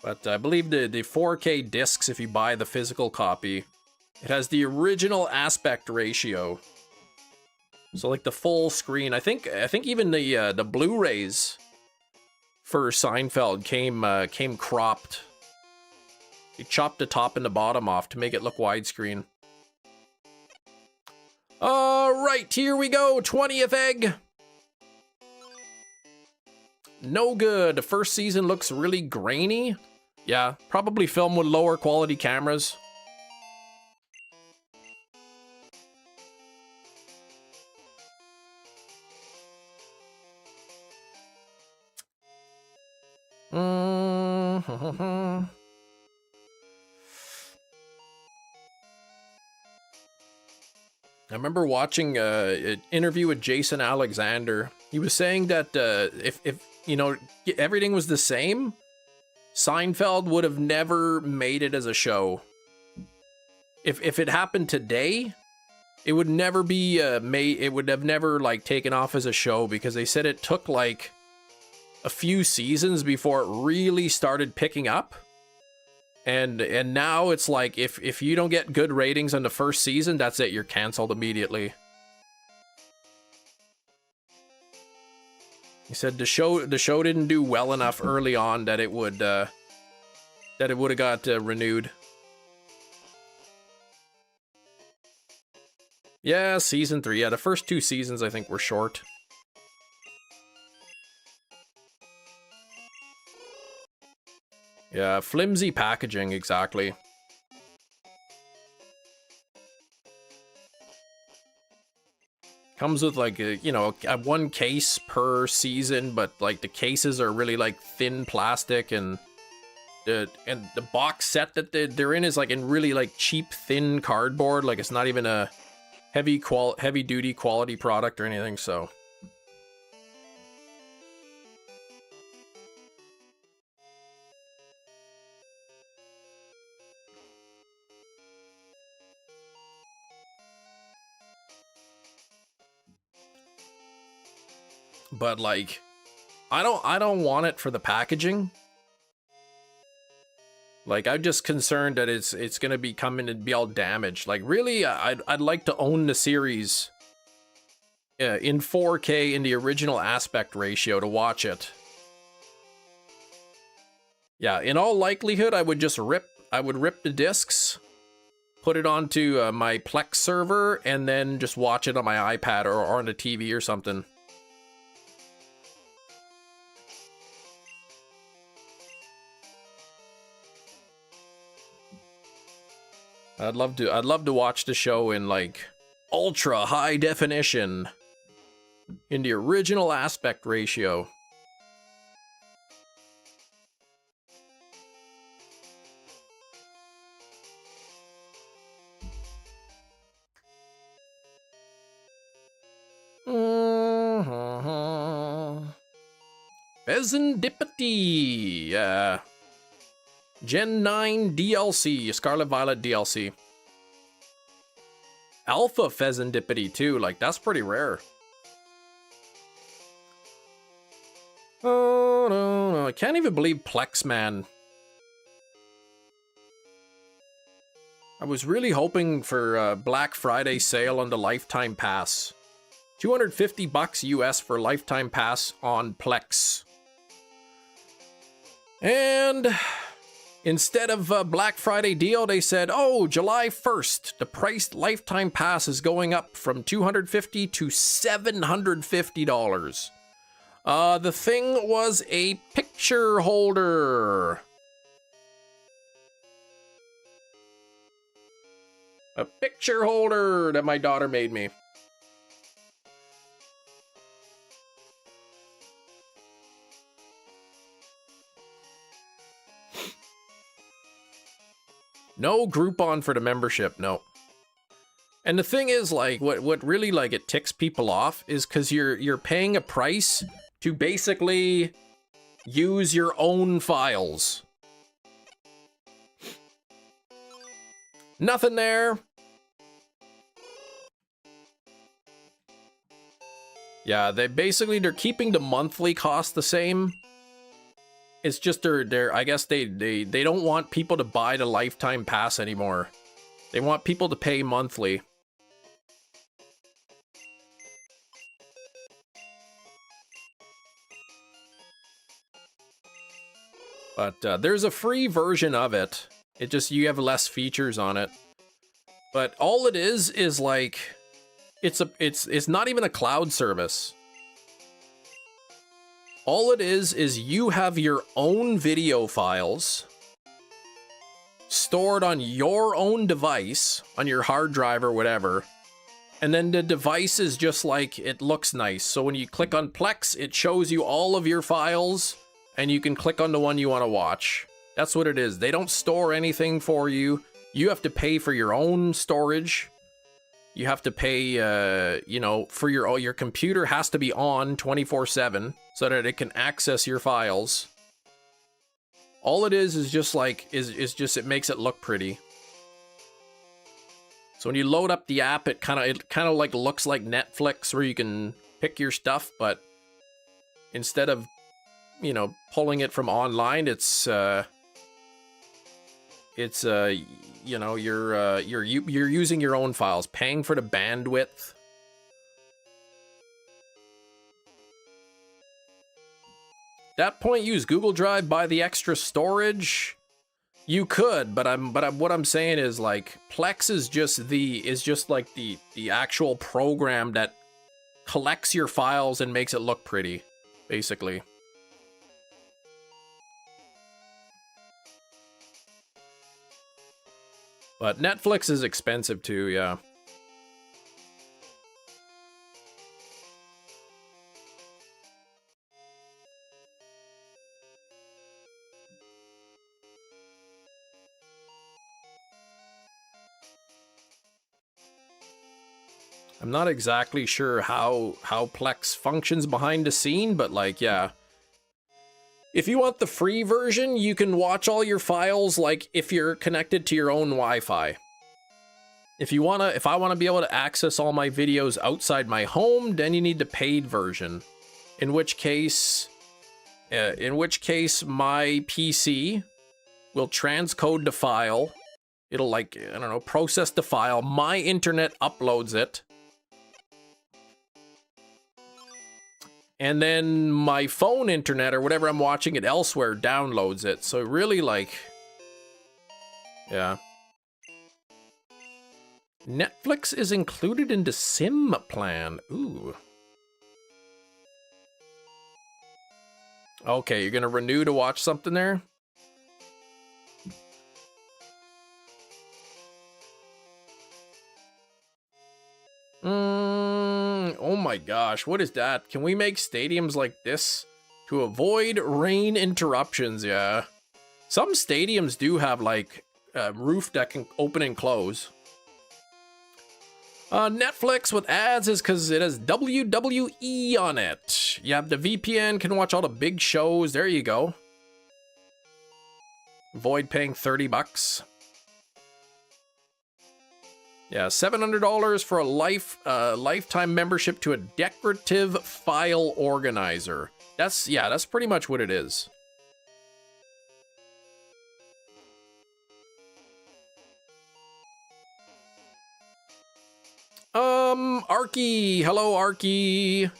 But I believe the 4K discs, if you buy the physical copy, it has the original aspect ratio. So like the full screen. I think even the Blu-rays for Seinfeld came cropped. He chopped the top and the bottom off to make it look widescreen. All right, here we go. 20th egg. No good. The first season looks really grainy. Yeah, probably filmed with lower quality cameras. I remember watching an interview with Jason Alexander. He was saying that if you know everything was the same, Seinfeld would have never made it as a show. If it happened today, it would never be made. It would have never like taken off as a show because they said it took like a few seasons before it really started picking up. And now it's like if you don't get good ratings on the first season, that's it, you're canceled immediately. He said the show didn't do well enough early on that it would have got renewed. Yeah, season 3. Yeah, the first 2 seasons I think were short. Yeah, flimsy packaging, exactly. Comes with like a, you know, a 1 case per season, but like the cases are really like thin plastic, and the box set that they're in is like in really like cheap thin cardboard. Like it's not even a heavy duty quality product or anything. So. But like, I don't want it for the packaging. Like, I'm just concerned that it's gonna be coming and be all damaged. Like, really, I'd like to own the series in 4K in the original aspect ratio to watch it. Yeah, in all likelihood, I would rip the discs, put it onto my Plex server, and then just watch it on my iPad or on the TV or something. I'd love to watch the show in like ultra high definition in the original aspect ratio. Pheasantipity, Gen 9 DLC, Scarlet Violet DLC. Alpha Pheasantipity too, like that's pretty rare. Oh no, I can't even believe Plex, man. I was really hoping for a Black Friday sale on the Lifetime Pass. $250 US for Lifetime Pass on Plex. And instead of a Black Friday deal, they said, oh, July 1st, the price Lifetime Pass is going up from $250 to $750. The thing was a picture holder. A picture holder that my daughter made me. No Groupon for the membership, no. And the thing is, like, what really, like, it ticks people off is because you're paying a price to basically use your own files. Nothing there. Yeah, they're keeping the monthly cost the same. It's just they're I guess they don't want people to buy the Lifetime Pass anymore. They want people to pay monthly. But there's a free version of it. It just, you have less features on it. But all it is like it's not even a cloud service. All it is you have your own video files stored on your own device, on your hard drive or whatever, and then the device is just like, it looks nice. So when you click on Plex, it shows you all of your files, and you can click on the one you want to watch. That's what it is. They don't store anything for you. You have to pay for your own storage. You have to pay, you know, for your computer has to be on 24/7 so that it can access your files. All it is just like, is just, it makes it look pretty. So when you load up the app, it kind of like looks like Netflix where you can pick your stuff, but instead of, you know, pulling it from online, it's you know, you're using your own files, paying for the bandwidth. At that point, use Google Drive, buy the extra storage. You could, but what I'm saying is, like, Plex is just like the actual program that collects your files and makes it look pretty, basically. But Netflix is expensive too, yeah. I'm not exactly sure how Plex functions behind the scene, but like, yeah. If you want the free version, you can watch all your files like if you're connected to your own Wi-Fi. If I want to be able to access all my videos outside my home, then you need the paid version. In which case my PC will transcode the file. It'll, like, I don't know, process the file. My internet uploads it. And then my phone internet or whatever I'm watching it elsewhere downloads it. So really, like, yeah. Netflix is included in the SIM plan. Ooh. Okay, you're gonna renew to watch something there? Oh my gosh, what is that? Can we make stadiums like this to avoid rain interruptions? Yeah. Some stadiums do have like a roof that can open and close. Netflix with ads is because it has WWE on it. You have the VPN, can watch all the big shows. There you go. Avoid paying $30. Yeah, $700 for a lifetime membership to a decorative file organizer. That's pretty much what it is. Arky, hello Arky.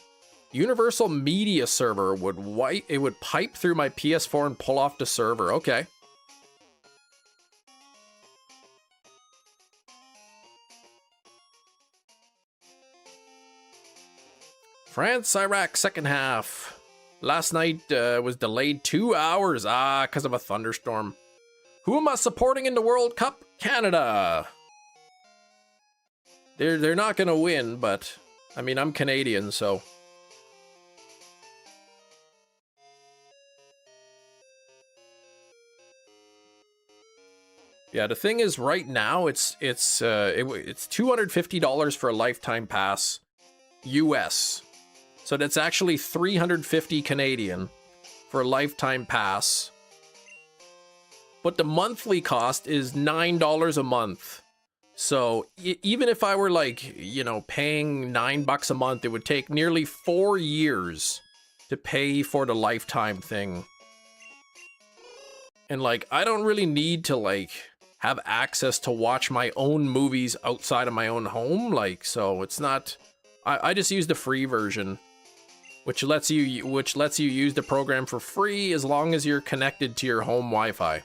Universal Media Server would pipe through my PS4 and pull off the server. Okay. France, Iraq, second half. Last night was delayed 2 hours. Because of a thunderstorm. Who am I supporting in the World Cup? Canada. They're not gonna win, but I mean, I'm Canadian, so. Yeah, the thing is, right now it's $250 for a lifetime pass, US. So that's actually $350 Canadian for a lifetime pass. But the monthly cost is $9 a month. So even if I were like, you know, paying $9 a month, it would take nearly 4 years to pay for the lifetime thing. And like, I don't really need to like have access to watch my own movies outside of my own home. Like, so it's not, I just use the free version, which lets you use the program for free as long as you're connected to your home Wi-Fi.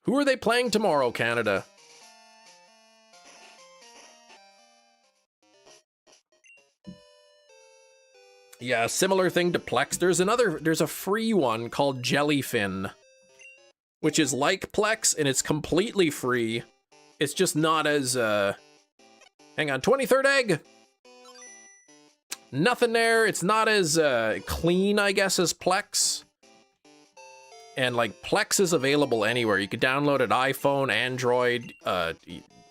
Who are they playing tomorrow, Canada? Yeah, similar thing to Plex. There's a free one called Jellyfin, which is like Plex, and it's completely free. It's just not as, hang on, 23rd egg! Nothing there. It's not as, clean, I guess, as Plex. And, like, Plex is available anywhere. You can download it, iPhone, Android,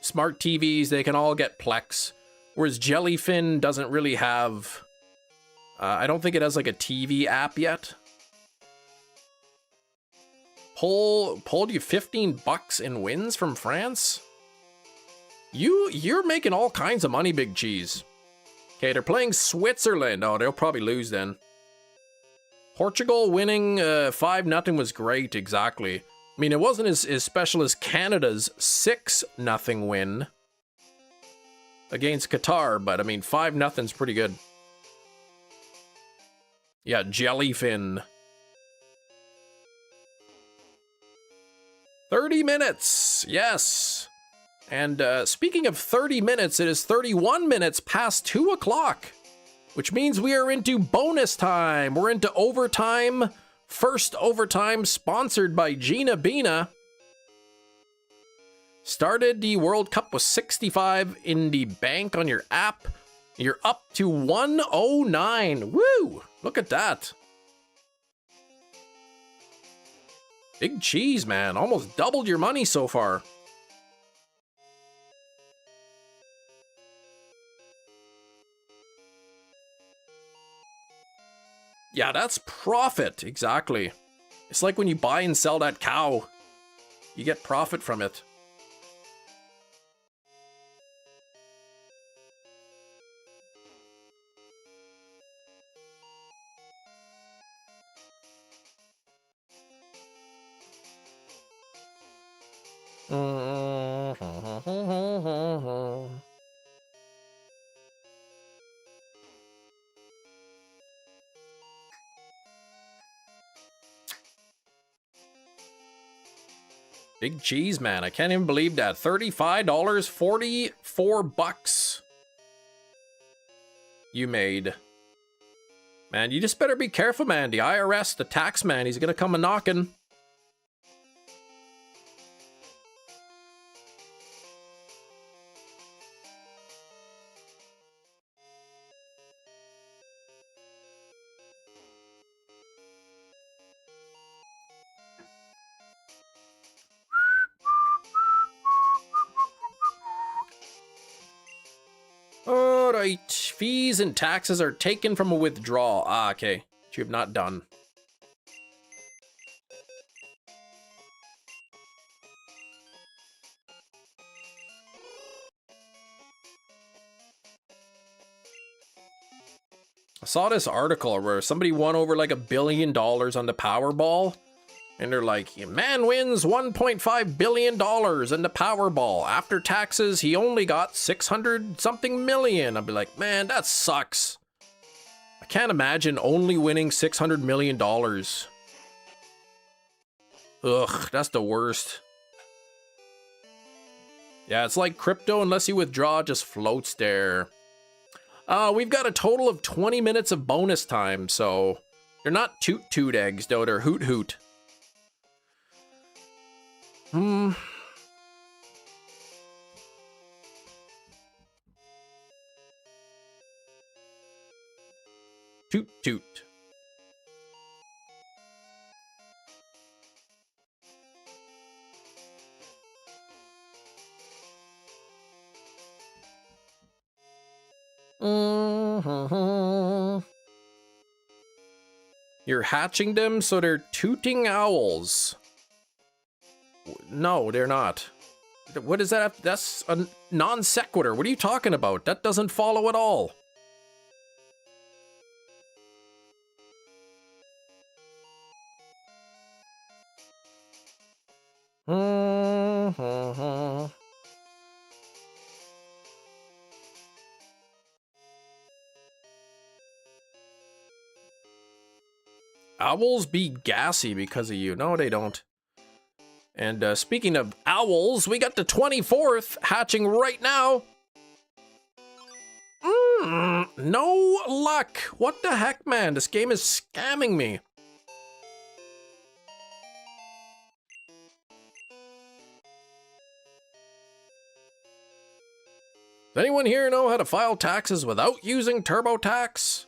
smart TVs, they can all get Plex. Whereas Jellyfin doesn't really have... I don't think it has like a TV app yet. Pulled you $15 in wins from France? You're making all kinds of money, Big Cheese. Okay, they're playing Switzerland. Oh, they'll probably lose then. Portugal winning 5-0 was great, exactly. I mean, it wasn't as special as Canada's 6-0 win against Qatar, but I mean, 5-0's pretty good. Yeah, Jellyfin. 30 minutes, yes. And speaking of 30 minutes, it is 31 minutes past 2 o'clock, which means we are into bonus time. We're into overtime. First overtime sponsored by Gina Bina. Started the World Cup with 65 in the bank on your app. You're up to 109. Woo! Look at that. Big Cheese, man. Almost doubled your money so far. Yeah, that's profit. Exactly. It's like when you buy and sell that cow. You get profit from it. Big Cheese, man. I can't even believe that. $35, 44 bucks you made. Man, you just better be careful, man. The IRS, the tax man, he's gonna come a-knocking. right. Fees and taxes are taken from a withdrawal. Ah, okay. Which you have not done. I saw this article where somebody won over like $1 billion on the Powerball. And they're like, man wins $1.5 billion in the Powerball. After taxes, he only got 600 something million. I'd be like, man, that sucks. I can't imagine only winning $600 million. Ugh, that's the worst. Yeah, it's like crypto, unless you withdraw, it just floats there. We've got a total of 20 minutes of bonus time, so they're not toot eggs, though, they're hoot. Toot. You're hatching them so they're tooting owls. No, they're not. What is that? That's a non sequitur. What are you talking about? That doesn't follow at all. Owls be gassy because of you. No, they don't. And speaking of owls, we got the 24th hatching right now. No luck. What the heck, man? This game is scamming me. Does anyone here know how to file taxes without using TurboTax?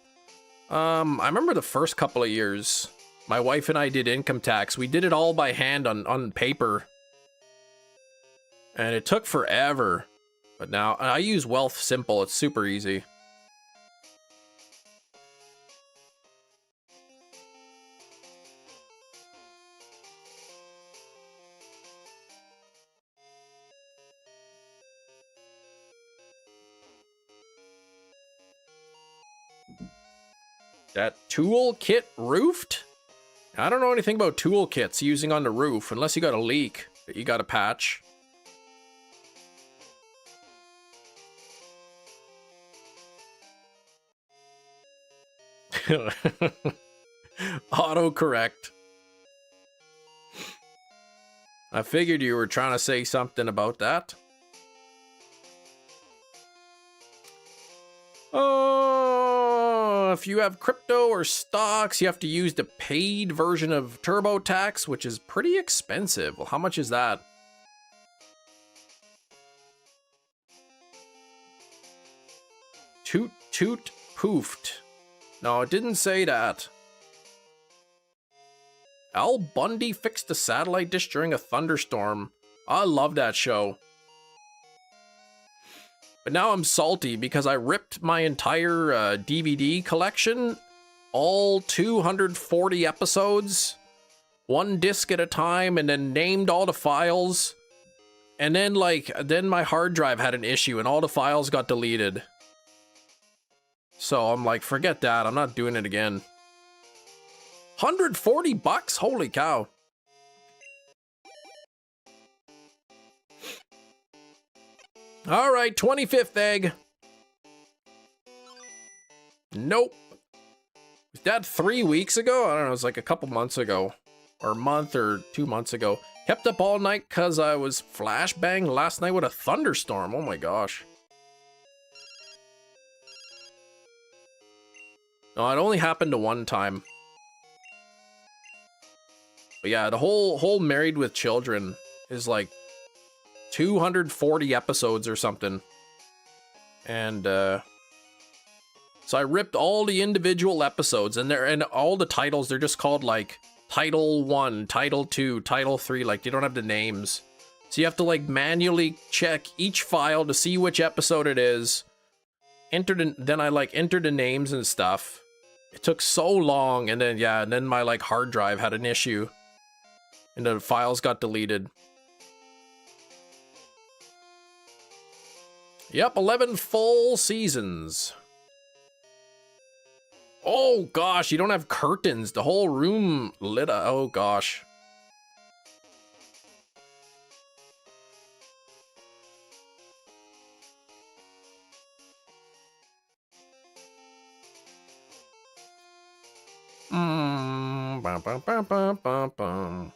I remember the first couple of years, my wife and I did income tax. We did it all by hand on paper. And it took forever. But now I use Wealth Simple. It's super easy. That toolkit roofed? I don't know anything about toolkits using on the roof, unless you got a leak that you got to patch. Autocorrect. I figured you were trying to say something about that. If you have crypto or stocks, you have to use the paid version of TurboTax, which is pretty expensive. Well, how much is that? Toot poofed. No, it didn't say that. Al Bundy fixed a satellite dish during a thunderstorm. I love that show. But now I'm salty because I ripped my entire DVD collection, all 240 episodes, one disc at a time, and then named all the files. And then then my hard drive had an issue and all the files got deleted. So I'm like, forget that. I'm not doing it again. $140? Holy cow. All right, 25th egg. Nope. Was that 3 weeks ago? I don't know. It was like a couple months ago. Or a month or 2 months ago. Kept up all night because I was flashbanged last night with a thunderstorm. Oh my gosh. No, it only happened to one time. But yeah, the whole Married with Children is like 240 episodes or something. And so I ripped all the individual episodes, and all the titles, they're just called like Title 1, Title 2, Title 3, like you don't have the names. So you have to like manually check each file to see which episode it is. then I like entered the names and stuff. It took so long, and then yeah, and then my like hard drive had an issue, and the files got deleted. Yep, 11 full seasons. Oh gosh, you don't have curtains. The whole room lit up. Oh gosh. Bum, bum, bum, bum, bum, bum.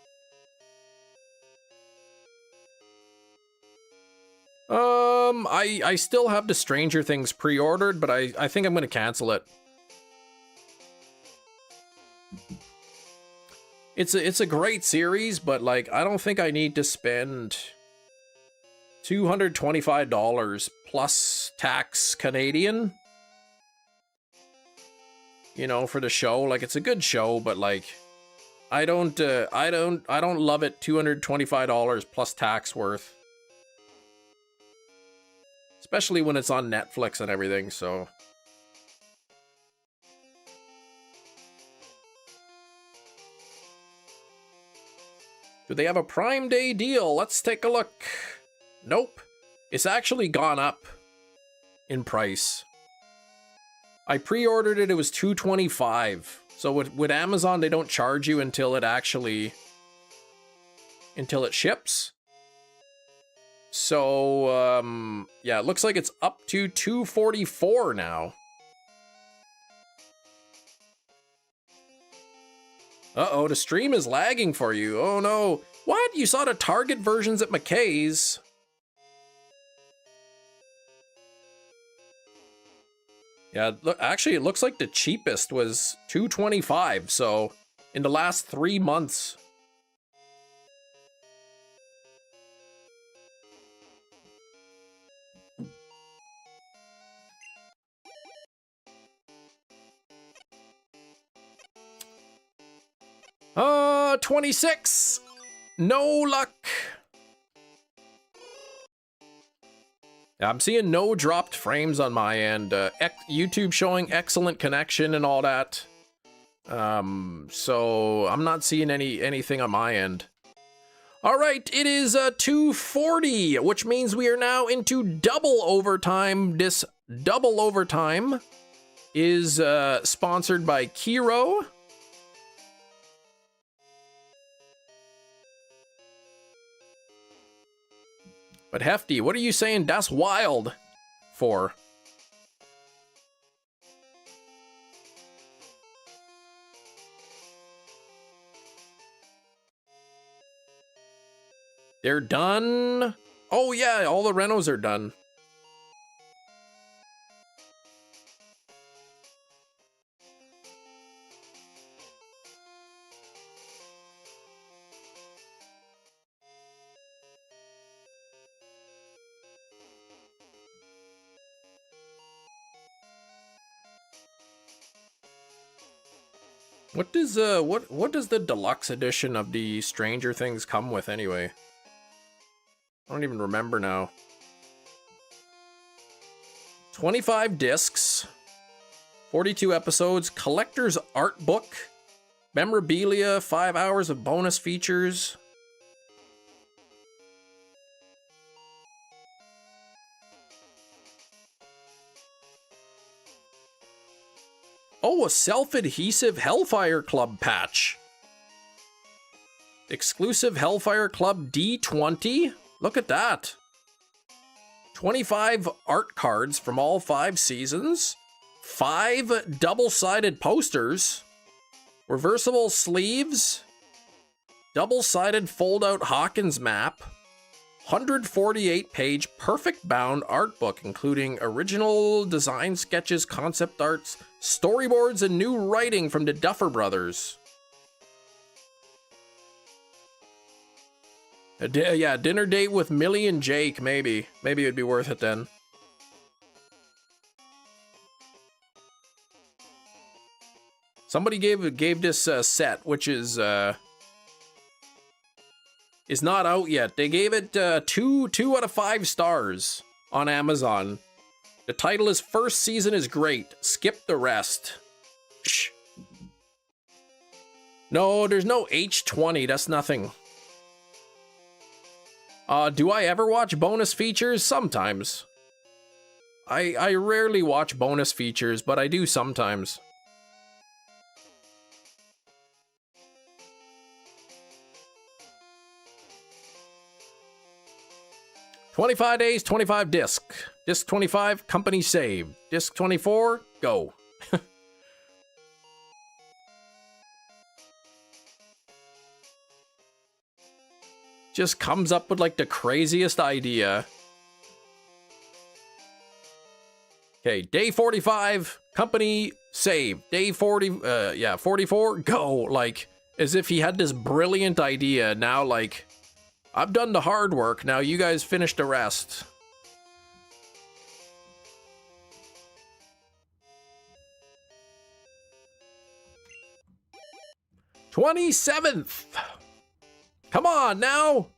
I still have the Stranger Things pre-ordered, but I think I'm gonna cancel it. It's a great series, but like I don't think I need to spend $225 plus tax Canadian. You know, for the show. Like it's a good show, but like I don't love it. $225 plus tax worth. Especially when it's on Netflix and everything, so. Do they have a Prime Day deal? Let's take a look. Nope. It's actually gone up in price. I pre-ordered it, it was $225. So with Amazon, they don't charge you until it ships. So, yeah, it looks like it's up to $244 now. Uh-oh, the stream is lagging for you. Oh no. What? You saw the Target versions at McKay's? Yeah, look, actually, it looks like the cheapest was $225, so in the last 3 months. Uh, 26. No luck. I'm seeing no dropped frames on my end. YouTube showing excellent connection and all that. So I'm not seeing anything on my end. All right, it is 2:40, which means we are now into double overtime. This double overtime is sponsored by Kiro. But Hefty, what are you saying "Das wild" for? They're done. Oh yeah, all the renos are done. What does what does the deluxe edition of the Stranger Things come with anyway? I don't even remember now. 25 discs, 42 episodes, collector's art book, memorabilia, 5 hours of bonus features. Oh, a self-adhesive Hellfire Club patch. Exclusive Hellfire Club D20. Look at that. 25 art cards from all 5 seasons. 5 double-sided posters. Reversible sleeves. Double-sided fold-out Hawkins map. 148-page perfect-bound art book, including original design sketches, concept arts, storyboards, and new writing from the Duffer Brothers. Yeah, dinner date with Millie and Jake, maybe. Maybe it'd be worth it then. Somebody gave this set, which is not out yet. They gave it 2 out of 5 stars on Amazon. The title is First Season is Great. Skip the rest. Shh. No, there's no H20. That's nothing. Do I ever watch bonus features? Sometimes. I rarely watch bonus features, but I do sometimes. $25 days, 25 disc. Disc 25, company saved. Disc 24, go. Just comes up with like the craziest idea. Okay, day 45, company saved. Day 44, go. Like, as if he had this brilliant idea. Now, like, I've done the hard work. Now you guys finish the rest. $27th. Come on now.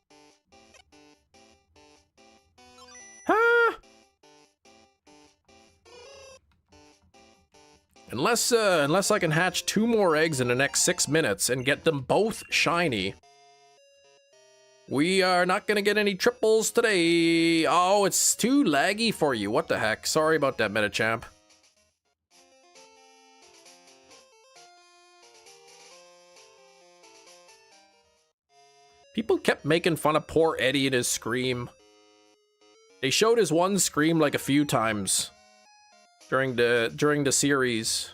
Huh? Unless I can hatch 2 more eggs in the next 6 minutes and get them both shiny. We are not gonna get any triples today. Oh, it's too laggy for you. What the heck? Sorry about that, Metachamp. People kept making fun of poor Eddie and his scream. They showed his one scream like a few times during the series.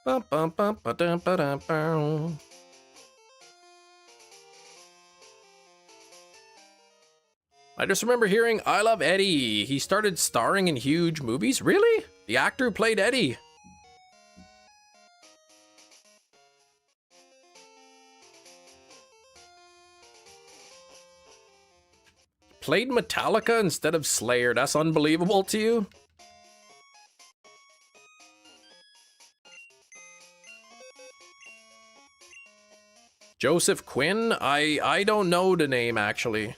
Bum, bum, bum, ba-dum, ba-dum, bum. I just remember hearing I Love Eddie. He started starring in huge movies. Really? The actor who played Eddie. Played Metallica instead of Slayer. That's unbelievable to you? Joseph Quinn? I don't know the name, actually.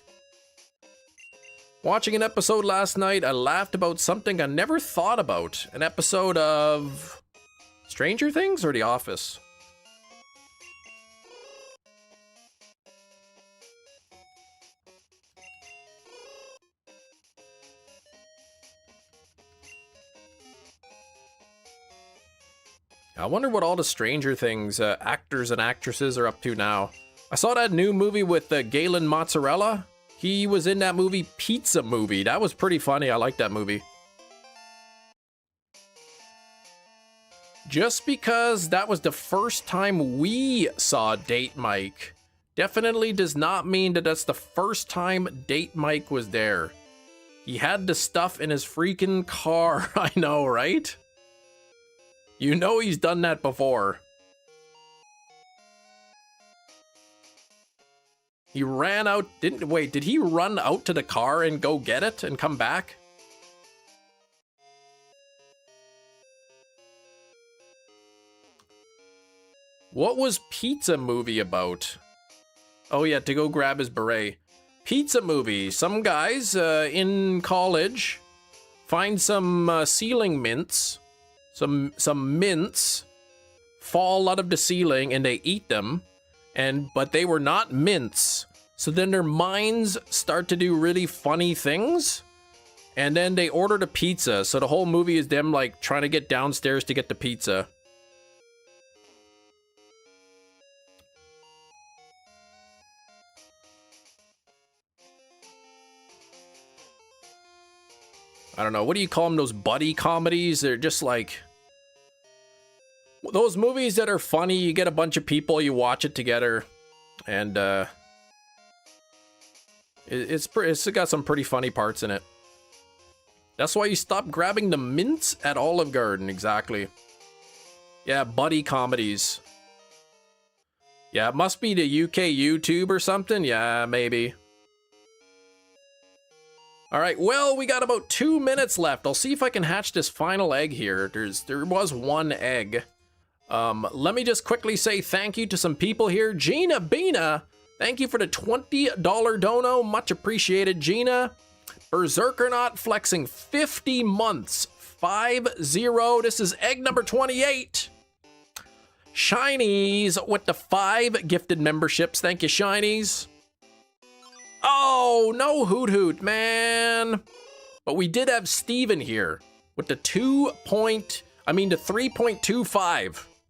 Watching an episode last night, I laughed about something I never thought about. An episode of Stranger Things or The Office? I wonder what all the Stranger Things actors and actresses are up to now. I saw that new movie with Galen Mozzarella. He was in that movie, Pizza Movie. That was pretty funny. I like that movie. Just because that was the first time we saw Date Mike definitely does not mean that that's the first time Date Mike was there. He had the stuff in his freaking car. I know, right? You know he's done that before. He ran out, did he run out to the car and go get it and come back? What was Pizza Movie about? Oh yeah, to go grab his beret. Pizza Movie. Some guys in college find some ceiling mints. Some mints fall out of the ceiling and they eat them, but they were not mints. So then their minds start to do really funny things, and then they ordered a pizza. So the whole movie is them like trying to get downstairs to get the pizza. I don't know, what do you call them, those buddy comedies? They're just like those movies that are funny. You get a bunch of people, you watch it together, and it's got some pretty funny parts in it. That's why you stopped grabbing the mints at Olive Garden, exactly. Yeah, buddy comedies. Yeah, it must be the UK YouTube or something. Yeah, maybe. All right, well, we got about 2 minutes left. I'll see if I can hatch this final egg here. There was one egg. Let me just quickly say thank you to some people here. Gina Bina, thank you for the $20 dono. Much appreciated, Gina. Berserkernaut flexing 50 months. 5-0. This is egg number 28. Shinies with the 5 gifted memberships. Thank you, Shinies. Oh, no Hoot Hoot, man. But we did have Steven here with the 3.25.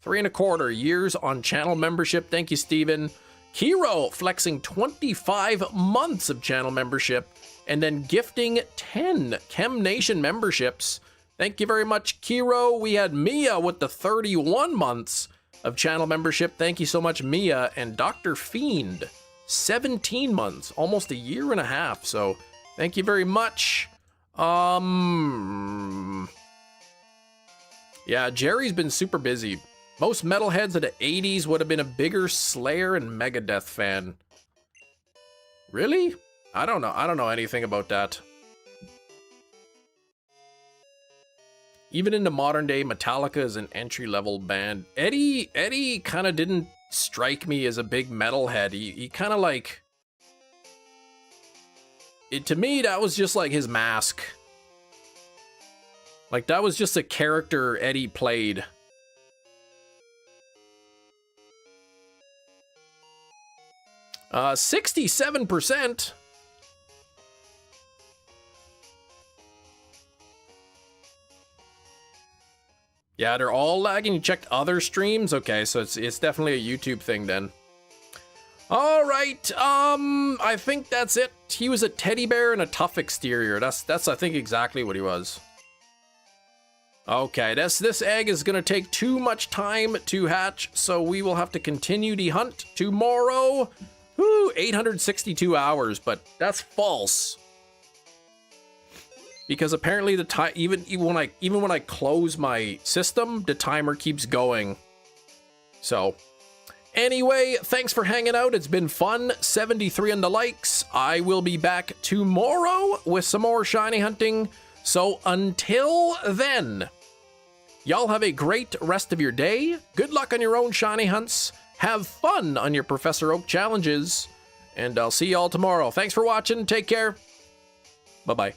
3.25 years on channel membership. Thank you, Steven. Kiro flexing 25 months of channel membership and then gifting 10 Chem Nation memberships. Thank you very much, Kiro. We had Mia with the 31 months of channel membership. Thank you so much, Mia. And Dr. Fiend, 17 months, almost a year and a half. So thank you very much. Yeah, Jerry's been super busy. Most metalheads of the 80s would have been a bigger Slayer and Megadeth fan. Really? I don't know. I don't know anything about that. Even in the modern day, Metallica is an entry-level band. Eddie kind of didn't strike me as a big metalhead. He kind of like... To me, that was just like his mask. Like, that was just a character Eddie played. Uh, 67%. Yeah, they're all lagging. You checked other streams? Okay, so it's definitely a YouTube thing then. All right, I think that's it. He was a teddy bear and a tough exterior. That's I think exactly what he was. Okay, this egg is gonna take too much time to hatch, so we will have to continue the hunt tomorrow. Whoo, 862 hours, but that's false. Because apparently the time, even when I close my system, the timer keeps going. So, anyway, thanks for hanging out. It's been fun. 73 on the likes. I will be back tomorrow with some more shiny hunting. So until then, y'all have a great rest of your day. Good luck on your own shiny hunts. Have fun on your Professor Oak challenges. And I'll see y'all tomorrow. Thanks for watching. Take care. Bye-bye.